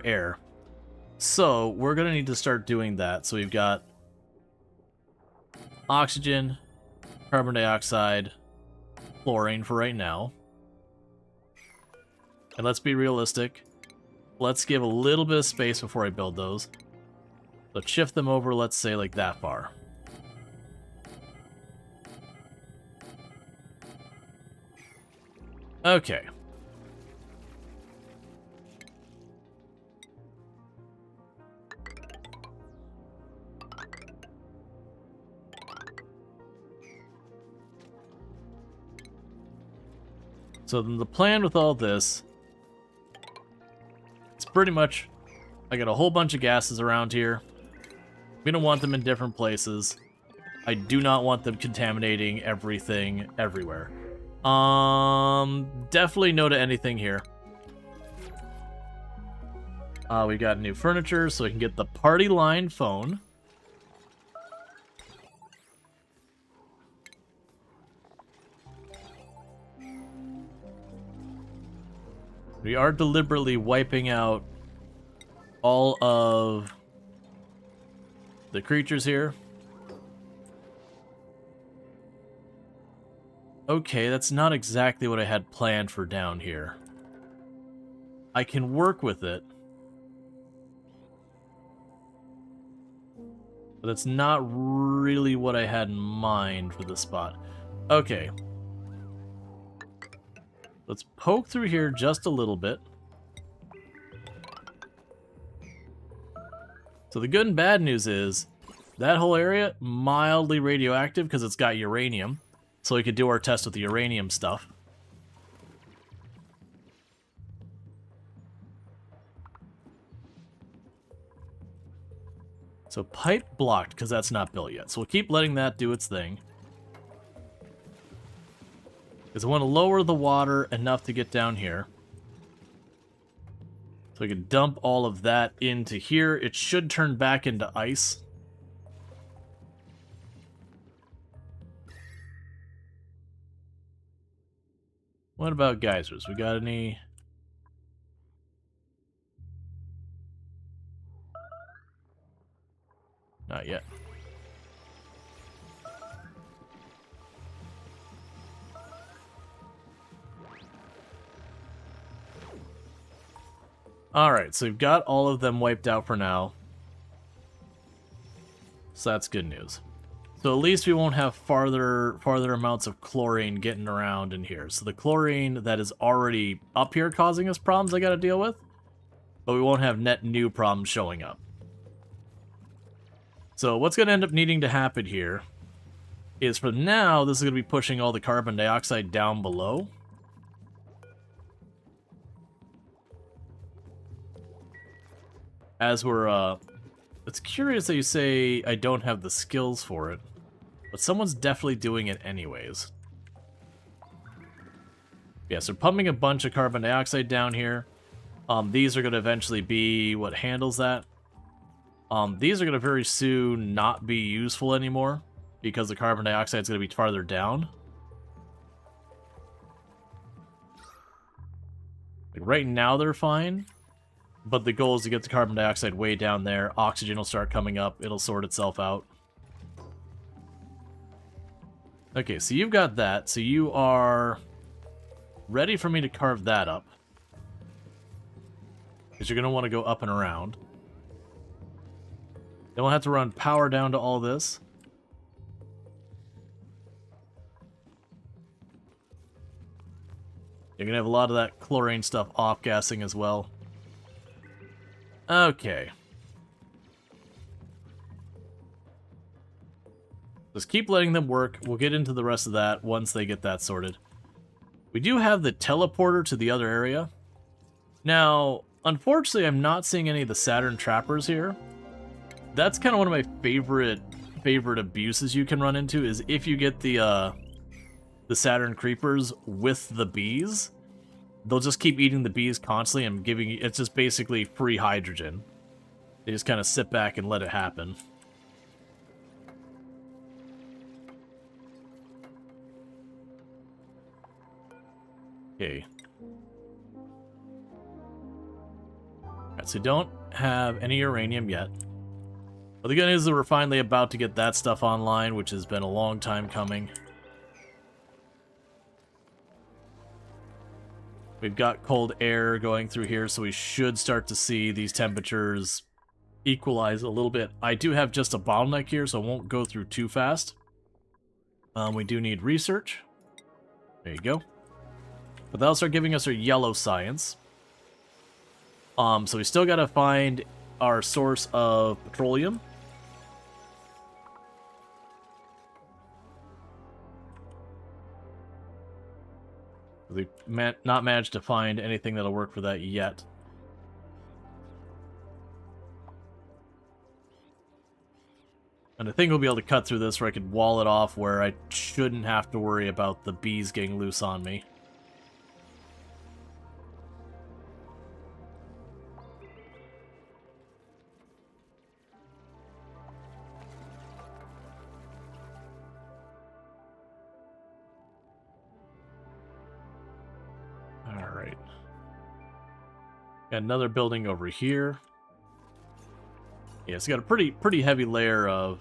air. So we're gonna need to start doing that. So we've got oxygen, carbon dioxide, chlorine for right now. And let's be realistic. Let's give a little bit of space before I build those. Let's shift them over, let's say, like that far. Okay. So then the plan with all this, it's pretty much, I got a whole bunch of gases around here. We don't want them in different places. I do not want them contaminating everything everywhere. Definitely no to anything here. We got new furniture, so we can get the party line phone. We are deliberately wiping out all of the creatures here. Okay, that's not exactly what I had planned for down here. I can work with it. But that's not really what I had in mind for this spot. Okay. Let's poke through here just a little bit. So the good and bad news is, that whole area, mildly radioactive because it's got uranium. So we could do our test with the uranium stuff. So pipe blocked, because that's not built yet. So we'll keep letting that do its thing. Because I want to lower the water enough to get down here. So we can dump all of that into here. It should turn back into ice. What about geysers? We got any? Not yet. Alright, so we've got all of them wiped out for now. So that's good news. So at least we won't have farther amounts of chlorine getting around in here. So the chlorine that is already up here causing us problems I gotta deal with, but we won't have net new problems showing up. So what's gonna end up needing to happen here is, for now, this is gonna be pushing all the carbon dioxide down below. As we're, it's curious that you say I don't have the skills for it, but someone's definitely doing it anyways. Yeah, so pumping a bunch of carbon dioxide down here. These are going to eventually be what handles that. These are going to very soon not be useful anymore, because the carbon dioxide is going to be farther down. Like right now they're fine. But the goal is to get the carbon dioxide way down there. Oxygen will start coming up. It'll sort itself out. Okay, so you've got that. So you are ready for me to carve that up. Because you're going to want to go up and around. Then we'll have to run power down to all this. You're going to have a lot of that chlorine stuff off-gassing as well. Okay. Just keep letting them work. We'll get into the rest of that once they get that sorted. We do have the teleporter to the other area. Now, unfortunately, I'm not seeing any of the Saturn trappers here. That's kind of one of my favorite abuses you can run into, is if you get the Saturn creepers with the bees. They'll just keep eating the bees constantly and giving you, it's just basically free hydrogen. They just kind of sit back and let it happen. Okay. Alright, so we don't have any uranium yet. But the good news is that we're finally about to get that stuff online, which has been a long time coming. We've got cold air going through here, so we should start to see these temperatures equalize a little bit. I do have just a bottleneck here, so I won't go through too fast. We do need research. There you go. But that'll start giving us our yellow science. So we still gotta find our source of petroleum. We've not managed to find anything that'll work for that yet. And I think we'll be able to cut through this where I could wall it off where I shouldn't have to worry about the bees getting loose on me. Alright. Got another building over here. Yeah, it's got a pretty heavy layer of...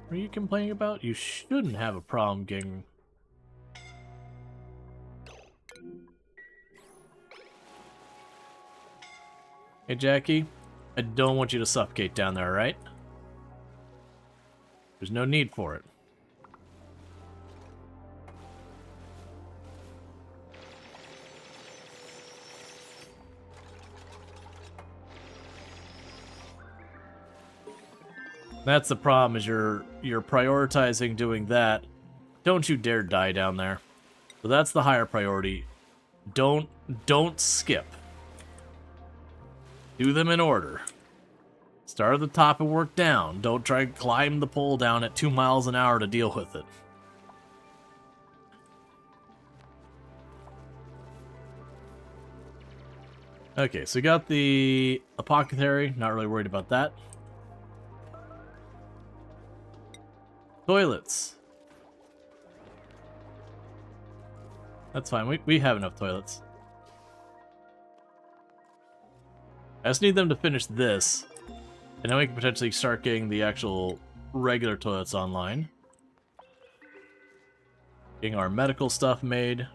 What are you complaining about? You shouldn't have a problem getting... Hey, Jackie. I don't want you to suffocate down there, alright? There's no need for it. That's the problem, is you're prioritizing doing that. Don't you dare die down there. So that's the higher priority. Don't skip. Do them in order. Start at the top and work down. Don't try to climb the pole down at 2 miles an hour to deal with it. Okay, so we got the apothecary. Not really worried about that. Toilets. That's fine. We have enough toilets. I just need them to finish this. And then we can potentially start getting the actual regular toilets online. Getting our medical stuff made.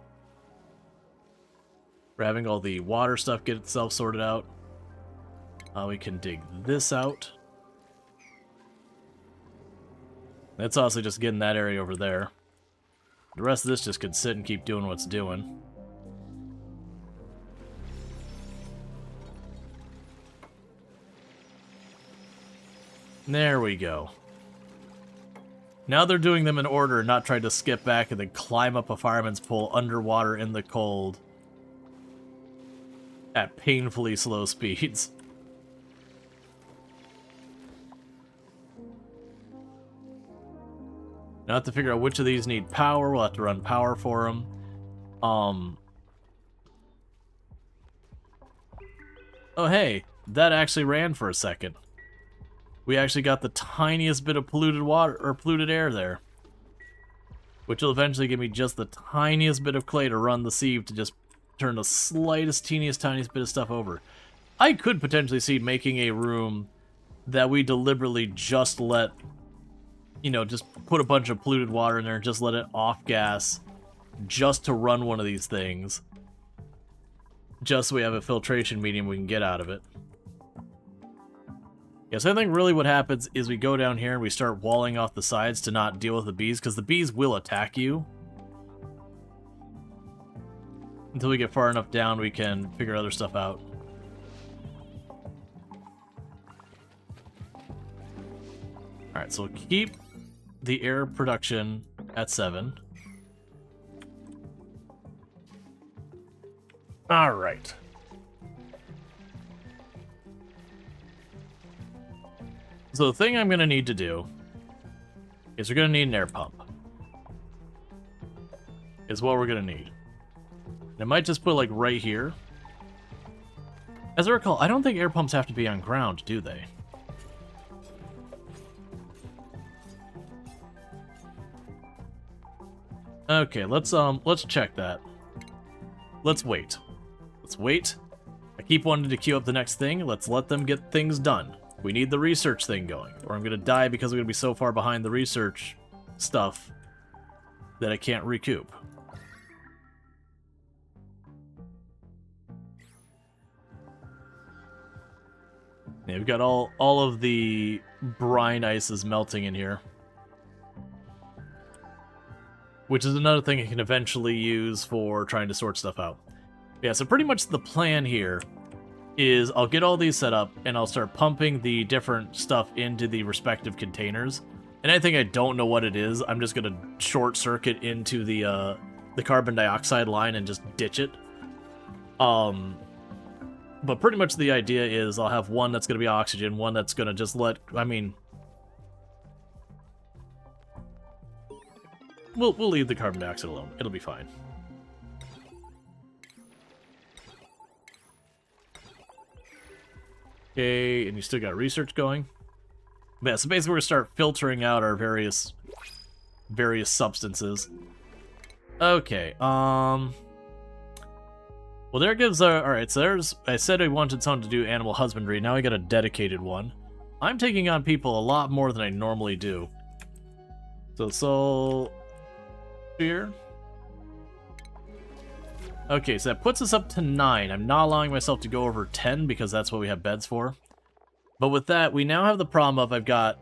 We're having all the water stuff get itself sorted out. We can dig this out. That's also just getting that area over there. The rest of this just could sit and keep doing what's doing. There we go. Now they're doing them in order, not trying to skip back and then climb up a fireman's pole underwater in the cold at painfully slow speeds. Now I have to figure out which of these need power. We'll have to run power for them. Oh hey, that actually ran for a second. We actually got the tiniest bit of polluted water, or polluted air there. Which will eventually give me just the tiniest bit of clay to run the sieve to just turn the slightest, tiniest bit of stuff over. I could potentially see making a room that we deliberately just let, you know, just put a bunch of polluted water in there and just let it off gas just to run one of these things. Just so we have a filtration medium we can get out of it. Yeah, so I think really what happens is we go down here and we start walling off the sides to not deal with the bees, because the bees will attack you. Until we get far enough down, we can figure other stuff out. Alright, so we'll keep the air production at 7. Alright. So the thing I'm going to need to do is we're going to need an air pump. Is what we're going to need. And I might just put like right here. As I recall, I don't think air pumps have to be on ground, do they? Okay, let's check that. Let's wait. Let's wait. I keep wanting to queue up the next thing. Let's let them get things done. We need the research thing going, or I'm gonna die because I'm gonna be so far behind the research stuff that I can't recoup. Yeah, we've got all of the brine ices melting in here. Which is another thing I can eventually use for trying to sort stuff out. Yeah, so pretty much the plan here is I'll get all these set up, and I'll start pumping the different stuff into the respective containers. And anything I don't know what it is, I'm just going to short circuit into the carbon dioxide line and just ditch it. But pretty much the idea is I'll have one that's going to be oxygen, one that's going to just let... I mean... We'll leave the carbon dioxide alone. It'll be fine. Okay, and you still got research going. But yeah, so basically we're going to start filtering out our various substances. Okay, well there gives our... Alright, so there's... I said I wanted someone to do animal husbandry, now I got a dedicated one. I'm taking on people a lot more than I normally do. So... Here. Okay, so that puts us up to 9. I'm not allowing myself to go over 10 because that's what we have beds for. But with that, we now have the problem of I've got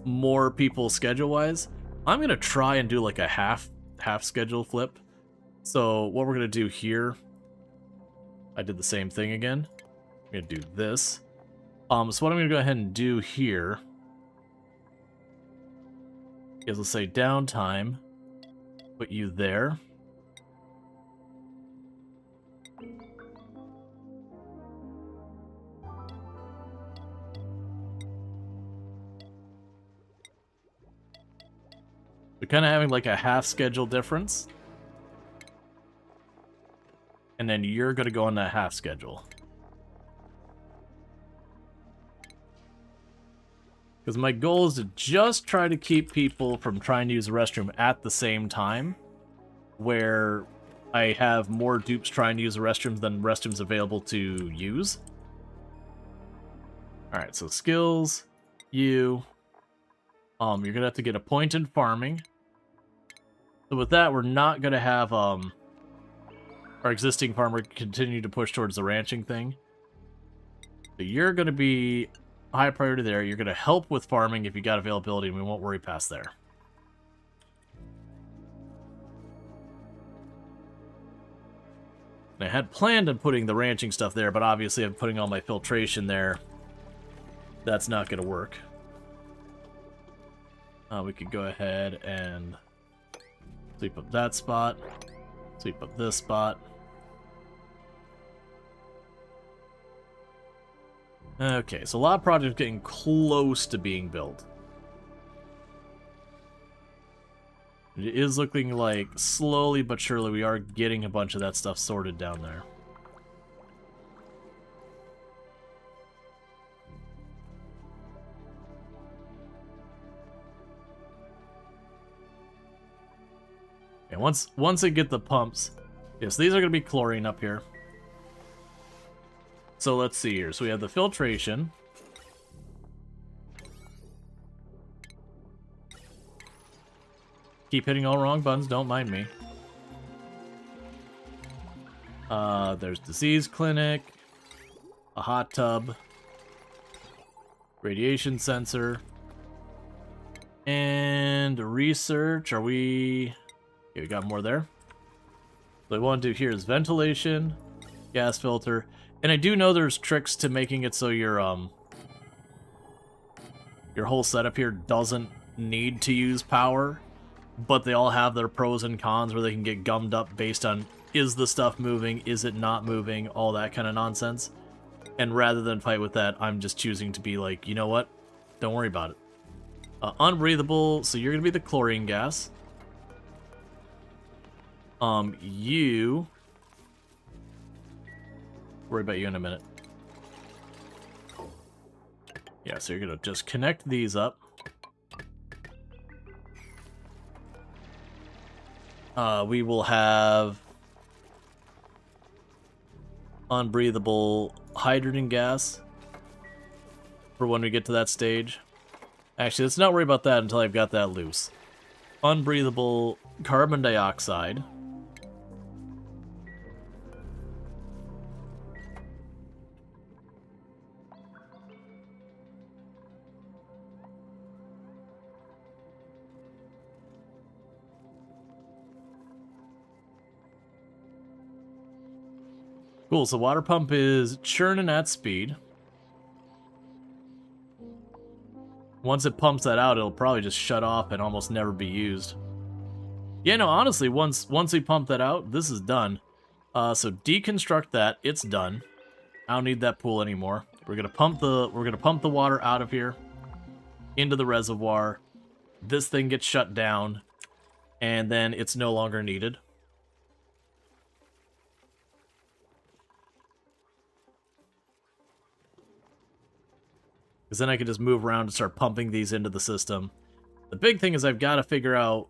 more people schedule-wise. I'm going to try and do like a half schedule flip. So what we're going to do here, I did the same thing again. I'm going to do this. So what I'm going to go ahead and do here is let's say downtime. Put you there. We're kind of having like a half schedule difference. And then you're going to go on that half schedule. Because my goal is to just try to keep people from trying to use the restroom at the same time, where I have more dupes trying to use the restrooms than restrooms available to use. Alright, so skills, you're gonna have to get a point in farming. So with that, we're not gonna have our existing farmer continue to push towards the ranching thing. So you're gonna be high priority there. You're gonna help with farming if you got availability, and we won't worry past there. And I had planned on putting the ranching stuff there, but obviously I'm putting all my filtration there. That's not gonna work. We could go ahead and sweep up that spot, sweep up this spot. Okay, so a lot of projects getting close to being built. It is looking like slowly but surely we are getting a bunch of that stuff sorted down there. And once I get the pumps, yes, these are going to be chlorine up here. So let's see here. So we have the filtration. Keep hitting all wrong buttons, don't mind me. There's disease clinic, a hot tub, radiation sensor, and research. Are we... Okay, we got more there. What I want to do here is ventilation, gas filter, and I do know there's tricks to making it so your whole setup here doesn't need to use power, but they all have their pros and cons where they can get gummed up based on is the stuff moving, is it not moving, all that kind of nonsense. And rather than fight with that, I'm just choosing to be like, you know what? Don't worry about it. Unbreathable, so you're going to be the chlorine gas. You... Worry about you in a minute. Yeah, so you're going to just connect these up. We will have unbreathable hydrogen gas for when we get to that stage. Actually, let's not worry about that until I've got that loose. Unbreathable carbon dioxide. Cool, so water pump is churning at speed. Once it pumps that out, it'll probably just shut off and almost never be used. Yeah, no, honestly, once we pump that out, this is done. So deconstruct that, it's done. I don't need that pool anymore. We're gonna pump the water out of here into the reservoir. This thing gets shut down, and then it's no longer needed. Because then I can just move around and start pumping these into the system. The big thing is I've got to figure out...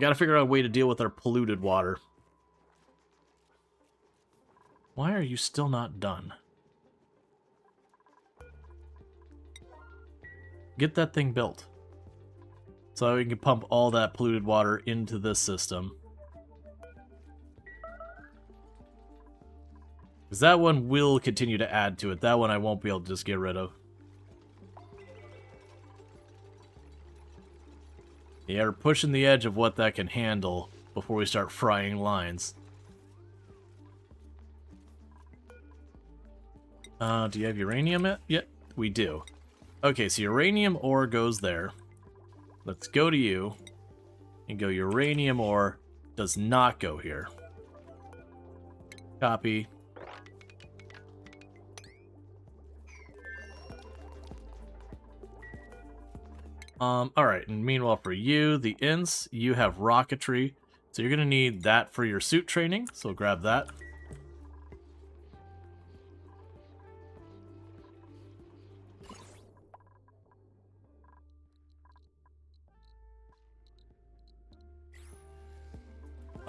a way to deal with our polluted water. Why are you still not done? Get that thing built. So we can pump all that polluted water into this system. Because that one will continue to add to it. That one I won't be able to just get rid of. Yeah, we're pushing the edge of what that can handle before we start frying lines. Do you have uranium yet? Yep, we do. Okay, so uranium ore goes there. Let's go to you. And go uranium ore does not go here. Copy. Alright, and meanwhile for you, the ints, you have rocketry. So you're gonna need that for your suit training, so we'll grab that.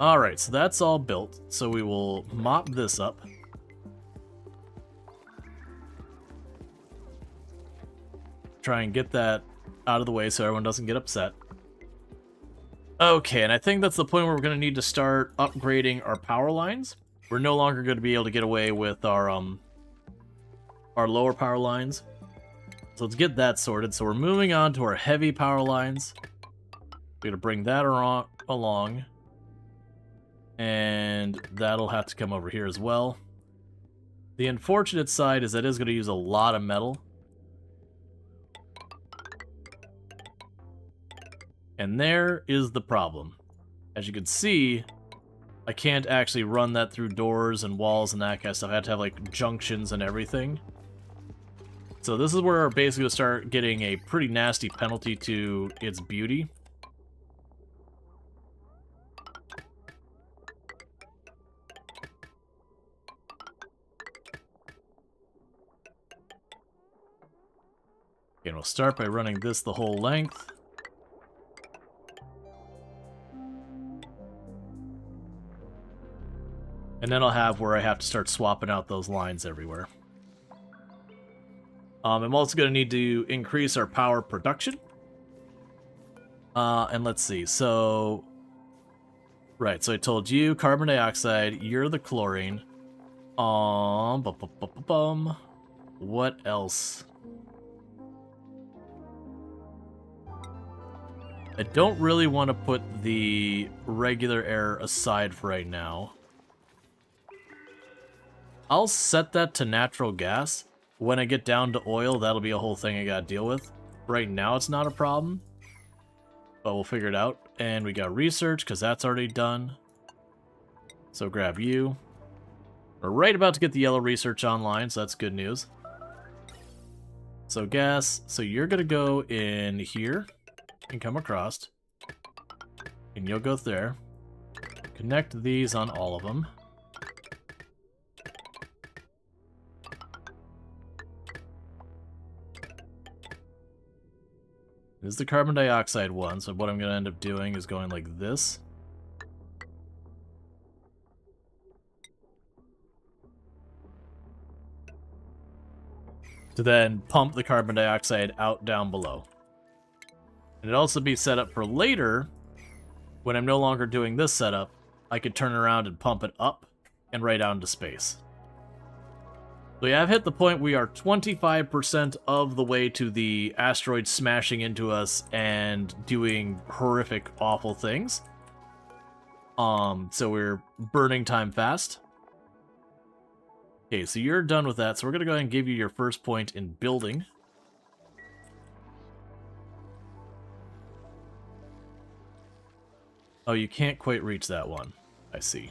Alright, so that's all built. So we will mop this up. Try and get that out of the way so everyone doesn't get upset. Okay, and I think that's the point where we're going to need to start upgrading our power lines. We're no longer going to be able to get away with our lower power lines. So let's get that sorted. So we're moving on to our heavy power lines. We're going to bring that along. And that'll have to come over here as well. The unfortunate side is that it is going to use a lot of metal. And there is the problem. As you can see, I can't actually run that through doors and walls and that kind of stuff. I have to have, like, junctions and everything. So this is where we're basically going to start getting a pretty nasty penalty to its beauty. And we'll start by running this the whole length. And then I'll have where I have to start swapping out those lines everywhere. I'm also going to need to increase our power production. And let's see, so... Right, so I told you, carbon dioxide, you're the chlorine. What else? I don't really want to put the regular air aside for right now. I'll set that to natural gas. When I get down to oil, that'll be a whole thing I gotta deal with. Right now, it's not a problem. But we'll figure it out. And we got research, because that's already done. So grab you. We're right about to get the yellow research online, so that's good news. So gas, so you're gonna go in here and come across. And you'll go there. Connect these on all of them. This is the carbon dioxide one, so what I'm going to end up doing is going like this. To then pump the carbon dioxide out down below. And it'll also be set up for later, when I'm no longer doing this setup, I could turn around and pump it up and right out into space. So yeah, I've hit the point we are 25% of the way to the asteroid smashing into us and doing horrific, awful things. So we're burning time fast. Okay, so you're done with that, so we're going to go ahead and give you your first point in building. Oh, you can't quite reach that one. I see.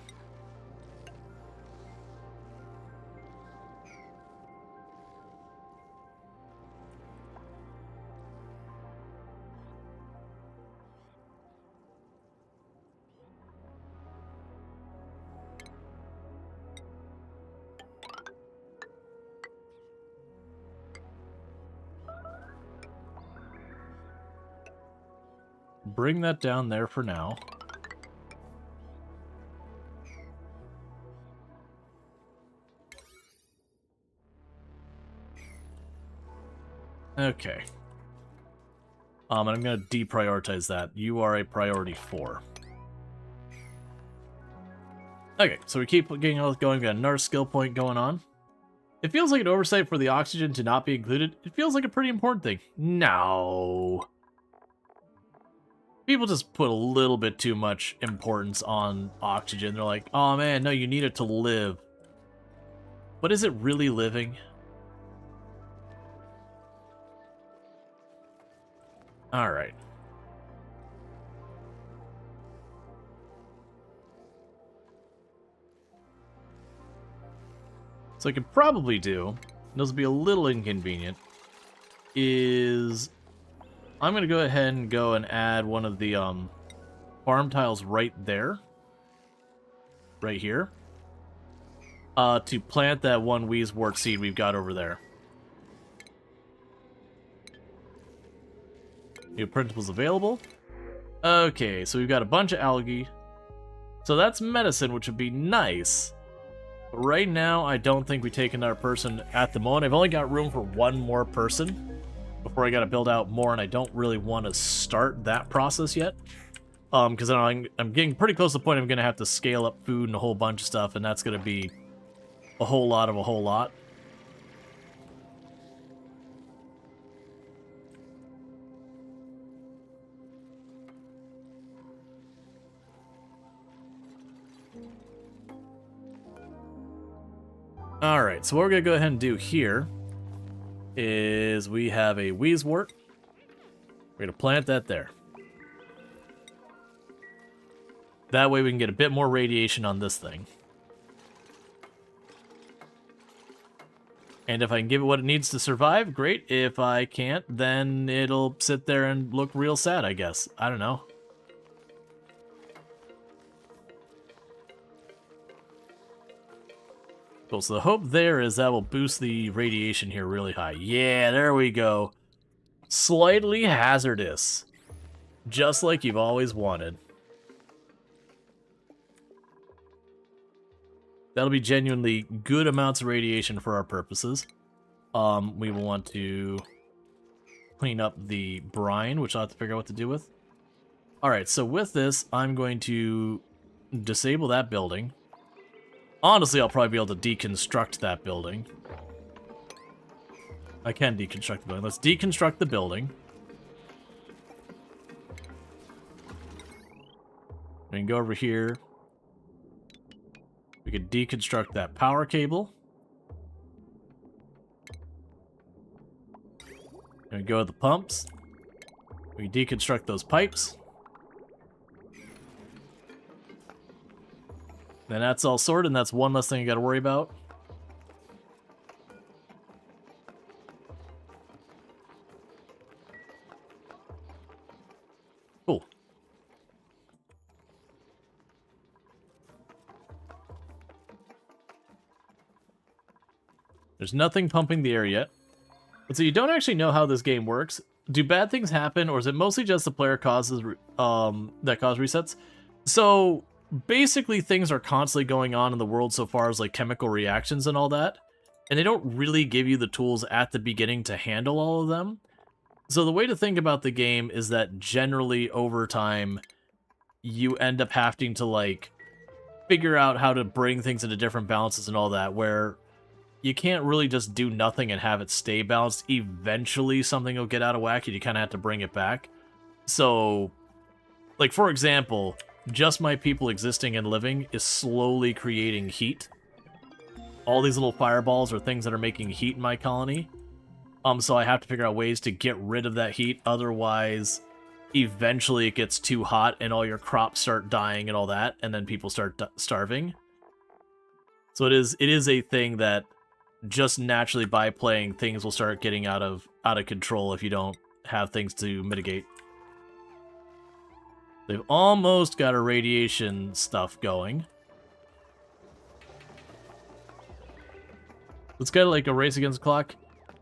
Bring that down there for now. Okay. And I'm going to deprioritize that. You are a priority 4. Okay, so we keep getting all going. We got another skill point going on. It feels like an oversight for the oxygen to not be included. It feels like a pretty important thing. No. People just put a little bit too much importance on oxygen. They're like, oh man, no, you need it to live. But is it really living? Alright. So I could probably do, and this will be a little inconvenient, is I'm going to go ahead and go and add one of the farm tiles right there. Right here. To plant that one Wheezewort seed we've got over there. New printables available. Okay, so we've got a bunch of algae. So that's medicine, which would be nice. But right now, I don't think we take another person at the moment. I've only got room for one more person before I gotta build out more, and I don't really want to start that process yet. Because I'm getting pretty close to the point I'm gonna have to scale up food and a whole bunch of stuff, and that's gonna be a whole lot of a whole lot. Alright, so what we're going to go ahead and do here is we have a Wheezewort. We're going to plant that there. That way we can get a bit more radiation on this thing. And if I can give it what it needs to survive, great. If I can't, then it'll sit there and look real sad, I guess. I don't know. Cool, so the hope there is that will boost the radiation here really high. Yeah, there we go. Slightly hazardous. Just like you've always wanted. That'll be genuinely good amounts of radiation for our purposes. We will want to clean up the brine, which I'll have to figure out what to do with. Alright, so with this, I'm going to disable that building. Honestly, I'll probably be able to deconstruct that building. I can deconstruct the building. Let's deconstruct the building. We can go over here. We could deconstruct that power cable. And go to the pumps. We deconstruct those pipes. Then that's all sorted, and that's one less thing you gotta worry about. Cool. There's nothing pumping the air yet. But so you don't actually know how this game works. Do bad things happen, or is it mostly just the player causes that cause resets? So basically things are constantly going on in the world so far as like chemical reactions and all that, and they don't really give you the tools at the beginning to handle all of them. So the way to think about the game is that generally over time you end up having to like figure out how to bring things into different balances and all that, where you can't really just do nothing and have it stay balanced. Eventually something will get out of whack and you kind of have to bring it back. So like for example, just my people existing and living is slowly creating heat. All these little fireballs are things that are making heat in my colony. So I have to figure out ways to get rid of that heat, otherwise eventually it gets too hot and all your crops start dying and all that, and then people start starving. So it is a thing that just naturally by playing, things will start getting out of control if you don't have things to mitigate. They've almost got a radiation stuff going. Let's get like a race against the clock.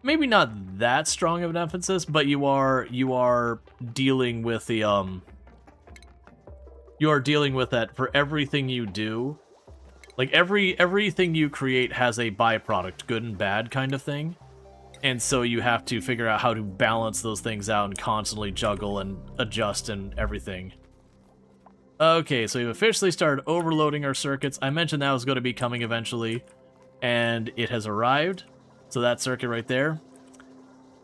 Maybe not that strong of an emphasis, but you are dealing with the you are dealing with that for everything you do. Like everything you create has a byproduct, good and bad kind of thing. And so you have to figure out how to balance those things out and constantly juggle and adjust and everything. Okay, so we've officially started overloading our circuits. I mentioned that was going to be coming eventually, and it has arrived. So that circuit right there,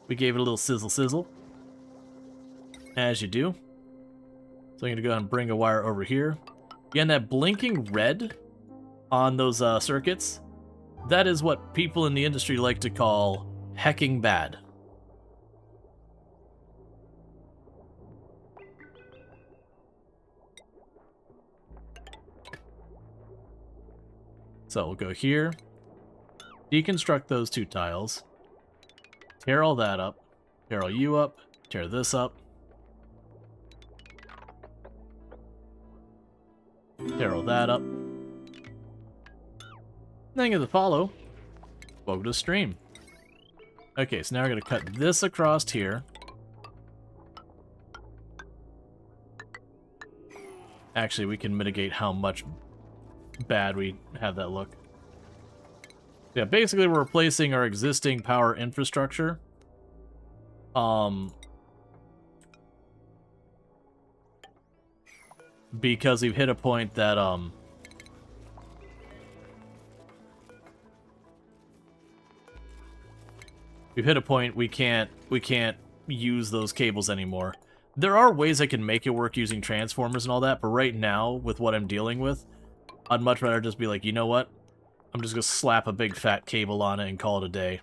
we gave it a little sizzle sizzle, as you do. So I'm going to go ahead and bring a wire over here. Again, that blinking red on those circuits, that is what people in the industry like to call hecking bad. So we'll go here. deconstruct those 2 tiles, tear all that up, tear all you up, tear this up, tear all that up. Then get the follow. Welcome to stream. Okay, so now we're going to cut this across here. Actually, we can mitigate how much bad we have that look. Yeah, basically we're replacing our existing power infrastructure. Because we've hit a point that, we've hit a point we can't use those cables anymore. There are ways I can make it work using transformers and all that, but right now, with what I'm dealing with, I'd much rather just be like, you know what? I'm just gonna slap a big fat cable on it and call it a day.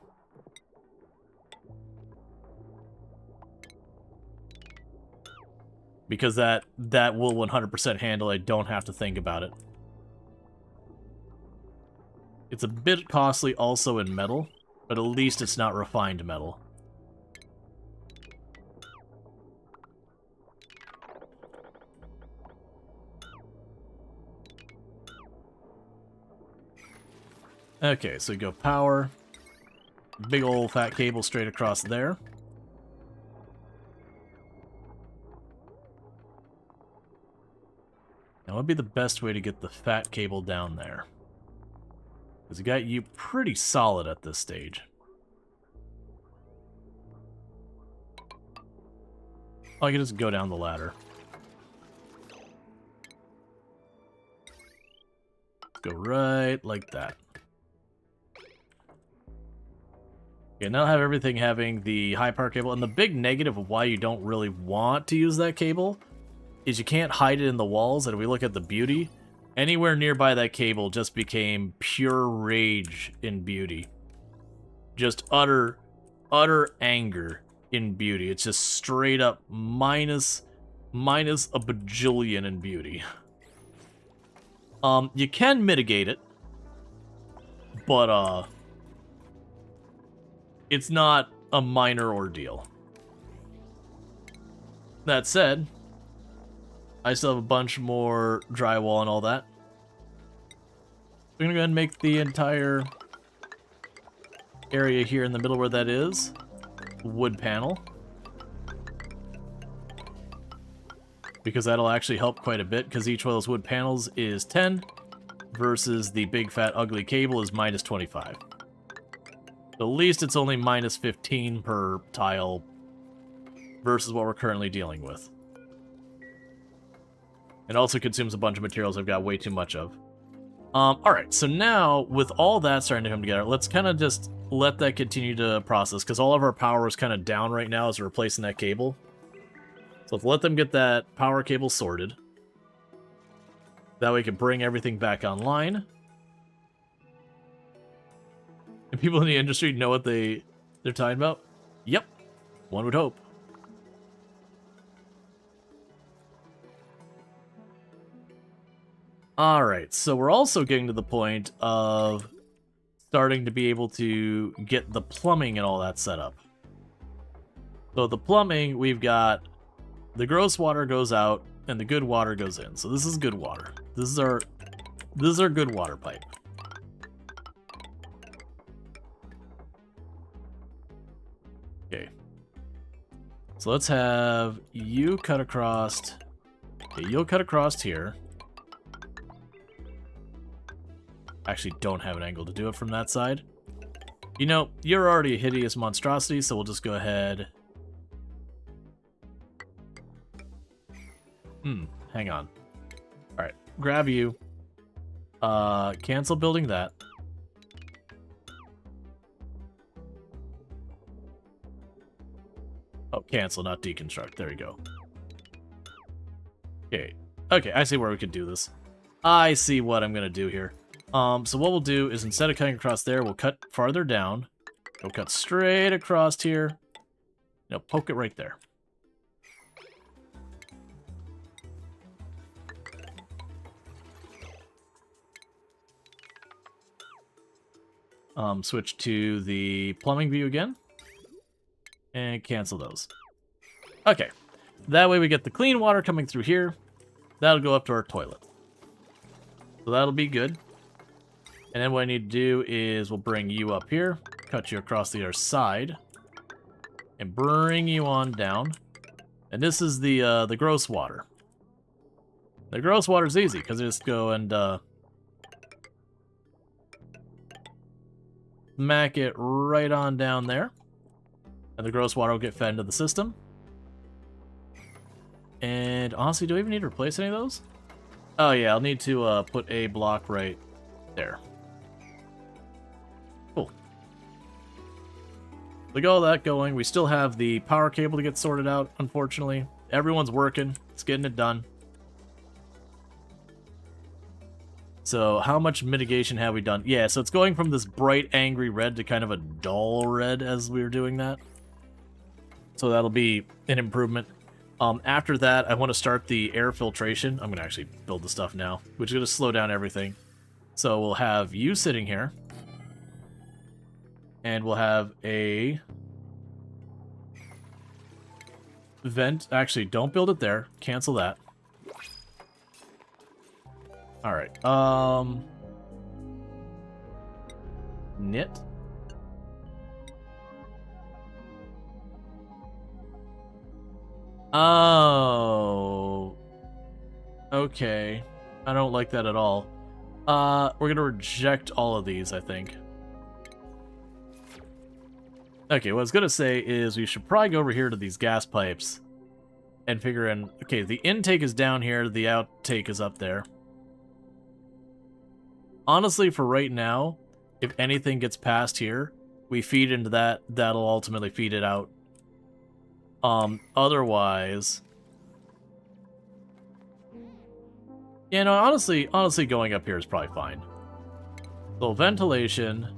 Because that will 100% handle it. I don't have to think about it. It's a bit costly also in metal, but at least it's not refined metal. Okay, so you go power, big old fat cable straight across there. Now, what would be the best way to get the fat cable down there? Because you got you pretty solid at this stage. Oh, I can just go down the ladder. Go right like that. Okay, now I have everything having the high power cable, and the big negative of why you don't really want to use that cable is you can't hide it in the walls, and if we look at the beauty, anywhere nearby that cable just became pure rage in beauty. Just utter anger in beauty. It's just straight up minus a bajillion in beauty. You can mitigate it, but it's not a minor ordeal. That said, I still have a bunch more drywall and all that. We're gonna go ahead and make the entire area here in the middle where that is wood panel. Because that'll actually help quite a bit, because each one of those wood panels is 10 versus the big fat ugly cable is minus 25. So at least it's only minus 15 per tile versus what we're currently dealing with. It also consumes a bunch of materials I've got way too much of. Alright, so now, with all that starting to come together, let's kind of just let that continue to process, because all of our power is kind of down right now as we're replacing that cable. So let's let them get that power cable sorted. That way we can bring everything back online. And people in the industry know what they're talking about? Yep, one would hope. Alright, so we're also getting to the point of starting to be able to get the plumbing and all that set up. So the plumbing, we've got the gross water goes out and the good water goes in. So this is good water. This is our good water pipe. Okay. So let's have you cut across. Okay, you'll cut across here. Actually don't have an angle to do it from that side. You know, you're already a hideous monstrosity, so we'll just go ahead. Hang on. Alright, grab you. Cancel building that. Oh, cancel, not deconstruct. There we go. Okay. Okay, I see where we could do this. I see what I'm gonna do here. So what we'll do is instead of cutting across there, we'll cut farther down. We'll cut straight across here. No, poke it right there. Switch to the plumbing view again. And cancel those. Okay. That way we get the clean water coming through here. That'll go up to our toilet. So that'll be good. And then what I need to do is we'll bring you up here, cut you across the other side, and bring you on down. And this is the gross water. The gross water is easy because I just go and smack it right on down there, and the gross water will get fed into the system. And honestly, do I even need to replace any of those? Oh yeah, I'll need to put a block right there. Cool. We got all that going. We still have the power cable to get sorted out, unfortunately. Everyone's working. It's getting it done. So how much mitigation have we done? Yeah, so it's going from this bright, angry red to kind of a dull red as we were doing that. So that'll be an improvement. After that, I want to start the air filtration. I'm going to actually build the stuff now, which is going to slow down everything. So we'll have you sitting here. And we'll have a vent. Actually, don't build it there. Cancel that. Alright. Knit. Oh. Okay. I don't like that at all. We're gonna reject all of these, I think. Okay, what I was gonna say is we should probably go over here to these gas pipes and figure in... Okay, the intake is down here, the outtake is up there. Honestly, for right now, if anything gets past here, we feed into that, that'll ultimately feed it out. Otherwise... You know, honestly going up here is probably fine. So ventilation,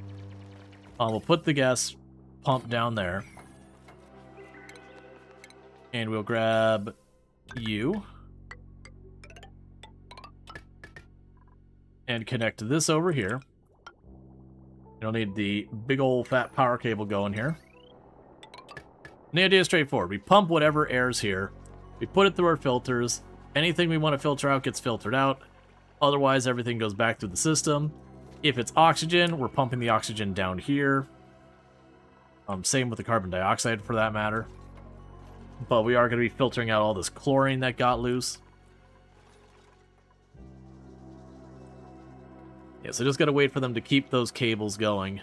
we'll put the gas pump down there. And we'll grab you. And connect this over here. You'll need the big old fat power cable going here. And the idea is straightforward. We pump whatever air's here. We put it through our filters. Anything we want to filter out gets filtered out. Otherwise, everything goes back through the system. If it's oxygen, we're pumping the oxygen down here. Same with the carbon dioxide, for that matter. But we are going to be filtering out all this chlorine that got loose. Yeah, so just got to wait for them to keep those cables going.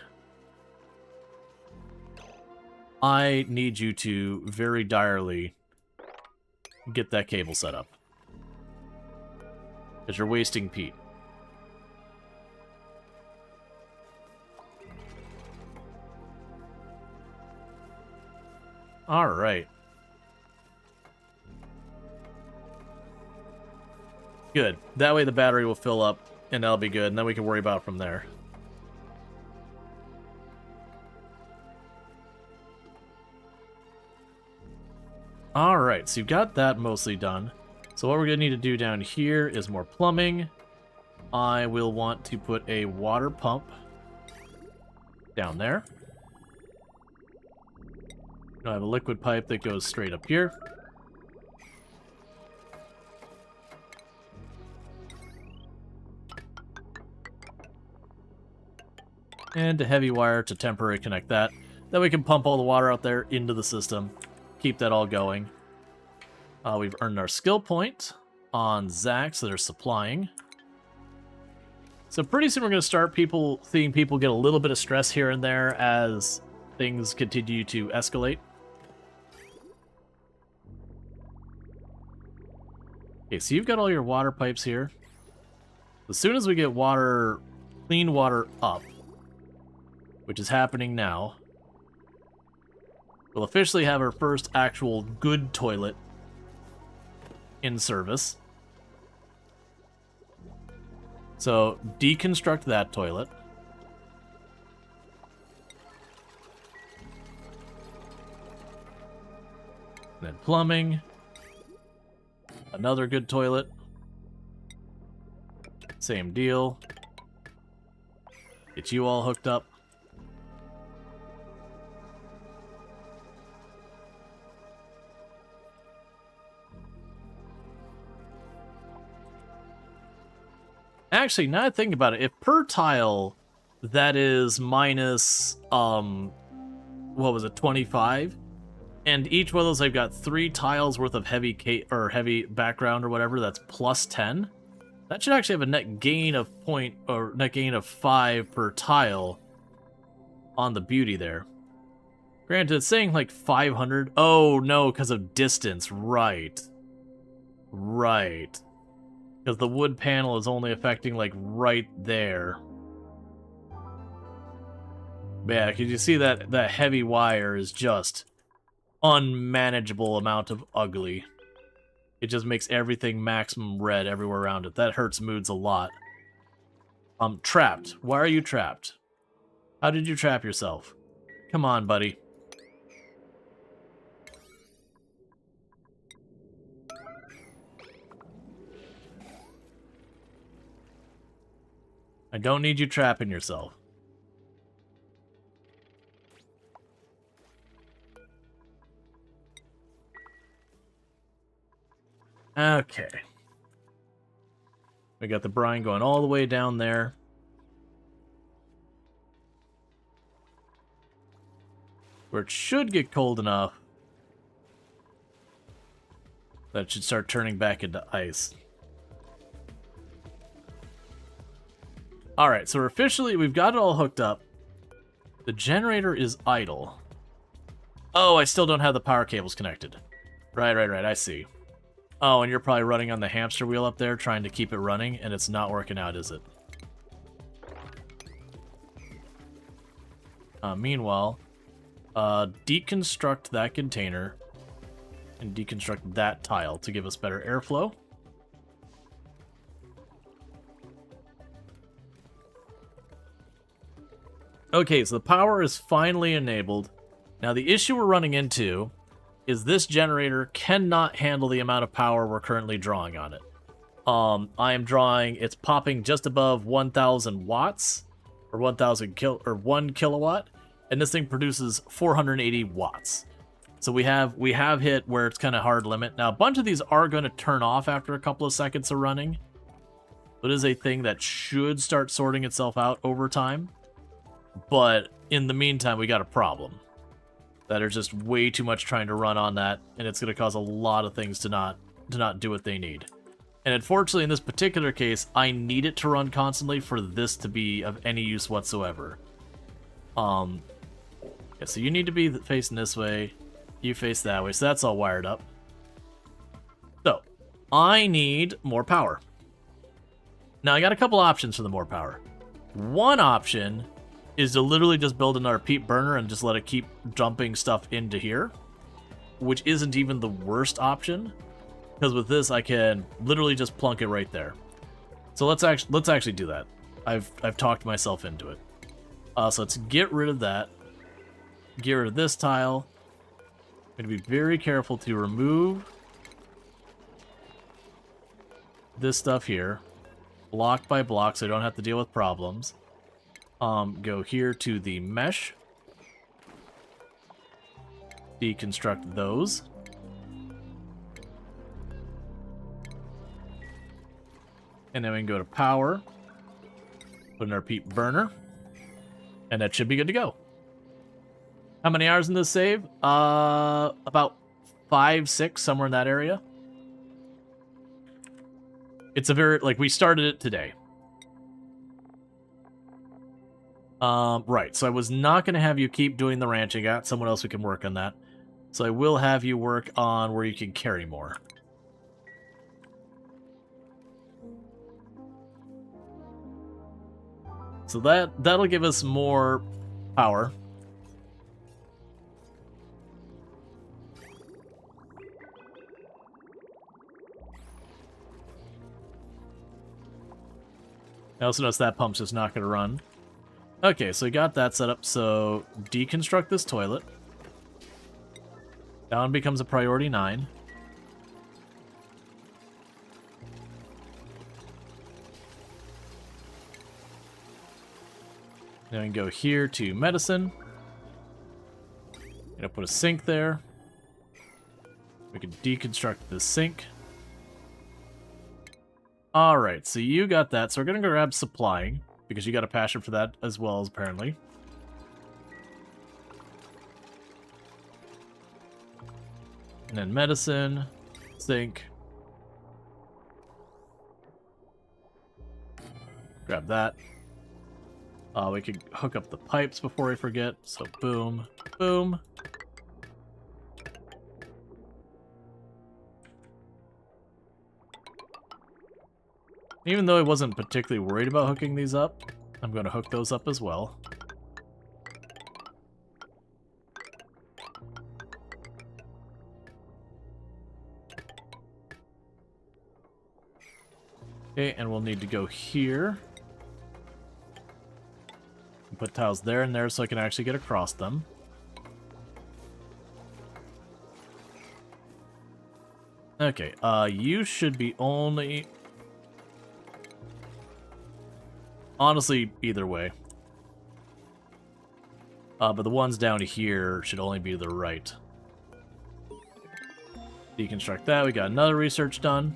I need you to very direly get that cable set up. Because you're wasting Pete. Alright. Good. That way the battery will fill up, and that'll be good, and then we can worry about it from there. Alright, so you've got that mostly done. So what we're going to need to do down here is more plumbing. I will want to put a water pump down there. I have a liquid pipe that goes straight up here. And a heavy wire to temporarily connect that. Then we can pump all the water out there into the system. Keep that all going. We've earned our skill point on Zax that are supplying. So pretty soon we're going to start seeing people get a little bit of stress here and there as things continue to escalate. Okay, so you've got all your water pipes here. As soon as we get water, clean water up, which is happening now, we'll officially have our first actual good toilet in service. So, deconstruct that toilet. And then plumbing. Another good toilet. Same deal. Get you all hooked up. Actually, now that I think about it, if per tile that is minus, what was it, 25? And each one of those I've got 3 tiles worth of heavy background or whatever, that's plus 10. That should actually have a net gain of net gain of 5 per tile on the beauty there. Granted, it's saying like 500. Oh no, because of distance. Right. Right. Because the wood panel is only affecting like right there. But yeah, because you see that heavy wire is just unmanageable amount of ugly. It just makes everything maximum red everywhere around it. That hurts moods a lot. Trapped. Why are you trapped? How did you trap yourself? Come on, buddy. I don't need you trapping yourself. Okay. We got the brine going all the way down there. Where it should get cold enough that it should start turning back into ice. Alright, so we've got it all hooked up. The generator is idle. Oh, I still don't have the power cables connected. Right, I see. Oh, and you're probably running on the hamster wheel up there, trying to keep it running, and it's not working out, is it? Meanwhile, deconstruct that container and deconstruct that tile to give us better airflow. Okay, so the power is finally enabled. Now, the issue we're running into is this generator cannot handle the amount of power we're currently drawing on it. I am drawing, it's popping just above 1,000 watts, or 1 kilowatt, and this thing produces 480 watts. So we have hit where it's kind of hard limit. Now, a bunch of these are going to turn off after a couple of seconds of running. It is a thing that should start sorting itself out over time. But in the meantime, we got a problem. That are just way too much trying to run on that, and it's going to cause a lot of things to not do what they need. And unfortunately, in this particular case, I need it to run constantly for this to be of any use whatsoever. Yeah, so you need to be facing this way, you face that way, so that's all wired up. So, I need more power. Now, I got a couple options for the more power. One option is to literally just build another peat burner and just let it keep dumping stuff into here, which isn't even the worst option, because with this I can literally just plunk it right there. So let's actually do that. I've talked myself into it. So let's get rid of that. Get rid of this tile. I'm going to be very careful to remove this stuff here, block by block, so I don't have to deal with problems. Go here to the mesh. Deconstruct those. And then we can go to power. Put in our peat burner. And that should be good to go. How many hours in this save? About 5, 6, somewhere in that area. It's a very, we started it today. Right, so I was not going to have you keep doing the ranch. I got someone else who can work on that. So I will have you work on where you can carry more. So that'll give us more power. I also noticed that pump's just not going to run. Okay, so we got that set up. So deconstruct this toilet. Down becomes a priority 9. Then we can go here to medicine. Gonna put a sink there. We can deconstruct the sink. Alright, so you got that. So we're going to grab supplying, because you got a passion for that as well, as apparently. And then medicine, zinc. Grab that. We could hook up the pipes before I forget. So boom, boom. Even though I wasn't particularly worried about hooking these up, I'm going to hook those up as well. Okay, and we'll need to go here. And put tiles there and there so I can actually get across them. Okay, you should be only... Honestly, either way. But the ones down here should only be to the right. Deconstruct that. We got another research done.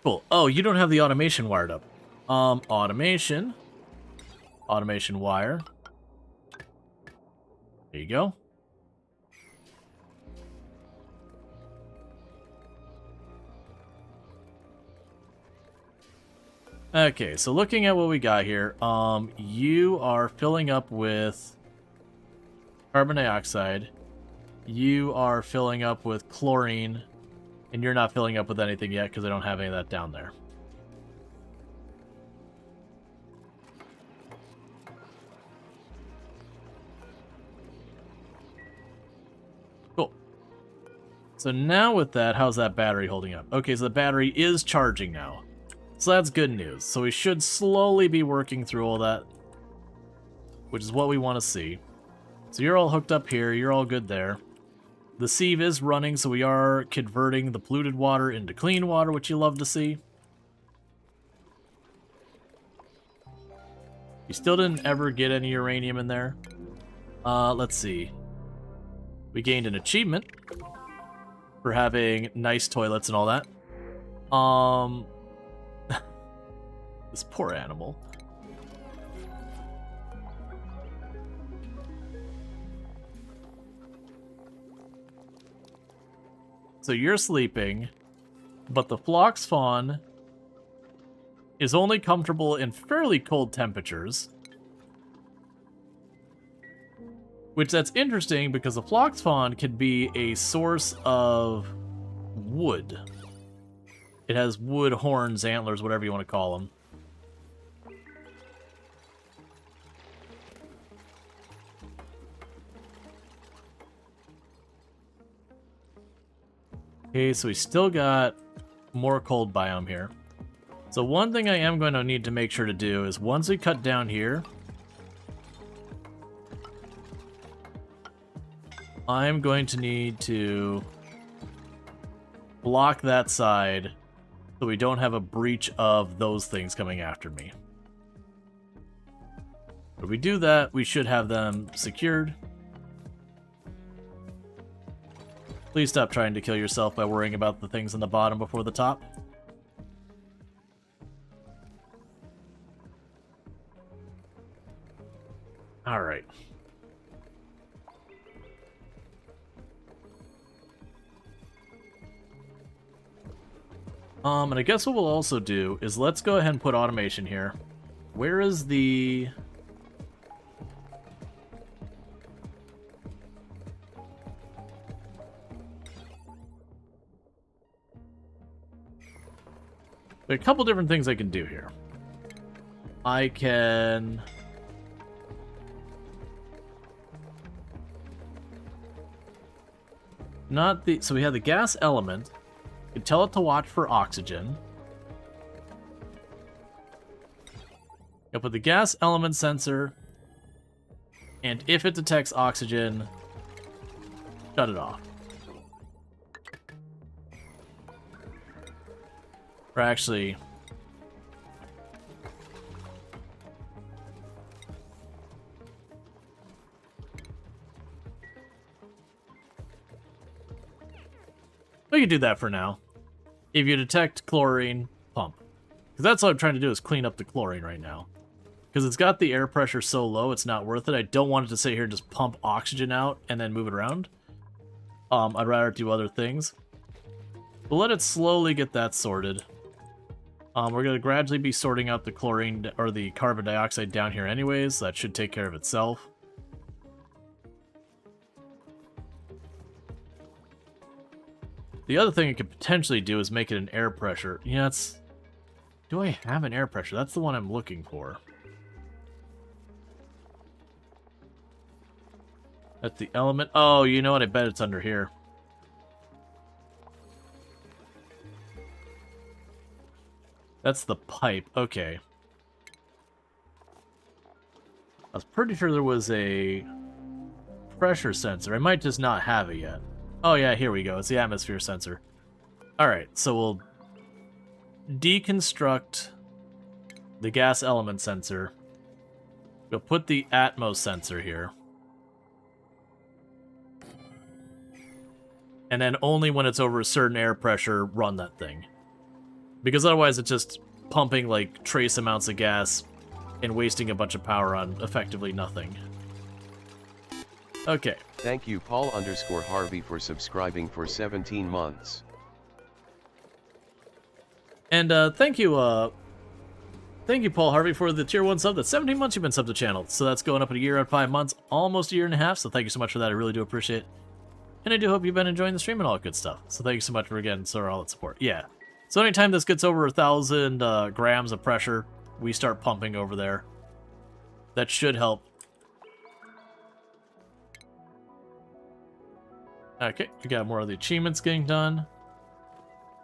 Cool. Oh, you don't have the automation wired up. Automation. Automation wire. There you go. Okay, so looking at what we got here, you are filling up with carbon dioxide. You are filling up with chlorine. And you're not filling up with anything yet because I don't have any of that down there. Cool. So now with that, how's that battery holding up? Okay, so the battery is charging now. So that's good news. So we should slowly be working through all that, which is what we want to see. So you're all hooked up here. You're all good there. The sieve is running, so we are converting the polluted water into clean water, which you love to see. You still didn't ever get any uranium in there. Let's see. We gained an achievement for having nice toilets and all that. This poor animal. So you're sleeping, but the Phlox Fawn is only comfortable in fairly cold temperatures. Which that's interesting because the Phlox Fawn can be a source of wood. It has wood horns, antlers, whatever you want to call them. Okay, so we still got more cold biome here. So one thing I am going to need to make sure to do is once we cut down here, I'm going to need to block that side so we don't have a breach of those things coming after me. If we do that, we should have them secured. Please stop trying to kill yourself by worrying about the things on the bottom before the top. Alright. And I guess what we'll also do is let's go ahead and put automation here. Where is the... There are a couple different things I can do here. I can... Not the... So we have the gas element. You can tell it to watch for oxygen. You put the gas element sensor. And if it detects oxygen, shut it off. Or actually... We can do that for now. If you detect chlorine, pump. Because that's what I'm trying to do, is clean up the chlorine right now. Because it's got the air pressure so low, it's not worth it. I don't want it to sit here and just pump oxygen out and then move it around. I'd rather do other things. But let it slowly get that sorted. We're going to gradually be sorting out the chlorine, or the carbon dioxide down here anyways. That should take care of itself. The other thing it could potentially do is make it an air pressure. Yeah, it's... Do I have an air pressure? That's the one I'm looking for. That's the element. Oh, you know what? I bet it's under here. That's the pipe. Okay. I was pretty sure there was a pressure sensor. I might just not have it yet. Oh yeah, here we go. It's the atmosphere sensor. Alright, so we'll deconstruct the gas element sensor. We'll put the Atmos sensor here. And then only when it's over a certain air pressure, run that thing. Because otherwise it's just pumping like trace amounts of gas and wasting a bunch of power on effectively nothing. Okay. Thank you Paul_Harvey for subscribing for 17 months. And thank you Paul Harvey for the tier 1 sub. That's 17 months you've been subbed to the channel. So that's going up at a year and 5 months, almost a year and a half. So thank you so much for that. I really do appreciate it. And I do hope you've been enjoying the stream and all that good stuff. So thank you so much for, again, all that support. Yeah. So anytime this gets over 1,000 grams of pressure, we start pumping over there. That should help. Okay, we got more of the achievements getting done.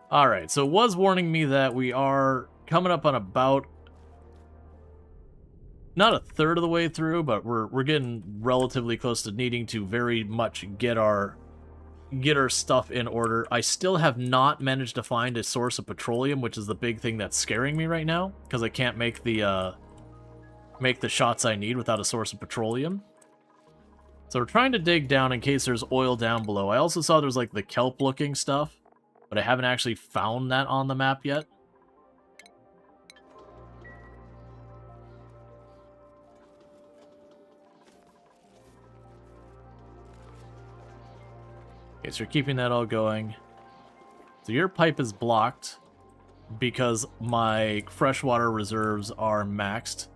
Alright, so it was warning me that we are coming up on about... not a third of the way through, but we're getting relatively close to needing to very much get our stuff in order. I still have not managed to find a source of petroleum, which is the big thing that's scaring me right now, because I can't make the shots I need without a source of petroleum. So we're trying to dig down in case there's oil down below. I also saw there's like the kelp looking stuff, but I haven't actually found that on the map yet. Okay, so we're keeping that all going. So your pipe is blocked because my freshwater reserves are maxed.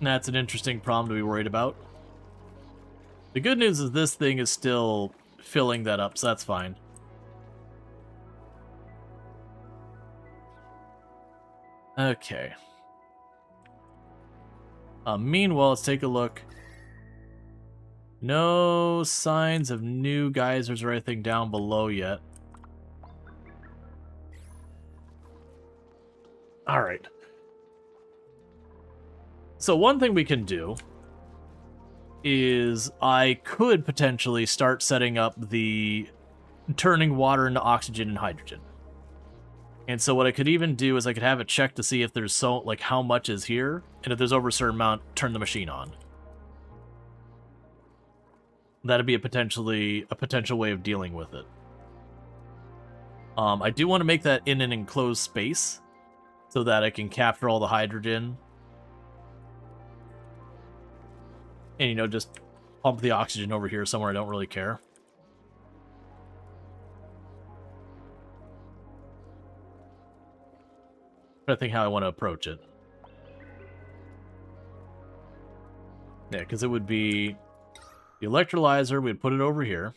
That's an interesting problem to be worried about. The good news is this thing is still filling that up, so that's fine. Okay. Meanwhile, let's take a look. No signs of new geysers or anything down below yet. Alright. So one thing we can do is I could potentially start setting up the turning water into oxygen and hydrogen. And so what I could even do is I could have it check to see if there's how much is here, and if there's over a certain amount, turn the machine on. That'd be a potential way of dealing with it. I do want to make that in an enclosed space so that I can capture all the hydrogen and, just pump the oxygen over here somewhere I don't really care. I think how I want to approach it. Yeah, because it would be the electrolyzer, we'd put it over here.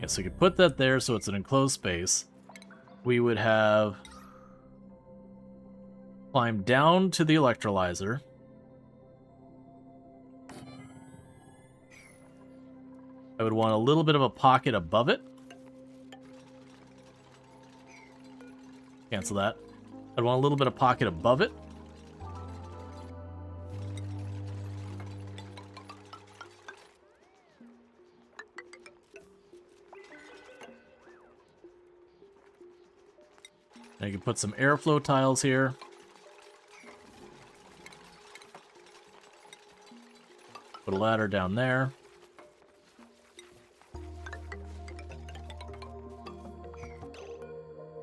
Yeah, so we could put that there so it's an enclosed space. We would have climb down to the electrolyzer. I would want a little bit of a pocket above it. Cancel that. I'd want a little bit of pocket above it. I can put some airflow tiles here. Put a ladder down there.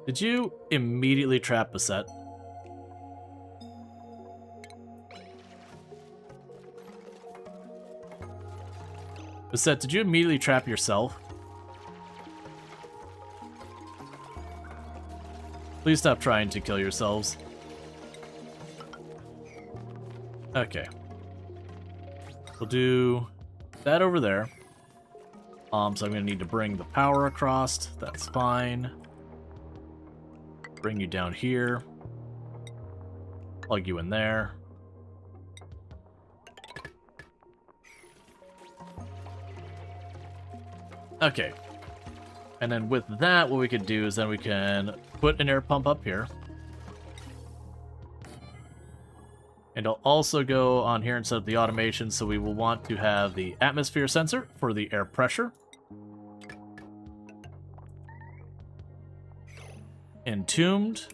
Did you immediately trap Bassett? Bassett, did you immediately trap yourself? Please stop trying to kill yourselves. Okay. We'll do that over there. So I'm gonna need to bring the power across. That's fine. Bring you down here. Plug you in there. Okay. And then with that, what we could do is then we can put an air pump up here. And I'll also go on here and set up the automation, so we will want to have the atmosphere sensor for the air pressure. Entombed.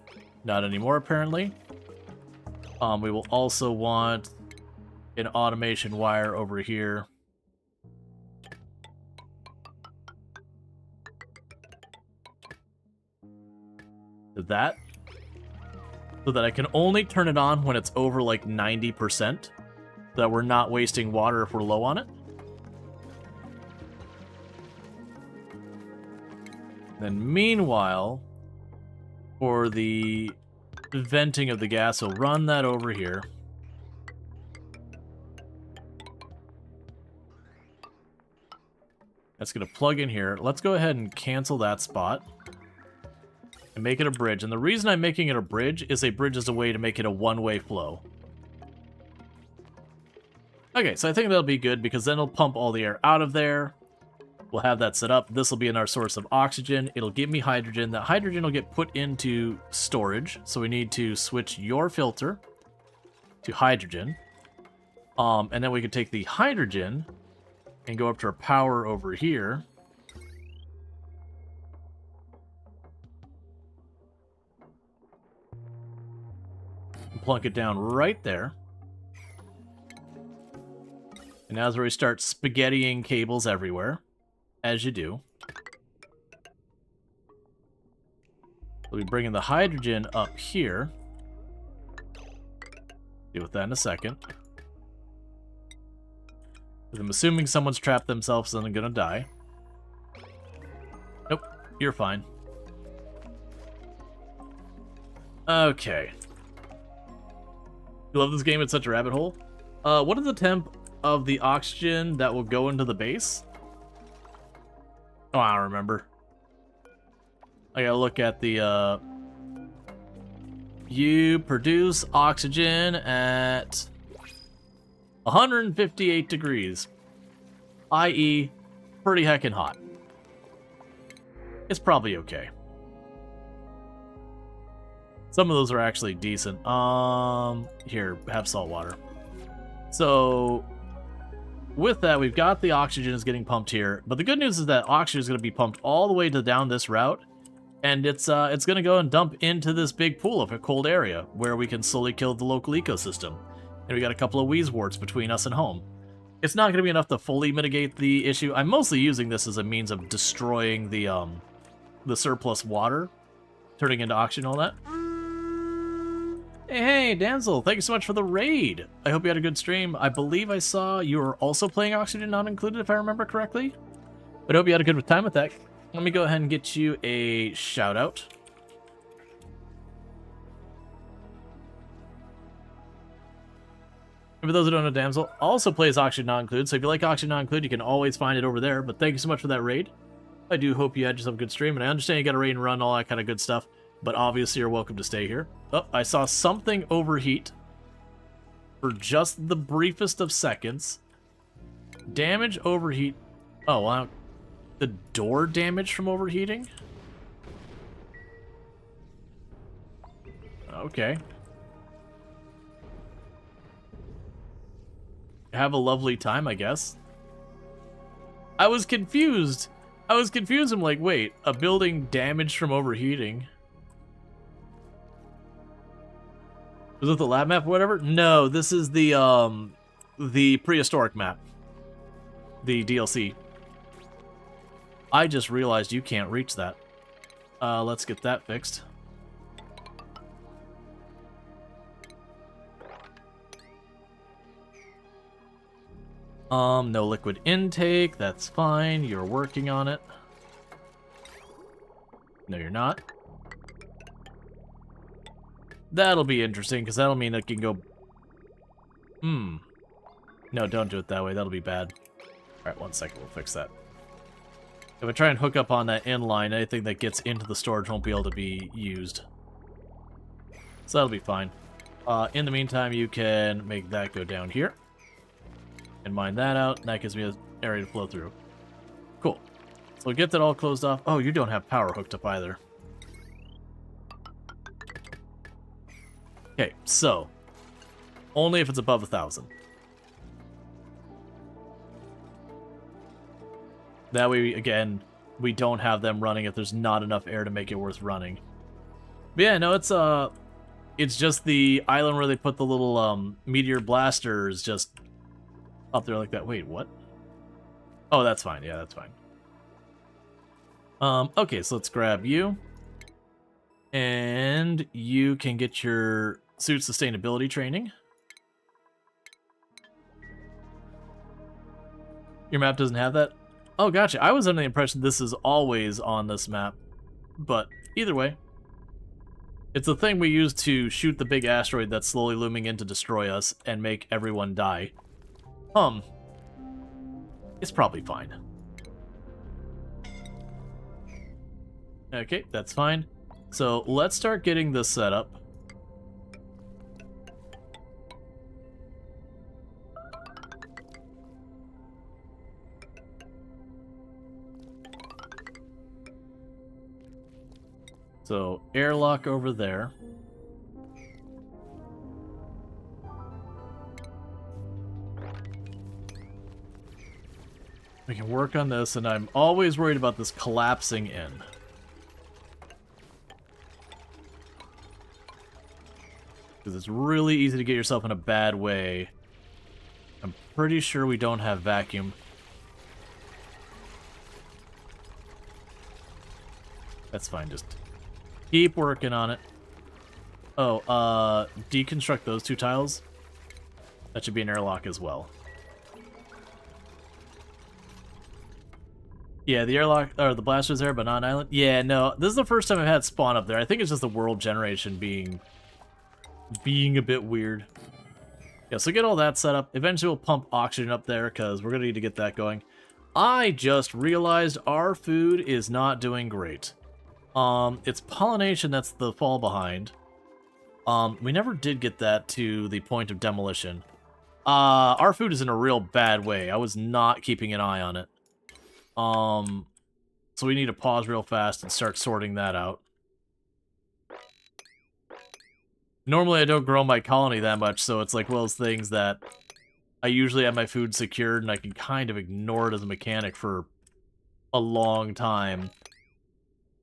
Not anymore, apparently. We will also want an automation wire over here. To that. So that I can only turn it on when it's over like 90%. So that we're not wasting water if we're low on it. Then meanwhile, for the venting of the gas, we'll run that over here. That's going to plug in here. Let's go ahead and cancel that spot. And make it a bridge. And the reason I'm making it a bridge is a way to make it a one-way flow. Okay, so I think that'll be good because then it'll pump all the air out of there. We'll have that set up. This will be in our source of oxygen. It'll give me hydrogen. That hydrogen will get put into storage. So we need to switch your filter to hydrogen. And then we can take the hydrogen and go up to our power over here. And plunk it down right there. And now as we start spaghettiing cables everywhere. As you do. We'll be bringing the hydrogen up here. Deal with that in a second. I'm assuming someone's trapped themselves and they're gonna die. Nope, you're fine. Okay. You love this game, it's such a rabbit hole. What is the temp of the oxygen that will go into the base? Oh, I don't remember. I gotta look at the, You produce oxygen at 158 degrees. I.e., pretty heckin' hot. It's probably okay. Some of those are actually decent. Here, have salt water. So... with that, we've got the oxygen is getting pumped here, but the good news is that oxygen is going to be pumped all the way down this route, and it's going to go and dump into this big pool of a cold area where we can slowly kill the local ecosystem. And we got a couple of wheezeworts between us and home. It's not going to be enough to fully mitigate the issue. I'm mostly using this as a means of destroying the surplus water, turning into oxygen and all that. Hey, Damsel, thank you so much for the raid. I hope you had a good stream. I believe I saw you were also playing Oxygen Not Included, if I remember correctly. But I hope you had a good time with that. Let me go ahead and get you a shout out. And for those who don't know, Damsel also plays Oxygen Not Included, so if you like Oxygen Not Included, you can always find it over there. But thank you so much for that raid. I do hope you had yourself a good stream, and I understand you got a raid and run, all that kind of good stuff. But obviously you're welcome to stay here. Oh, I saw something overheat for just the briefest of seconds. Damage, overheat. Oh, wow. The door damage from overheating? Okay. Have a lovely time, I guess. I was confused. I'm like, wait, a building damaged from overheating? Was it the lab map or whatever? No, this is the prehistoric map. The DLC. I just realized you can't reach that. Let's get that fixed. No liquid intake, that's fine. You're working on it. No, you're not. That'll be interesting, because that'll mean it can go... No, don't do it that way. That'll be bad. Alright, 1 second. We'll fix that. If I try and hook up on that inline, anything that gets into the storage won't be able to be used. So that'll be fine. In the meantime, you can make that go down here. And mine that out, and that gives me an area to flow through. Cool. So we'll get that all closed off. Oh, you don't have power hooked up either. Okay, so only if it's above 1,000. That way, again, we don't have them running if there's not enough air to make it worth running. But yeah, no, it's just the island where they put the little meteor blasters just up there like that. Wait, what? Oh, that's fine. Yeah, that's fine. Okay, so let's grab you. And you can get your suit sustainability training. Your map doesn't have that? Oh, gotcha. I was under the impression this is always on this map. But either way, it's the thing we use to shoot the big asteroid that's slowly looming in to destroy us and make everyone die. It's probably fine. Okay, that's fine. So let's start getting this set up. So airlock over there. We can work on this, and I'm always worried about this collapsing in. Because it's really easy to get yourself in a bad way. I'm pretty sure we don't have vacuum. That's fine, just keep working on it. Oh, deconstruct those 2 tiles. That should be an airlock as well. Yeah, the airlock, or the blaster's there, but not an island. Yeah, no, this is the first time I've had spawn up there. I think it's just the world generation being a bit weird. Yeah, so get all that set up. Eventually we'll pump oxygen up there, because we're going to need to get that going. I just realized our food is not doing great. It's pollination that's the fall behind. We never did get that to the point of demolition. Our food is in a real bad way. I was not keeping an eye on it. So we need to pause real fast and start sorting that out. Normally I don't grow my colony that much, so it's like one of those things that I usually have my food secured and I can kind of ignore it as a mechanic for a long time.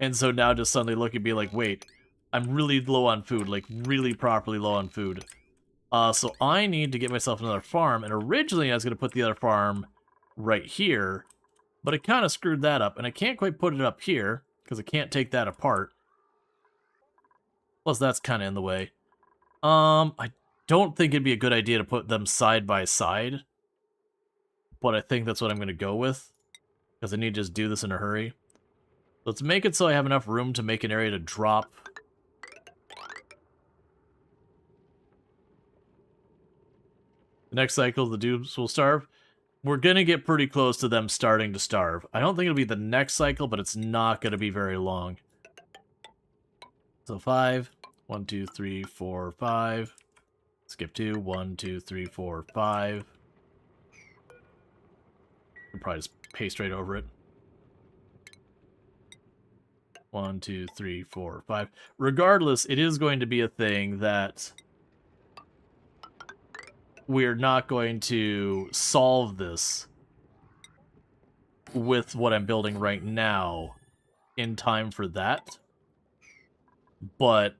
And so now just suddenly look at me like, wait, I'm really low on food, like really properly low on food. So I need to get myself another farm, and originally I was going to put the other farm right here, but I kind of screwed that up, and I can't quite put it up here, because I can't take that apart. Plus that's kind of in the way. I don't think it'd be a good idea to put them side by side, but I think that's what I'm going to go with, because I need to just do this in a hurry. Let's make it so I have enough room to make an area to drop. The next cycle, the dudes will starve. We're going to get pretty close to them starting to starve. I don't think it'll be the next cycle, but it's not going to be very long. So 5. 1, 2, 3, 4, 5. Skip 2. 1, 2, 3, 4, 5. I'll probably just paste right over it. 1, 2, 3, 4, 5. Regardless, it is going to be a thing that we're not going to solve this with what I'm building right now in time for that. But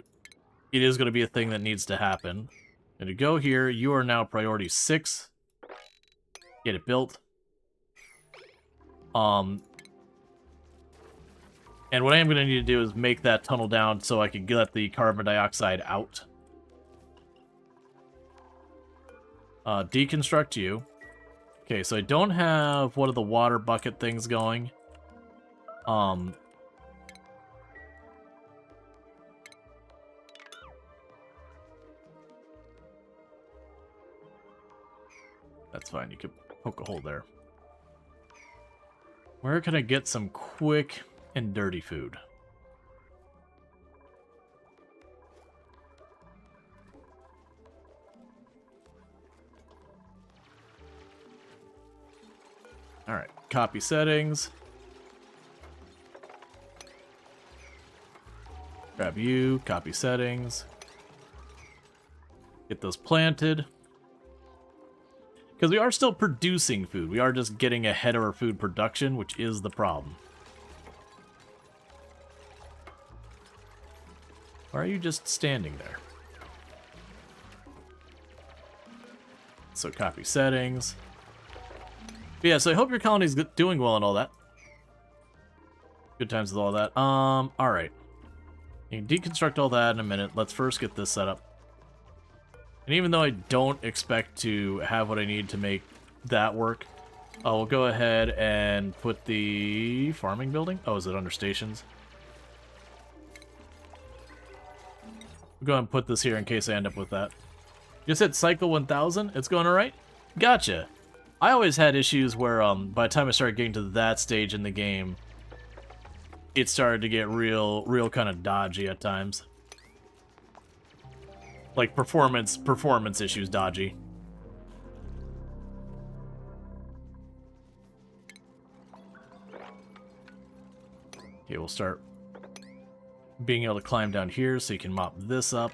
it is going to be a thing that needs to happen. And to go here, you are now priority 6. Get it built. And what I am going to need to do is make that tunnel down so I can get the carbon dioxide out. Deconstruct you. Okay, so I don't have one of the water bucket things going. That's fine, you could poke a hole there. Where can I get some quick and dirty food? Alright, copy settings. Grab you, copy settings. Get those planted. Because we are still producing food. We are just getting ahead of our food production, which is the problem. Why are you just standing there? So copy settings. But yeah, so I hope your colony's doing well and all that. Good times with all that. Alright. You can deconstruct all that in a minute. Let's first get this set up. And even though I don't expect to have what I need to make that work, I will go ahead and put the farming building. Oh, is it under stations? I'll go ahead and put this here in case I end up with that. You said cycle 1000? It's going alright? Gotcha. I always had issues where by the time I started getting to that stage in the game, it started to get real kind of dodgy at times. Like performance issues dodgy. Okay, we'll start being able to climb down here so you can mop this up.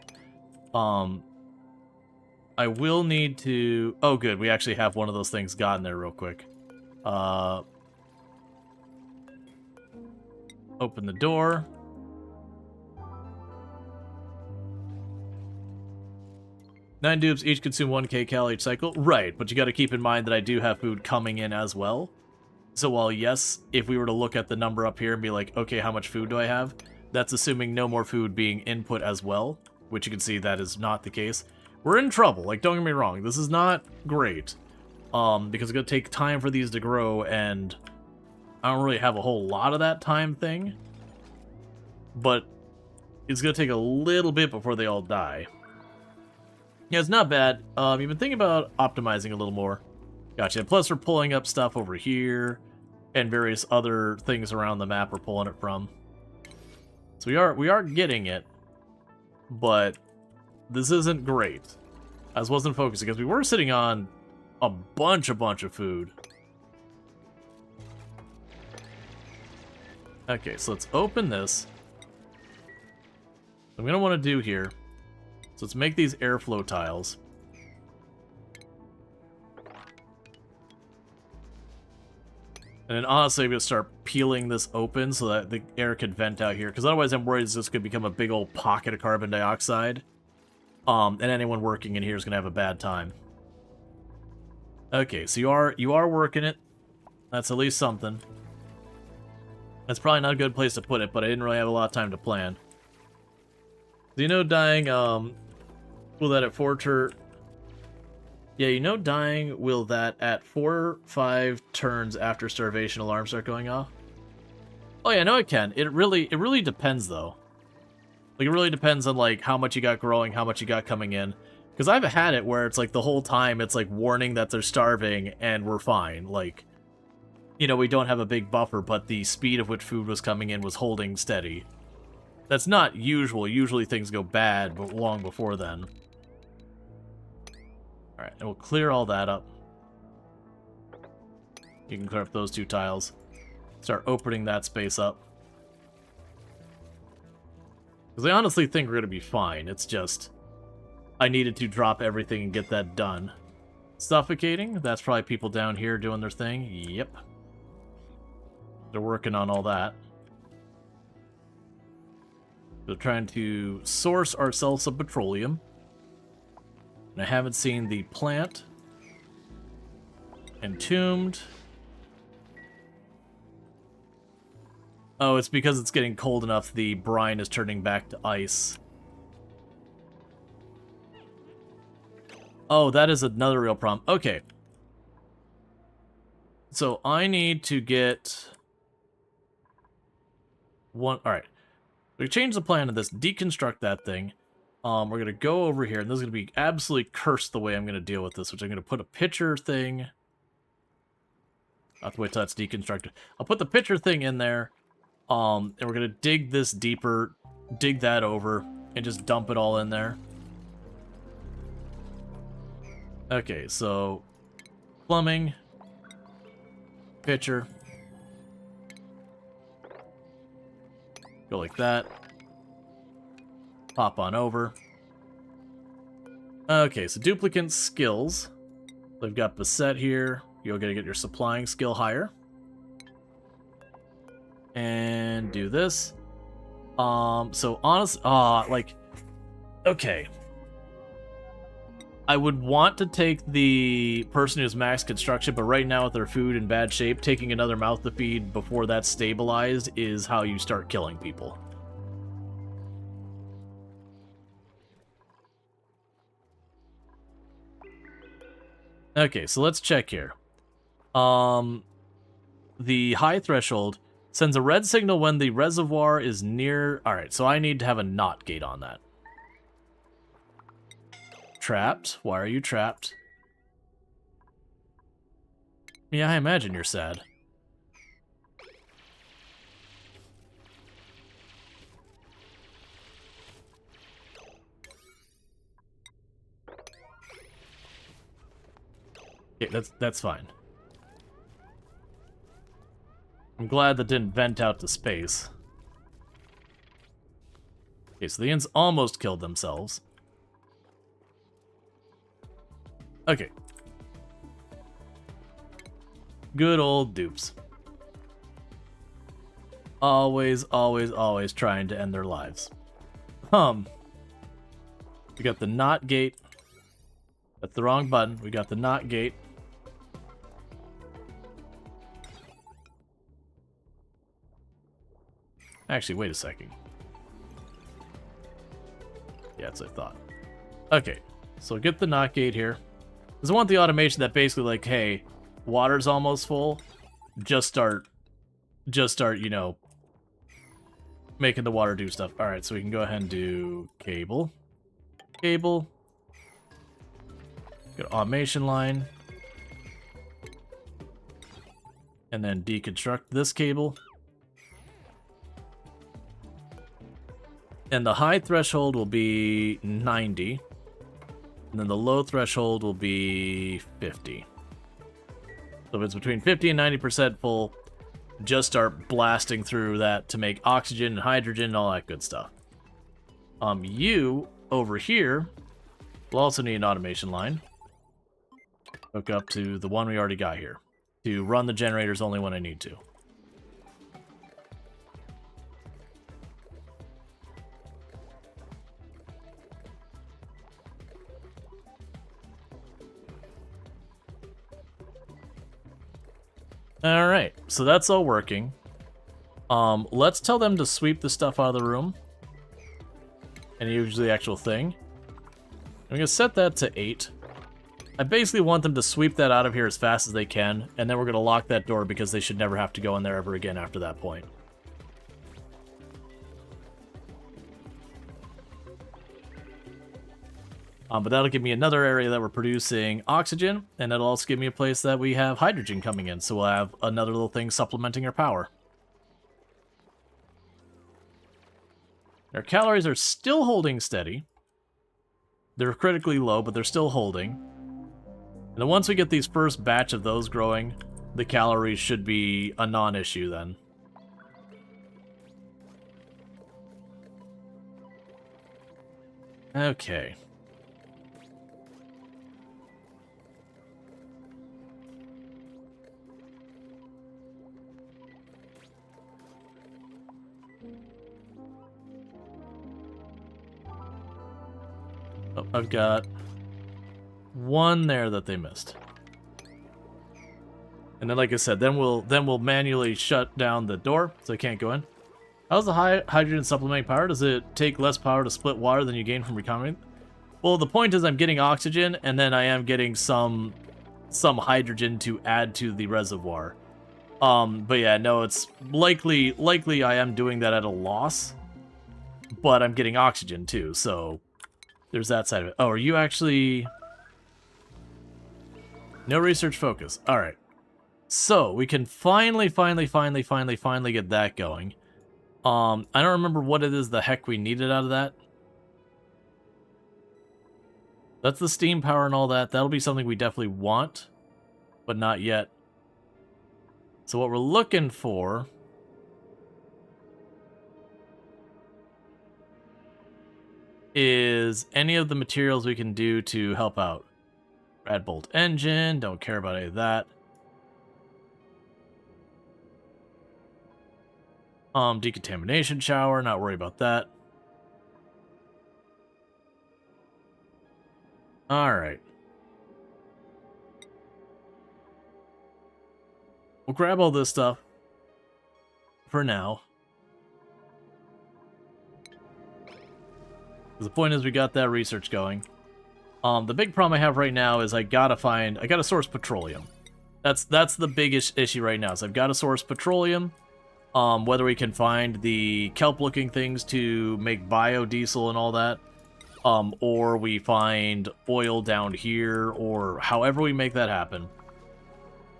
I will need to... Oh, good. We actually have one of those things gotten there real quick. Open the door. Nine dupes each consume 1k cal each cycle. Right, but you got to keep in mind that I do have food coming in as well. So while, yes, if we were to look at the number up here and be like, okay, how much food do I have? That's assuming no more food being input as well, which you can see that is not the case. We're in trouble, like, don't get me wrong. This is not great, because it's going to take time for these to grow, and I don't really have a whole lot of that time thing. But it's going to take a little bit before they all die. Yeah, it's not bad. You've been thinking about optimizing a little more. Gotcha. Plus, we're pulling up stuff over here, and various other things around the map we're pulling it from. So we are getting it, but this isn't great. I just wasn't focusing, because we were sitting on a bunch of food. Okay, so let's open this. What I'm going to want to do here, so let's make these airflow tiles. And then honestly, I'm going to start peeling this open so that the air can vent out here, because otherwise I'm worried this could become a big old pocket of carbon dioxide. And anyone working in here is going to have a bad time. Okay, so you are working it. That's at least something. That's probably not a good place to put it, but I didn't really have a lot of time to plan. Do you know dying, will that at 4 turn... Yeah, you know dying will that at 4-5 turns after starvation alarms start going off? Oh yeah, no it can. It really depends though. Like, it really depends on, like, how much you got growing, how much you got coming in. Because I've had it where it's, like, the whole time it's, like, warning that they're starving, and we're fine. Like, you know, we don't have a big buffer, but the speed of which food was coming in was holding steady. That's not usual. Usually things go bad, but long before then. Alright, and we'll clear all that up. You can clear up those 2 tiles. Start opening that space up. Because I honestly think we're going to be fine. It's just, I needed to drop everything and get that done. Suffocating? That's probably people down here doing their thing. Yep. They're working on all that. We're trying to source ourselves some petroleum. And I haven't seen the plant. Entombed. Oh, it's because it's getting cold enough the brine is turning back to ice. Oh, that is another real problem. Okay. So I need to get one. All right. We change the plan to this, deconstruct that thing. We're going to go over here, and this is going to be absolutely cursed the way I'm going to deal with this, which I'm going to put a pitcher thing. I'll have to wait till that's deconstructed. I'll put the pitcher thing in there, and we're going to dig this deeper, dig that over, and just dump it all in there. Okay, so plumbing, pitcher, go like that, pop on over. Okay, so duplicant skills. We've got Beset here. You're going to get your supplying skill higher. And do this. So honest, like, okay. I would want to take the person who's max construction, but right now with their food in bad shape, taking another mouth to feed before that's stabilized is how you start killing people. Okay, so let's check here. The high threshold sends a red signal when the reservoir is near... Alright, so I need to have a not gate on that. Trapped? Why are you trapped? Yeah, I imagine you're sad. Okay, that's fine. I'm glad that didn't vent out to space. Okay, so the Inns almost killed themselves. Okay. Good old dupes. Always, always, always trying to end their lives. We got the not gate. That's the wrong button. We got the not gate. Actually, wait a second. Yeah, that's what I thought. Okay, so get the not gate here. Because I want the automation that basically like, hey, water's almost full. Just start, you know, making the water do stuff. All right, so we can go ahead and do cable. Cable. Go to automation line. And then deconstruct this cable. And the high threshold will be 90. And then the low threshold will be 50. So if it's between 50 and 90% full, just start blasting through that to make oxygen and hydrogen and all that good stuff. You, over here, will also need an automation line. Hook up to the one we already got here. To run the generators only when I need to. Alright, so that's all working. Let's tell them to sweep the stuff out of the room. And use the actual thing. I'm gonna set that to 8. I basically want them to sweep that out of here as fast as they can, and then we're gonna lock that door because they should never have to go in there ever again after that point. But that'll give me another area that we're producing oxygen, and it'll also give me a place that we have hydrogen coming in, so we'll have another little thing supplementing our power. Our calories are still holding steady. They're critically low, but they're still holding. And then once we get these first batch of those growing, the calories should be a non-issue then. Okay. I've got one there that they missed. And then, like I said, then we'll manually shut down the door so they can't go in. How's the hydrogen supplementing power? Does it take less power to split water than you gain from recombinant? Well, the point is I'm getting oxygen, and then I am getting some hydrogen to add to the reservoir. But yeah, no, it's likely I am doing that at a loss, but I'm getting oxygen too, so there's that side of it. Oh, are you actually... No research focus. All right. So we can finally get that going. I don't remember what it is the heck we needed out of that. That's the steam power and all that. That'll be something we definitely want, but not yet. So what we're looking for is any of the materials we can do to help out. Rad bolt engine, don't care about any of that. Decontamination shower, not worried about that. Alright. We'll grab all this stuff for now. The point is we got that research going. The big problem I have right now is I gotta source petroleum. That's the biggest issue right now. So I've got to source petroleum. Whether we can find the kelp-looking things to make biodiesel and all that, or we find oil down here, or however we make that happen.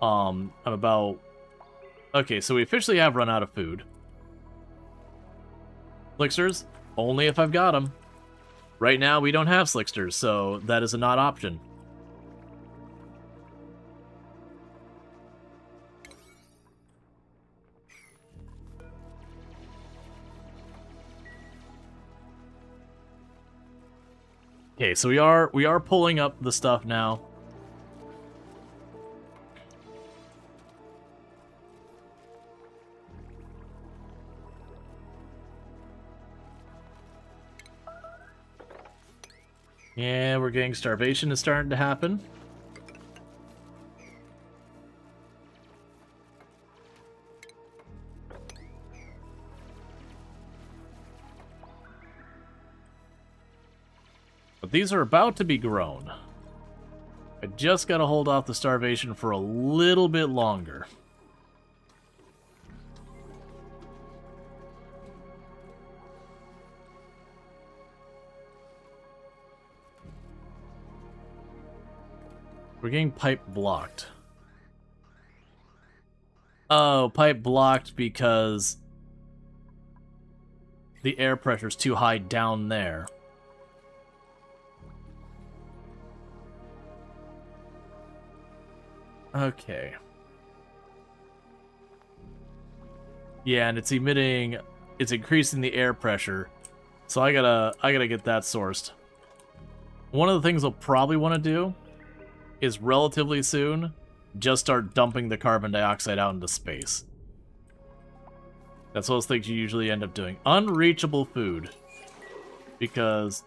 I'm about... Okay, so we officially have run out of food. Slicksters, only if I've got them. Right now, we don't have slicksters, so that is a not option. Okay, so we are pulling up the stuff now. Yeah, we're getting starvation is starting to happen. But these are about to be grown. I just gotta hold off the starvation for a little bit longer. We're getting pipe blocked. Oh, pipe blocked because the air pressure's too high down there. Okay. Yeah, and it's increasing the air pressure. So I gotta get that sourced. One of the things we'll probably want to do is relatively soon just start dumping the carbon dioxide out into space. That's one of those things you usually end up doing. Unreachable food. Because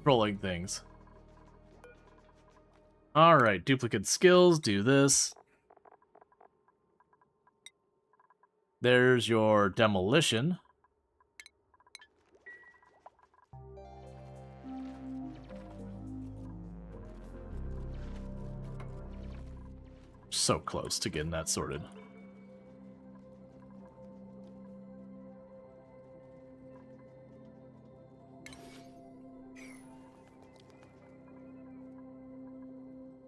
trolling things. Alright, duplicate skills, do this. There's your demolition. So close to getting that sorted.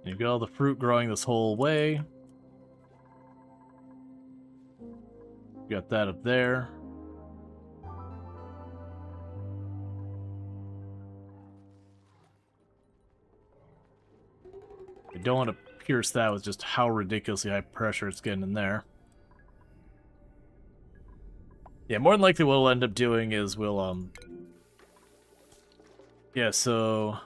You've got all the fruit growing this whole way. Got that up there. I don't want to pierce that with just how ridiculously high pressure it's getting in there. Yeah, more than likely what we'll end up doing is we'll, yeah, so...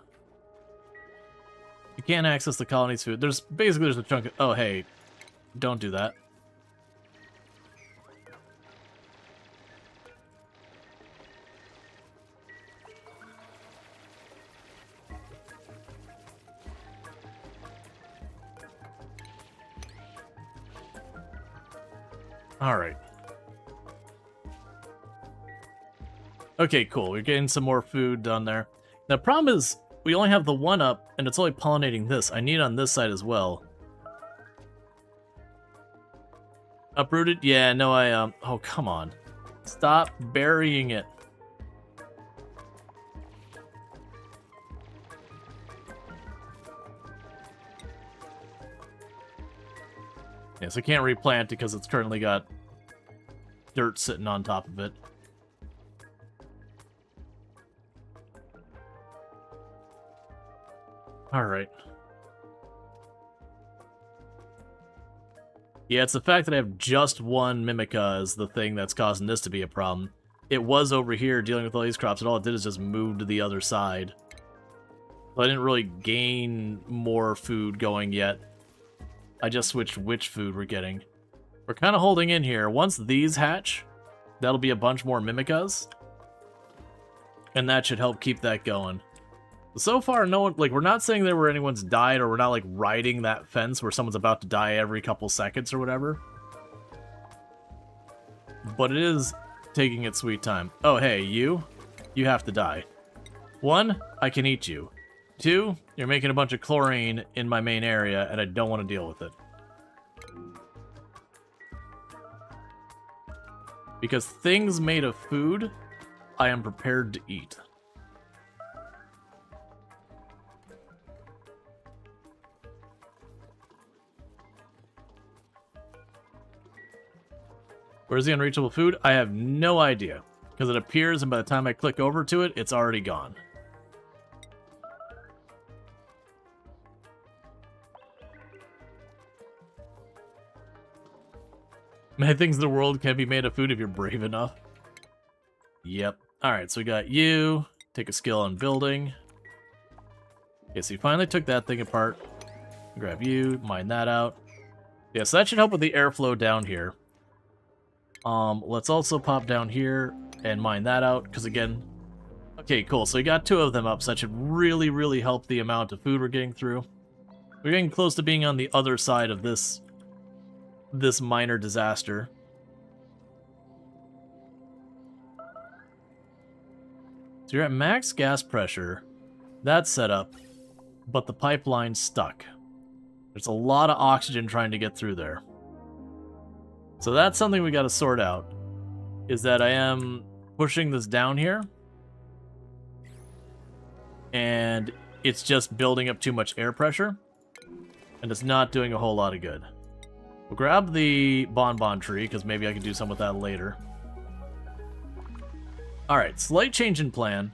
You can't access the colony's food. There's a chunk of... Oh, hey. Don't do that. Alright. Okay, cool. We're getting some more food done there. Now, the problem is, we only have the one up, and it's only pollinating this. I need on this side as well. Uprooted? Yeah, no, oh, come on. Stop burying it. Yes, I can't replant because it's currently got dirt sitting on top of it. Alright. Yeah, it's the fact that I have just one Mimica is the thing that's causing this to be a problem. It was over here dealing with all these crops, and all it did is just move to the other side. So I didn't really gain more food going yet. I just switched which food we're getting. We're kind of holding in here. Once these hatch, that'll be a bunch more Mimicas. And that should help keep that going. So far, no one, like, we're not saying that where anyone's died, or we're not, like, riding that fence where someone's about to die every couple seconds or whatever. But it is taking its sweet time. Oh, hey, you have to die. 1, I can eat you. 2, you're making a bunch of chlorine in my main area, and I don't want to deal with it. Because things made of food, I am prepared to eat. Where's the unreachable food? I have no idea. Because it appears, and by the time I click over to it, it's already gone. Many things in the world can be made of food if you're brave enough. Yep. Alright, so we got you. Take a skill on building. Okay, so you finally took that thing apart. Grab you, mine that out. Yeah, so that should help with the airflow down here. Let's also pop down here and mine that out, because again... Okay, cool, so we got 2 of them up, so that should really, really help the amount of food we're getting through. We're getting close to being on the other side of this minor disaster. So you're at max gas pressure. That's set up, but the pipeline's stuck. There's a lot of oxygen trying to get through there. So that's something we got to sort out, is that I am pushing this down here, and it's just building up too much air pressure, and it's not doing a whole lot of good. We'll grab the bonbon tree, because maybe I can do something with that later. Alright, slight change in plan.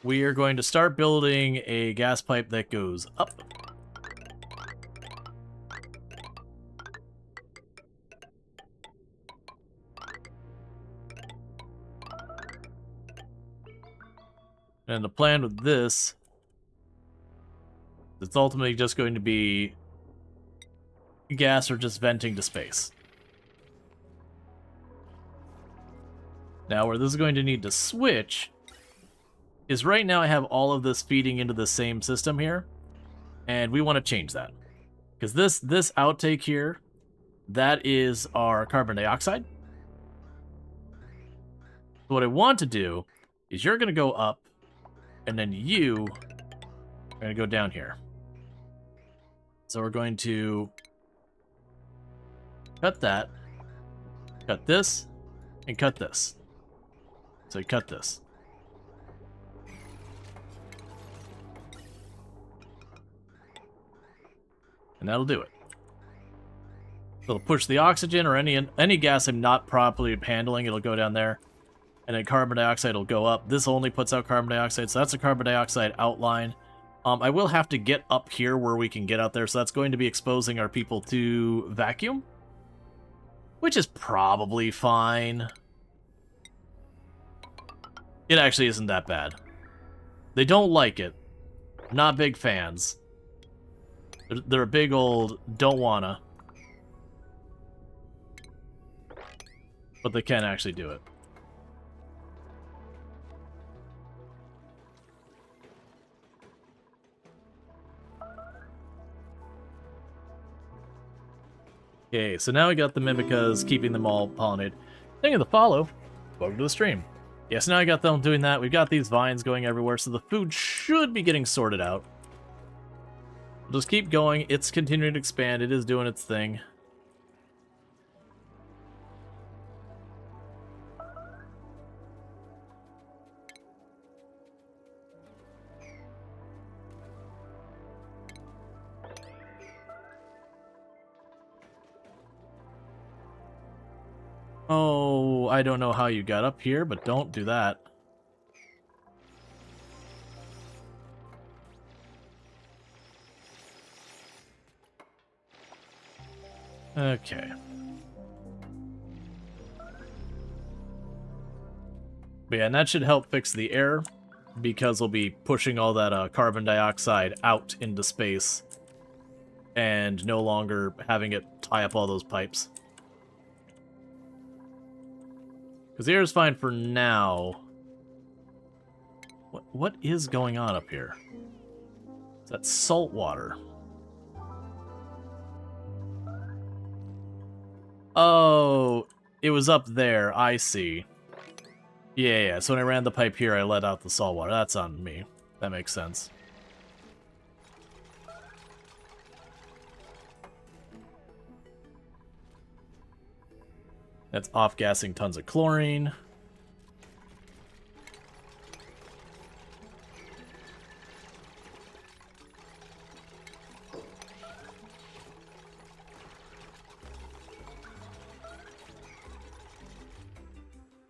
We are going to start building a gas pipe that goes up. And the plan with this, it's ultimately just going to be gas or just venting to space. Now, where this is going to need to switch is right now I have all of this feeding into the same system here, and we want to change that. Because this outtake here, that is our carbon dioxide. So what I want to do is you're going to go up, and then you are going to go down here. So we're going to cut that, cut this, and cut this. So cut this. And that'll do it. It'll push the oxygen or any gas I'm not properly handling, it'll go down there. And then carbon dioxide will go up. This only puts out carbon dioxide, so that's a carbon dioxide outline. I will have to get up here where we can get out there, so that's going to be exposing our people to vacuum. Which is probably fine. It actually isn't that bad. They don't like it. Not big fans. They're a big old don't wanna. But they can actually do it. Okay, so now we got the Mimicas, keeping them all pollinated. Thank you for the follow. Welcome to the stream. Yes, now I got them doing that. We've got these vines going everywhere, so the food should be getting sorted out. We'll just keep going. It's continuing to expand. It is doing its thing. Oh, I don't know how you got up here, but don't do that. Okay. But yeah, and that should help fix the air, because we'll be pushing all that carbon dioxide out into space, and no longer having it tie up all those pipes. Because the air is fine for now. What is going on up here? Is that salt water? Oh, it was up there. I see. Yeah. So when I ran the pipe here, I let out the salt water. That's on me. That makes sense. That's off-gassing tons of chlorine.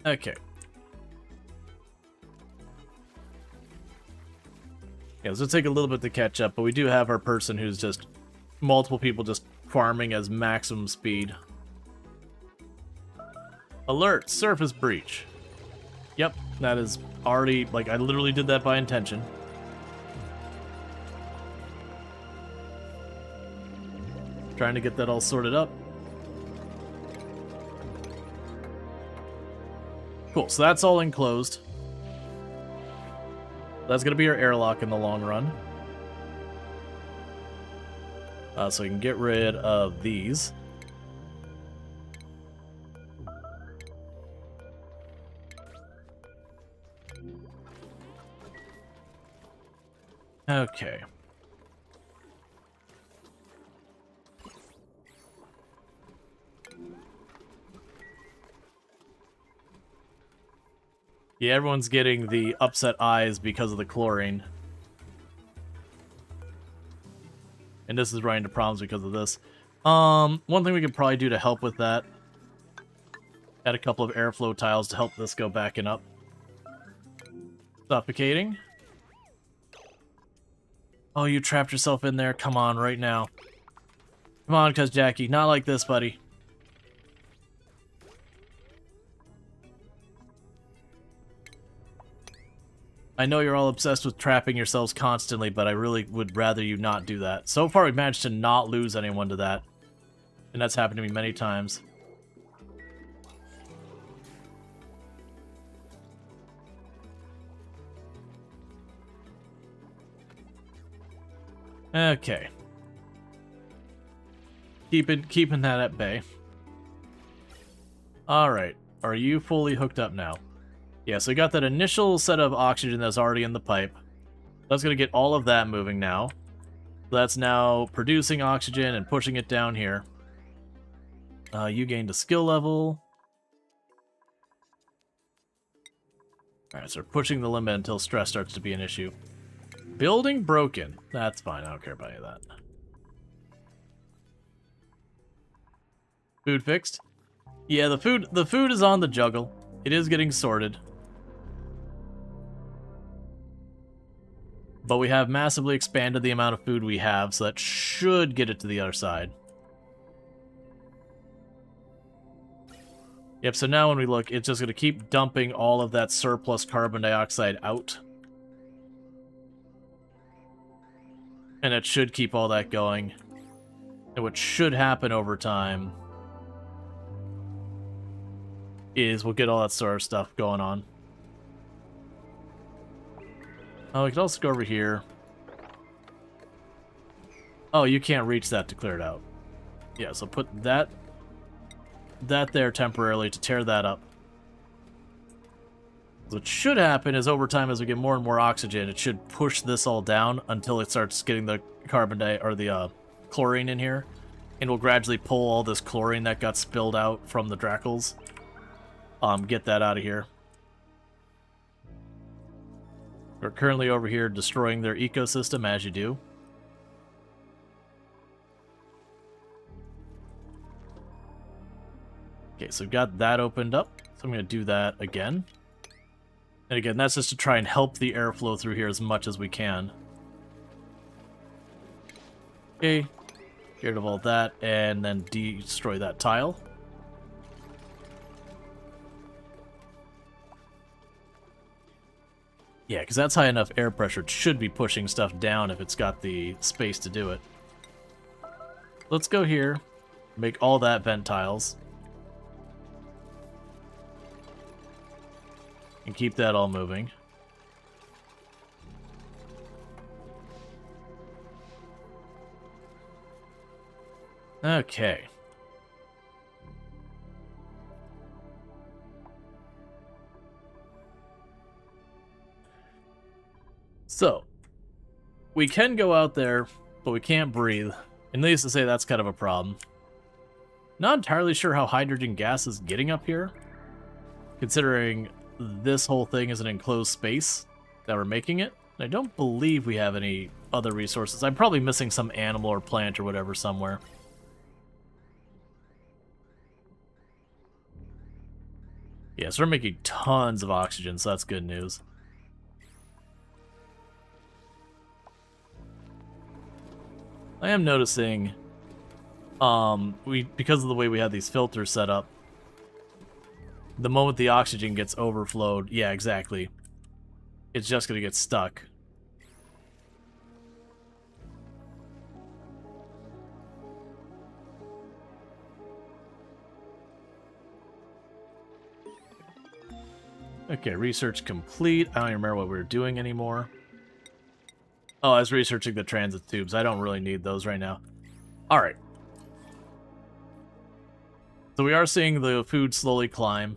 Okay. Yeah, so it'll take a little bit to catch up, but we do have our person who's just multiple people just farming as maximum speed. Alert! Surface breach. Yep, that is already, like, I literally did that by intention. Trying to get that all sorted up. Cool, so that's all enclosed. That's going to be our airlock in the long run. So we can get rid of these. Okay. Yeah, everyone's getting the upset eyes because of the chlorine. And this is running into problems because of this. One thing we could probably do to help with that, add a couple of airflow tiles to help this go backing up. Suffocating. Oh, you trapped yourself in there. Come on, right now. Come on, cuz Jackie. Not like this, buddy. I know you're all obsessed with trapping yourselves constantly, but I really would rather you not do that. So far, we've managed to not lose anyone to that. And that's happened to me many times. Okay. Keeping that at bay. Alright. Are you fully hooked up now? Yeah, so we got that initial set of oxygen that's already in the pipe. That's going to get all of that moving now. That's now producing oxygen and pushing it down here. You gained a skill level. Alright, so we're pushing the limit until stress starts to be an issue. Building broken. That's fine, I don't care about any of that. Food fixed? Yeah, the food is on the juggle. It is getting sorted. But we have massively expanded the amount of food we have, so that should get it to the other side. Yep, so now when we look, it's just going to keep dumping all of that surplus carbon dioxide out. And it should keep all that going. And what should happen over time is we'll get all that sort of stuff going on. Oh, we could also go over here. Oh, you can't reach that to clear it out. Yeah, so put that there temporarily to tear that up. What should happen is over time, as we get more and more oxygen, it should push this all down until it starts getting the chlorine in here, and we'll gradually pull all this chlorine that got spilled out from the Drackles. Get that out of here. We're currently over here destroying their ecosystem, as you do. Okay, so we've got that opened up, so I'm going to do that again. And again, that's just to try and help the airflow through here as much as we can. Okay, get rid of all that, and then destroy that tile. Yeah, because that's high enough air pressure. It should be pushing stuff down if it's got the space to do it. Let's go here, make all that vent tiles. And keep that all moving. Okay. So, we can go out there, but we can't breathe. And needless to say, that's kind of a problem. Not entirely sure how hydrogen gas is getting up here, considering this whole thing is an enclosed space that we're making it. I don't believe we have any other resources. I'm probably missing some animal or plant or whatever somewhere. Yeah, so we're making tons of oxygen, so that's good news. I am noticing, because of the way we have these filters set up, the moment the oxygen gets overflowed, yeah, exactly, it's just going to get stuck. Okay, research complete. I don't even remember what we were doing anymore. Oh, I was researching the transit tubes. I don't really need those right now. Alright. So we are seeing the food slowly climb.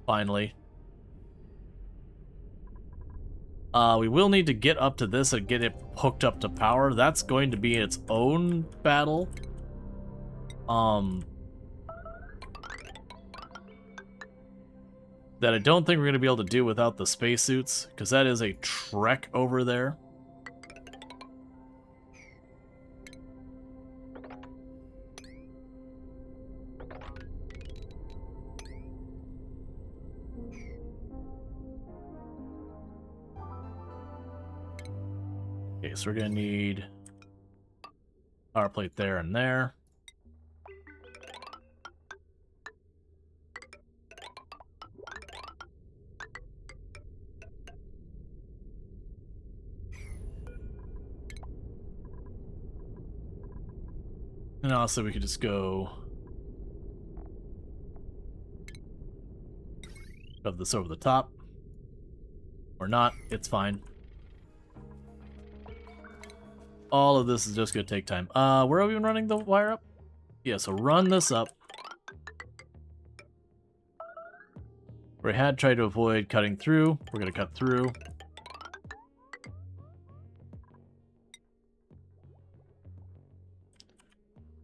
Finally. We will need to get up to this and get it hooked up to power. That's going to be its own battle. That I don't think we're going to be able to do without the spacesuits, because that is a trek over there. Okay, so we're going to need power plate there and there. And also we could just go shove this over the top. Or not, it's fine. All of this is just going to take time. Where are we running the wire up? Yeah, so run this up. We had tried to avoid cutting through. We're going to cut through.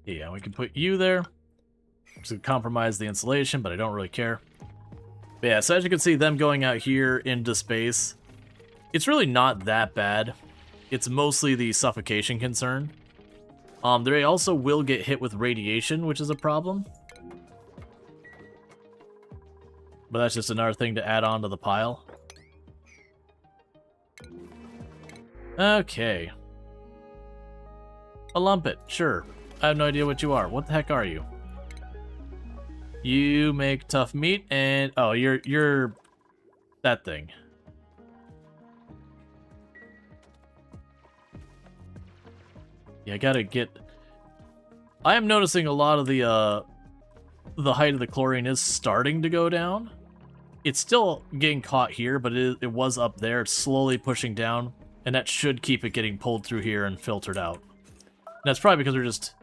Yeah, we can put you there. Which would compromise the insulation, but I don't really care. But yeah, so as you can see, them going out here into space, it's really not that bad. It's mostly the suffocation concern. They also will get hit with radiation, which is a problem. But that's just another thing to add on to the pile. Okay. A lumpet, sure. I have no idea what you are. What the heck are you? You make tough meat and... Oh, you're that thing. Yeah, I gotta get... I am noticing a lot of the height of the chlorine is starting to go down. It's still getting caught here, but it was up there. It's slowly pushing down, and that should keep it getting pulled through here and filtered out. And that's probably because we're just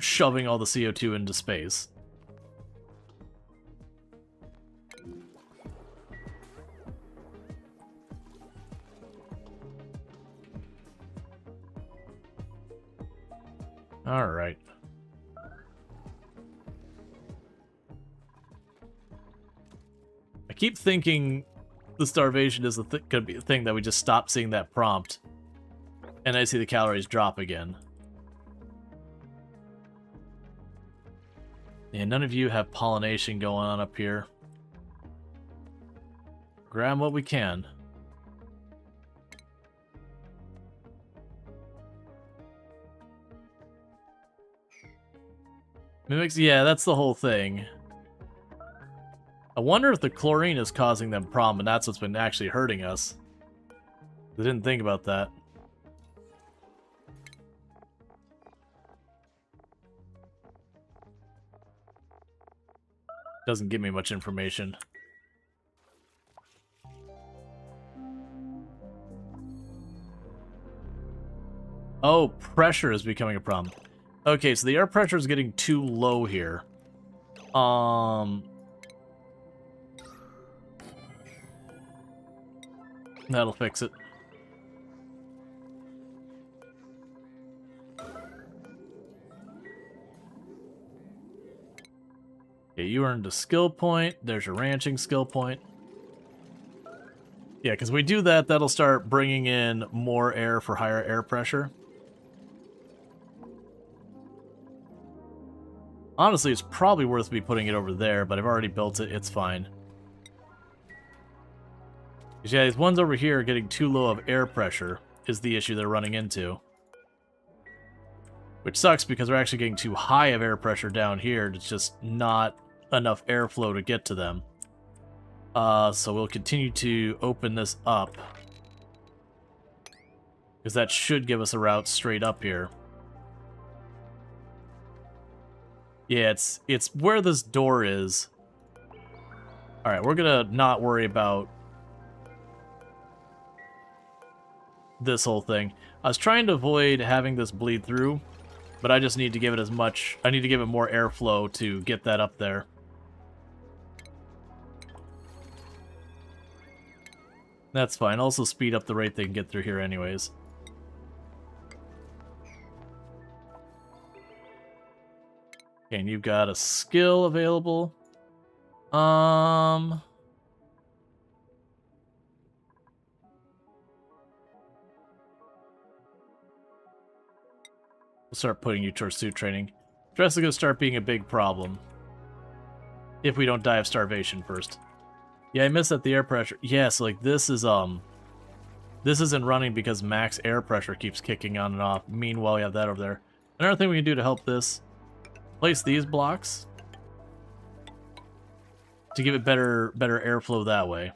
shoving all the CO2 into space. All right. I keep thinking the starvation is gonna be a thing that we just stop seeing that prompt, and I see the calories drop again. Yeah, none of you have pollination going on up here. Grab what we can. Mimics, yeah, that's the whole thing. I wonder if the chlorine is causing them problem, and that's what's been actually hurting us. I didn't think about that. Doesn't give me much information. Oh, pressure is becoming a problem. Okay, so the air pressure is getting too low here. That'll fix it. Okay, you earned a skill point. There's your ranching skill point. Yeah, because we do that, that'll start bringing in more air for higher air pressure. Honestly, it's probably worth me putting it over there, but I've already built it. It's fine. Yeah, these ones over here are getting too low of air pressure is the issue they're running into. Which sucks because we're actually getting too high of air pressure down here. It's just not enough airflow to get to them. So we'll continue to open this up. Because that should give us a route straight up here. Yeah, it's where this door is. Alright, we're gonna not worry about this whole thing. I was trying to avoid having this bleed through, but I just need to give it as much... I need to give it more airflow to get that up there. That's fine. Also speed up the rate they can get through here anyways. Okay, and you've got a skill available. We'll start putting you towards suit training. Stress is going to start being a big problem. If we don't die of starvation first. Yeah, I missed that the air pressure. Yeah, so like this isn't running because max air pressure keeps kicking on and off. Meanwhile, we have that over there. Another thing we can do to help this, place these blocks to give it better airflow that way.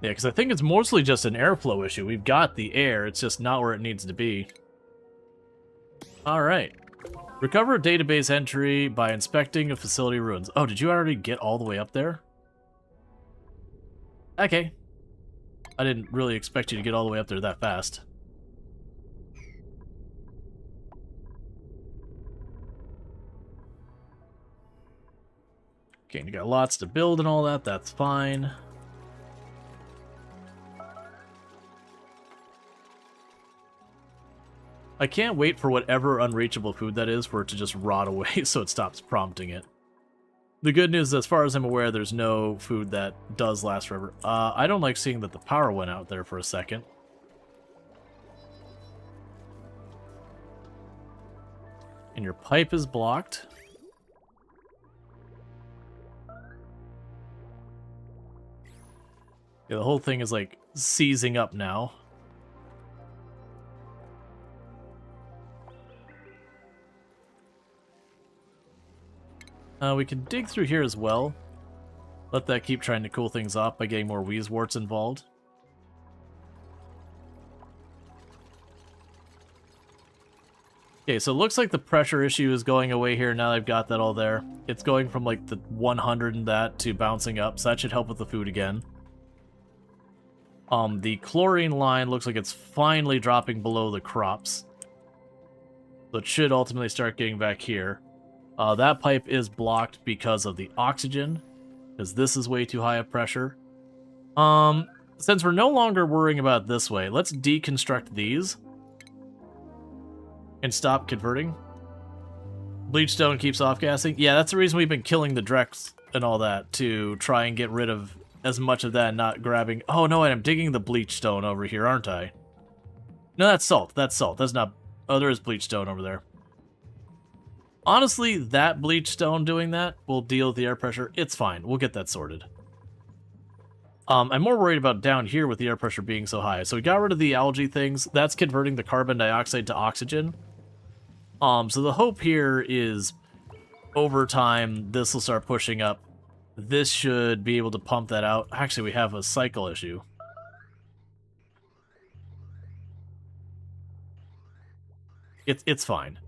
Yeah, because I think it's mostly just an airflow issue. We've got the air, it's just not where it needs to be. Alright. Recover a database entry by inspecting a facility ruins. Oh, did you already get all the way up there? Okay. I didn't really expect you to get all the way up there that fast. Okay, you got lots to build and all that, that's fine. I can't wait for whatever unreachable food that is for it to just rot away so it stops prompting it. The good news is, as far as I'm aware, there's no food that does last forever. I don't like seeing that the power went out there for a second. And your pipe is blocked. Yeah, the whole thing is like seizing up now. We can dig through here as well. Let that keep trying to cool things off by getting more Wheezeworts involved. Okay, so it looks like the pressure issue is going away here now I've got that all there. It's going from like the 100 and that to bouncing up, so that should help with the food again. The chlorine line looks like it's finally dropping below the crops. So it should ultimately start getting back here. That pipe is blocked because of the oxygen, because this is way too high a pressure. Since we're no longer worrying about it this way, let's deconstruct these and stop converting. Bleachstone keeps off-gassing. Yeah, that's the reason we've been killing the Drex and all that, to try and get rid of as much of that and not grabbing... Oh, no, I'm digging the bleachstone over here, aren't I? No, that's salt. That's salt. That's not... Oh, there is bleachstone over there. Honestly, that bleachstone doing that will deal with the air pressure. It's fine. We'll get that sorted. I'm more worried about down here with the air pressure being so high. So we got rid of the algae things. That's converting the carbon dioxide to oxygen. So the hope here is over time, this will start pushing up. This should be able to pump that out. Actually, we have a cycle issue. It's fine.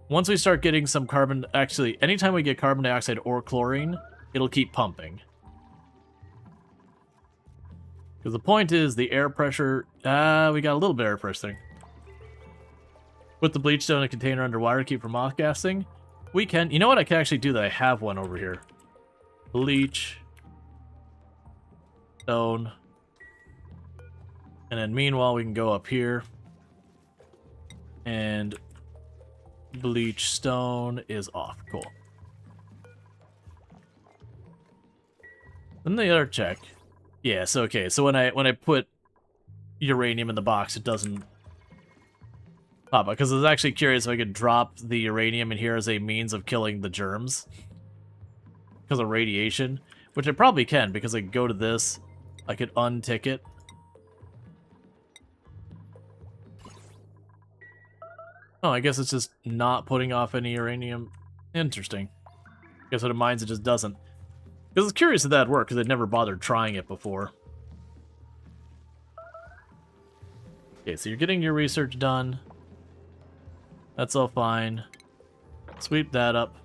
Once we start getting some carbon... Actually, anytime we get carbon dioxide or chlorine, it'll keep pumping. Because the point is, the air pressure... we got a little bit of air pressure thing. Put the bleachstone in a container underwater to keep from off-gassing. We can... You know what? I can actually do that. I have one over here. Bleach. Stone. And then meanwhile, we can go up here. And... Bleach stone is off. Cool. Then the other check. Yes, okay. So when I put uranium in the box, it doesn't pop up. Because I was actually curious if I could drop the uranium in here as a means of killing the germs. Because of radiation. Which I probably can, because I could go to this. I could untick it. Oh, I guess it's just not putting off any uranium. Interesting. Guess when it mines, it just doesn't. Because I was curious if that'd work, because I'd never bothered trying it before. Okay, so you're getting your research done. That's all fine. Sweep that up.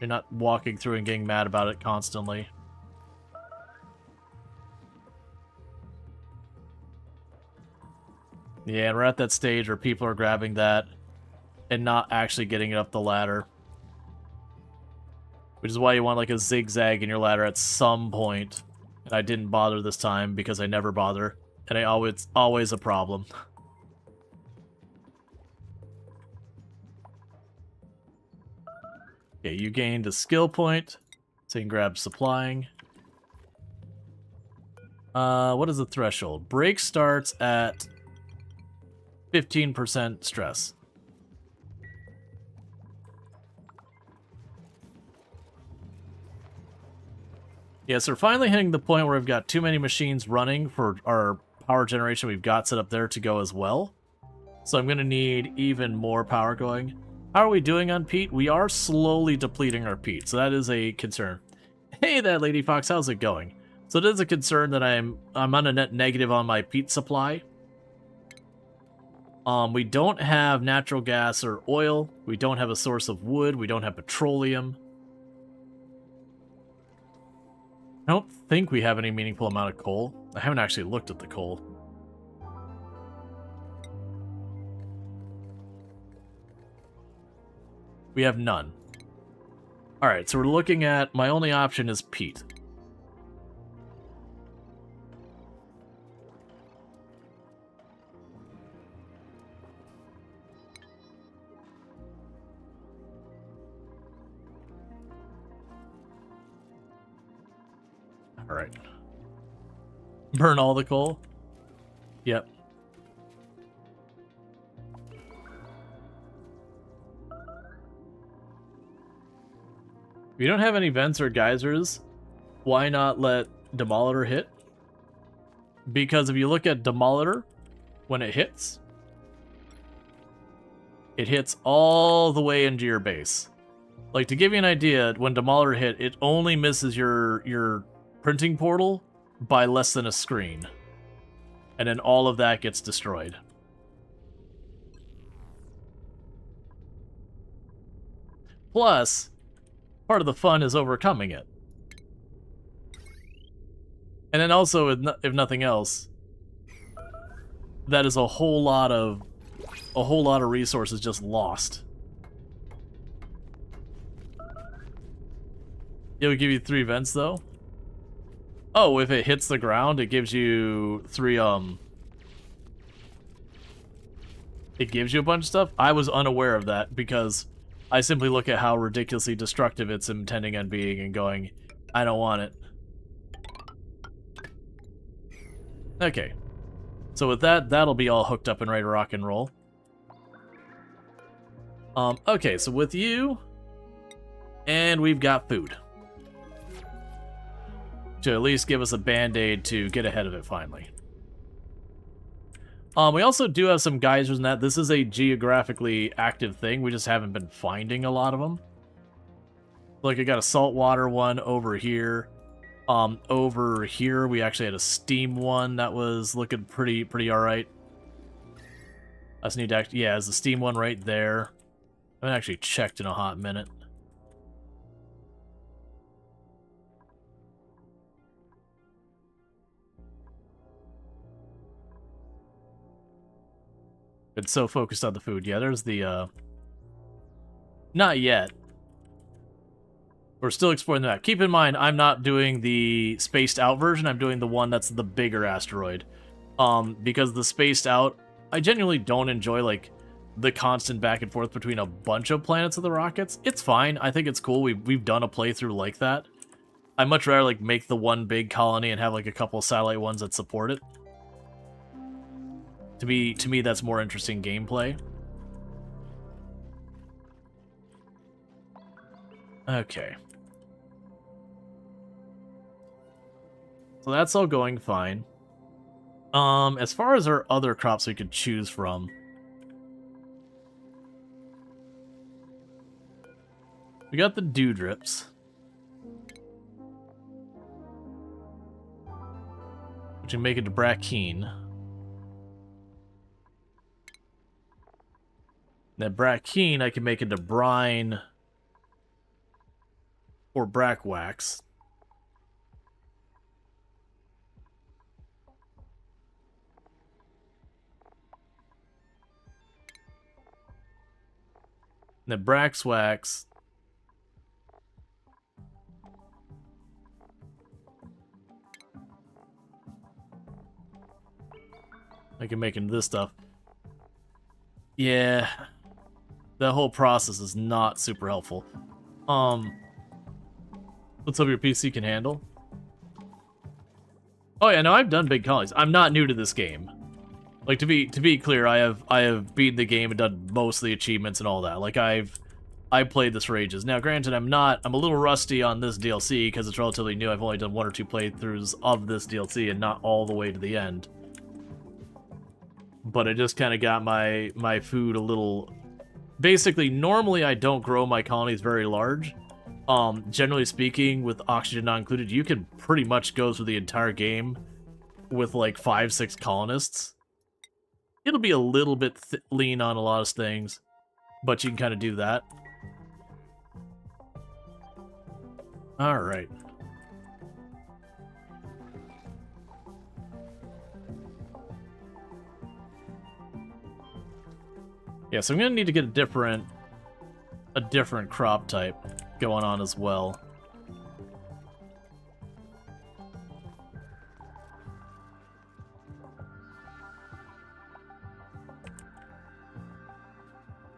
You're not walking through and getting mad about it constantly. Yeah, and we're at that stage where people are grabbing that and not actually getting it up the ladder. Which is why you want like a zigzag in your ladder at some point. And I didn't bother this time because I never bother. And it's always a problem. Okay, you gained a skill point. So you can grab supplying. What is the threshold? Break starts at 15% stress. Yeah, so we're finally hitting the point where we've got too many machines running for our power generation we've got set up there to go as well. So I'm going to need even more power going. How are we doing on peat? We are slowly depleting our peat, so that is a concern. Hey there, Lady Fox, how's it going? So it is a concern that I'm on a net negative on my peat supply. We don't have natural gas or oil. We don't have a source of wood. We don't have petroleum. I don't think we have any meaningful amount of coal. I haven't actually looked at the coal. We have none. Alright, so we're looking at... My only option is peat. Alright. Burn all the coal? Yep. If you don't have any vents or geysers, why not let Demolitor hit? Because if you look at Demolitor, when it hits all the way into your base. Like, to give you an idea, when Demolitor hit, it only misses your printing portal by less than a screen. And then all of that gets destroyed. Plus, part of the fun is overcoming it. And then also, if nothing else, that is a whole lot of resources just lost. It'll give you 3 vents though. Oh, if it hits the ground, it gives you 3 it gives you a bunch of stuff. I was unaware of that because I simply look at how ridiculously destructive it's intending on being and going, I don't want it. Okay. So with that, that'll be all hooked up and ready to rock and roll. Okay, so with you, and we've got food. To at least give us a band-aid to get ahead of it finally. We also do have some geysers in that. This is a geographically active thing. We just haven't been finding a lot of them. Like, I got a saltwater one over here. Over here, we actually had a steam one that was looking pretty alright. I just need to actually, yeah, there's the steam one right there. I haven't actually checked in a hot minute. Been so focused on the food. Yeah, there's the, not yet. We're still exploring the map. Keep in mind, I'm not doing the spaced out version. I'm doing the one that's the bigger asteroid. Because the spaced out, I genuinely don't enjoy, like, the constant back and forth between a bunch of planets of the rockets. It's fine. I think it's cool. We've done a playthrough like that. I'd much rather, like, make the one big colony and have, like, a couple satellite ones that support it. To me, that's more interesting gameplay. Okay. So that's all going fine. As far as our other crops we could choose from, we got the dewdrips, which can make it to brackeen. That brackeen I can make into brine or brackwax. The braxwax I can make into this stuff. Yeah, that whole process is not super helpful. Let's hope your PC can handle. Oh yeah, no, I've done big colonies. I'm not new to this game. Like, to be clear, I have beaten the game and done most of the achievements and all that. Like, I played this for ages. Now, granted, I'm a little rusty on this DLC because it's relatively new. I've only done 1 or 2 playthroughs of this DLC and not all the way to the end. But I just kind of got my food a little... Basically, normally I don't grow my colonies very large. Generally speaking, with oxygen not included, you can pretty much go through the entire game with like 5-6 colonists. It'll be a little bit lean on a lot of things, but you can kind of do that. Alright. Yeah, so I'm gonna need to get a different crop type going on as well.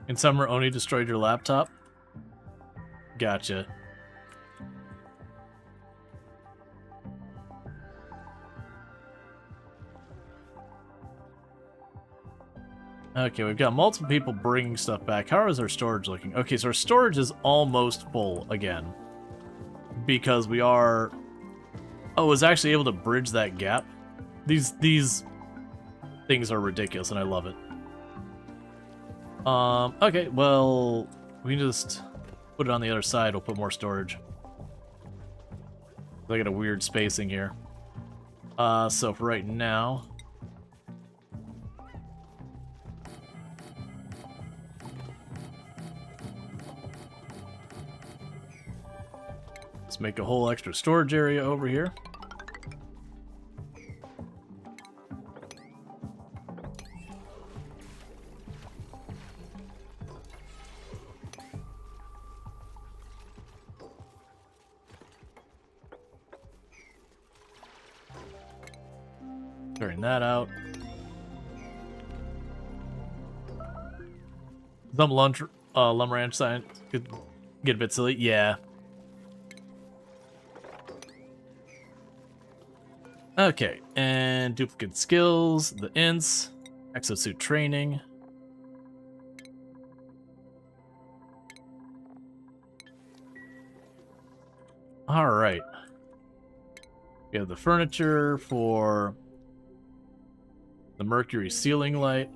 In summer, Oni destroyed your laptop? Gotcha. Okay, we've got multiple people bringing stuff back. How is our storage looking? Okay, so our storage is almost full again. Because we are... Oh, I was actually able to bridge that gap. These things are ridiculous, and I love it. Okay, well, we can just put it on the other side. We'll put more storage. I got a weird spacing here. So for right now... make a whole extra storage area over here. Clearing that out. Some lumber ranch sign could get a bit silly. Yeah. Okay, and duplicate skills, the ints, exosuit training. All right. We have the furniture for the mercury ceiling light.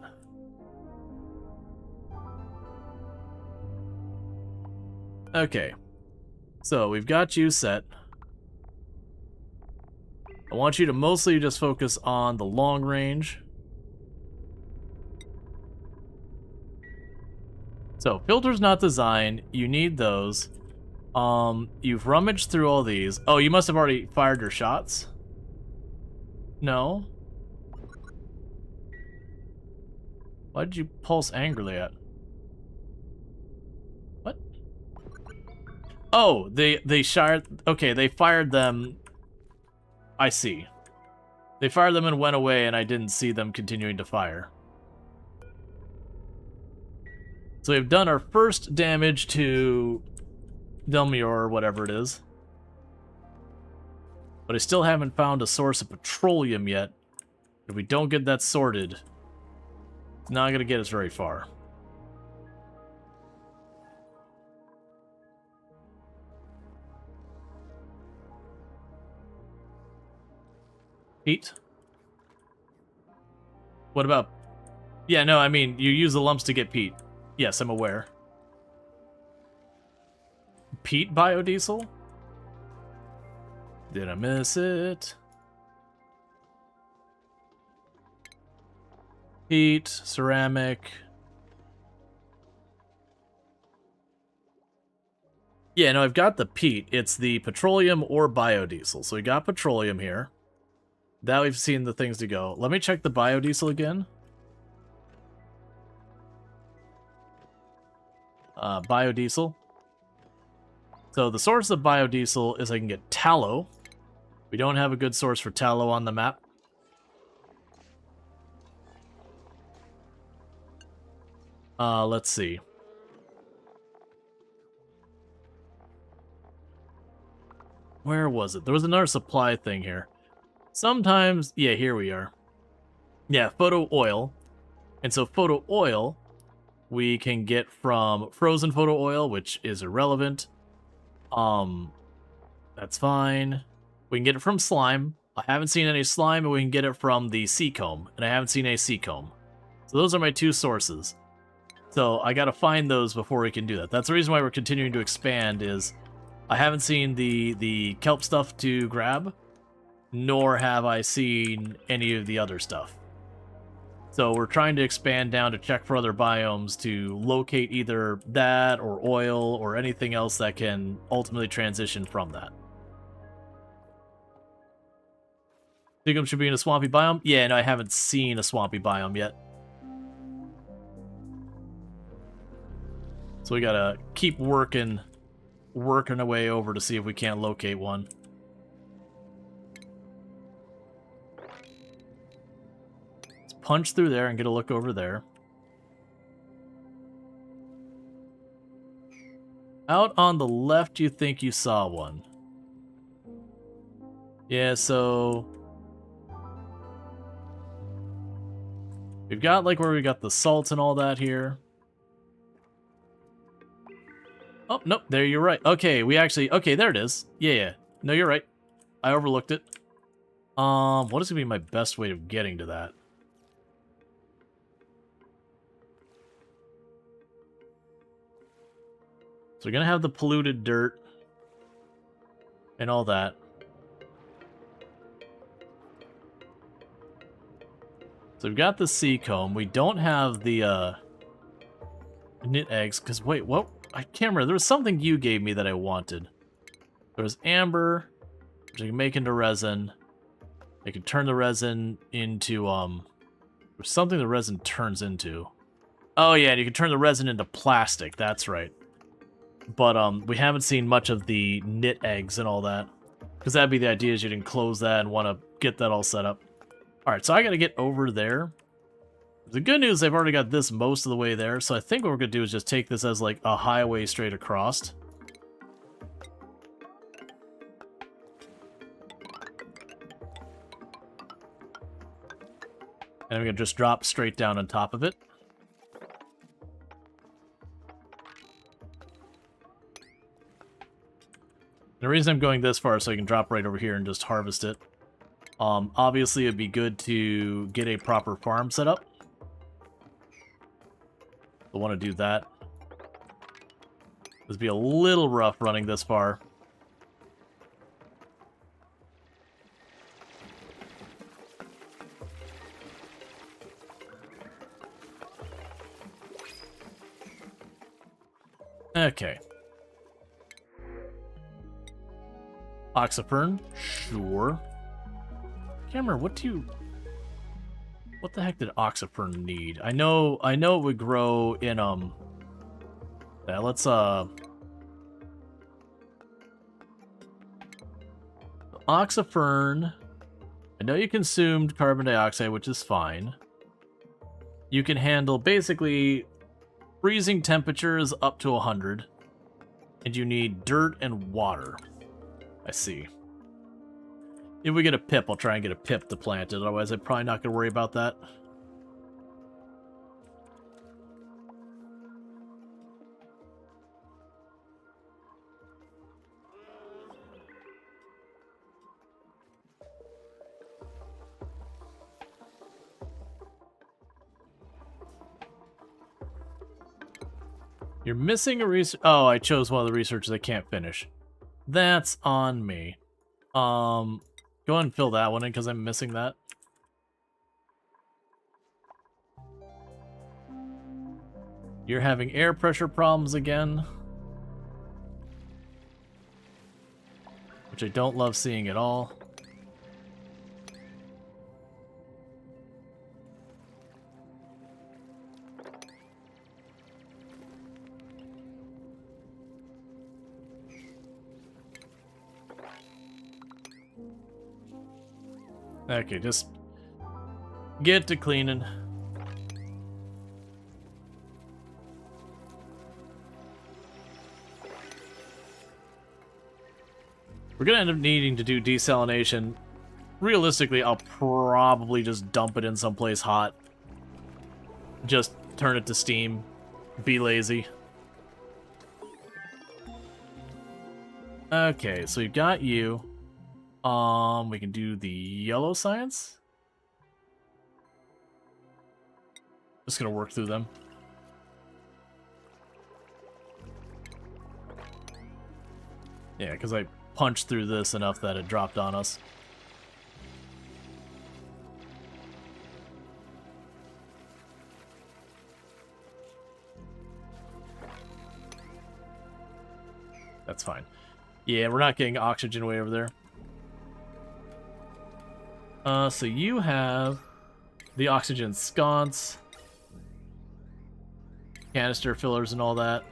Okay, so we've got you set. I want you to mostly just focus on the long range. So, filters not designed, you need those. You've rummaged through all these. Oh, you must have already fired your shots? No? Why did you pulse angrily at? What? Oh, they fired. Okay, they fired them. I see. They fired them and went away, and I didn't see them continuing to fire. So we've done our first damage to Delmior, or whatever it is. But I still haven't found a source of petroleum yet. If we don't get that sorted, it's not going to get us very far. Heat? What about... Yeah, no, I mean, you use the lumps to get peat. Yes, I'm aware. Peat biodiesel? Did I miss it? Peat, ceramic. Yeah, no, I've got the peat. It's the petroleum or biodiesel. So we got petroleum here. Now we've seen the things to go. Let me check the biodiesel again. Biodiesel. So the source of biodiesel is I can get tallow. We don't have a good source for tallow on the map. Let's see. Where was it? There was another supply thing here. Sometimes, yeah, here we are. Yeah, photo oil. And so photo oil, we can get from frozen photo oil, which is irrelevant. That's fine. We can get it from slime. I haven't seen any slime, and we can get it from the sea comb, and I haven't seen a sea comb. So those are my two sources. So I gotta find those before we can do that. That's the reason why we're continuing to expand is I haven't seen the kelp stuff to grab, nor have I seen any of the other stuff. So we're trying to expand down to check for other biomes to locate either that or oil or anything else that can ultimately transition from that. Think should be in a swampy biome? Yeah, no, I haven't seen a swampy biome yet. So we gotta keep working away over to see if we can't locate one. Let's punch through there and get a look over there. Out on the left, you think you saw one. Yeah, so... we've got, like, where we got the salt and all that here. Oh, nope, there you're right. Okay, we actually... okay, there it is. Yeah. No, you're right. I overlooked it. What is going to be my best way of getting to that? So we're going to have the polluted dirt and all that. So we've got the sea comb. We don't have the knit eggs, because wait, what? I can't remember. There was something you gave me that I wanted. There's amber, which I can make into resin. I can turn the resin into, there's something the resin turns into. Oh yeah, and you can turn the resin into plastic, that's right. But, we haven't seen much of the knit eggs and all that. Because that'd be the idea, is you'd enclose that and want to get that all set up. Alright, so I gotta get over there. The good news, they've already got this most of the way there, so I think what we're gonna do is just take this as, like, a highway straight across. And I'm gonna just drop straight down on top of it. The reason I'm going this far is so I can drop right over here and just harvest it. Obviously, it'd be good to get a proper farm set up. I want to do that. This would be a little rough running this far. Okay. Oxyfern, sure. Can't remember, what the heck did Oxyfern need? I know it would grow in, yeah, let's, Oxyfern, I know you consumed carbon dioxide, which is fine. You can handle basically freezing temperatures up to 100. And you need dirt and water. I see. If we get a pip, I'll try and get a pip to plant it. Otherwise, I'm probably not going to worry about that. You're missing a research. Oh, I chose one of the researches I can't finish. That's on me. Go ahead and fill that one in because I'm missing that. You're having air pressure problems again. Which I don't love seeing at all. Okay, just get to cleaning. We're gonna end up needing to do desalination. Realistically, I'll probably just dump it in someplace hot. Just turn it to steam. Be lazy. Okay, so we've got you. We can do the yellow science. Just gonna work through them. Yeah, because I punched through this enough that it dropped on us. That's fine. Yeah, we're not getting oxygen way over there. So you have the oxygen sconce, canister fillers and all that,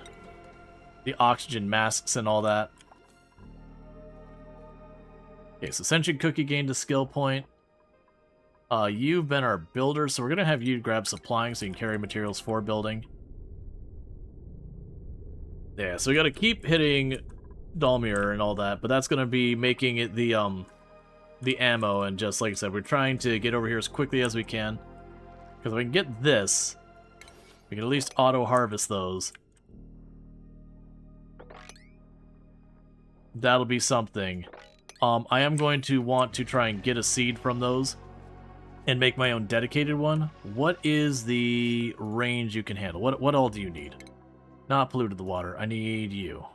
the oxygen masks and all that. Okay, so Sentient Cookie gained a skill point. You've been our builder, so we're going to have you grab supplying so you can carry materials for building. Yeah, so we got to keep hitting Dalmir and all that, but that's going to be making it the ammo, and just like I said, we're trying to get over here as quickly as we can. Because if we can get this, we can at least auto-harvest those. That'll be something. I am going to want to try and get a seed from those and make my own dedicated one. What is the range you can handle? What all do you need? Not polluted the water. I need you.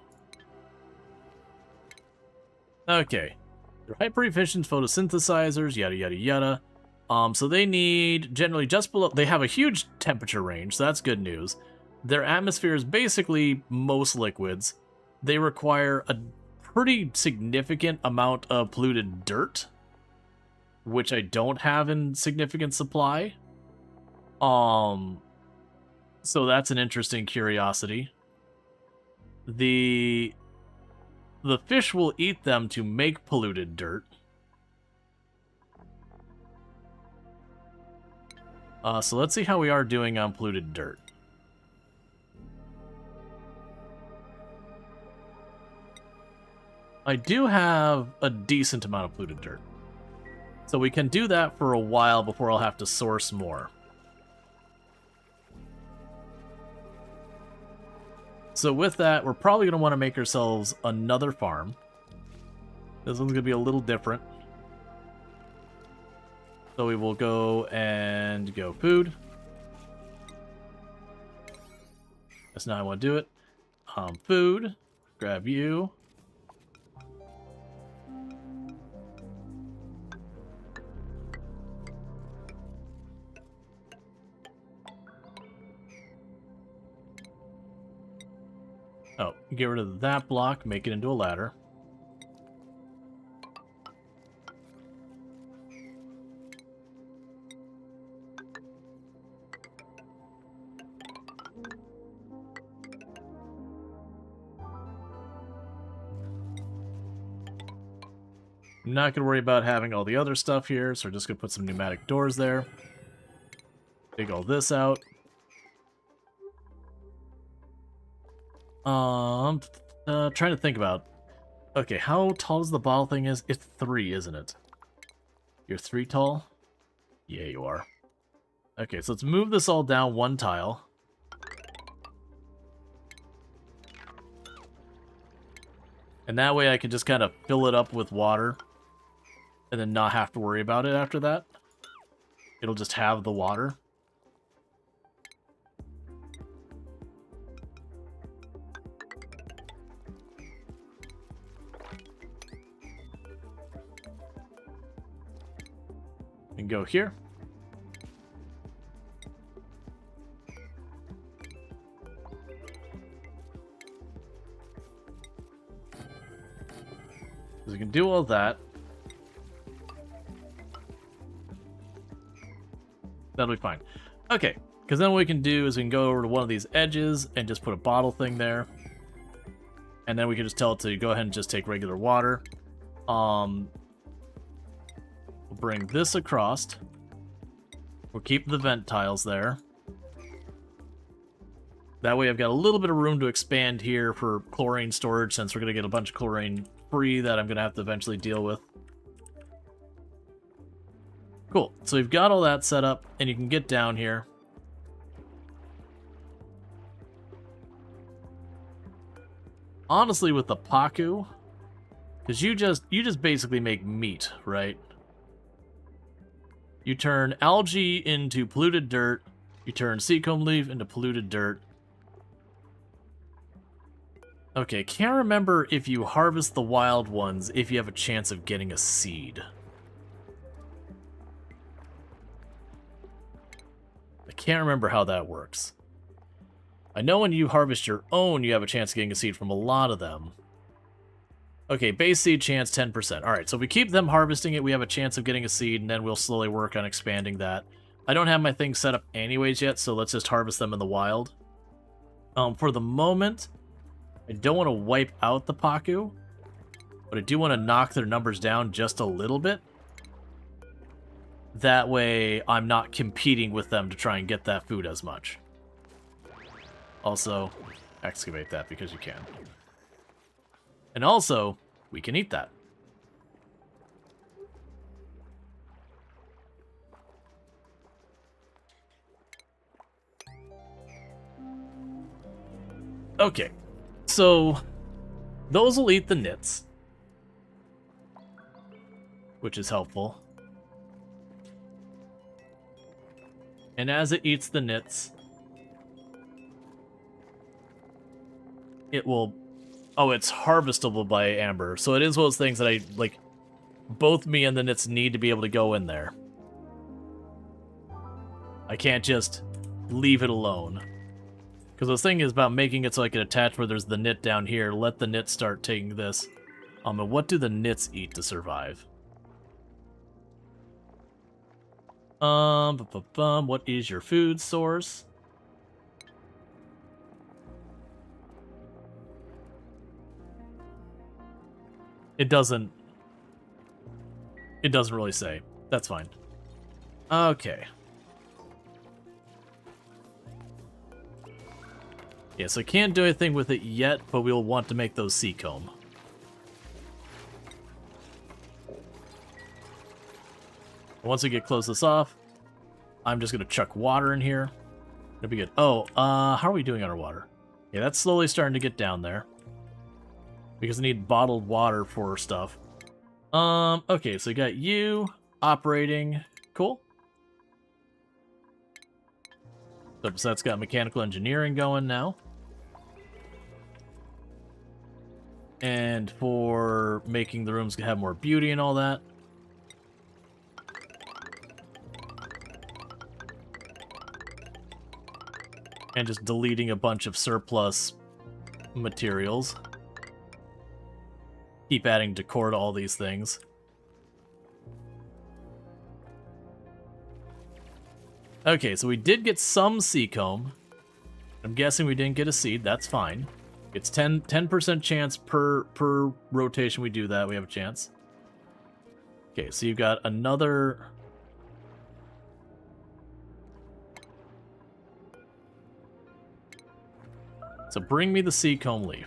Okay. They're hyper-efficient photosynthesizers, yada yada yada. So they need, generally just below, they have a huge temperature range, so that's good news. Their atmosphere is basically most liquids. They require a pretty significant amount of polluted dirt, which I don't have in significant supply. So that's an interesting curiosity. The fish will eat them to make polluted dirt. So let's see how we are doing on polluted dirt. I do have a decent amount of polluted dirt. So we can do that for a while before I'll have to source more. So with that, we're probably going to want to make ourselves another farm. This one's going to be a little different. So we will go and go food. That's not how I want to do it. Food. Grab you. Oh, get rid of that block, make it into a ladder. I'm not going to worry about having all the other stuff here, so we're just going to put some pneumatic doors there. Take all this out. Trying to think about... Okay, how tall is the bottle thing is? It's 3, isn't it? You're 3 tall? Yeah, you are. Okay, so let's move this all down 1 tile. And that way I can just kind of fill it up with water. And then not have to worry about it after that. It'll just have the water. And go here. So we can do all that. That'll be fine. Okay, because then what we can do is we can go over to one of these edges and just put a bottle thing there. And then we can just tell it to go ahead and just take regular water. We'll bring this across. We'll keep the vent tiles there. That way I've got a little bit of room to expand here for chlorine storage, since we're going to get a bunch of chlorine free that I'm going to have to eventually deal with. Cool. So we've got all that set up, and you can get down here. Honestly, with the Paku, because you just basically make meat, right? You turn algae into polluted dirt. You turn seacomb leaf into polluted dirt. Okay, can't remember if you harvest the wild ones if you have a chance of getting a seed. I can't remember how that works. I know when you harvest your own, you have a chance of getting a seed from a lot of them. Okay, base seed chance 10%. Alright, so if we keep them harvesting it, we have a chance of getting a seed, and then we'll slowly work on expanding that. I don't have my thing set up anyways yet, so let's just harvest them in the wild. For the moment, I don't want to wipe out the Paku, but I do want to knock their numbers down just a little bit. That way, I'm not competing with them to try and get that food as much. Also, excavate that because you can. And also, we can eat that. Okay, so those will eat the nits, which is helpful. And as it eats the nits, it will... Oh, it's harvestable by Amber. So it is one of those things that I, like, both me and the nits need to be able to go in there. I can't just leave it alone. Because the thing is about making it so I can attach where there's the nit down here. Let the nit start taking this. And what do the nits eat to survive? What is your food source? It doesn't really say. That's fine. Okay. Yeah, so I can't do anything with it yet, but we'll want to make those sea comb. Once we get close this off, I'm just gonna chuck water in here. It'll be good. Oh, how are we doing on our water? Yeah, that's slowly starting to get down there. Because I need bottled water for stuff. Okay, so we got you operating. Cool. So that's got mechanical engineering going now. And for making the rooms have more beauty and all that. And just deleting a bunch of surplus materials. Keep adding decor to all these things. Okay, so we did get some sea comb. I'm guessing we didn't get a seed. That's fine. It's 10% chance per rotation we do that. We have a chance. Okay, so you've got another... So bring me the sea comb leaf.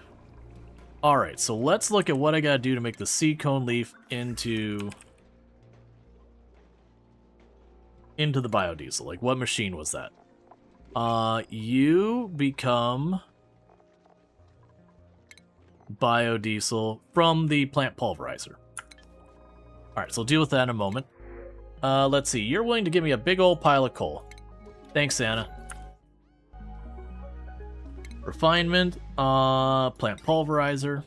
Alright, so let's look at what I gotta do to make the sea cone leaf into the biodiesel. Like, what machine was that? You become biodiesel from the plant pulverizer. Alright, so I'll deal with that in a moment. Let's see, you're willing to give me a big old pile of coal. Thanks, Anna. Refinement, plant pulverizer.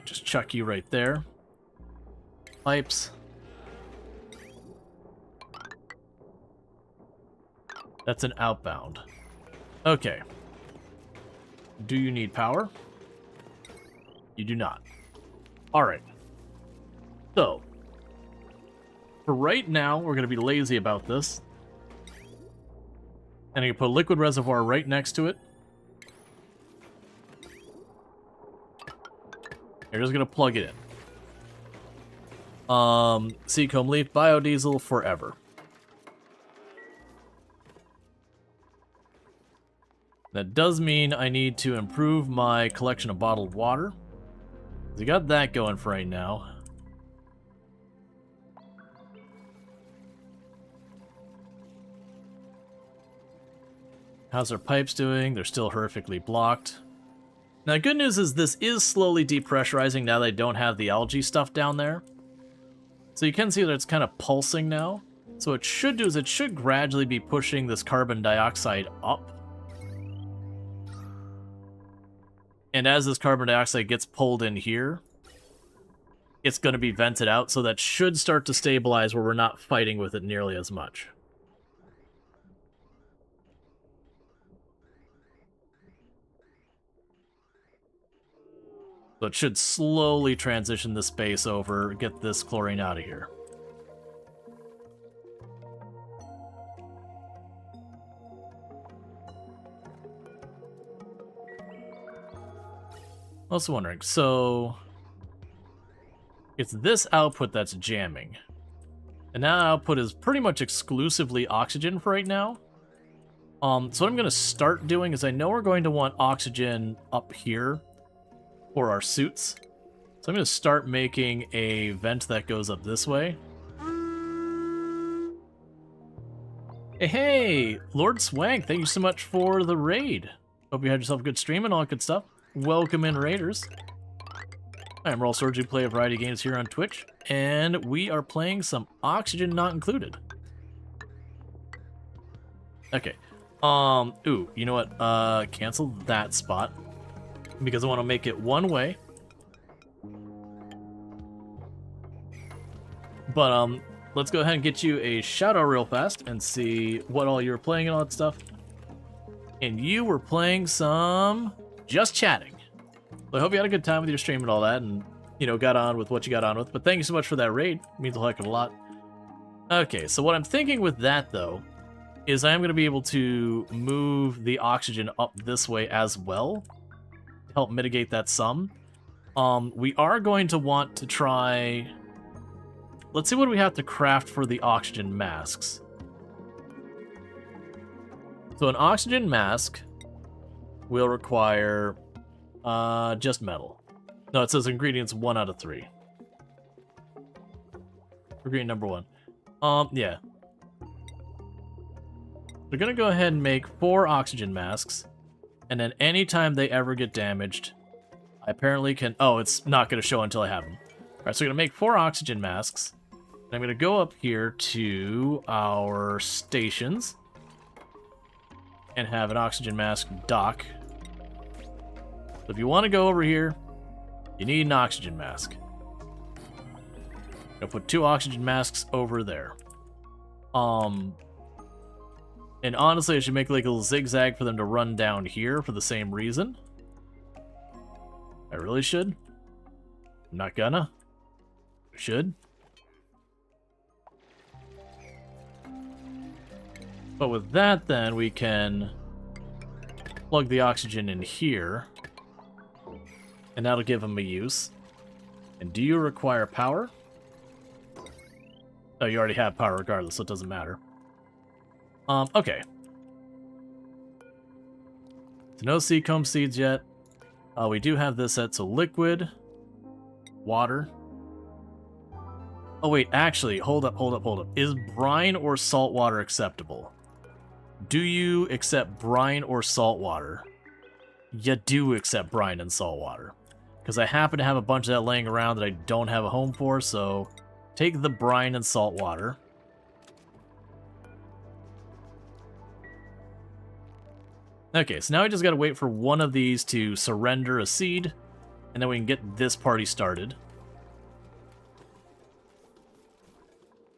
Just chuck you right there. Pipes. That's an outbound. Okay. Do you need power? You do not. Alright. So, for right now, we're going to be lazy about this. And I can put a liquid reservoir right next to it. You're just gonna plug it in. Sea comb leaf, biodiesel forever. That does mean I need to improve my collection of bottled water. We got that going for right now. How's our pipes doing? They're still horrifically blocked. Now, good news is this is slowly depressurizing now that I don't have the algae stuff down there. So you can see that it's kind of pulsing now. So what it should do is it should gradually be pushing this carbon dioxide up. And as this carbon dioxide gets pulled in here, it's going to be vented out. So that should start to stabilize where we're not fighting with it nearly as much. So it should slowly transition the space over, get this chlorine out of here. Also wondering, so it's this output that's jamming. And that output is pretty much exclusively oxygen for right now. So what I'm going to start doing is I know we're going to want oxygen up here for our suits. So I'm going to start making a vent that goes up this way. Hey, Lord Swank, thank you so much for the raid. Hope you had yourself a good stream and all that good stuff. Welcome in, Raiders. I'm Rual Storge, who play a variety of games here on Twitch, and we are playing some Oxygen Not Included. Okay. Ooh, you know what? Cancel that spot. Because I want to make it one way. But, let's go ahead and get you a shout out real fast and see what all you're playing and all that stuff. And you were playing some Just Chatting. I hope you had a good time with your stream and all that, and, you know, got on with what you got on with. But thank you so much for that raid. It means a heck of a lot. Okay, so what I'm thinking with that, though, is I'm going to be able to move the oxygen up this way as well to help mitigate that some. We are going to want to try... Let's see what we have to craft for the oxygen masks. So an oxygen mask will require just metal. No, it says ingredients 1 out of 3. Ingredient number 1. Yeah. We're gonna go ahead and make 4 oxygen masks, and then anytime they ever get damaged, I apparently can... Oh, it's not gonna show until I have them. Alright, so we're gonna make 4 oxygen masks. And I'm gonna go up here to our stations and have an oxygen mask dock. So if you want to go over here, you need an oxygen mask. I'm gonna put 2 oxygen masks over there. And honestly, I should make like a little zigzag for them to run down here for the same reason. I really should. I'm not gonna. I should. But with that, then, we can plug the oxygen in here. And that'll give them a use. And do you require power? Oh, you already have power regardless, so it doesn't matter. Okay. So no seacomb seeds yet. We do have this set, so liquid, water. Oh wait, actually, hold up. Is brine or salt water acceptable? Do you accept brine or salt water? You do accept brine and salt water. Because I happen to have a bunch of that laying around that I don't have a home for, so take the brine and salt water. Okay, so now we just gotta wait for one of these to surrender a seed, and then we can get this party started.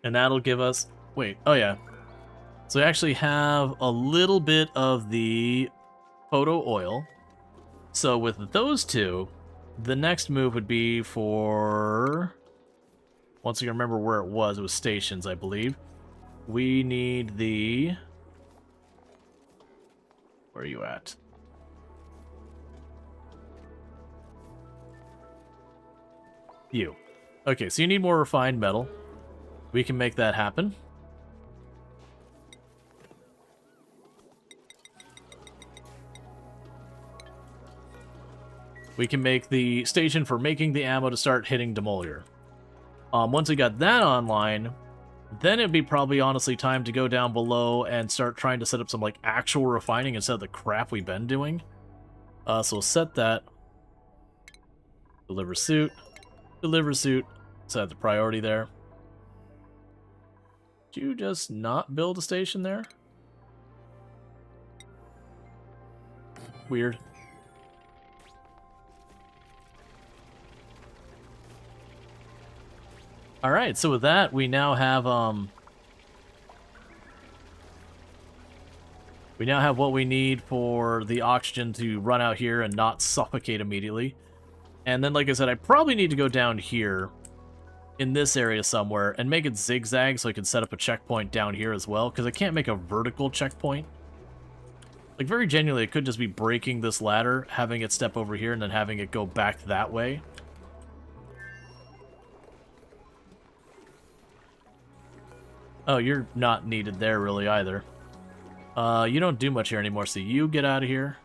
And that'll give us... Wait, oh yeah. So we actually have a little bit of the photo oil. So with those two, the next move would be for... Once you remember where it was stations, I believe. We need the... Where are you at? You. Okay, so you need more refined metal. We can make that happen. We can make the station for making the ammo to start hitting demolier. Once we got that online, then it'd be probably honestly time to go down below and start trying to set up some like actual refining instead of the crap we've been doing. So we'll set that. Deliver suit. Deliver suit. Set the priority there. Did you just not build a station there? Weird. Alright, so with that, we now have what we need for the oxygen to run out here and not suffocate immediately. And then, like I said, I probably need to go down here in this area somewhere and make it zigzag so I can set up a checkpoint down here as well, because I can't make a vertical checkpoint. Like, very genuinely, it could just be breaking this ladder, having it step over here, and then having it go back that way. Oh, you're not needed there really either. You don't do much here anymore, so you get out of here.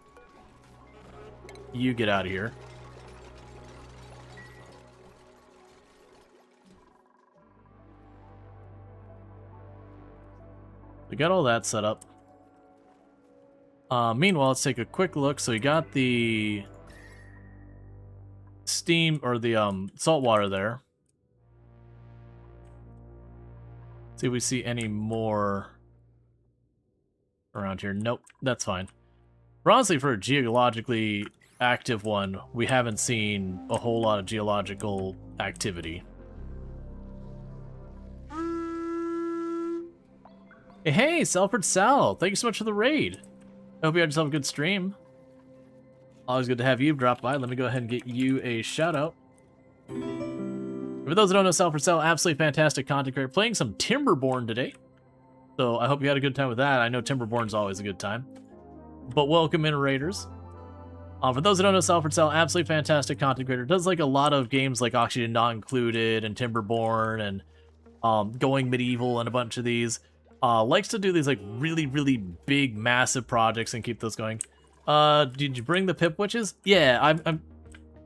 You get out of here. We got all that set up. Meanwhile, let's take a quick look. So we got the steam, or the salt water there. See if we see any more around here. Nope, that's fine. But honestly, for a geologically active one, we haven't seen a whole lot of geological activity. Hey, Selford Sal, thank you so much for the raid. I hope you had yourself a good stream. Always good to have you drop by. Let me go ahead and get you a shout out. For those that don't know, Sell for Sale, absolutely fantastic content creator. Playing some Timberborn today. So I hope you had a good time with that. I know Timberborn's always a good time. But welcome in, Raiders. For those that don't know, Sell for Sale, absolutely fantastic content creator. Does like a lot of games like Oxygen Not Included and Timberborn and Going Medieval and a bunch of these. Likes to do these like really, really big, massive projects and keep those going. Did you bring the Pip Witches? Yeah,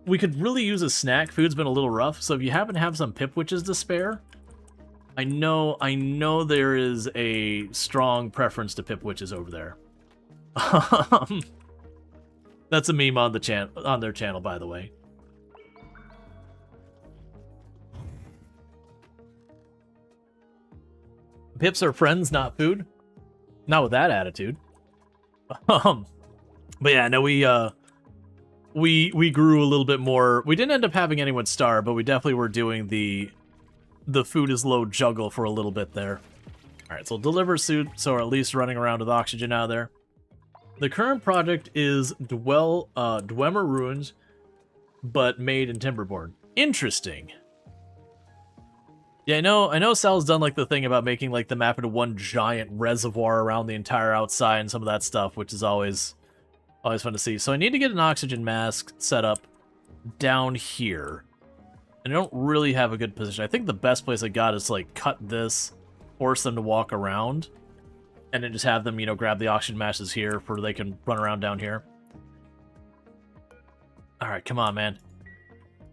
we could really use a snack. Food's been a little rough, so if you happen to have some Pip Witches to spare, I know there is a strong preference to Pip Witches over there. That's a meme on their channel, by the way. Pips are friends, not food. Not with that attitude. But yeah, no, we grew a little bit more. We didn't end up having anyone starve, but we definitely were doing the food is low juggle for a little bit there. All right, so deliver suit, so we're at least running around with oxygen out there. The current project is Dwemer Ruins, but made in Timberborn. Interesting. Yeah, I know Sal's done like the thing about making like the map into one giant reservoir around the entire outside and some of that stuff, which is always fun to see. So I need to get an oxygen mask set up down here. And I don't really have a good position. I think the best place I got is to like cut this, force them to walk around, and then just have them, you know, grab the oxygen masks here for they can run around down here. All right, come on, man.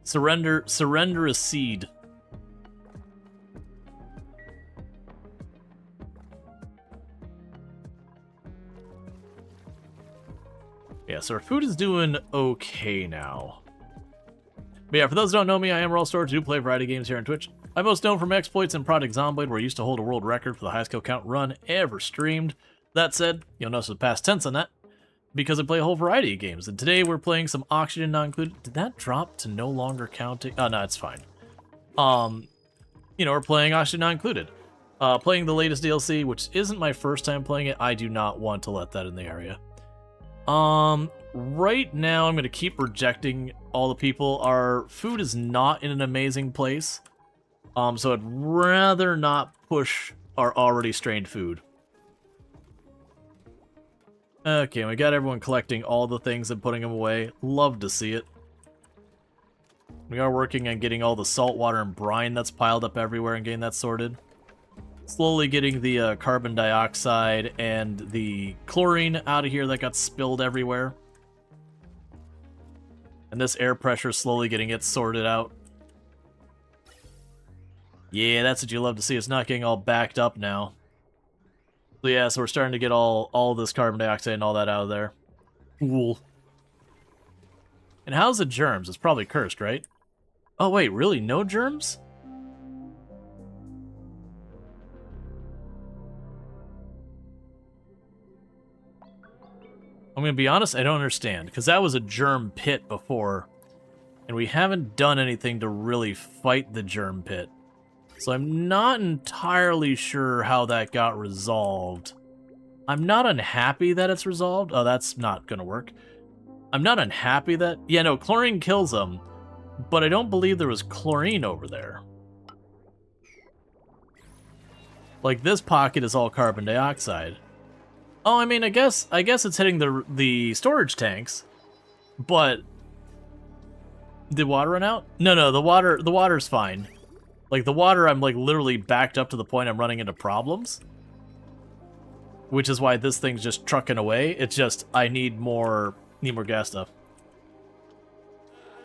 Surrender a seed. Yeah, so our food is doing okay now. But yeah, for those who don't know me, I am Rual Storge. I do play a variety of games here on Twitch. I'm most known for my exploits in Project Zomblade, where I used to hold a world record for the highest kill count run ever streamed. That said, you'll notice the past tense on that, because I play a whole variety of games. And today we're playing some Oxygen Not Included. Did that drop to no longer counting? Oh, no, it's fine. You know, we're playing Oxygen Not Included. Playing the latest DLC, which isn't my first time playing it. I do not want to let that in the area. Right now I'm going to keep rejecting all the people. Our food is not in an amazing place. So I'd rather not push our already strained food. Okay, we got everyone collecting all the things and putting them away. Love to see it. We are working on getting all the salt water and brine that's piled up everywhere and getting that sorted. Slowly getting the carbon dioxide and the chlorine out of here that got spilled everywhere. And this air pressure slowly getting it sorted out. Yeah, that's what you love to see. It's not getting all backed up now. So yeah, so we're starting to get all this carbon dioxide and all that out of there. Cool. And how's the germs? It's probably cursed, right? Oh wait, really? No germs? I'm gonna be honest, I don't understand, because that was a germ pit before, and we haven't done anything to really fight the germ pit. So I'm not entirely sure how that got resolved. I'm not unhappy that it's resolved. Oh, that's not gonna work. I'm not unhappy that... Yeah, no, chlorine kills them, but I don't believe there was chlorine over there. Like, this pocket is all carbon dioxide. Oh, I mean, I guess it's hitting the storage tanks, but did water run out? No, the water's fine. Like the water, I'm like literally backed up to the point I'm running into problems, which is why this thing's just trucking away. It's just I need more gas stuff.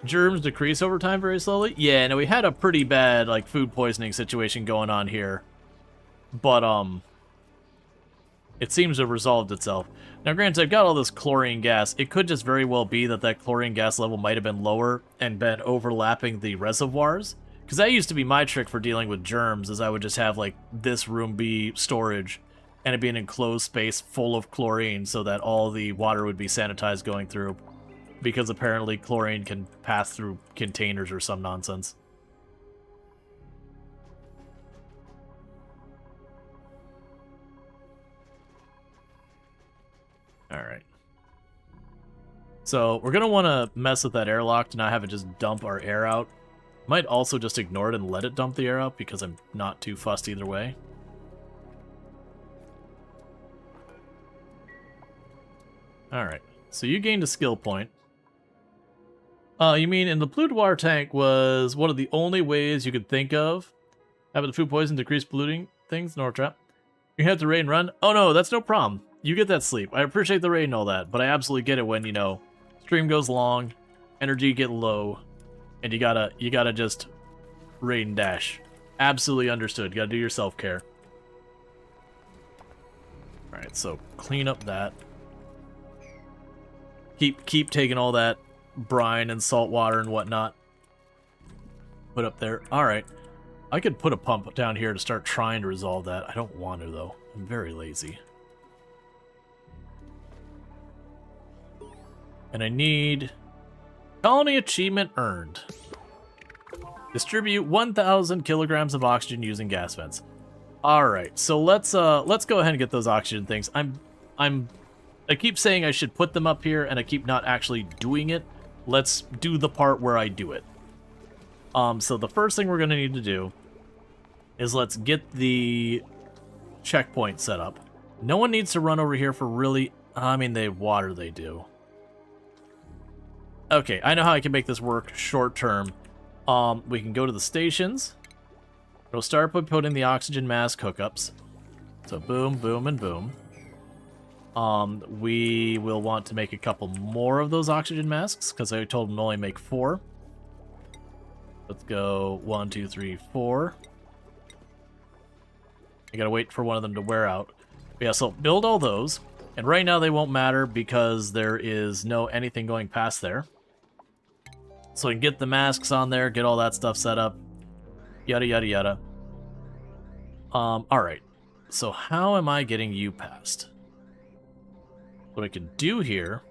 Germs decrease over time very slowly. Yeah, no, we had a pretty bad like food poisoning situation going on here, but it seems to have resolved itself. Now, granted, I've got all this chlorine gas. It could just very well be that chlorine gas level might have been lower and been overlapping the reservoirs. Because that used to be my trick for dealing with germs, is I would just have, like, this room be storage, and it'd be an enclosed space full of chlorine so that all the water would be sanitized going through. Because apparently chlorine can pass through containers or some nonsense. Alright. So we're going to want to mess with that airlock to not have it just dump our air out. Might also just ignore it and let it dump the air out because I'm not too fussed either way. Alright, so you gained a skill point. You mean in the polluted water tank was one of the only ways you could think of having the food poison decrease polluting things? No trap. You have to raid and run? Oh no, that's no problem. You get that sleep. I appreciate the raid and all that, but I absolutely get it when, you know, stream goes long, energy get low, and you gotta just raid and dash. Absolutely understood. You gotta do your self-care. Alright, so clean up that. Keep taking all that brine and salt water and whatnot. Put up there. Alright. I could put a pump down here to start trying to resolve that. I don't want to, though. I'm very lazy. And I need colony achievement earned. Distribute 1,000 kilograms of oxygen using gas vents. Alright, so let's go ahead and get those oxygen things. I keep saying I should put them up here, and I keep not actually doing it. Let's do the part where I do it. So the first thing we're going to need to do is let's get the checkpoint set up. No one needs to run over here for really... I mean, they do. Okay, I know how I can make this work short term. We can go to the stations. We'll start by putting the oxygen mask hookups. So boom, boom, and boom. We will want to make a couple more of those oxygen masks, because I told them to only make 4. Let's go 1, 2, 3, 4. I gotta wait for one of them to wear out. But yeah, so build all those. And right now they won't matter because there is no anything going past there. So we can get the masks on there, get all that stuff set up. Yada, yada, yada. Alright. So how am I getting you past? What I can do here...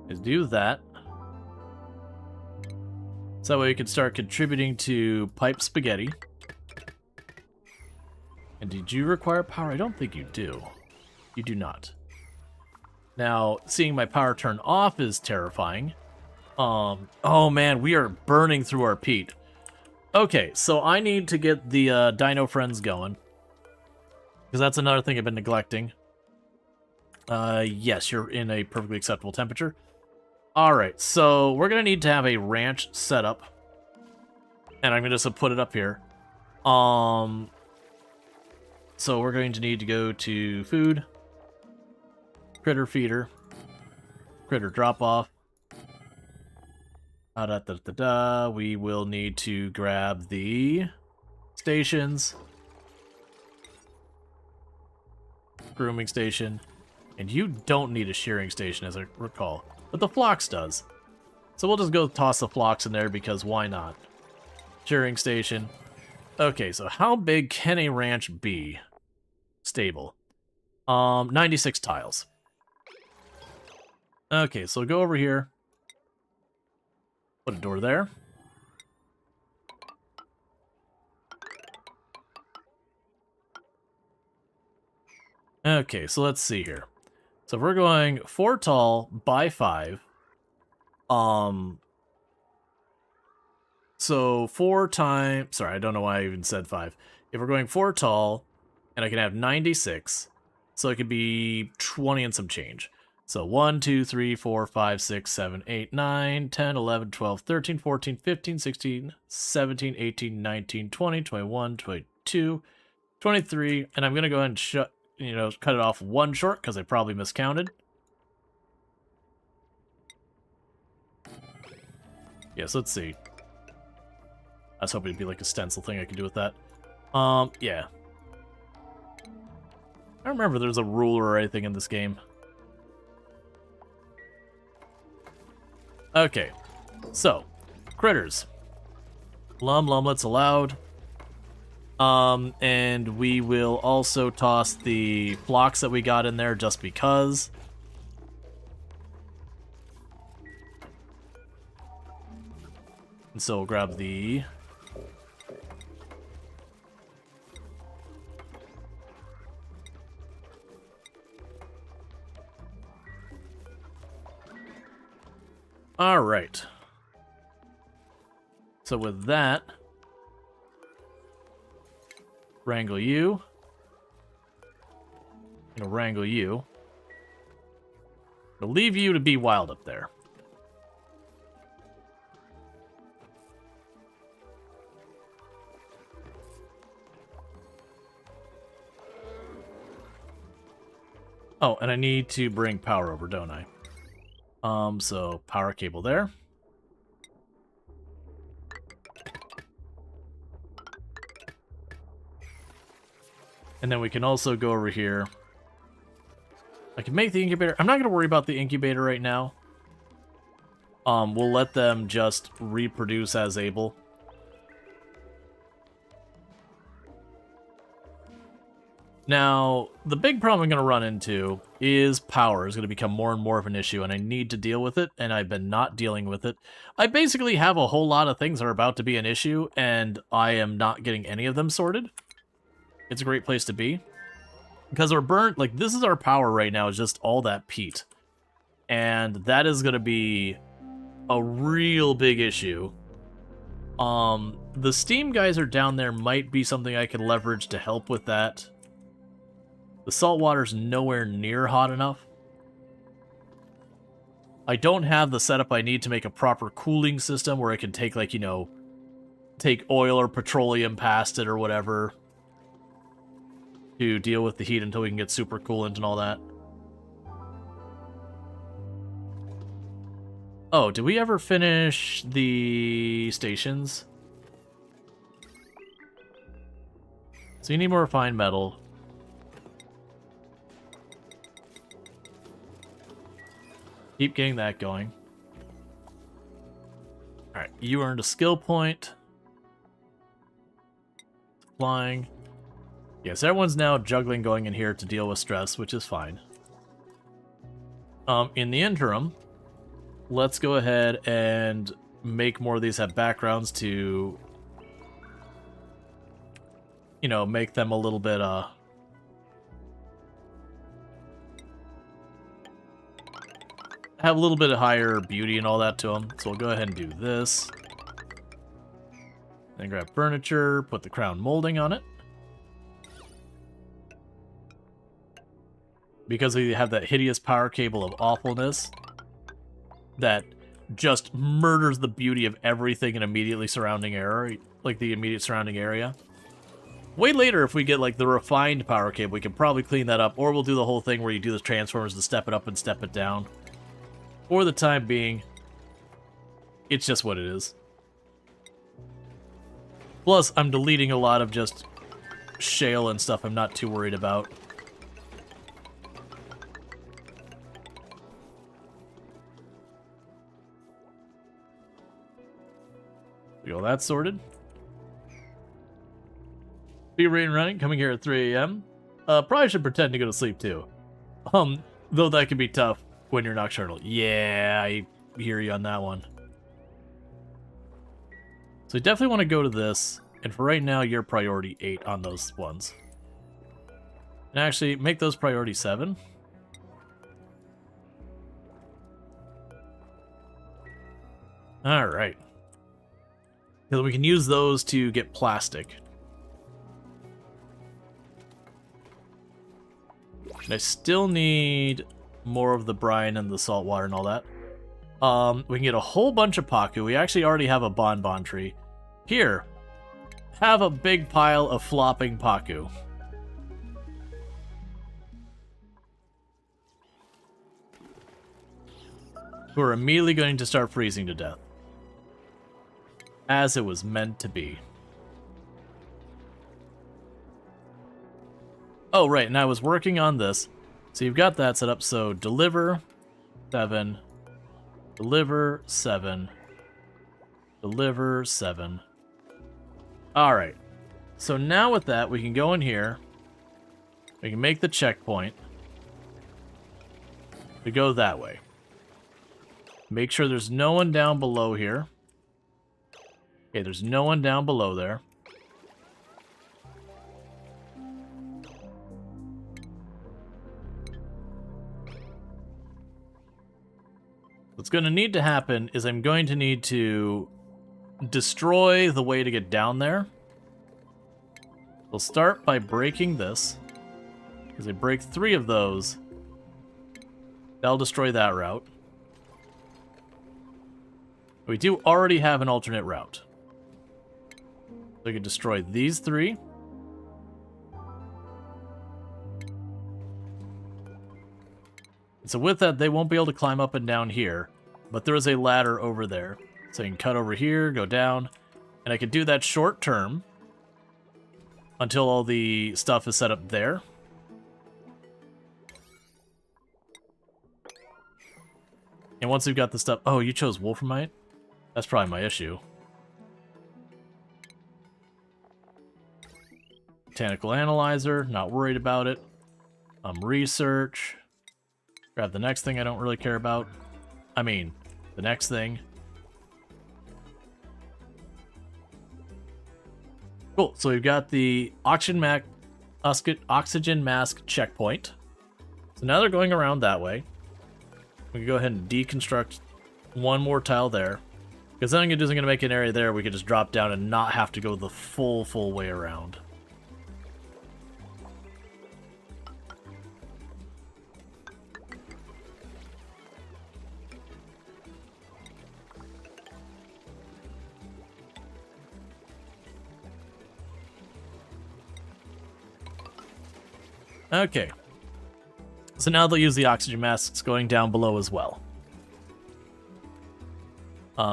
is do that. So that way we can start contributing to pipe spaghetti. And did you require power? I don't think you do. You do not. Now, seeing my power turn off is terrifying. Oh man, we are burning through our peat. Okay, so I need to get the dino friends going. Because that's another thing I've been neglecting. Yes, you're in a perfectly acceptable temperature. Alright, so we're going to need to have a ranch set up. And I'm going to just put it up here. So we're going to need to go to food. Critter feeder. Critter drop off. We will need to grab the stations. Grooming station. And you don't need a shearing station, as I recall. But the Phlox does. So we'll just go toss the Phlox in there because why not? Shearing station. Okay, so how big can a ranch be? Stable. 96 tiles. Okay, so go over here. Put a door there. Okay, so let's see here. So if we're going 4 tall by 5, so 4 times, sorry, I don't know why I even said 5. If we're going 4 tall, and I can have 96, so it could be 20 and some change. So 1, 2, 3, 4, 5, 6, 7, 8, 9, 10, 11, 12, 13, 14, 15, 16, 17, 18, 19, 20, 21, 22, 23, and I'm going to go ahead and cut it off 1 short because I probably miscounted. Yes, let's see. I was hoping it'd be like a stencil thing I could do with that. Yeah. I don't remember there's a ruler or anything in this game. Okay. So, critters. Lumlets allowed. And we will also toss the Phlox that we got in there just because. And so we'll grab the... Alright. So with that, wrangle you. Gonna wrangle you. Gonna leave you to be wild up there. Oh, and I need to bring power over, don't I? So power cable there. And then we can also go over here. I can make the incubator. I'm not going to worry about the incubator right now. We'll let them just reproduce as able. Now, the big problem I'm going to run into is power is going to become more and more of an issue, and I need to deal with it, and I've been not dealing with it. I basically have a whole lot of things that are about to be an issue, and I am not getting any of them sorted. It's a great place to be. Because we're burnt, like, this is our power right now, is just all that peat. And that is going to be a real big issue. The steam geyser down there might be something I can leverage to help with that. The salt water's nowhere near hot enough. I don't have the setup I need to make a proper cooling system where I can take, like, you know, take oil or petroleum past it or whatever to deal with the heat until we can get super coolant and all that. Oh, did we ever finish the stations? So you need more refined metal. Keep getting that going. Alright, you earned a skill point. Flying. Yes, everyone's now juggling going in here to deal with stress, which is fine. In the interim, let's go ahead and make more of these have backgrounds to, you know, make them a little bit, have a little bit of higher beauty and all that to them. So we'll go ahead and do this. Then grab furniture, put the crown molding on it. Because we have that hideous power cable of awfulness that just murders the beauty of everything in immediately surrounding area, like the immediate surrounding area. Way later, if we get like the refined power cable, we can probably clean that up, or we'll do the whole thing where you do the transformers to step it up and step it down. For the time being, it's just what it is. Plus, I'm deleting a lot of just shale and stuff I'm not too worried about. We got that sorted. Speed rating running, coming here at 3 a.m. Probably should pretend to go to sleep too. Though that can be tough when you're nocturnal. Yeah, I hear you on that one. So you definitely want to go to this, and for right now, you're priority 8 on those ones. And actually, make those priority 7. Alright. Because we can use those to get plastic. And I still need more of the brine and the salt water and all that. We can get a whole bunch of Paku. We actually already have a bonbon tree. Here, have a big pile of flopping Paku. Who are immediately going to start freezing to death. As it was meant to be. Oh, right, and I was working on this. So you've got that set up, so deliver 7, deliver 7, deliver 7. Alright, so now with that, we can go in here, we can make the checkpoint, we go that way. Make sure there's no one down below here. Okay, there's no one down below there. What's going to need to happen is I'm going to need to destroy the way to get down there. We'll start by breaking this. Because I break 3 of those, that'll destroy that route. We do already have an alternate route. So I can destroy these 3. So with that, they won't be able to climb up and down here, but there is a ladder over there. So you can cut over here, go down, and I can do that short term until all the stuff is set up there. And once we've got the stuff... Oh, you chose Wolframite? That's probably my issue. Botanical Analyzer, not worried about it. Research. Grab the next thing I don't really care about. I mean, the next thing. Cool, so we've got the oxygen mask checkpoint. So now they're going around that way. We can go ahead and deconstruct one more tile there. Because then I'm going to make an area there we could just drop down and not have to go the full way around. Okay. So now they'll use the oxygen masks going down below as well.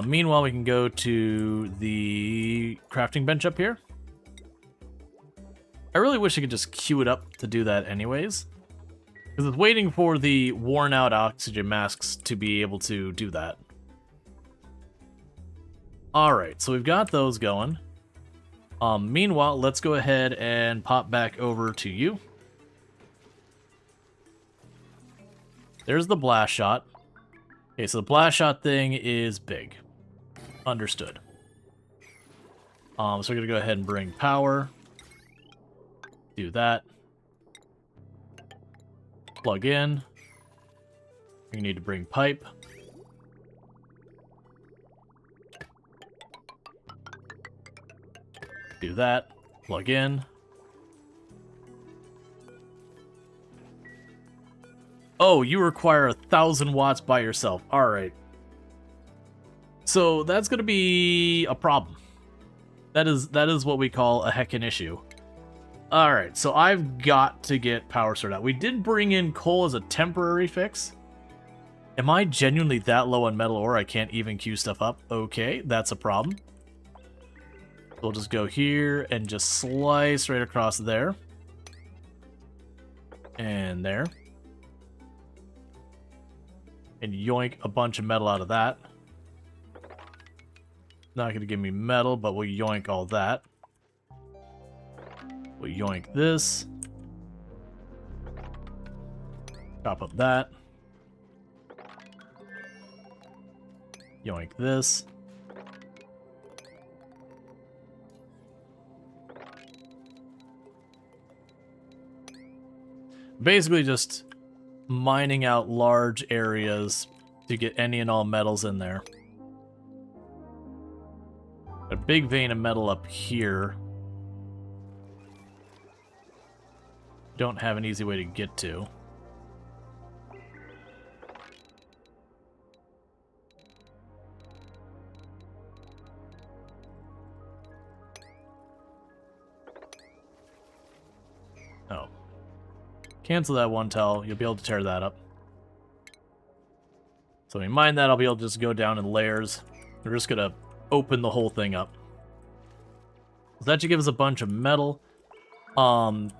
Meanwhile, we can go to the crafting bench up here. I really wish I could just queue it up to do that anyways. Because it's waiting for the worn out oxygen masks to be able to do that. Alright, so we've got those going. Meanwhile, let's go ahead and pop back over to you. There's the blast shot. Okay, so the blast shot thing is big. Understood. So we're gonna go ahead and bring power. Do that. Plug in. We need to bring pipe. Do that. Plug in. Oh, you require 1,000 watts by yourself. Alright. So that's going to be a problem. That is what we call a heckin' issue. Alright, so I've got to get power sorted out. We did bring in coal as a temporary fix. Am I genuinely that low on metal ore I can't even queue stuff up? Okay, that's a problem. We'll just go here and just slice right across there. And there. And yoink a bunch of metal out of that. Not going to give me metal, but we'll yoink all that. We'll yoink this. Chop up that. Yoink this. Basically just mining out large areas to get any and all metals in there. A big vein of metal up here. Don't have an easy way to get to. Oh. Cancel that one tile. You'll be able to tear that up. So when we mine that, I'll be able to just go down in layers. We're just going to open the whole thing up. So that should give us a bunch of metal.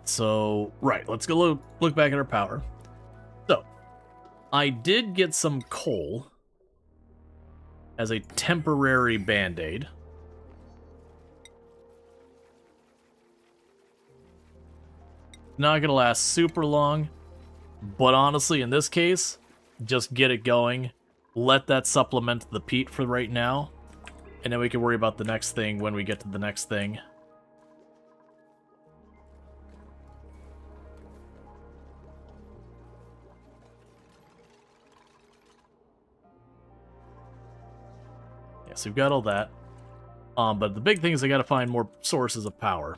So, right, let's go look back at our power. So, I did get some coal as a temporary band-aid. Not gonna last super long, but honestly, in this case, just get it going. Let that supplement the peat for right now. And then we can worry about the next thing when we get to the next thing. Yeah, so we've got all that. But the big thing is I gotta find more sources of power.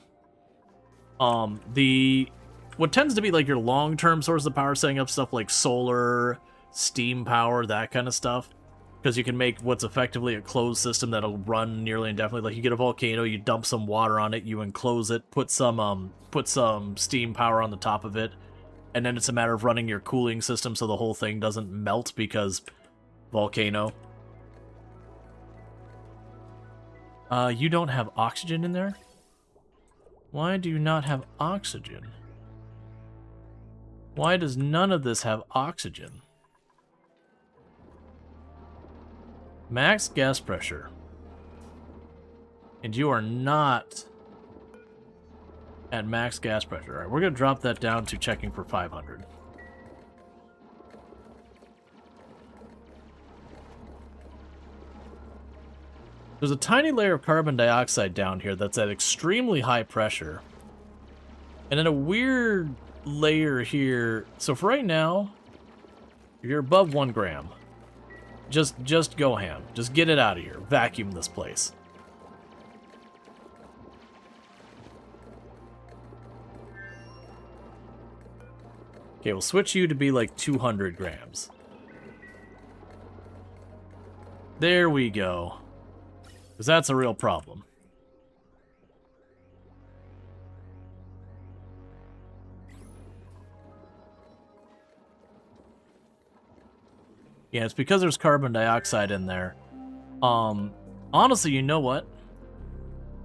What tends to be like your long-term source of power, setting up stuff like solar, steam power, that kind of stuff. Because you can make what's effectively a closed system that'll run nearly indefinitely. Like you get a volcano, you dump some water on it, you enclose it, put some steam power on the top of it, and then it's a matter of running your cooling system so the whole thing doesn't melt because volcano. You don't have oxygen in there? Why do you not have oxygen? Why does none of this have oxygen? Max gas pressure. And you are not at max gas pressure. Alright, we're going to drop that down to checking for 500. There's a tiny layer of carbon dioxide down here that's at extremely high pressure. And then a weird layer here. So for right now, you're above 1 gram. Just go ham. Just get it out of here. Vacuum this place. Okay, we'll switch you to be like 200 grams. There we go. Because that's a real problem. Yeah, it's because there's carbon dioxide in there. Honestly, you know what?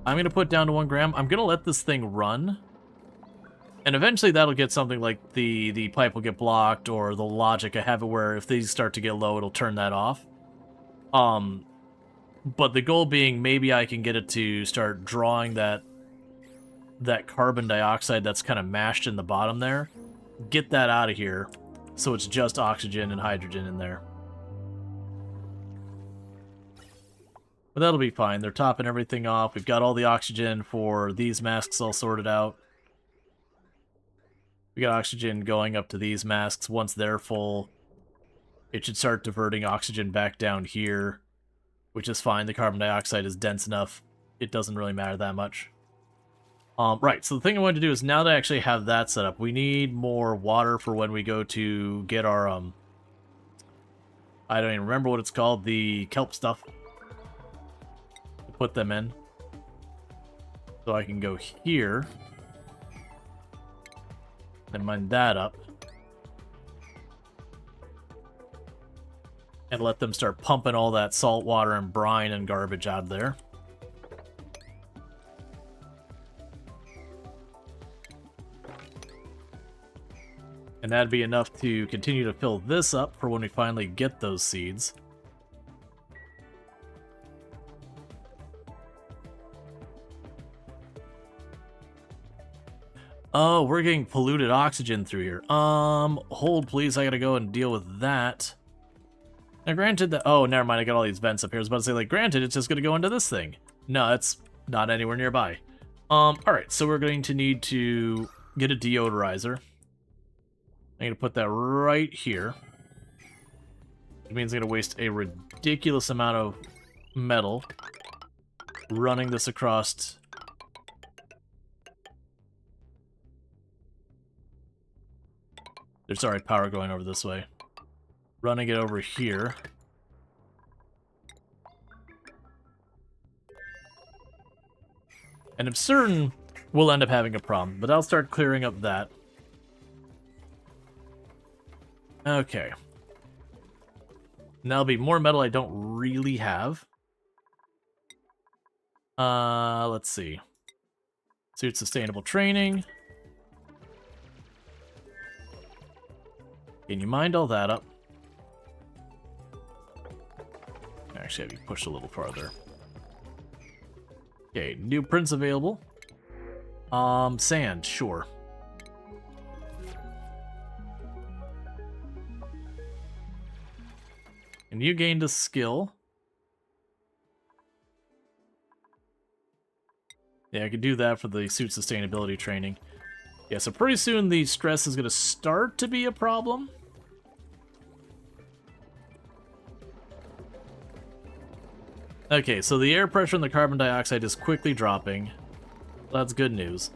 I'm going to put down to 1 gram. I'm going to let this thing run. And eventually that'll get something like the pipe will get blocked, or the logic I have it where if these start to get low, it'll turn that off. But the goal being maybe I can get it to start drawing that carbon dioxide that's kind of mashed in the bottom there. Get that out of here so it's just oxygen and hydrogen in there. But that'll be fine. They're topping everything off. We've got all the oxygen for these masks all sorted out. We got oxygen going up to these masks. Once they're full, it should start diverting oxygen back down here, which is fine. The carbon dioxide is dense enough. It doesn't really matter that much. Right, so the thing I wanted to do is now that I actually have that set up, we need more water for when we go to get our, I don't even remember what it's called, the kelp stuff. Put them in. So I can go here. And mine that up. And let them start pumping all that salt water and brine and garbage out of there. And that'd be enough to continue to fill this up for when we finally get those seeds. Oh, we're getting polluted oxygen through here. Hold please, I gotta go and deal with that. Now granted that, oh, never mind, I got all these vents up here. I was about to say, like, granted, it's just gonna go into this thing. No, it's not anywhere nearby. Alright, so we're going to need to get a deodorizer. I'm gonna put that right here. It means I'm gonna waste a ridiculous amount of metal running this across. There's already power going over this way. Running it over here. And I'm certain we'll end up having a problem, but I'll start clearing up that. Okay. Now there'll be more metal I don't really have. Let's see. Suit sustainable training. Can you mind all that up? Actually, have you push a little farther. Okay, new prints available. Sand, sure. And you gained a skill. Yeah, I could do that for the suit sustainability training. Yeah, so pretty soon the stress is going to start to be a problem. Okay, so the air pressure and the carbon dioxide is quickly dropping. That's good news.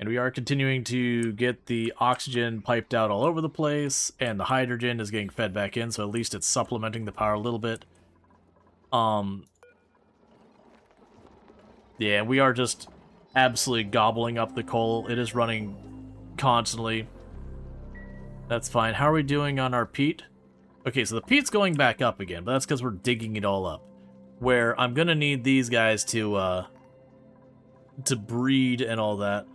And we are continuing to get the oxygen piped out all over the place, and the hydrogen is getting fed back in, so at least it's supplementing the power a little bit. Yeah, we are just absolutely gobbling up the coal. It is running constantly. That's fine. How are we doing on our peat? Okay, so the peat's going back up again, but that's because we're digging it all up. Where I'm gonna need these guys to breed and all that.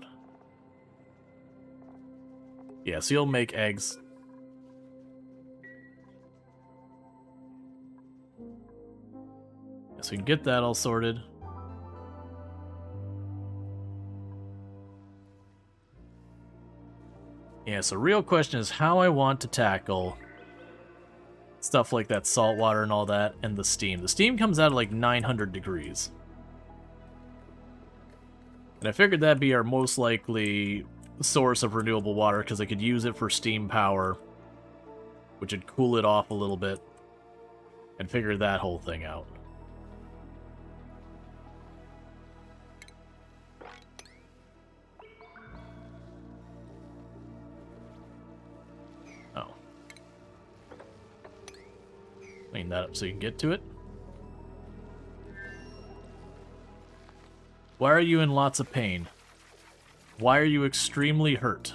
Yeah, so you'll make eggs. Yeah, so we can get that all sorted. Yeah, so real question is how I want to tackle stuff like that salt water and all that, and the steam. The steam comes out at like 900 degrees. And I figured that'd be our most likely source of renewable water, because I could use it for steam power, which would cool it off a little bit, and figure that whole thing out. Oh. Clean that up so you can get to it. Why are you in lots of pain? Why are you extremely hurt?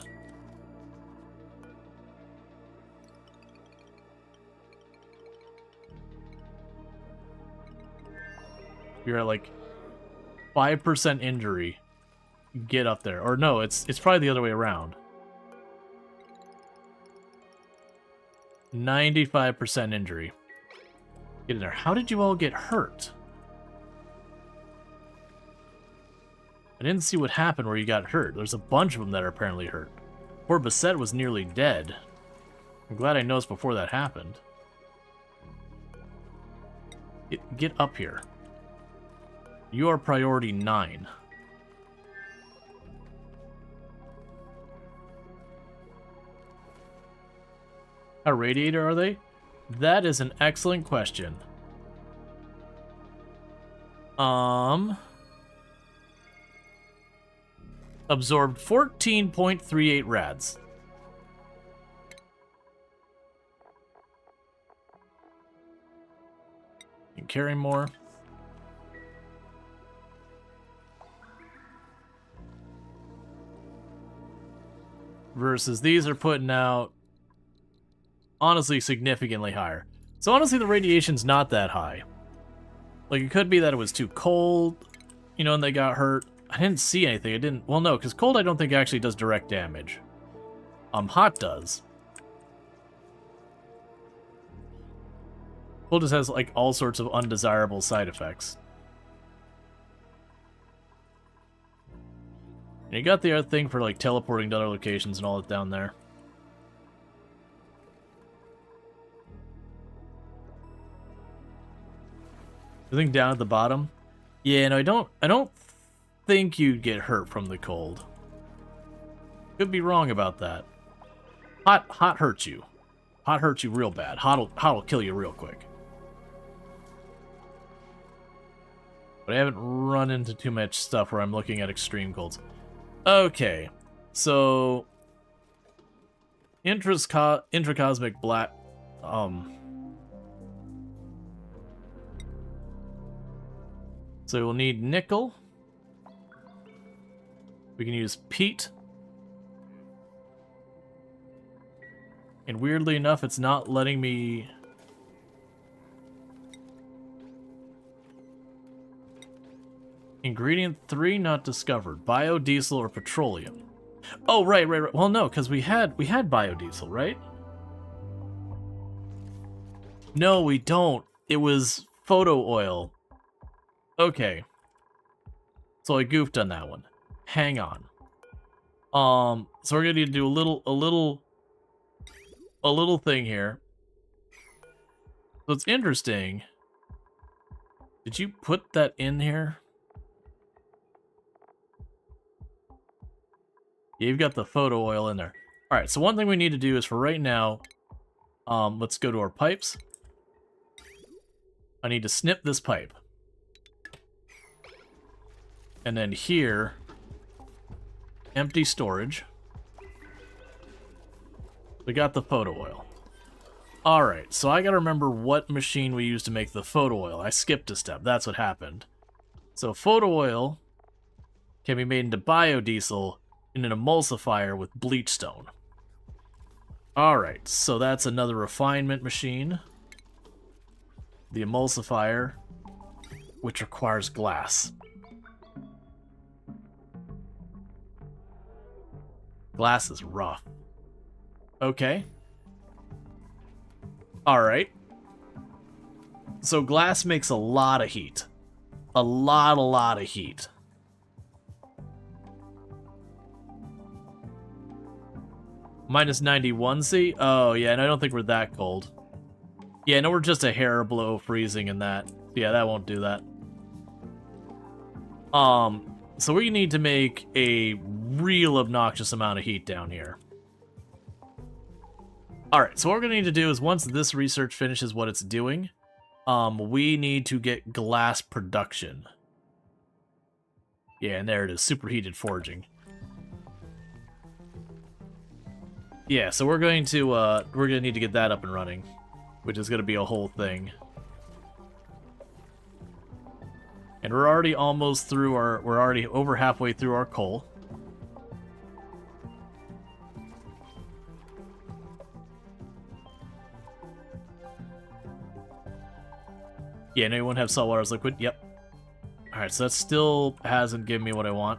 You're at like 5% injury. Get up there. Or no, it's probably the other way around. 95% injury. Get in there. How did you all get hurt? I didn't see what happened where you got hurt. There's a bunch of them that are apparently hurt. Poor Bassett was nearly dead. I'm glad I noticed before that happened. Get up here. You are priority 9. How radiator are they? That is an excellent question. Absorbed 14.38 rads. Can carry more. Versus these are putting out, honestly, significantly higher. So honestly, the radiation's not that high. Like, it could be that it was too cold, you know, and they got hurt. I didn't see anything. I didn't... Well, no, because cold I don't think actually does direct damage. Hot does. Cold just has, like, all sorts of undesirable side effects. And you got the other thing for, like, teleporting to other locations and all that down there. I think down at the bottom. Yeah, no, I don't think you'd get hurt from the cold. Could be wrong about that. Hot hurts you. Hot hurts you real bad. Hot'll kill you real quick. But I haven't run into too much stuff where I'm looking at extreme colds. Okay, so intracosmic black. So we'll need nickel. We can use peat. And weirdly enough, it's not letting me... Ingredient 3 not discovered. Biodiesel or petroleum. Oh, right. Well, no, because we had biodiesel, right? No, we don't. It was photo oil. Okay. So I goofed on that one. Hang on. So we're gonna need to do a little thing here. So it's interesting. Did you put that in here? Yeah, you've got the photo oil in there. Alright, so one thing we need to do is for right now, let's go to our pipes. I need to snip this pipe. And then here, empty storage. We got the photo oil. Alright, so I gotta remember what machine we used to make the photo oil. I skipped a step, that's what happened. So photo oil can be made into biodiesel in an emulsifier with bleach stone. Alright, so that's another refinement machine. The emulsifier, which requires glass. Glass is rough. Okay. Alright. So glass makes a lot of heat. A lot of heat. Minus 91 C? Oh, yeah, and I don't think we're that cold. Yeah, no, we're just a hair below freezing in that. Yeah, that won't do that. So we need to make a real obnoxious amount of heat down here. Alright, so what we're going to need to do is once this research finishes what it's doing, we need to get glass production. Yeah, and there it is, superheated forging. Yeah, so we're going to need to get that up and running, which is going to be a whole thing. And we're already almost through we're already over halfway through our coal. Yeah, no, you won't have saltwater as liquid. Yep. Alright, so that still hasn't given me what I want.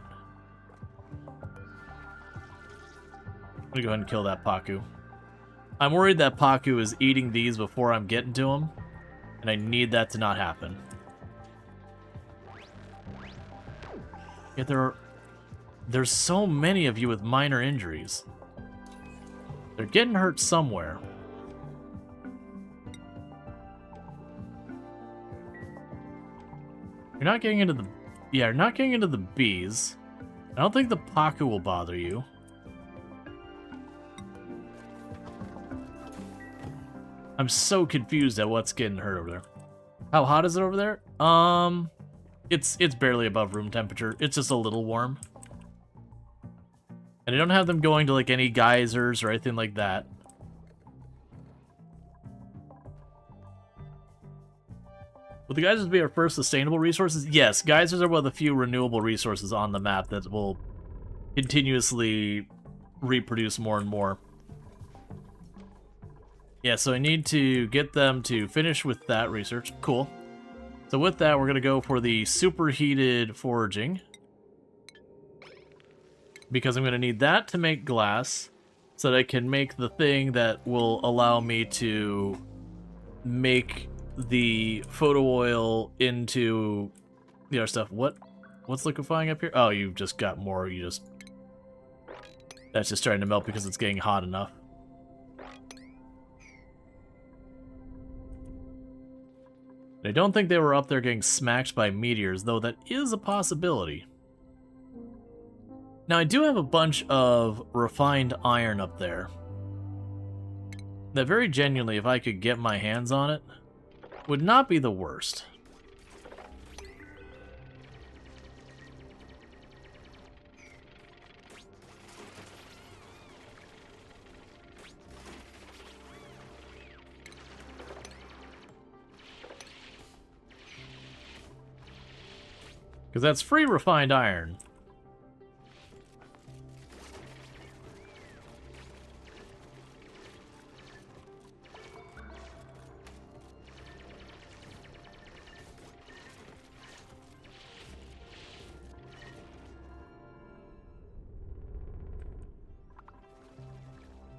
I'm gonna go ahead and kill that Paku. I'm worried that Paku is eating these before I'm getting to him, and I need that to not happen. Yet there's so many of you with minor injuries. They're getting hurt somewhere. You're not getting into the... Yeah, you're not getting into the bees. I don't think the Paku will bother you. I'm so confused at what's getting hurt over there. How hot is it over there? It's barely above room temperature. It's just a little warm. And I don't have them going to like any geysers or anything like that. Will the geysers be our first sustainable resources? Yes, geysers are one of the few renewable resources on the map that will continuously reproduce more and more. Yeah, so I need to get them to finish with that research. Cool. So with that, we're going to go for the superheated foraging. Because I'm going to need that to make glass, so that I can make the thing that will allow me to make the photo oil into the other stuff. What's liquefying up here? Oh, you just got more. That's just starting to melt because it's getting hot enough. I don't think they were up there getting smacked by meteors, though that is a possibility. Now, I do have a bunch of refined iron up there. That very genuinely, if I could get my hands on it, would not be the worst. Because that's free refined iron.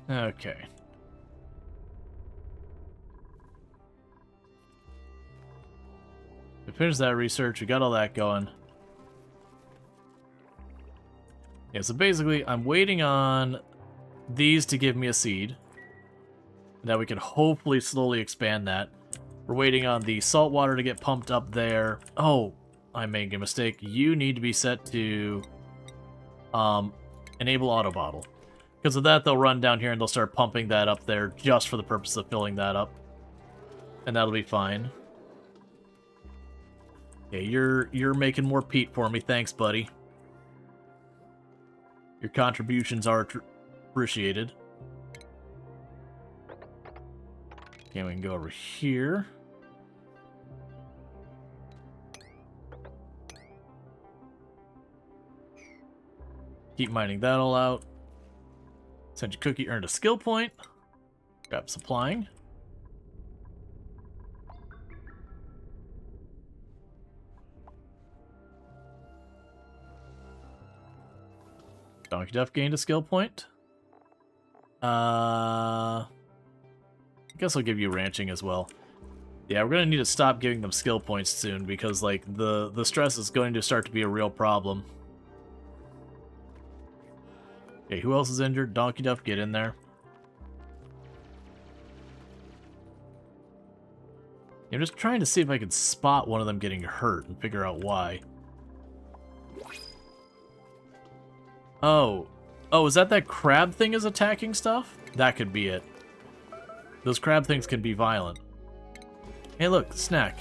Okay. We finished that research, we got all that going. Yeah, so basically, I'm waiting on these to give me a seed. That we can hopefully slowly expand that. We're waiting on the salt water to get pumped up there. Oh, I made a mistake. You need to be set to enable auto bottle. Because of that, they'll run down here and they'll start pumping that up there just for the purpose of filling that up. And that'll be fine. Okay, you're making more peat for me. Thanks, buddy. Your contributions are appreciated. Okay, we can go over here. Keep mining that all out. Send your cookie, earned a skill point. Grab supplying. Donkey Duff gained a skill point. I guess I'll give you ranching as well. Yeah, we're gonna need to stop giving them skill points soon because like the stress is going to start to be a real problem. Okay, who else is injured? Donkey Duff, get in there. I'm just trying to see if I can spot one of them getting hurt and figure out why. Oh, is that crab thing is attacking stuff? That could be it. Those crab things can be violent. Hey, look, snack.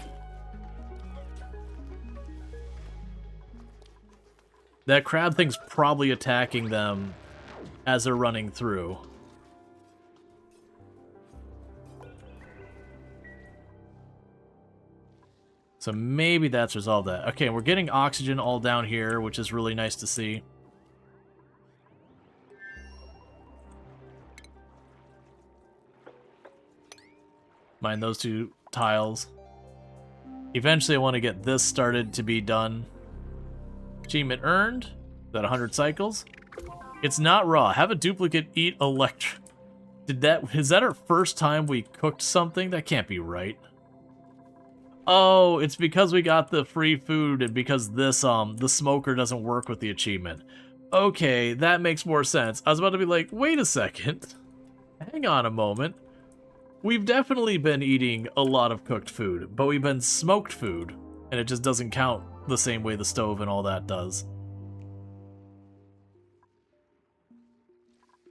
That crab thing's probably attacking them as they're running through. So maybe that's resolved that. Okay, we're getting oxygen all down here, which is really nice to see. Mine those two tiles. Eventually I want to get this started to be done. Achievement earned. Is that 100 cycles? It's not raw. Have a duplicate eat electric. Is that our first time we cooked something? That can't be right. Oh, it's because we got the free food and because this, the smoker doesn't work with the achievement. Okay, that makes more sense. I was about to be like, wait a second. Hang on a moment. We've definitely been eating a lot of cooked food, but we've been smoked food, and it just doesn't count the same way the stove and all that does.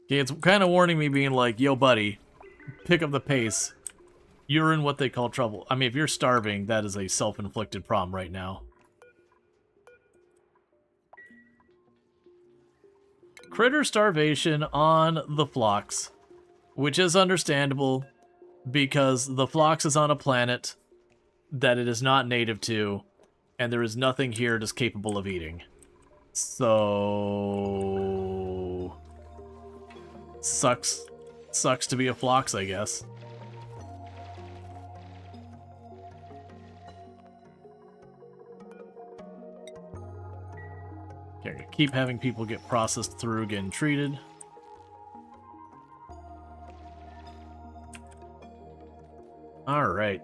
Okay, it's kind of warning me being like, yo buddy, pick up the pace. You're in what they call trouble. I mean, if you're starving, that is a self-inflicted problem right now. Critter starvation on the Phlox, which is understandable because the Phlox is on a planet that it is not native to, and there is nothing here it is capable of eating. So... Sucks to be a Phlox, I guess. Okay, keep having people get processed through, getting treated. Alright.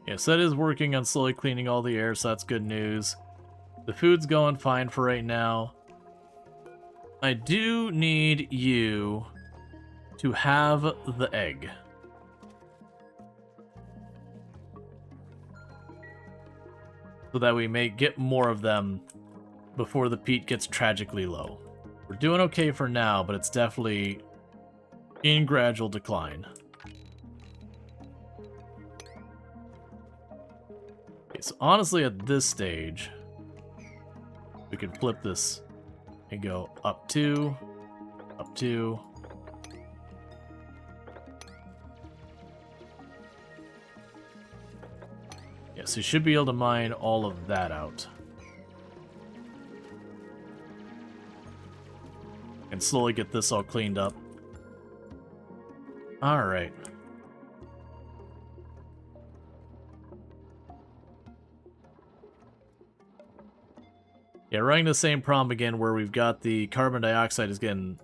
Yes, that is working on slowly cleaning all the air, so that's good news. The food's going fine for right now. I do need you to have the egg. So that we may get more of them before the peat gets tragically low. We're doing okay for now, but it's definitely in gradual decline. Okay, so honestly at this stage, we could flip this and go up 2, up 2. Yeah, so you should be able to mine all of that out. And slowly get this all cleaned up. Alright. Yeah, running the same problem again where we've got the carbon dioxide is getting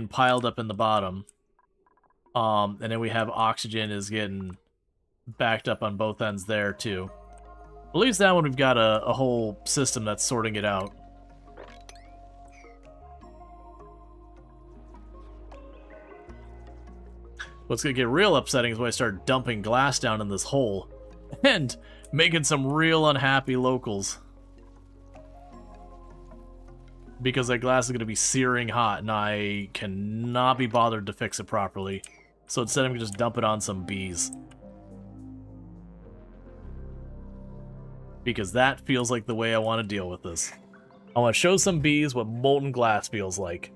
piled up in the bottom. And then we have oxygen is getting backed up on both ends there, too. At least that one we've got a whole system that's sorting it out. What's gonna get real upsetting is when I start dumping glass down in this hole and making some real unhappy locals. Because that glass is gonna be searing hot and I cannot be bothered to fix it properly. So instead I'm gonna just dump it on some bees. Because that feels like the way I want to deal with this. I want to show some bees what molten glass feels like.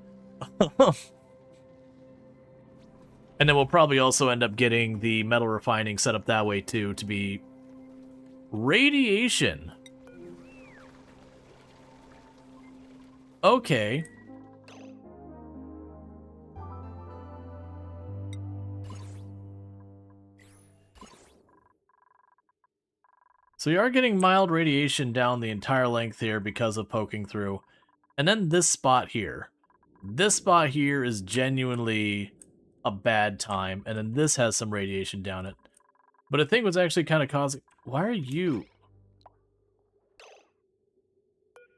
And then we'll probably also end up getting the metal refining set up that way too, to be radiation. Okay. So you are getting mild radiation down the entire length here because of poking through. And then this spot here. This spot here is genuinely a bad time, and then this has some radiation down it. But I think what's actually kind of causing... Why are you...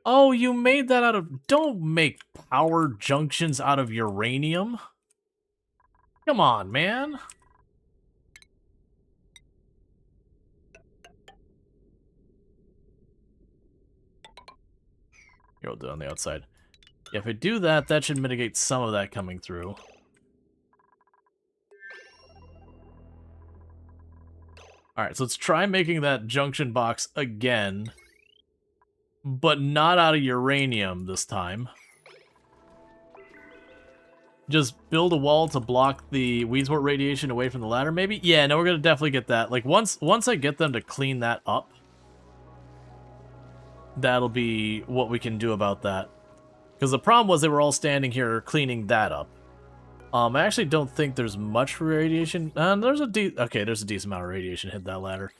Oh, you made that out of... Don't make power junctions out of uranium. Come on, man. Here, we'll do it on the outside. Yeah, if I do that, that should mitigate some of that coming through. Alright, so let's try making that junction box again. But not out of uranium this time. Just build a wall to block the Weedsport radiation away from the ladder, maybe? Yeah, no, we're gonna definitely get that. Like, once I get them to clean that up, that'll be what we can do about that. Because the problem was they were all standing here cleaning that up. I actually don't think there's much radiation. There's a decent amount of radiation hit that ladder.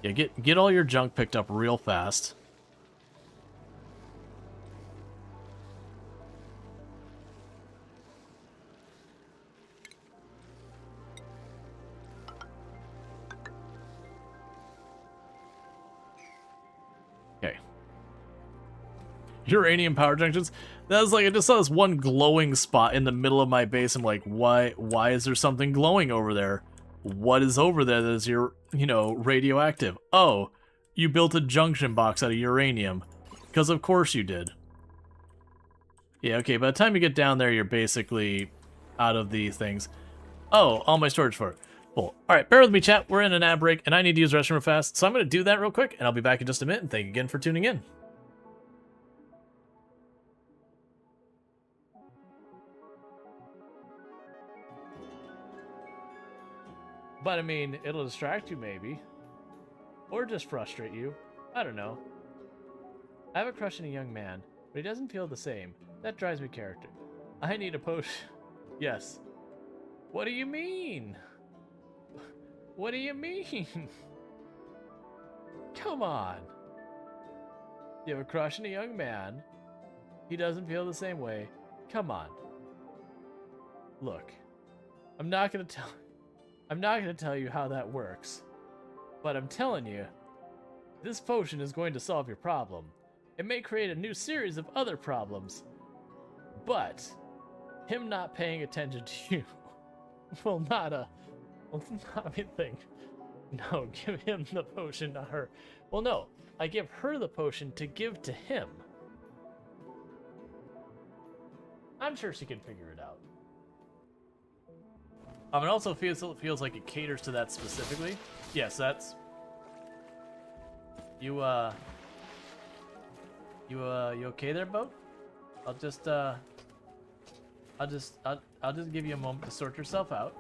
Yeah, get all your junk picked up real fast. Okay. Uranium power junctions. That was like, I just saw this one glowing spot in the middle of my base. I'm like, why is there something glowing over there? What is over there that is radioactive? Oh, you built a junction box out of uranium. Because of course you did. Yeah, okay, by the time you get down there, you're basically out of these things. Oh, all my storage for it. Cool. Alright, bear with me, chat. We're in an ad break, and I need to use the restroom real fast. So I'm going to do that real quick, and I'll be back in just a minute. And thank you again for tuning in. But I mean, it'll distract you maybe. Or just frustrate you. I don't know. I have a crush on a young man, but he doesn't feel the same. That drives me character. I need a potion. Yes. What do you mean? What do you mean? Come on. You have a crush on a young man. He doesn't feel the same way. Come on. Look. I'm not gonna tell you how that works. But I'm telling you, this potion is going to solve your problem. It may create a new series of other problems, but him not paying attention to you will not be a thing. No, give him the potion, not her. Well, no, I give her the potion to give to him. I'm sure she can figure it out. It also feels like it caters to that specifically. Yes, that's... You okay there, Bo? I'll just give you a moment to sort yourself out.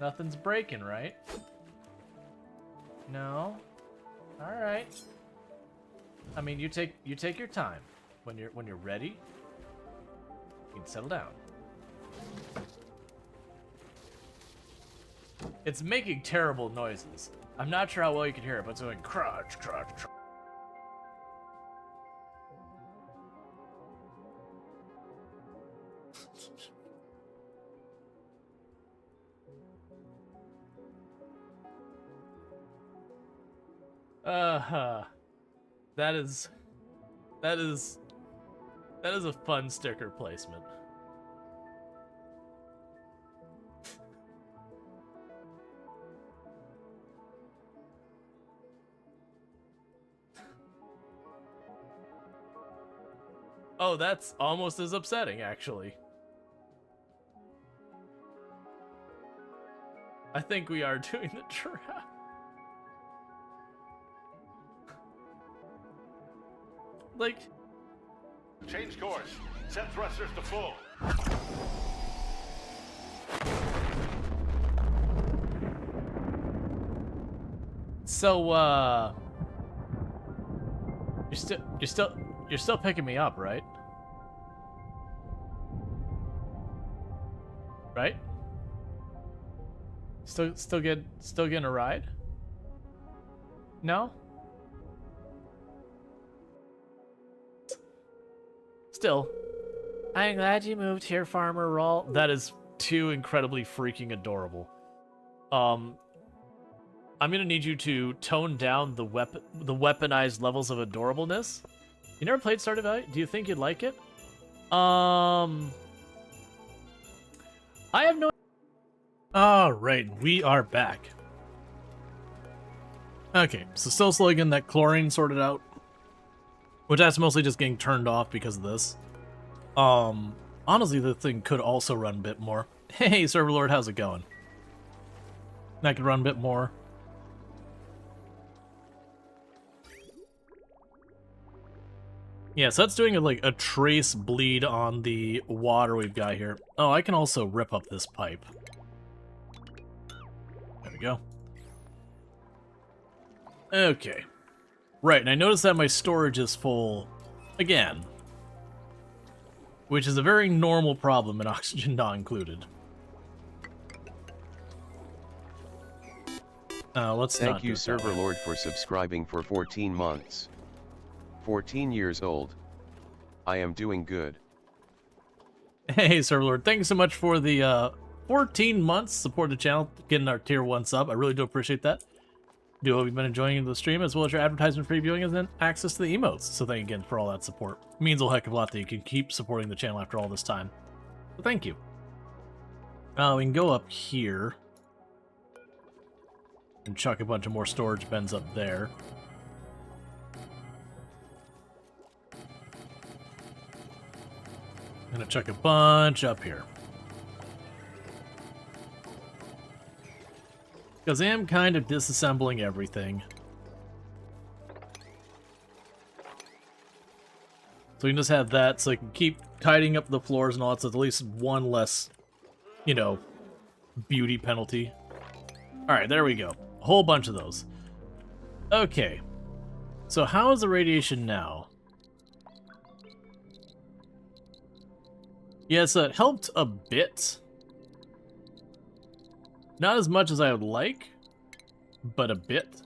Nothing's breaking, right? No? Alright. I mean, you take your time. When you're ready, you can settle down. It's making terrible noises. I'm not sure how well you can hear it, but it's going crunch, crunch, crunch. That is a fun sticker placement. Oh, that's almost as upsetting, actually. I think we are doing the trap. Like, Change course. Set thrusters to full. so, you're still picking me up, right? Right? Still getting a ride? No? Still, I'm glad you moved here, Farmer Rual. That is too incredibly freaking adorable. I'm gonna need you to tone down the weaponized levels of adorableness. You never played Stardew Valley? Do you think you'd like it? I have no. Alright, we are back. Okay, so still slowly getting that chlorine sorted out. Which that's mostly just getting turned off because of this. Honestly, the thing could also run a bit more. Hey, Server Lord, how's it going? That could run a bit more. Yeah, so that's doing a trace bleed on the water we've got here. Oh, I can also rip up this pipe. There we go. Okay. Right, and I noticed that my storage is full again. Which is a very normal problem in oxygen not included. Let's Thank you, Server Lord, for subscribing for 14 months. 14 years old. I am doing good. Hey, Server Lord, thanks so much for the 14 months support the channel, getting our tier 1 sub. I really do appreciate that. Do hope you've been enjoying the stream, as well as your advertisement previewing and then access to the emotes. So thank you again for all that support. It means a heck of a lot that you can keep supporting the channel after all this time. So thank you. We can go up here. And chuck a bunch of more storage bins up there. Gonna chuck a bunch up here. Because I am kind of disassembling everything. So we can just have that so I can keep tidying up the floors and all that, so it's at least one less, you know, beauty penalty. Alright, there we go. A whole bunch of those. Okay. So how is the radiation now? Yes, it helped a bit. Not as much as I would like, but a bit.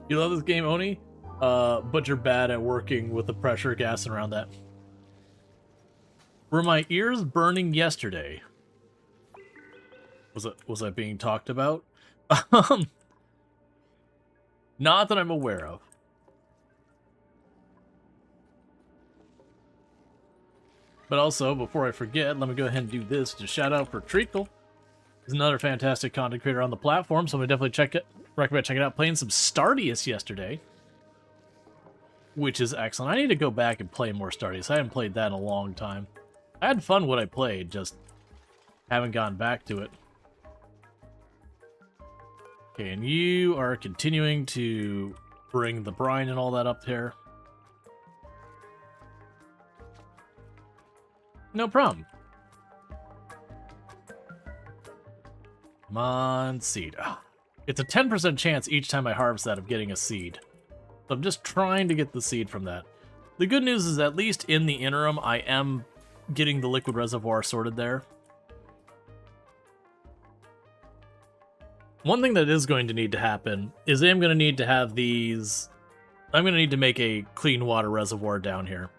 You love this game, Oni? But you're bad at working with the pressure gas and around that. Were my ears burning yesterday? Was I being talked about? Not that I'm aware of. But also, before I forget, let me go ahead and do this. Just shout out for Treacle. He's another fantastic content creator on the platform, so I'm gonna definitely recommend checking it out. Playing some Stardeus yesterday, which is excellent. I need to go back and play more Stardeus. I haven't played that in a long time. I had fun when I played, just haven't gone back to it. Okay, and you are continuing to bring the brine and all that up here. No problem. Come on, seed. It's a 10% chance each time I harvest that of getting a seed. So I'm just trying to get the seed from that. The good news is at least in the interim, I am getting the liquid reservoir sorted there. One thing that is going to need to happen is I'm going to need to have these... I'm going to need to make a clean water reservoir down here.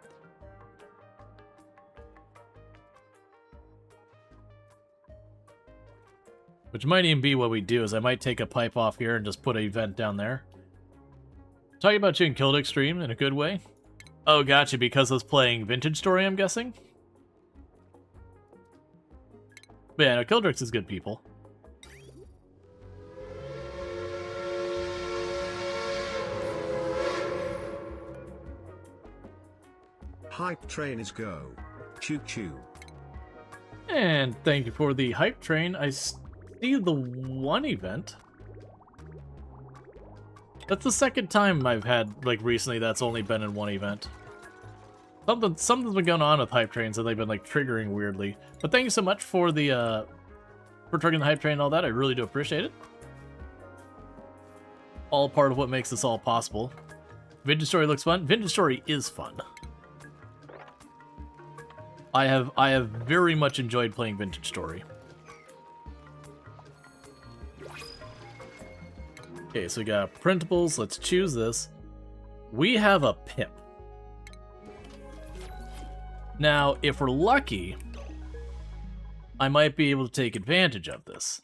Which might even be what we do, is I might take a pipe off here and just put a vent down there. Talking about you in Killed Extreme in a good way. Oh, gotcha, because I was playing Vintage Story, I'm guessing? But yeah, no, Kildrix is good people. Hype train is go. Choo choo. And thank you for the hype train. I see the one event. That's the second time I've had, like, recently that's only been in one event. Something's been going on with hype trains and they've been, like, triggering weirdly. But thank you so much for the, for triggering the hype train and all that. I really do appreciate it. All part of what makes this all possible. Vintage Story looks fun. Vintage Story is fun. I have very much enjoyed playing Vintage Story. Okay, so we got printables. Let's choose this. We have a pip. Now, if we're lucky, I might be able to take advantage of this.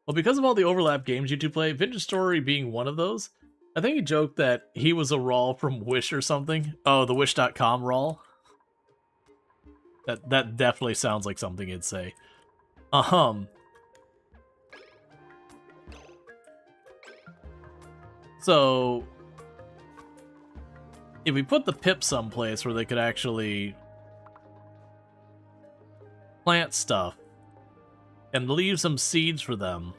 Well, because of all the overlap games you two play, Vintage Story being one of those, I think he joked that he was a Rual from Wish or something. Oh, the Wish.com Rual. That definitely sounds like something he'd say. So, if we put the pip someplace where they could actually plant stuff and leave some seeds for them.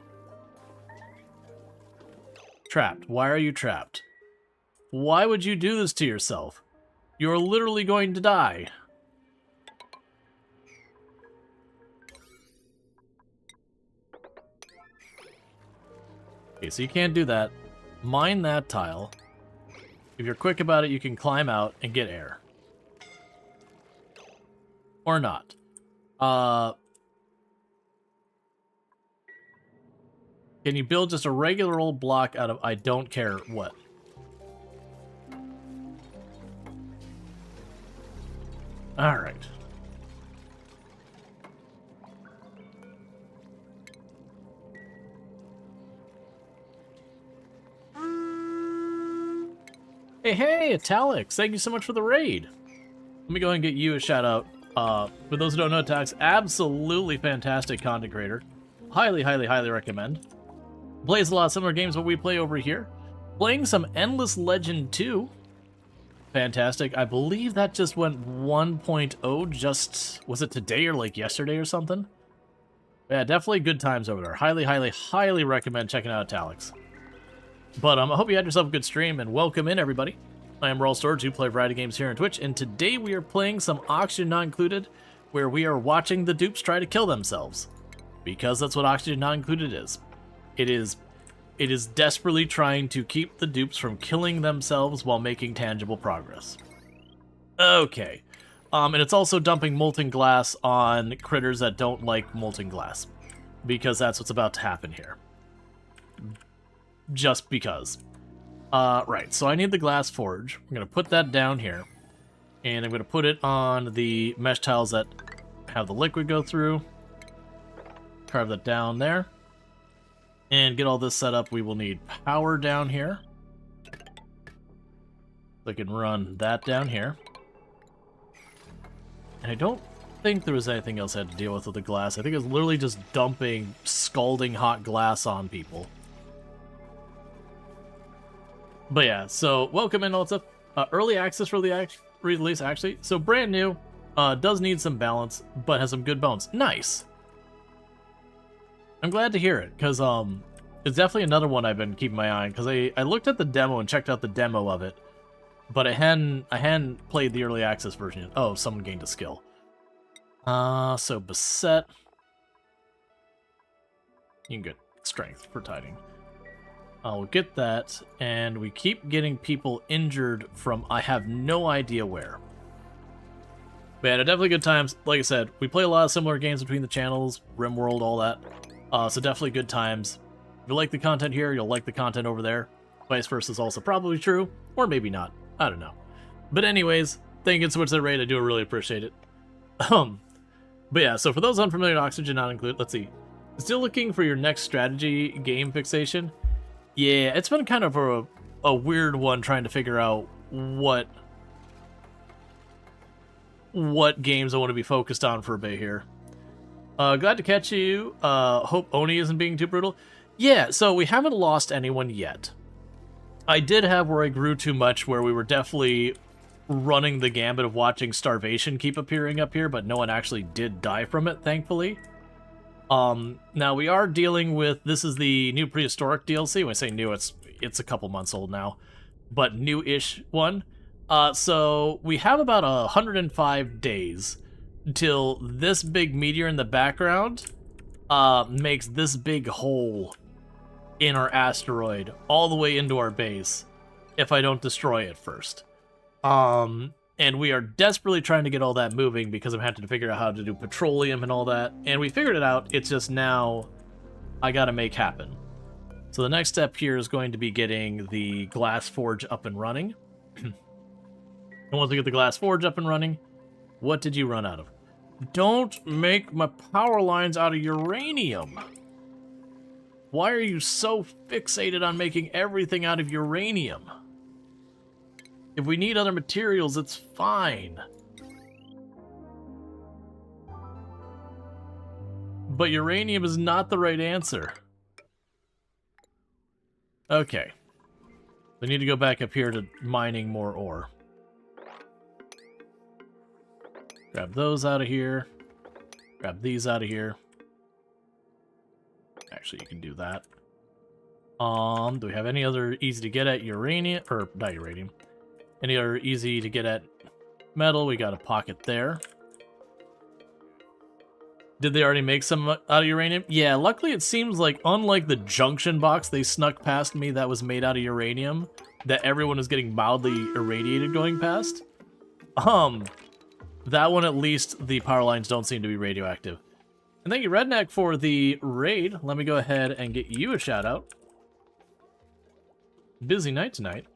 Trapped. Why are you trapped? Why would you do this to yourself? You're literally going to die. Okay, so you can't do that. Mine that tile. If you're quick about it, you can climb out and get air. Or not. Can you build just a regular old block out of I don't care what? Alright. Hey, Italics! Thank you so much for the raid. Let me go ahead and get you a shout out. For those who don't know, Italics, absolutely fantastic content creator. Highly, highly, highly recommend. Plays a lot of similar games what we play over here. Playing some Endless Legend 2. Fantastic. I believe that just went 1.0 just, was it today or like yesterday or something? Yeah, definitely good times over there. Highly, highly, highly recommend checking out Italics. But I hope you had yourself a good stream, and welcome in, everybody. I am Rual Storge, who play a variety of games here on Twitch, and today we are playing some Oxygen Not Included, where we are watching the dupes try to kill themselves. Because that's what Oxygen Not Included is. It is desperately trying to keep the dupes from killing themselves while making tangible progress. Okay. And it's also dumping molten glass on critters that don't like molten glass. Because that's what's about to happen here. Just because. Right, so I need the glass forge. I'm going to put that down here. And I'm going to put it on the mesh tiles that have the liquid go through. Carve that down there. And get all this set up, we will need power down here. So I can run that down here. And I don't think there was anything else I had to deal with the glass. I think it was literally just dumping scalding hot glass on people. But yeah, so welcome in, all that stuff. Early access release, actually. So brand new, does need some balance, but has some good bones. Nice! I'm glad to hear it, because it's definitely another one I've been keeping my eye on, because I looked at the demo and checked out the demo of it, but I hadn't played the early access version yet. Oh, someone gained a skill. So Beset. You can get strength for tiding. I'll get that, and we keep getting people injured from I have no idea where. Man, definitely good times. Like I said, we play a lot of similar games between the channels, RimWorld, all that. So definitely good times. If you like the content here, you'll like the content over there. Vice versa is also probably true, or maybe not. I don't know. But anyways, thank you so much for that raid. I do really appreciate it. But yeah, so for those unfamiliar, Oxygen not included. Let's see. Still looking for your next strategy game fixation? Yeah, it's been kind of a weird one trying to figure out what games I want to be focused on for a bit here. Glad to catch you. Hope Oni isn't being too brutal. Yeah, so we haven't lost anyone yet. I did have where I grew too much, where we were definitely running the gambit of watching starvation keep appearing up here, but no one actually did die from it, thankfully. Now we are dealing with, this is the new prehistoric DLC. When I say new, it's a couple months old now, but new-ish one. So we have about 105 days until this big meteor in the background makes this big hole in our asteroid all the way into our base if I don't destroy it first. And we are desperately trying to get all that moving because I'm having to figure out how to do petroleum and all that. And we figured it out. It's just now I gotta make happen. So the next step here is going to be getting the glass forge up and running. And once we get the glass forge up and running, what did you run out of? Don't make my power lines out of uranium. Why are you so fixated on making everything out of uranium? If we need other materials, it's fine. But uranium is not the right answer. Okay. We need to go back up here to mining more ore. Grab those out of here. Grab these out of here. Actually, you can do that. Do we have any other easy to get at uranium? Or, not uranium. Any other easy to get at metal? We got a pocket there. Did they already make some out of uranium? Yeah, luckily it seems like, unlike the junction box they snuck past me that was made out of uranium, that everyone was getting mildly irradiated going past. That one at least, the power lines don't seem to be radioactive. And thank you, Redneck, for the raid. Let me go ahead and get you a shout out. Busy night tonight.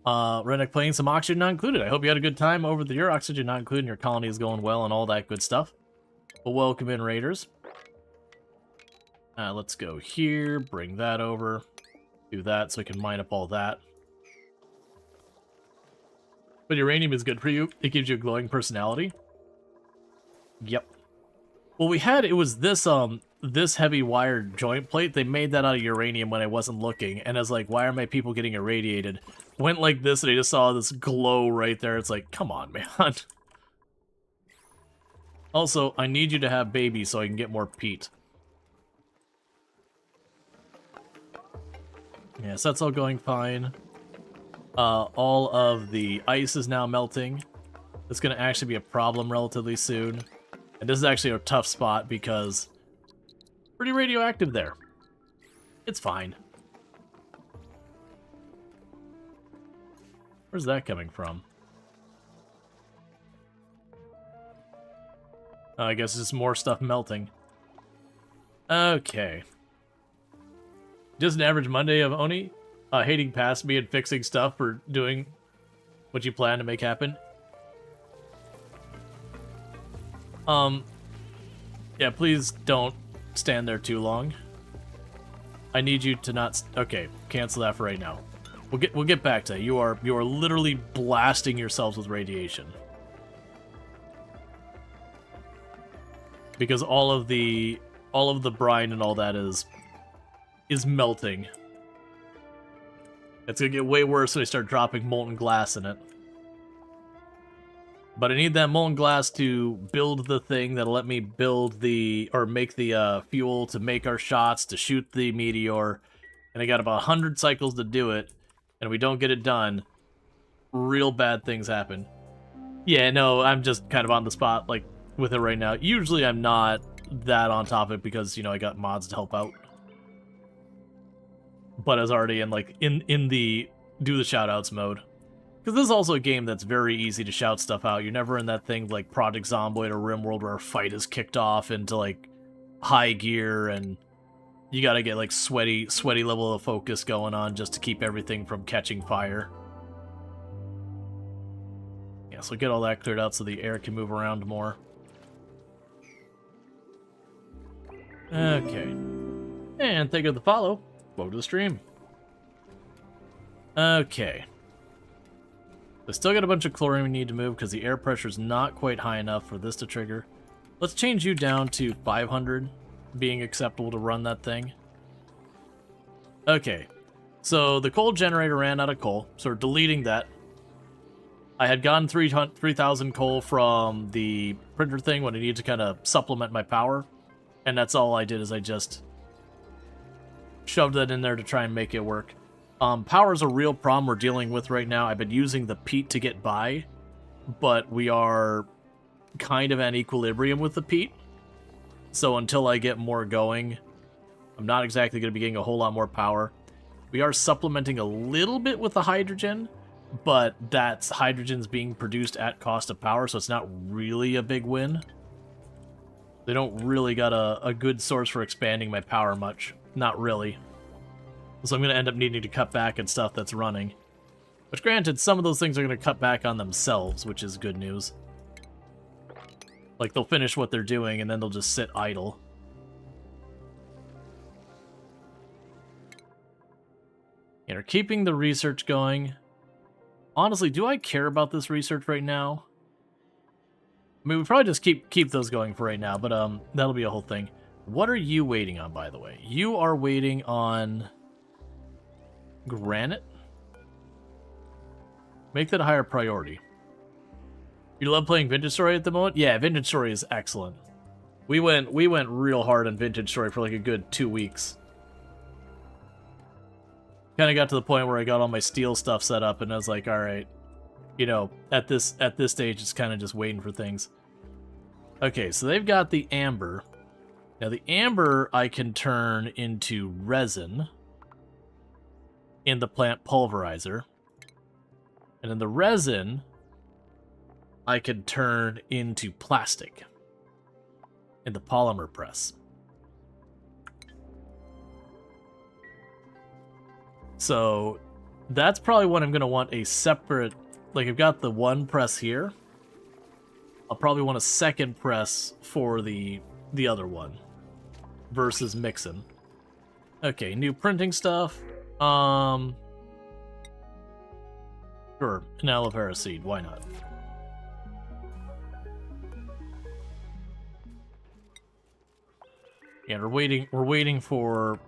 Redneck playing some Oxygen Not Included. I hope you had a good time over the year. Oxygen Not Included, and your colony is going well and all that good stuff. Well, welcome in, Raiders. Let's go here, bring that over, do that so we can mine up all that. But uranium is good for you. It gives you a glowing personality. Yep. Well, we had, it was this, this heavy wired joint plate. They made that out of uranium when I wasn't looking, and I was like, why are my people getting irradiated? Went like this, and I just saw this glow right there. It's like, come on, man. Also, I need you to have babies so I can get more peat. Yes, that's all going fine. All of the ice is now melting. It's going to actually be a problem relatively soon. And this is actually a tough spot because pretty radioactive there. It's fine. Where's that coming from? I guess it's just more stuff melting. Okay. Just an average Monday of Oni hating past me and fixing stuff for doing what you plan to make happen. Yeah, please don't stand there too long. I need you to not. Okay, cancel that for right now. We'll get back to it. You are literally blasting yourselves with radiation. Because all of the brine and all that is melting. It's gonna get way worse when I start dropping molten glass in it. But I need that molten glass to build the thing that'll let me build the, or make the fuel to make our shots, to shoot the meteor. And I got about 100 cycles to do it. And if we don't get it done, real bad things happen. Yeah, no, I'm just kind of on the spot, like, with it right now. Usually I'm not that on top of it because, you know, I got mods to help out. but is already in like in the do the shoutouts mode. Because this is also a game that's very easy to shout stuff out. You're never in that thing like Project Zomboid or RimWorld where a fight is kicked off into like high gear and you gotta get like sweaty level of focus going on just to keep everything from catching fire. Yeah, so get all that cleared out so the air can move around more. Okay. And thank you for the follow. Welcome to the stream. Okay. I still got a bunch of chlorine we need to move because the air pressure is not quite high enough for this to trigger. Let's change you down to 500 being acceptable to run that thing. Okay. So the coal generator ran out of coal, so we're deleting that. I had gotten 3,000 coal from the printer thing when I needed to kind of supplement my power. And that's all I did is I just shoved that in there to try and make it work. Power is a real problem we're dealing with right now. I've been using the peat to get by, but we are kind of at equilibrium with the peat. So until I get more going, I'm not exactly going to be getting a whole lot more power. We are supplementing a little bit with the hydrogen, but that's hydrogen's being produced at cost of power, so it's not really a big win. They don't really got a good source for expanding my power much. Not really. So I'm going to end up needing to cut back on stuff that's running. Which granted, some of those things are going to cut back on themselves, which is good news. Like, they'll finish what they're doing, and then they'll just sit idle. And are keeping the research going. Honestly, do I care about this research right now? I mean, we probably just keep those going for right now, but that'll be a whole thing. What are you waiting on, by the way? You are waiting on granite? Make that a higher priority. You love playing Vintage Story at the moment? Yeah, Vintage Story is excellent. We went real hard on Vintage Story for like a good 2 weeks. Kind of got to the point where I got all my steel stuff set up, and I was like, all right, you know, at this stage, it's kind of just waiting for things. Okay, so they've got the amber. Now the amber I can turn into resin in the plant pulverizer, and then the resin I can turn into plastic in the polymer press. So that's probably what I'm going to want a separate, like I've got the one press here. I'll probably want a second press for the other one versus mixing. Okay, new printing stuff. Sure, an aloe vera seed, why not? Yeah, we're waiting for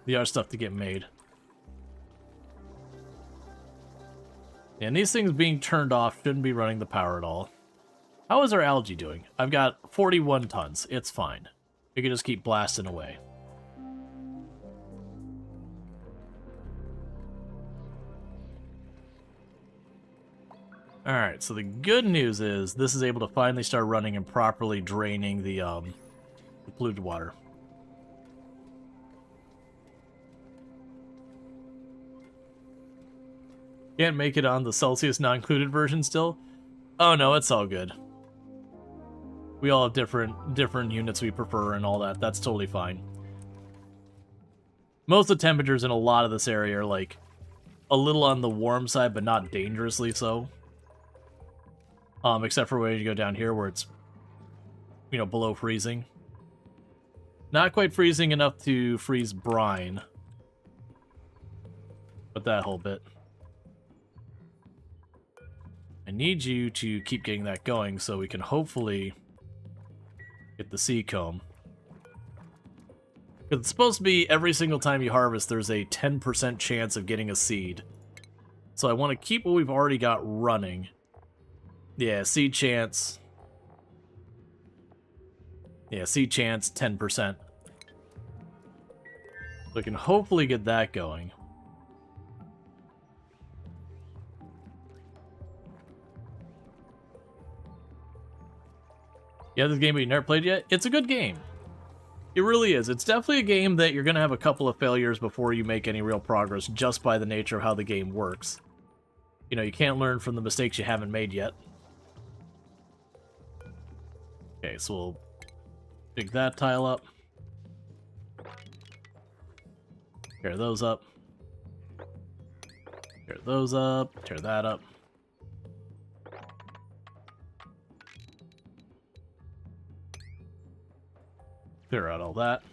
the other stuff to get made. And these things being turned off shouldn't be running the power at all. How is our algae doing? I've got 41 tons. It's fine. We can just keep blasting away. Alright, so the good news is this is able to finally start running and properly draining the polluted water. Can't make it on the Celsius not-included version still? Oh no, it's all good. We all have different units we prefer and all that. That's totally fine. Most of the temperatures in a lot of this area are like a little on the warm side, but not dangerously so. Except for when you go down here where it's, you know, below freezing. Not quite freezing enough to freeze brine. But that whole bit. I need you to keep getting that going so we can hopefully get the seed comb. Because it's supposed to be every single time you harvest, there's a 10% chance of getting a seed. So I want to keep what we've already got running. Yeah, seed chance. Yeah, seed chance, 10%. So I can hopefully get that going. Yeah, this game, but you never played yet? It's a good game. It really is. It's definitely a game that you're going to have a couple of failures before you make any real progress, just by the nature of how the game works. You know, you can't learn from the mistakes you haven't made yet. Okay, so we'll dig that tile up. Tear those up. Tear those up. Tear that up. Clear out all that.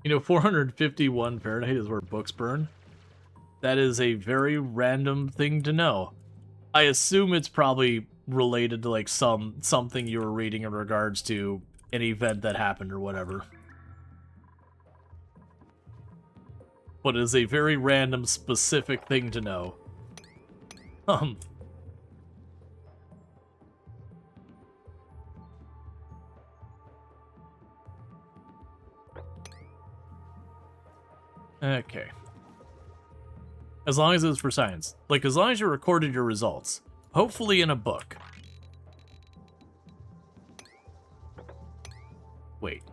You know, 451 Fahrenheit is where books burn. That is a very random thing to know. I assume it's probably related to like something you were reading in regards to an event that happened or whatever. But it is a very random, specific thing to know. Okay. As long as it's for science. Like, as long as you recorded your results. Hopefully in a book. Wait.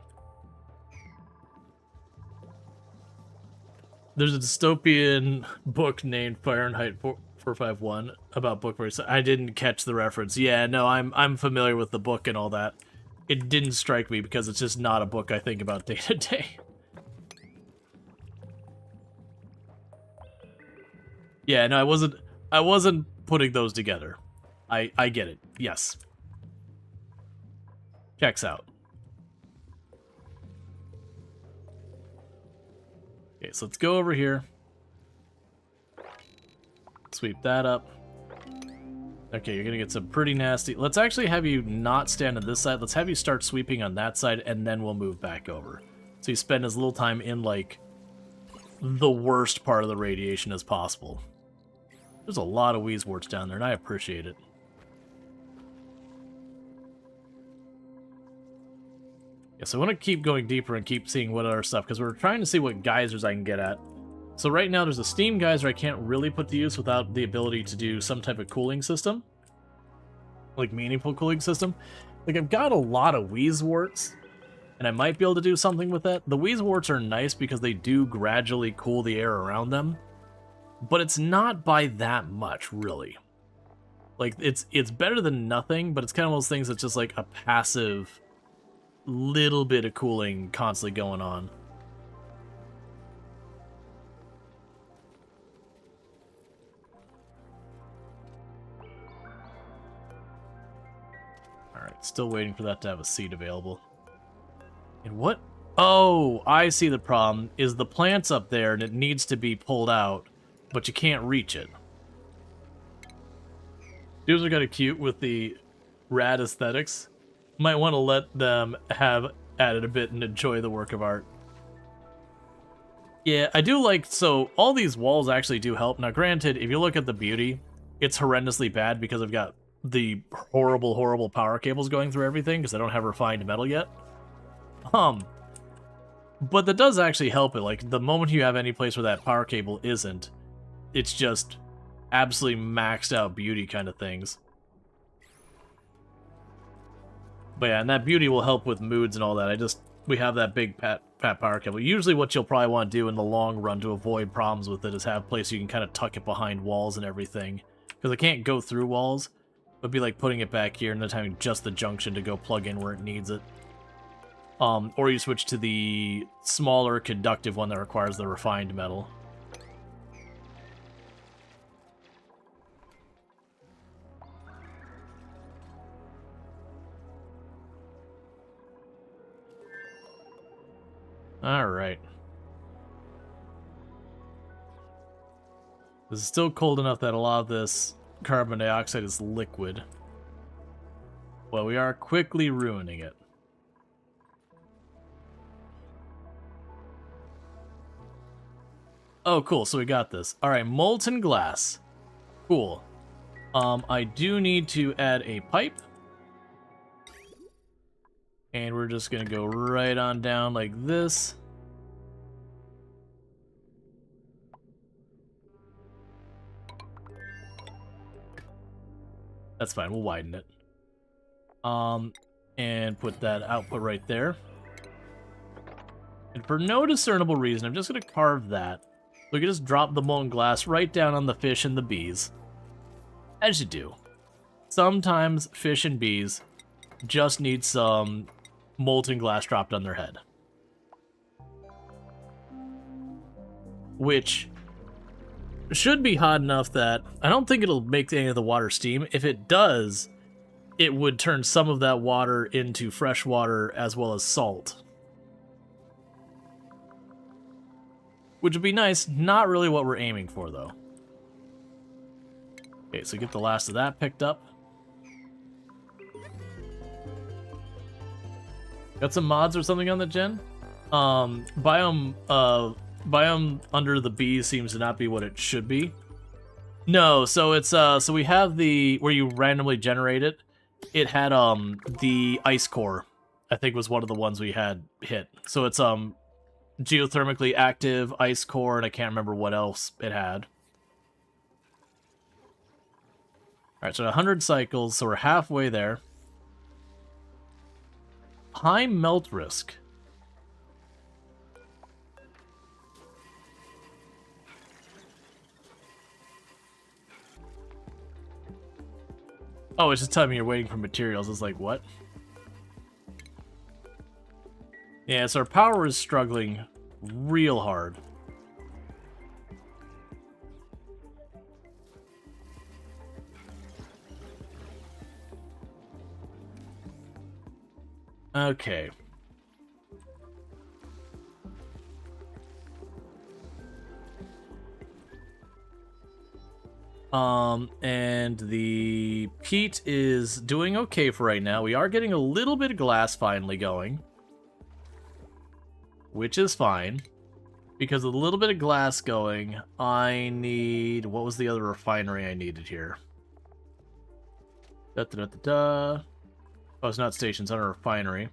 There's a dystopian book named Fahrenheit 451 about book voice. I didn't catch the reference. Yeah, no, I'm familiar with the book and all that. It didn't strike me because it's just not a book I think about day to day. Yeah, no, I wasn't putting those together. I get it. Yes. Checks out. Okay, so let's go over here. Sweep that up. Okay, you're gonna get some pretty nasty... Let's actually have you not stand on this side. Let's have you start sweeping on that side, and then we'll move back over. So you spend as little time in, like, the worst part of the radiation as possible. There's a lot of Wheezeworts down there, and I appreciate it. Yeah, so I want to keep going deeper and keep seeing what other stuff, because we're trying to see what geysers I can get at. So right now there's a steam geyser I can't really put to use without the ability to do some type of cooling system. Like, meaningful cooling system. Like, I've got a lot of Wheezeworts, and I might be able to do something with that. The Wheezeworts are nice because they do gradually cool the air around them. But it's not by that much, really. Like, it's better than nothing, but it's kind of one of those things that's just like a passive little bit of cooling constantly going on. Alright, still waiting for that to have a seat available. And what? Oh, I see the problem. Is the plant's up there and it needs to be pulled out, but you can't reach it. Dudes are kind of cute with the rad aesthetics. Might want to let them have at it a bit and enjoy the work of art. Yeah, I do like... So, all these walls actually do help. Now, granted, if you look at the beauty, it's horrendously bad because I've got the horrible, horrible power cables going through everything because I don't have refined metal yet. But that does actually help it. Like, the moment you have any place where that power cable isn't, it's just absolutely maxed out beauty kind of things. But yeah, and that beauty will help with moods and all that. We have that big pat power cable. Usually what you'll probably want to do in the long run to avoid problems with it is have a place you can kind of tuck it behind walls and everything. Because it can't go through walls. It'd be like putting it back here and then having just the junction to go plug in where it needs it. Or you switch to the smaller conductive one that requires the refined metal. Alright. This is still cold enough that a lot of this carbon dioxide is liquid. Well, we are quickly ruining it. Oh, cool, so we got this. Alright, molten glass. Cool. I do need to add a pipe. And we're just gonna go right on down like this. That's fine, we'll widen it. And put that output right there. And for no discernible reason, I'm just going to carve that. We can just drop the molten glass right down on the fish and the bees. As you do. Sometimes fish and bees just need some molten glass dropped on their head. Which should be hot enough that I don't think it'll make any of the water steam. If it does, it would turn some of that water into fresh water as well as salt. Which would be nice, not really what we're aiming for though. Okay, so get the last of that picked up. Got some mods or something on the gen? Biome under the bees seems to not be what it should be. No, so it's so we have the where you randomly generate it. It had the ice core, I think was one of the ones we had hit. So it's geothermically active ice core, and I can't remember what else it had. Alright, so 100 cycles, so we're halfway there. High melt risk. Oh, it's just telling me you're waiting for materials. It's like, what? Yeah, so our power is struggling real hard. Okay. And the peat is doing okay for right now. We are getting a little bit of glass finally going. Which is fine. Because with a little bit of glass going, I need... What was the other refinery I needed here? Da-da-da-da-da. Oh, it's not stations, it's not a refinery.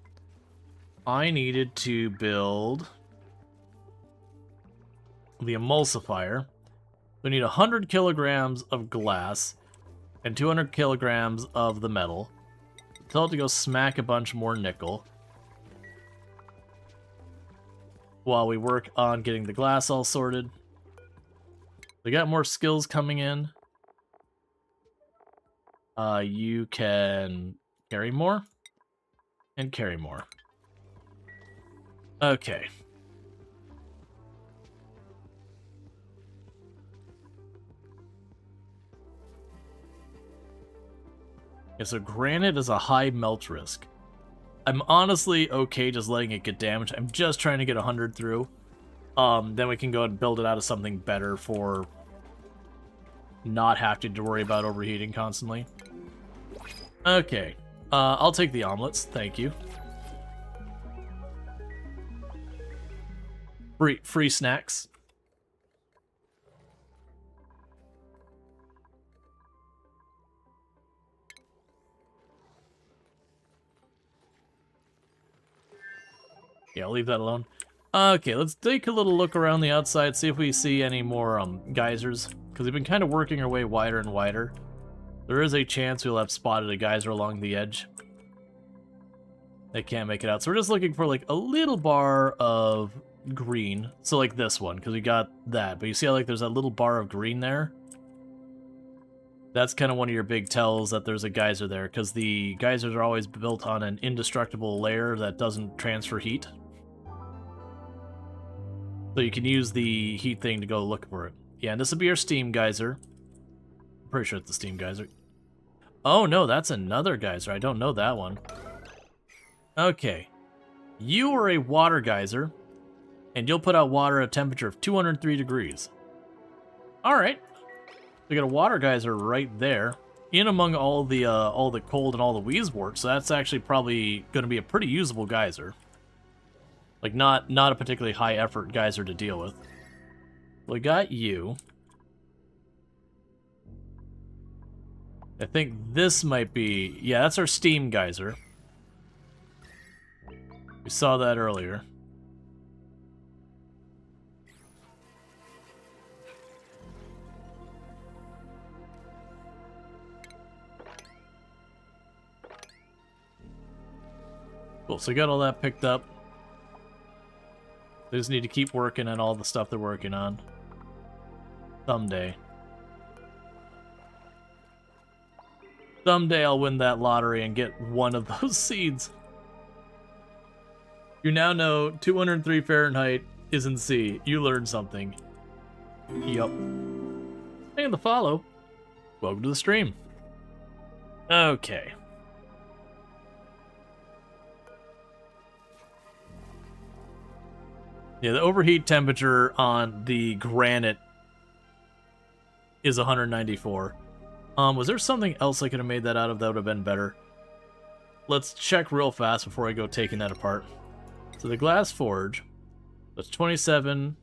I needed to build the emulsifier. We need 100 kilograms of glass and 200 kilograms of the metal. Tell it to go smack a bunch more nickel while we work on getting the glass all sorted. We got more skills coming in. You can carry more and carry more. Okay. Yeah, so granite is a high melt risk. I'm honestly okay just letting it get damaged. I'm just trying to get 100 through. Then we can go and build it out of something better for not having to worry about overheating constantly. Okay. I'll take the omelets. Thank you. Free snacks. Yeah, I'll leave that alone. Okay, let's take a little look around the outside, see if we see any more geysers, because we've been kind of working our way wider and wider. There is a chance we'll have spotted a geyser along the edge. They can't make it out, so we're just looking for like a little bar of green. So like this one, because we got that. But you see how like there's that little bar of green there? That's kind of one of your big tells that there's a geyser there, because the geysers are always built on an indestructible layer that doesn't transfer heat. So you can use the heat thing to go look for it. Yeah, and this will be our steam geyser. I'm pretty sure it's the steam geyser. Oh no, that's another geyser. I don't know that one. Okay. You are a water geyser, and you'll put out water at a temperature of 203 degrees. Alright. We got a water geyser right there, in among all the cold and all the wheezewort, so that's actually probably going to be a pretty usable geyser. Like, not a particularly high-effort geyser to deal with. We got you. I think this might be... Yeah, that's our steam geyser. We saw that earlier. Cool, so we got all that picked up. They just need to keep working on all the stuff they're working on. Someday. Someday I'll win that lottery and get one of those seeds. You now know 203 Fahrenheit isn't C. You learned something. Yup. And the follow. Welcome to the stream. Okay. Yeah, the overheat temperature on the granite is 194. Was there something else I could have made that out of that would have been better? Let's check real fast before I go taking that apart. So the glass forge, that's 27.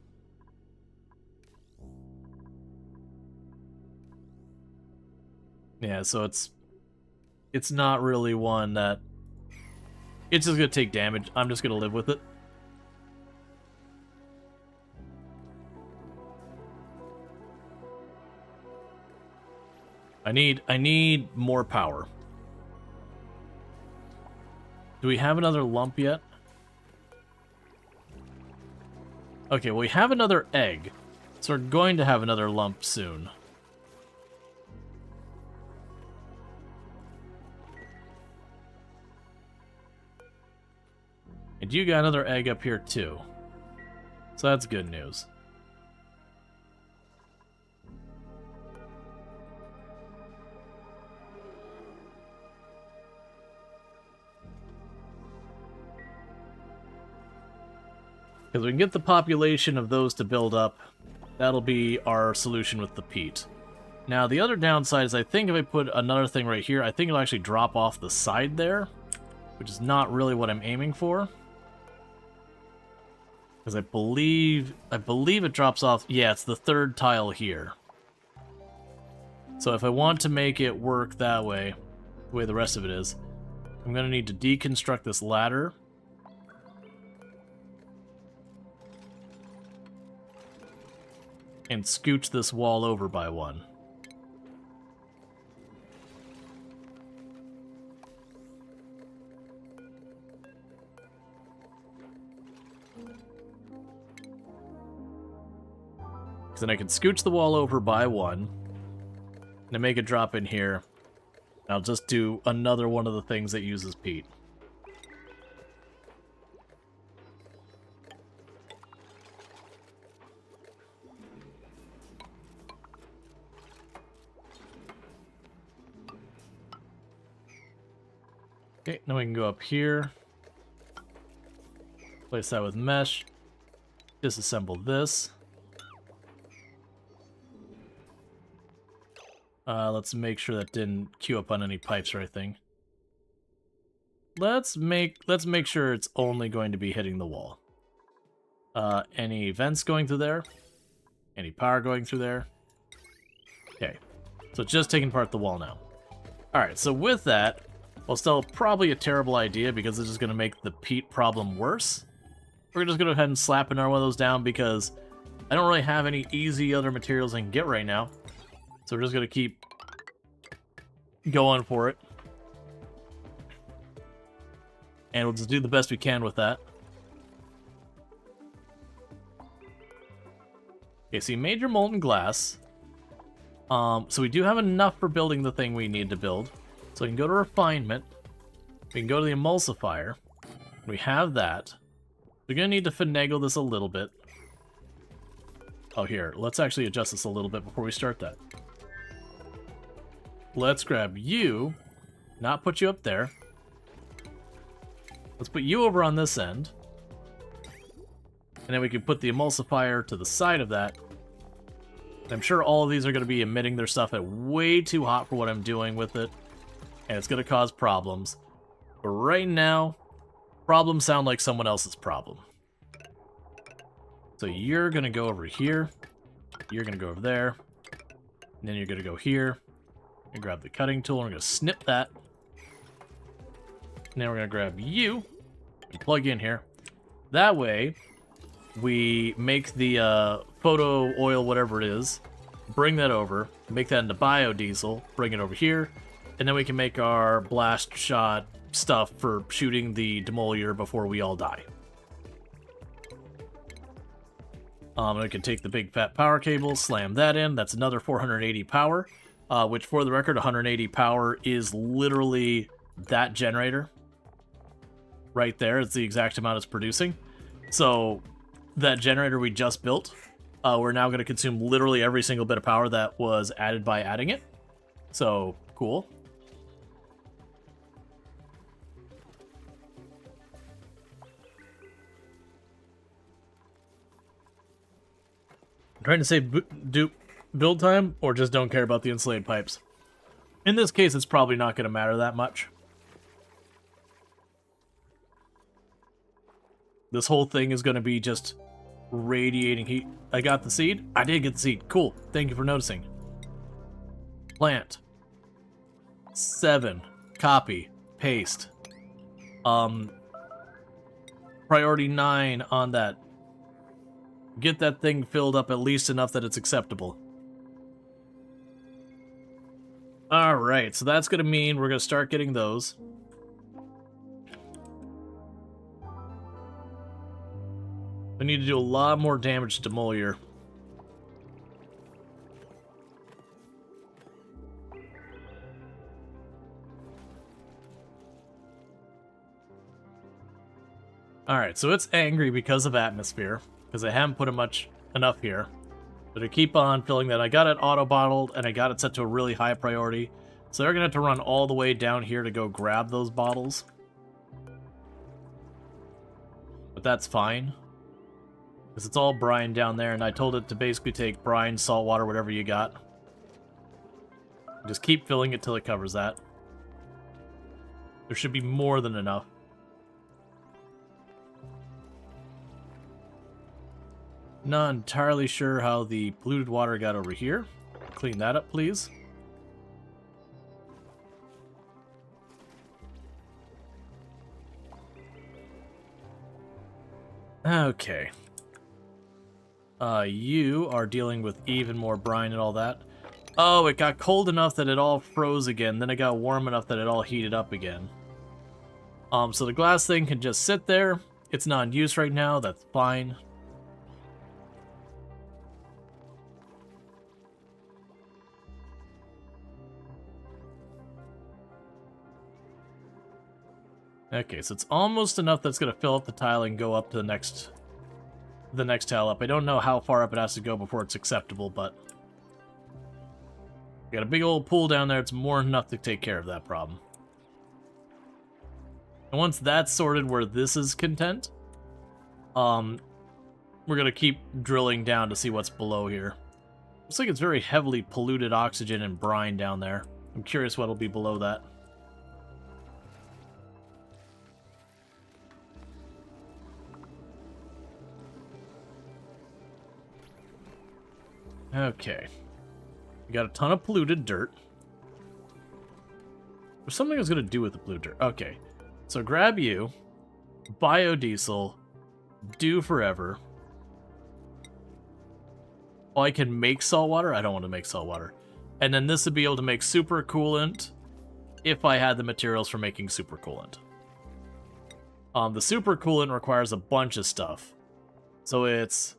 Yeah, so it's not really one that... It's just going to take damage. I'm just going to live with it. I need more power. Do we have another lump yet? Okay, well, we have another egg, so we're going to have another lump soon. And you got another egg up here too. So that's good news. Because we can get the population of those to build up, that'll be our solution with the peat. Now, the other downside is I think if I put another thing right here, I think it'll actually drop off the side there, which is not really what I'm aiming for. Because I believe it drops off... Yeah, it's the third tile here. So if I want to make it work that way, the way the rest of it is, I'm going to need to deconstruct this ladder. And scooch this wall over by one. Because then I can scooch the wall over by one. And I make it drop in here. And I'll just do another one of the things that uses peat. Okay, now we can go up here. Place that with mesh. Disassemble this. Let's make sure that didn't queue up on any pipes or anything. Let's make sure it's only going to be hitting the wall. Any vents going through there? Any power going through there? Okay. So it's just taking apart the wall now. Alright, so with that, well, still probably a terrible idea because it's just going to make the peat problem worse. We're just going to go ahead and slap another one of those down because I don't really have any easy other materials I can get right now. So we're just going to keep going for it. And we'll just do the best we can with that. Okay, so you made your molten glass. So we do have enough for building the thing we need to build. So we can go to refinement. We can go to the emulsifier. We have that. We're going to need to finagle this a little bit. Oh, here. Let's actually adjust this a little bit before we start that. Let's grab you. Not put you up there. Let's put you over on this end. And then we can put the emulsifier to the side of that. I'm sure all of these are going to be emitting their stuff at way too hot for what I'm doing with it. And it's going to cause problems. But right now, problems sound like someone else's problem. So you're going to go over here. You're going to go over there. And then you're going to go here. And grab the cutting tool. And we're going to snip that. And then we're going to grab you. And plug you in here. That way, we make the photo oil, whatever it is. Bring that over. Make that into biodiesel. Bring it over here. And then we can make our blast shot stuff for shooting the demolier before we all die. I can take the big fat power cable, slam that in. That's another 480 power, which for the record, 180 power is literally that generator. Right there, it's the exact amount it's producing. So that generator we just built, we're now going to consume literally every single bit of power that was added by adding it. So, cool. I'm trying to save build time, or just don't care about the insulated pipes. In this case, it's probably not going to matter that much. This whole thing is going to be just radiating heat. I got the seed? I did get the seed. Cool. Thank you for noticing. Plant. 7. Copy. Paste. Priority 9 on that. Get that thing filled up at least enough that it's acceptable. Alright, so that's going to mean we're going to start getting those. We need to do a lot more damage to Demolier. Alright, so it's angry because of atmosphere, because I haven't put enough here. But I keep on filling that. I got it auto-bottled, and I got it set to a really high priority. So they're going to have to run all the way down here to go grab those bottles. But that's fine. Because it's all brine down there, and I told it to basically take brine, salt water, whatever you got. Just keep filling it till it covers that. There should be more than enough. Not entirely sure how the polluted water got over here. Clean that up, please. Okay. You are dealing with even more brine and all that. Oh, it got cold enough that it all froze again. Then it got warm enough that it all heated up again. So the glass thing can just sit there. It's not in use right now. That's fine. Okay, so it's almost enough that's going to fill up the tile and go up to the next tile up. I don't know how far up it has to go before it's acceptable, but we got a big old pool down there. It's more than enough to take care of that problem. And once that's sorted where this is content, we're going to keep drilling down to see what's below here. Looks like it's very heavily polluted oxygen and brine down there. I'm curious what'll be below that. Okay. We got a ton of polluted dirt. There's something I was going to do with the polluted dirt. Okay. So grab you. Biodiesel. Do forever. Oh, I can make salt water? I don't want to make salt water. And then this would be able to make super coolant if I had the materials for making super coolant. The super coolant requires a bunch of stuff. So it's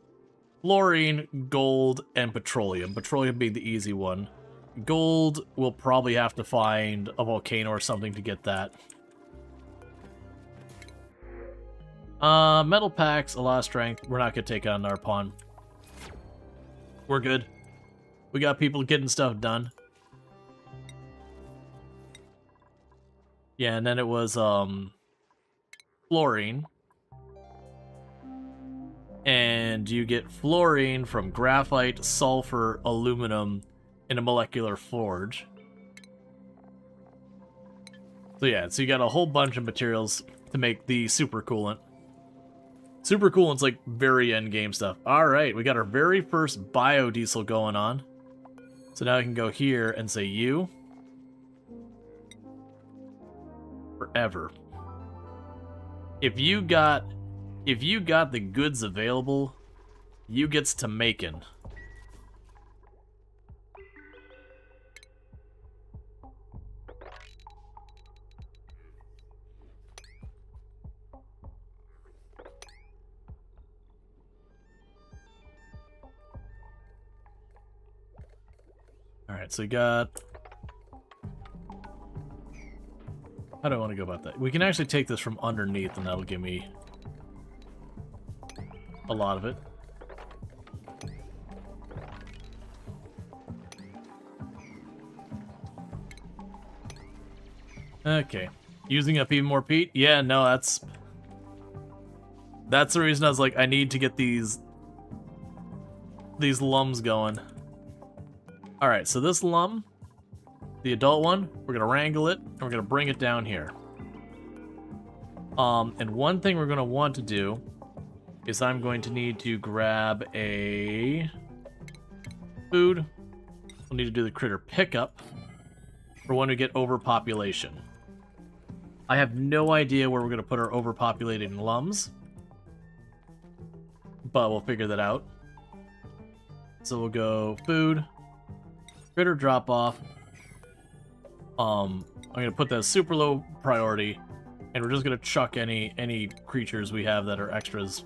fluorine, gold, and petroleum. Petroleum being the easy one. Gold, we'll probably have to find a volcano or something to get that. Metal packs, a lot of strength. We're not going to take on our pawn. We're good. We got people getting stuff done. Yeah, and then it was, fluorine. And you get fluorine from graphite, sulfur, aluminum in a molecular forge. So yeah, so you got a whole bunch of materials to make the super coolant. Super coolant's like very end game stuff. Alright, we got our very first biodiesel going on. So now I can go here and say you. Forever. If you got the goods available, you gets to making. Alright, so we got... How do I want to go about that? We can actually take this from underneath, and that'll give me a lot of it. Okay. Using up even more peat? Yeah, no, that's the reason I was like, I need to get these lums going. Alright, so this lum, the adult one, we're gonna wrangle it, and we're gonna bring it down here. And one thing we're gonna want to do is I'm going to need to grab a food. We'll need to do the critter pickup for when we get overpopulation. I have no idea where we're going to put our overpopulated lums, but we'll figure that out. So we'll go food, critter drop off. I'm going to put that super low priority, and we're just going to chuck any creatures we have that are extras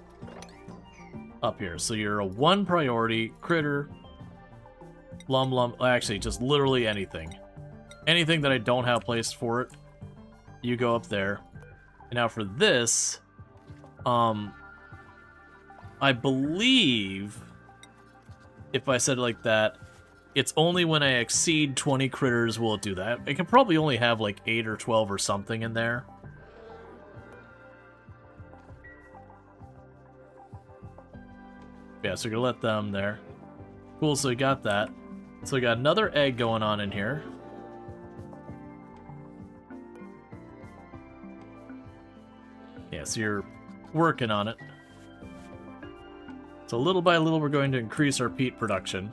up here. So you're a 1 priority critter, lum, actually just literally anything. Anything that I don't have placed for it. You go up there. And now for this, I believe, if I said it like that, it's only when I exceed 20 critters will it do that. I can probably only have like 8 or 12 or something in there. Yeah, so we're gonna let them there. Cool, so we got that. So we got another egg going on in here. Yeah, so you're working on it. So little by little, we're going to increase our peat production.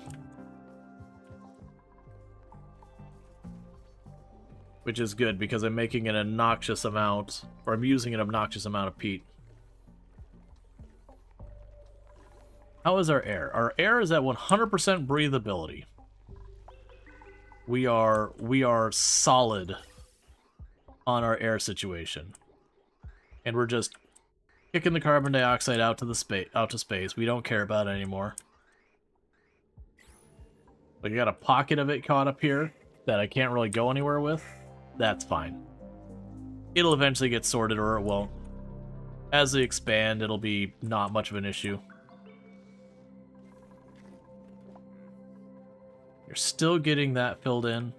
Which is good, because I'm making an obnoxious amount, or I'm using an obnoxious amount of peat. How is our air? Our air is at 100% breathability. We are solid on our air situation. And we're just kicking the carbon dioxide out to space. We don't care about it anymore. But you got a pocket of it caught up here that I can't really go anywhere with. That's fine. It'll eventually get sorted, or it won't. As they expand, it'll be not much of an issue. You're still getting that filled in.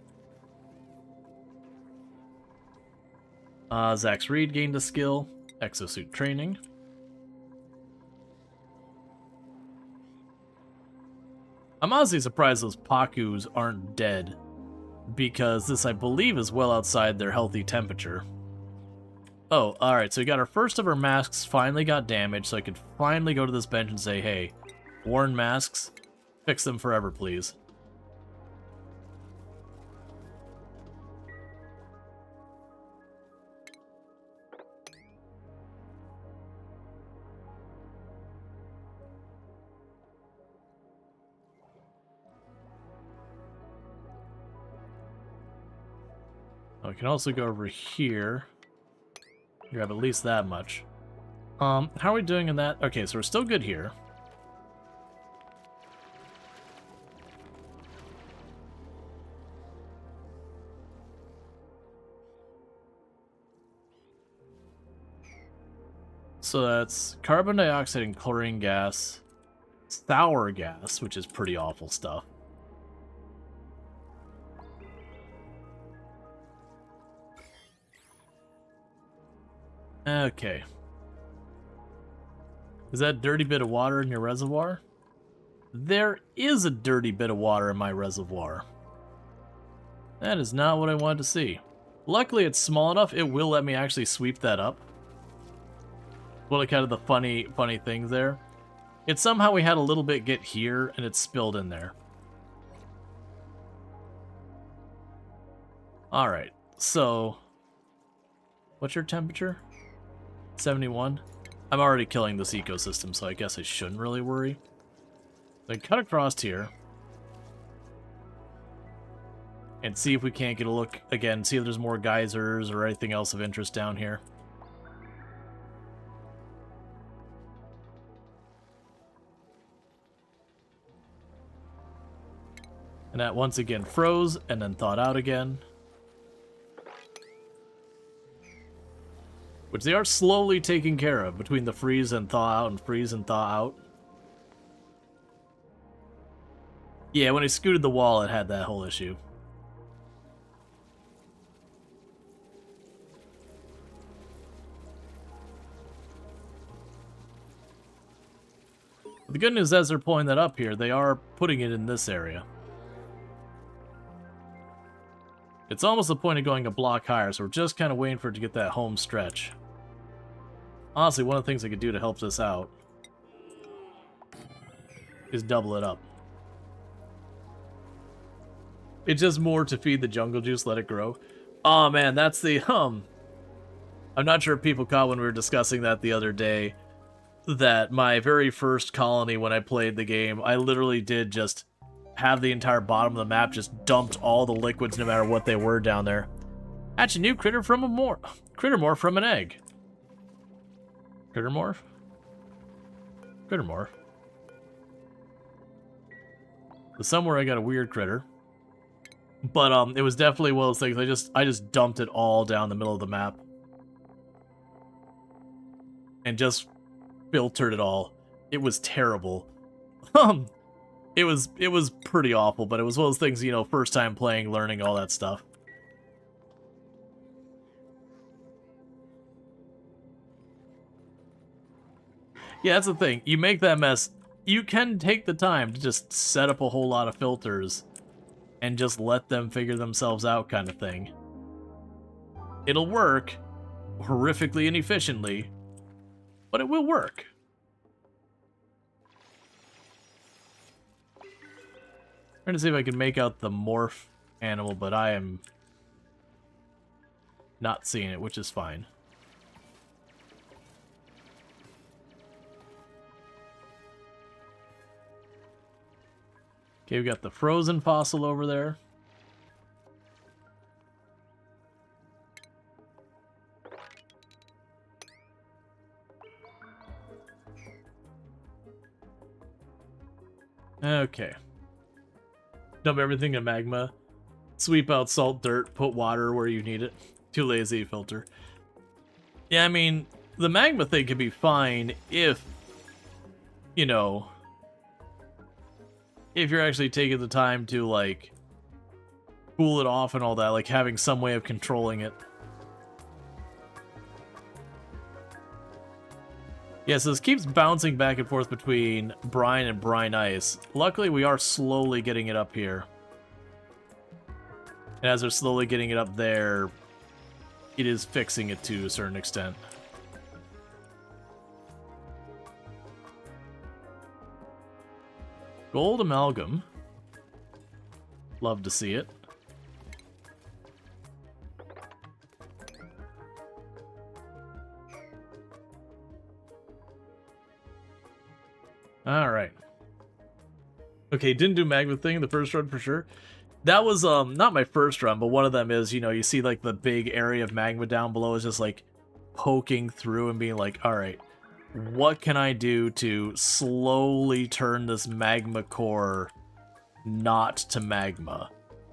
Zach's Reed gained a skill. Exosuit training. I'm honestly surprised those Pakus aren't dead, because this, I believe, is well outside their healthy temperature. Oh, alright, so we got our first of our masks finally got damaged, so I could finally go to this bench and say, hey, worn masks, fix them forever, please. We can also go over here. Grab at least that much. How are we doing in that? Okay, so we're still good here. So that's carbon dioxide and chlorine gas, sour gas, which is pretty awful stuff. Okay. Is that dirty bit of water in your reservoir? There is a dirty bit of water in my reservoir. That is not what I wanted to see. Luckily, it's small enough, it will let me actually sweep that up. One of kind of the funny things there. It's somehow we had a little bit get here, and it's spilled in there. Alright, so... what's your temperature? 71? I'm already killing this ecosystem, so I guess I shouldn't really worry. So I cut across here. And see if we can't get a look again, see if there's more geysers or anything else of interest down here. And that once again froze and then thawed out again. Which they are slowly taking care of between the freeze and thaw out and freeze and thaw out. Yeah, when I scooted the wall, it had that whole issue. The good news, as they're pulling that up here, they are putting it in this area. It's almost the point of going a block higher, so we're just kind of waiting for it to get that home stretch. Honestly, one of the things I could do to help this out is double it up. It's just more to feed the jungle juice, let it grow. Oh man, that's the, I'm not sure if people caught when we were discussing that the other day, that my very first colony when I played the game, I literally did just have the entire bottom of the map just dumped all the liquids no matter what they were down there. Hatch a new critter from a critter morph from an egg. Critter morph? Critter morph. So somewhere I got a weird critter. But it was definitely one of those things. I just dumped it all down the middle of the map. And just filtered it all. It was terrible. It was pretty awful, but it was one of those things, you know, first time playing, learning all that stuff. Yeah, that's the thing. You make that mess, you can take the time to just set up a whole lot of filters and just let them figure themselves out kind of thing. It'll work horrifically inefficiently, but it will work. Trying to see if I can make out the morph animal, but I am not seeing it, which is fine. Okay, we got the frozen fossil over there. Okay. Dump everything in magma. Sweep out salt, dirt, put water where you need it. Too lazy to filter. Yeah, I mean, the magma thing can be fine if, you know, if you're actually taking the time to, like, cool it off and all that, like having some way of controlling it. Yeah, so this keeps bouncing back and forth between brine and brine ice. Luckily, we are slowly getting it up here. And as they're slowly getting it up there, it is fixing it to a certain extent. Gold amalgam. Love to see it. Alright. Okay, didn't do magma thing in the first run for sure. That was not my first run, but one of them is, you know, you see like the big area of magma down below is just like poking through and being like, alright, what can I do to slowly turn this magma core not to magma?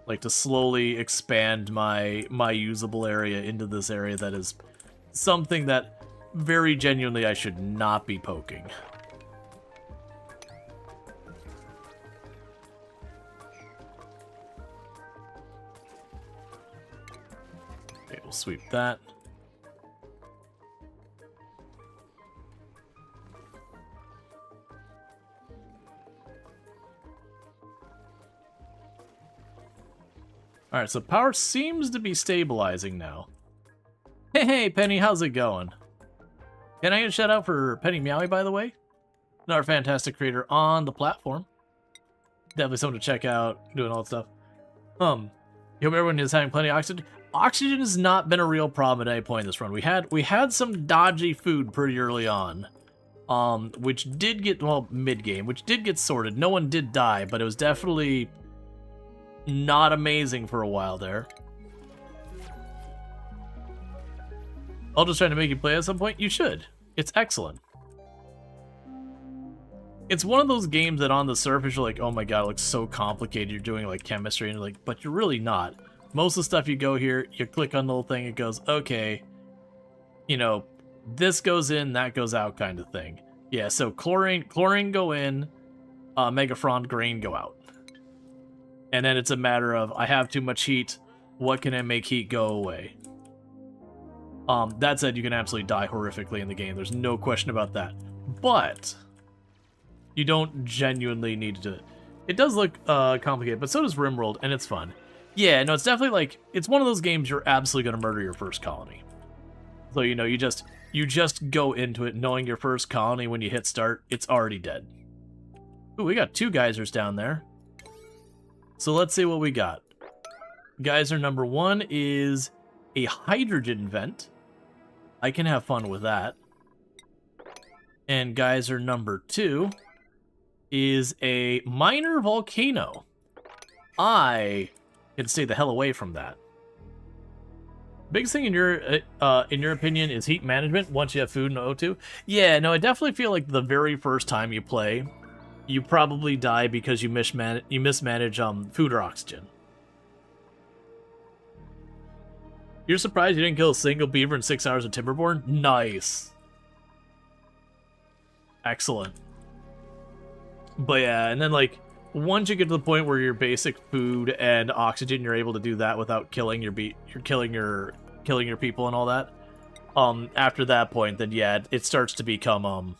Like to slowly expand my usable area into this area that is something that very genuinely I should not be poking. Okay, we'll sweep that. Alright, so power seems to be stabilizing now. Hey, Penny, how's it going? Can I get a shout out for Penny Meowie, by the way? Another fantastic creator on the platform. Definitely someone to check out, doing all that stuff. You hope everyone is having plenty of oxygen. Oxygen has not been a real problem at any point in this run. We had some dodgy food pretty early on. Which did get, well, mid-game, which did get sorted. No one did die, but it was definitely not amazing for a while there. I'll just try to make you play at some point. You should. It's excellent. it's one of those games that on the surface you're like, oh my god, it looks so complicated. You're doing like chemistry and you're like, but you're really not. Most of the stuff you go here, you click on the little thing, it goes, okay, you know, this goes in, that goes out kind of thing. Yeah, so chlorine go in, Megafron grain go out. And then it's a matter of, I have too much heat, what can I make heat go away? That said, you can absolutely die horrifically in the game. There's no question about that. But you don't genuinely need to do it. It does look complicated, but so does RimWorld, and it's fun. Yeah, no, it's definitely like, it's one of those games you're absolutely going to murder your first colony. So, you know, you just go into it knowing your first colony, when you hit start, it's already dead. Ooh, we got 2 geysers down there. So let's see what we got. Geyser number 1 is a hydrogen vent. I can have fun with that. And geyser number 2 is a minor volcano. I can stay the hell away from that. Biggest thing in your opinion is heat management once you have food and O2. Yeah, no, I definitely feel like the very first time you play, you probably die because you mismanage food or oxygen. You're surprised you didn't kill a single beaver in 6 hours of Timberborn? Nice. Excellent. But yeah, and then like once you get to the point where your basic food and oxygen, you're able to do that without killing your killing your people and all that. After that point, then yeah, it starts to become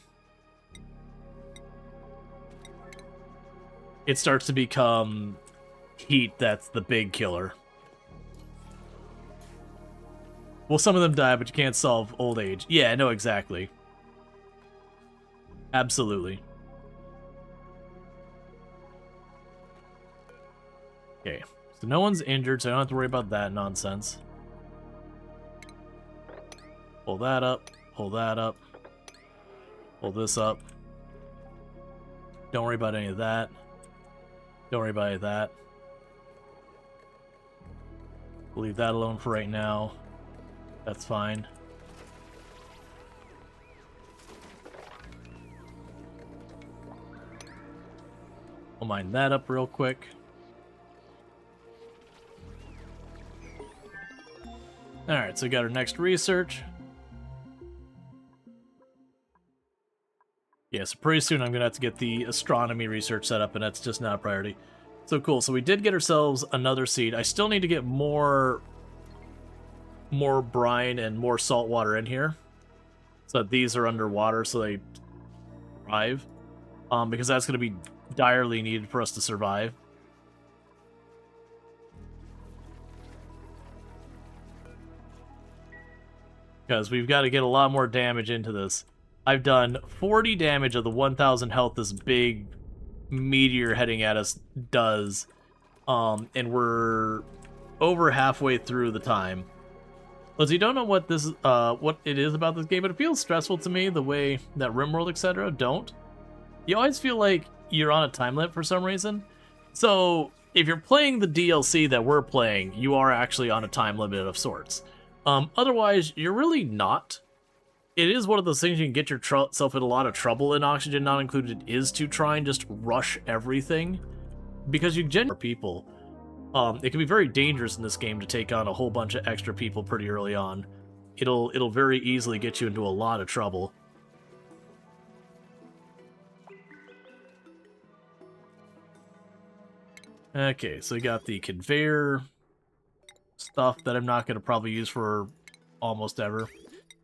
heat that's the big killer. Well, some of them die, but you can't solve old age. Yeah, no, exactly. Absolutely. Okay, so no one's injured, so I don't have to worry about that nonsense. Pull that up, pull that up, pull this up. Don't worry about any of that. Don't worry about any of that. We'll leave that alone for right now. That's fine. I'll mine that up real quick. Alright, so we got our next research. Yeah, so pretty soon I'm going to have to get the astronomy research set up, and that's just not a priority. So cool, so we did get ourselves another seed. I still need to get more brine and more salt water in here, so that these are underwater so they thrive, because that's going to be direly needed for us to survive. Because we've got to get a lot more damage into this. I've done 40 damage of the 1,000 health this big meteor heading at us does, and we're over halfway through the time. But you don't know what this what it is about this game, but it feels stressful to me the way that RimWorld, etc. don't. You always feel like you're on a time limit for some reason. So if you're playing the DLC that we're playing, you are actually on a time limit of sorts. Otherwise, you're really not. It is one of those things you can get yourself in a lot of trouble in Oxygen Not Included, is to try and just rush everything. Because you generally people. It can be very dangerous in this game to take on a whole bunch of extra people pretty early on. It'll very easily get you into a lot of trouble. Okay, so we got the conveyor stuff that I'm not going to probably use for almost ever.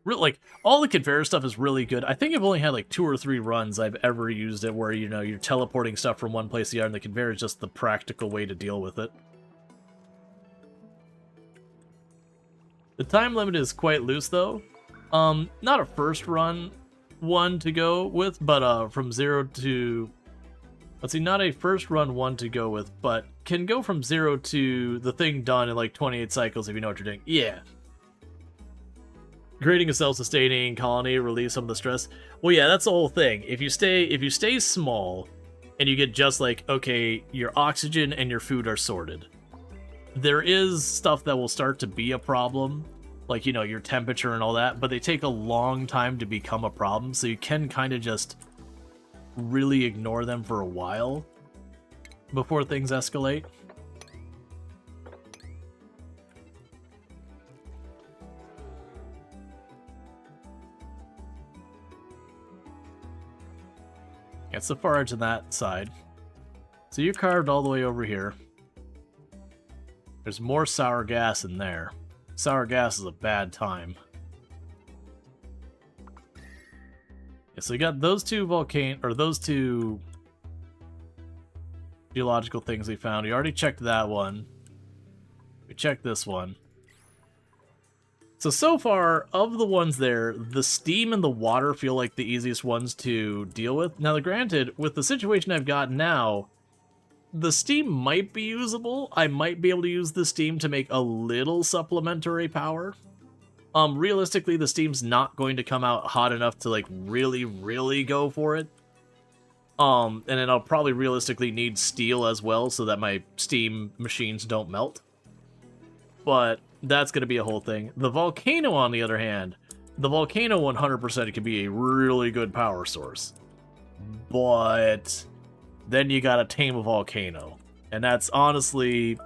Like, all the conveyor stuff is really good. I think I've only had like 2 or 3 runs I've ever used it where, you know, you're teleporting stuff from one place to the other, and the conveyor is just the practical way to deal with it. The time limit is quite loose, though. Not a first run one to go with, but from 0 to... Let's see, not a first run one to go with, but can go from 0 to the thing done in like 28 cycles if you know what you're doing. Yeah. Creating a self-sustaining colony, relieve some of the stress. Well, yeah, that's the whole thing. If you stay small, and you get just like, okay, your oxygen and your food are sorted, there is stuff that will start to be a problem, like, you know, your temperature and all that, but they take a long time to become a problem, so you can kind of just really ignore them for a while before things escalate. It's the forage on that side. So you carved all the way over here. There's more sour gas in there. Sour gas is a bad time. Yeah, so you got those two those two geological things we found. We already checked that one. We checked this one. So far, of the ones there, the steam and the water feel like the easiest ones to deal with. Now, granted, with the situation I've got now, the steam might be usable. I might be able to use the steam to make a little supplementary power. Realistically, the steam's not going to come out hot enough to, like, really go for it. And then I'll probably realistically need steel as well so that my steam machines don't melt. But that's going to be a whole thing. The volcano, on the other hand, the volcano 100% can be a really good power source. But then you gotta tame a volcano. And that's honestly,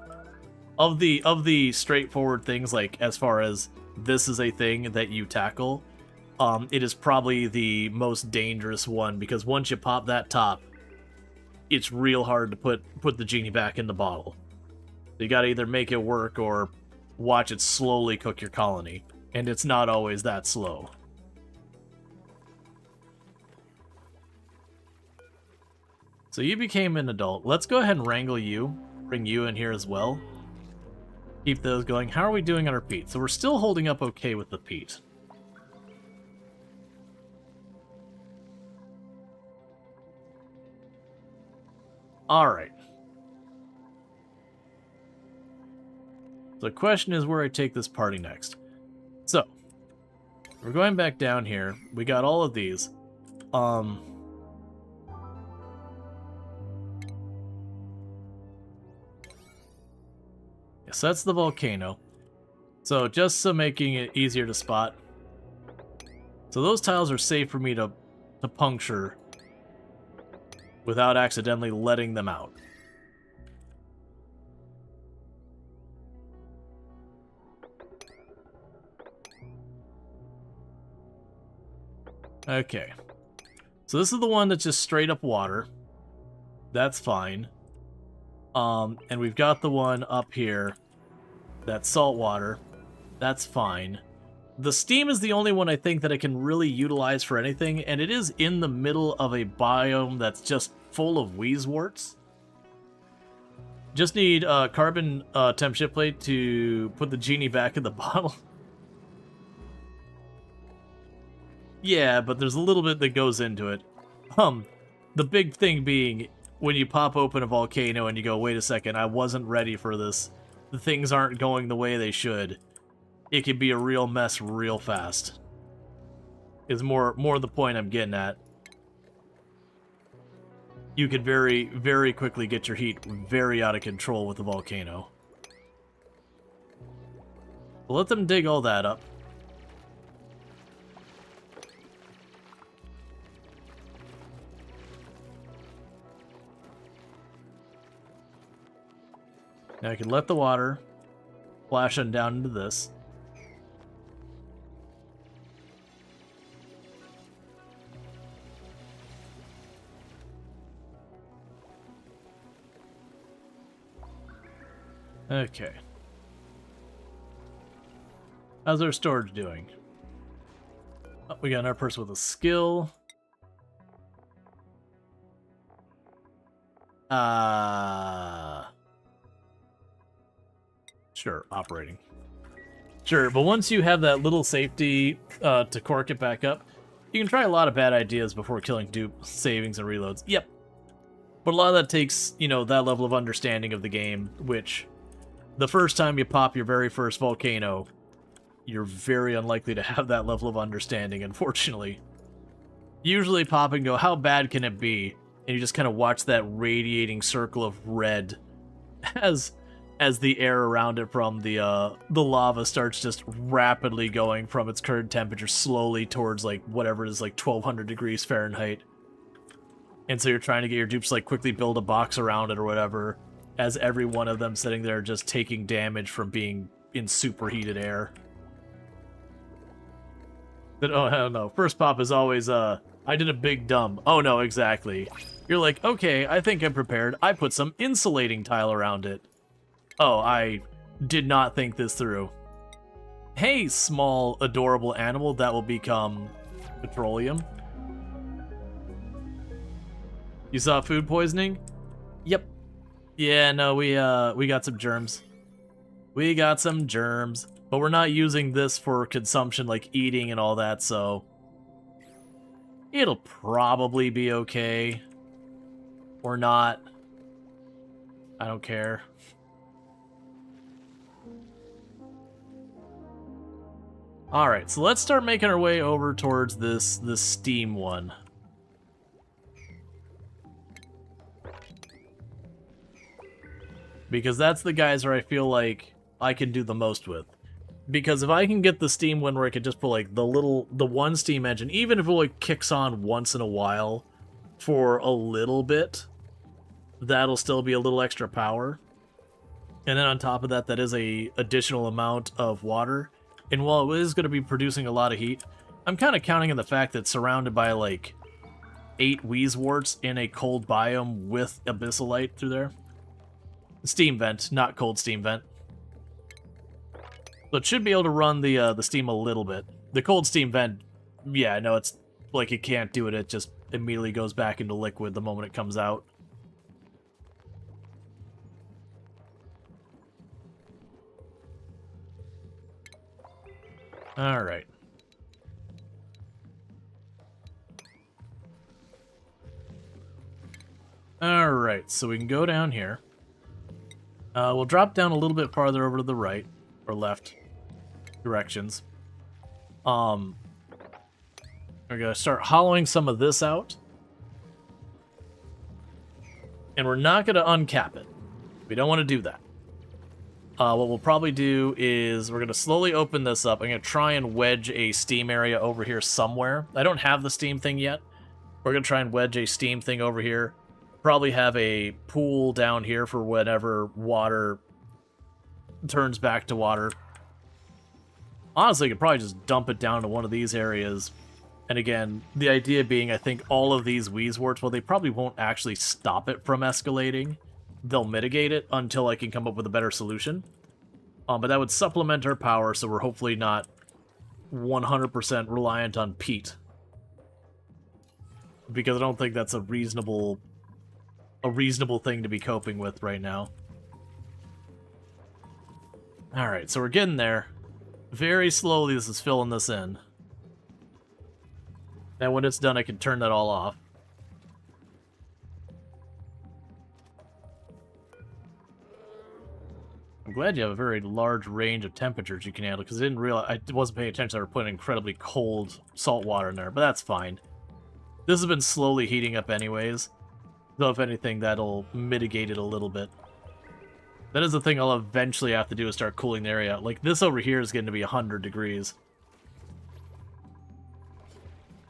of the straightforward things, like as far as this is a thing that you tackle, it is probably the most dangerous one, because once you pop that top, it's real hard to put the genie back in the bottle. You gotta either make it work or watch it slowly cook your colony, and it's not always that slow. So you became an adult. Let's go ahead and wrangle you, bring you in here as well. Keep those going. How are we doing on our peat? So we're still holding up okay with the peat. Alright. The question is where I take this party next. So, we're going back down here. We got all of these. Yes, that's the volcano. So, just so making it easier to spot. So those tiles are safe for me to puncture without accidentally letting them out. Okay. So this is the one that's just straight up water. That's fine. And we've got the one up here that's salt water. That's fine. The steam is the only one I think that I can really utilize for anything, and it is in the middle of a biome that's just full of wheezeworts. Just need carbon temp ship plate to put the genie back in the bottle. Yeah, but there's a little bit that goes into it. The big thing being, when you pop open a volcano and you go, wait a second, I wasn't ready for this. The things aren't going the way they should. It can be a real mess real fast. Is more the point I'm getting at. You could very, very quickly get your heat very out of control with the volcano. We'll let them dig all that up. Now I can let the water splash on down into this. Okay. How's our storage doing? Oh, we got another person with a skill. Sure, operating. Sure, but once you have that little safety to cork it back up, you can try a lot of bad ideas before killing dupe savings and reloads. Yep. But a lot of that takes, you know, that level of understanding of the game, which the first time you pop your very first volcano, you're very unlikely to have that level of understanding, unfortunately. Usually pop and go, how bad can it be? And you just kind of watch that radiating circle of red as the air around it from the lava starts just rapidly going from its current temperature slowly towards like whatever it is, like 1200 degrees Fahrenheit. And so you're trying to get your dupes to, like, quickly build a box around it or whatever, as every one of them sitting there just taking damage from being in superheated air. But, oh, hell no. First pop is always, I did a big dumb. Oh, no, exactly. You're like, okay, I think I'm prepared. I put some insulating tile around it. Oh, I did not think this through. Hey, small, adorable animal that will become petroleum. You saw food poisoning? Yep. Yeah, no, we got some germs. We got some germs. But we're not using this for consumption, like eating and all that, so it'll probably be okay. Or not. I don't care. Alright, so let's start making our way over towards this steam one. Because that's the guys where I feel like I can do the most with. Because if I can get the steam one where I could just put like the one steam engine, even if it like kicks on once in a while for a little bit, that'll still be a little extra power. And then on top of that, that is a additional amount of water. And while it is going to be producing a lot of heat, I'm kind of counting on the fact that it's surrounded by like 8 Wheezeworts in a cold biome with Abyssalite through there. Steam vent, not cold steam vent. So it should be able to run the steam a little bit. The cold steam vent, yeah, no, it's like it can't do it. It just immediately goes back into liquid the moment it comes out. All right. All right, so we can go down here. We'll drop down a little bit farther over to the right or left directions. We're gonna start hollowing some of this out, and we're not gonna uncap it. We don't want to do that. What we'll probably do is we're gonna slowly open this up. I'm gonna try and wedge a steam area over here somewhere. I don't have the steam thing yet. We're gonna try and wedge a steam thing over here. Probably have a pool down here for whenever water turns back to water. Honestly, I could probably just dump it down to one of these areas. And again, the idea being, I think all of these Wheezeworts, well, they probably won't actually stop it from escalating. They'll mitigate it until I can come up with a better solution. But that would supplement our power, so we're hopefully not 100% reliant on peat. Because I don't think that's a reasonable thing to be coping with right now. Alright, so we're getting there. Very slowly this is filling this in. And when it's done, I can turn that all off. I'm glad you have a very large range of temperatures you can handle, because I didn't realize, I wasn't paying attention, I were putting incredibly cold salt water in there, but that's fine. This has been slowly heating up anyways. Though, if anything, that'll mitigate it a little bit. That is the thing I'll eventually have to do is start cooling the area out. Like, this over here is going to be 100 degrees.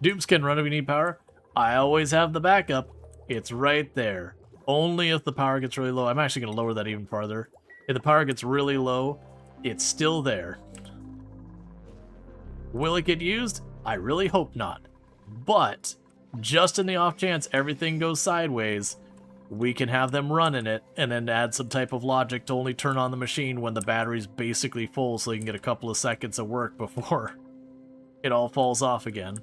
Dupes can run if you need power. I always have the backup. It's right there. Only if the power gets really low. I'm actually going to lower that even farther. If the power gets really low, it's still there. Will it get used? I really hope not. But just in the off chance everything goes sideways, we can have them running it and then add some type of logic to only turn on the machine when the battery's basically full so you can get a couple of seconds of work before it all falls off again.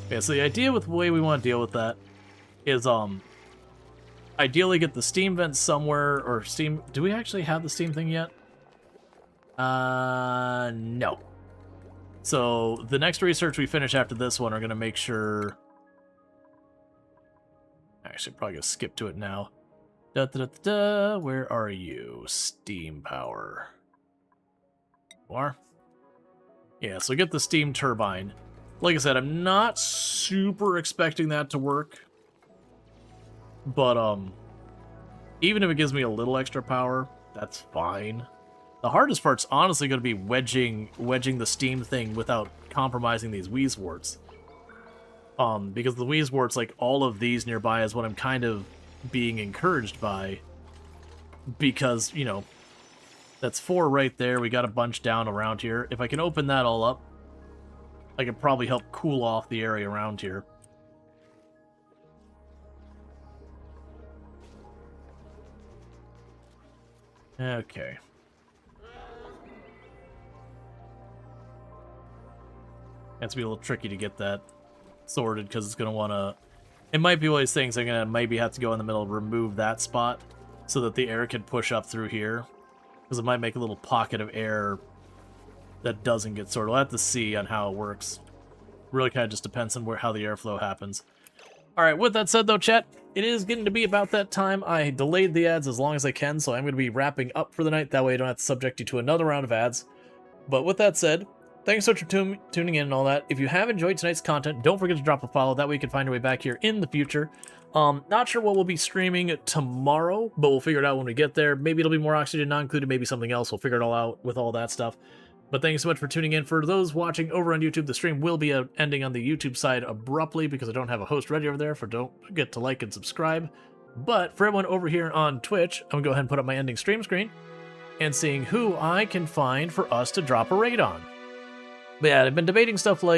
Okay, so the idea with the way we want to deal with that is, ideally get the steam vent somewhere, or steam... Do we actually have the steam thing yet? No. So, the next research we finish after this one are going to make sure... Actually, probably going to skip to it now. Where are you? Steam power. You are? Yeah, so get the steam turbine. Like I said, I'm not super expecting that to work. But, even if it gives me a little extra power, that's fine. The hardest part's honestly going to be wedging the steam thing without compromising these Wheezeworts. Because the Wheezeworts, like all of these nearby, is what I'm kind of being encouraged by. Because, you know, that's 4 right there. We got a bunch down around here. If I can open that all up, I could probably help cool off the area around here. Okay. It's be a little tricky to get that sorted because it's going to want to... It might be one of these things I'm going to maybe have to go in the middle, remove that spot so that the air can push up through here. Because it might make a little pocket of air that doesn't get sorted. We'll have to see on how it works. Really kind of just depends on how the airflow happens. Alright, with that said though, chat, it is getting to be about that time. I delayed the ads as long as I can, so I'm going to be wrapping up for the night. That way I don't have to subject you to another round of ads. But with that said, thanks so much for tuning in and all that. If you have enjoyed tonight's content, don't forget to drop a follow. That way you can find your way back here in the future. Not sure what we'll be streaming tomorrow, but we'll figure it out when we get there. Maybe it'll be more Oxygen not included, maybe something else. We'll figure it all out with all that stuff. But thank you so much for tuning in. For those watching over on YouTube, the stream will be ending on the YouTube side abruptly because I don't have a host ready over there. Don't forget to like and subscribe. But for everyone over here on Twitch, I'm going to go ahead and put up my ending stream screen and seeing who I can find for us to drop a raid on. But yeah, I've been debating stuff like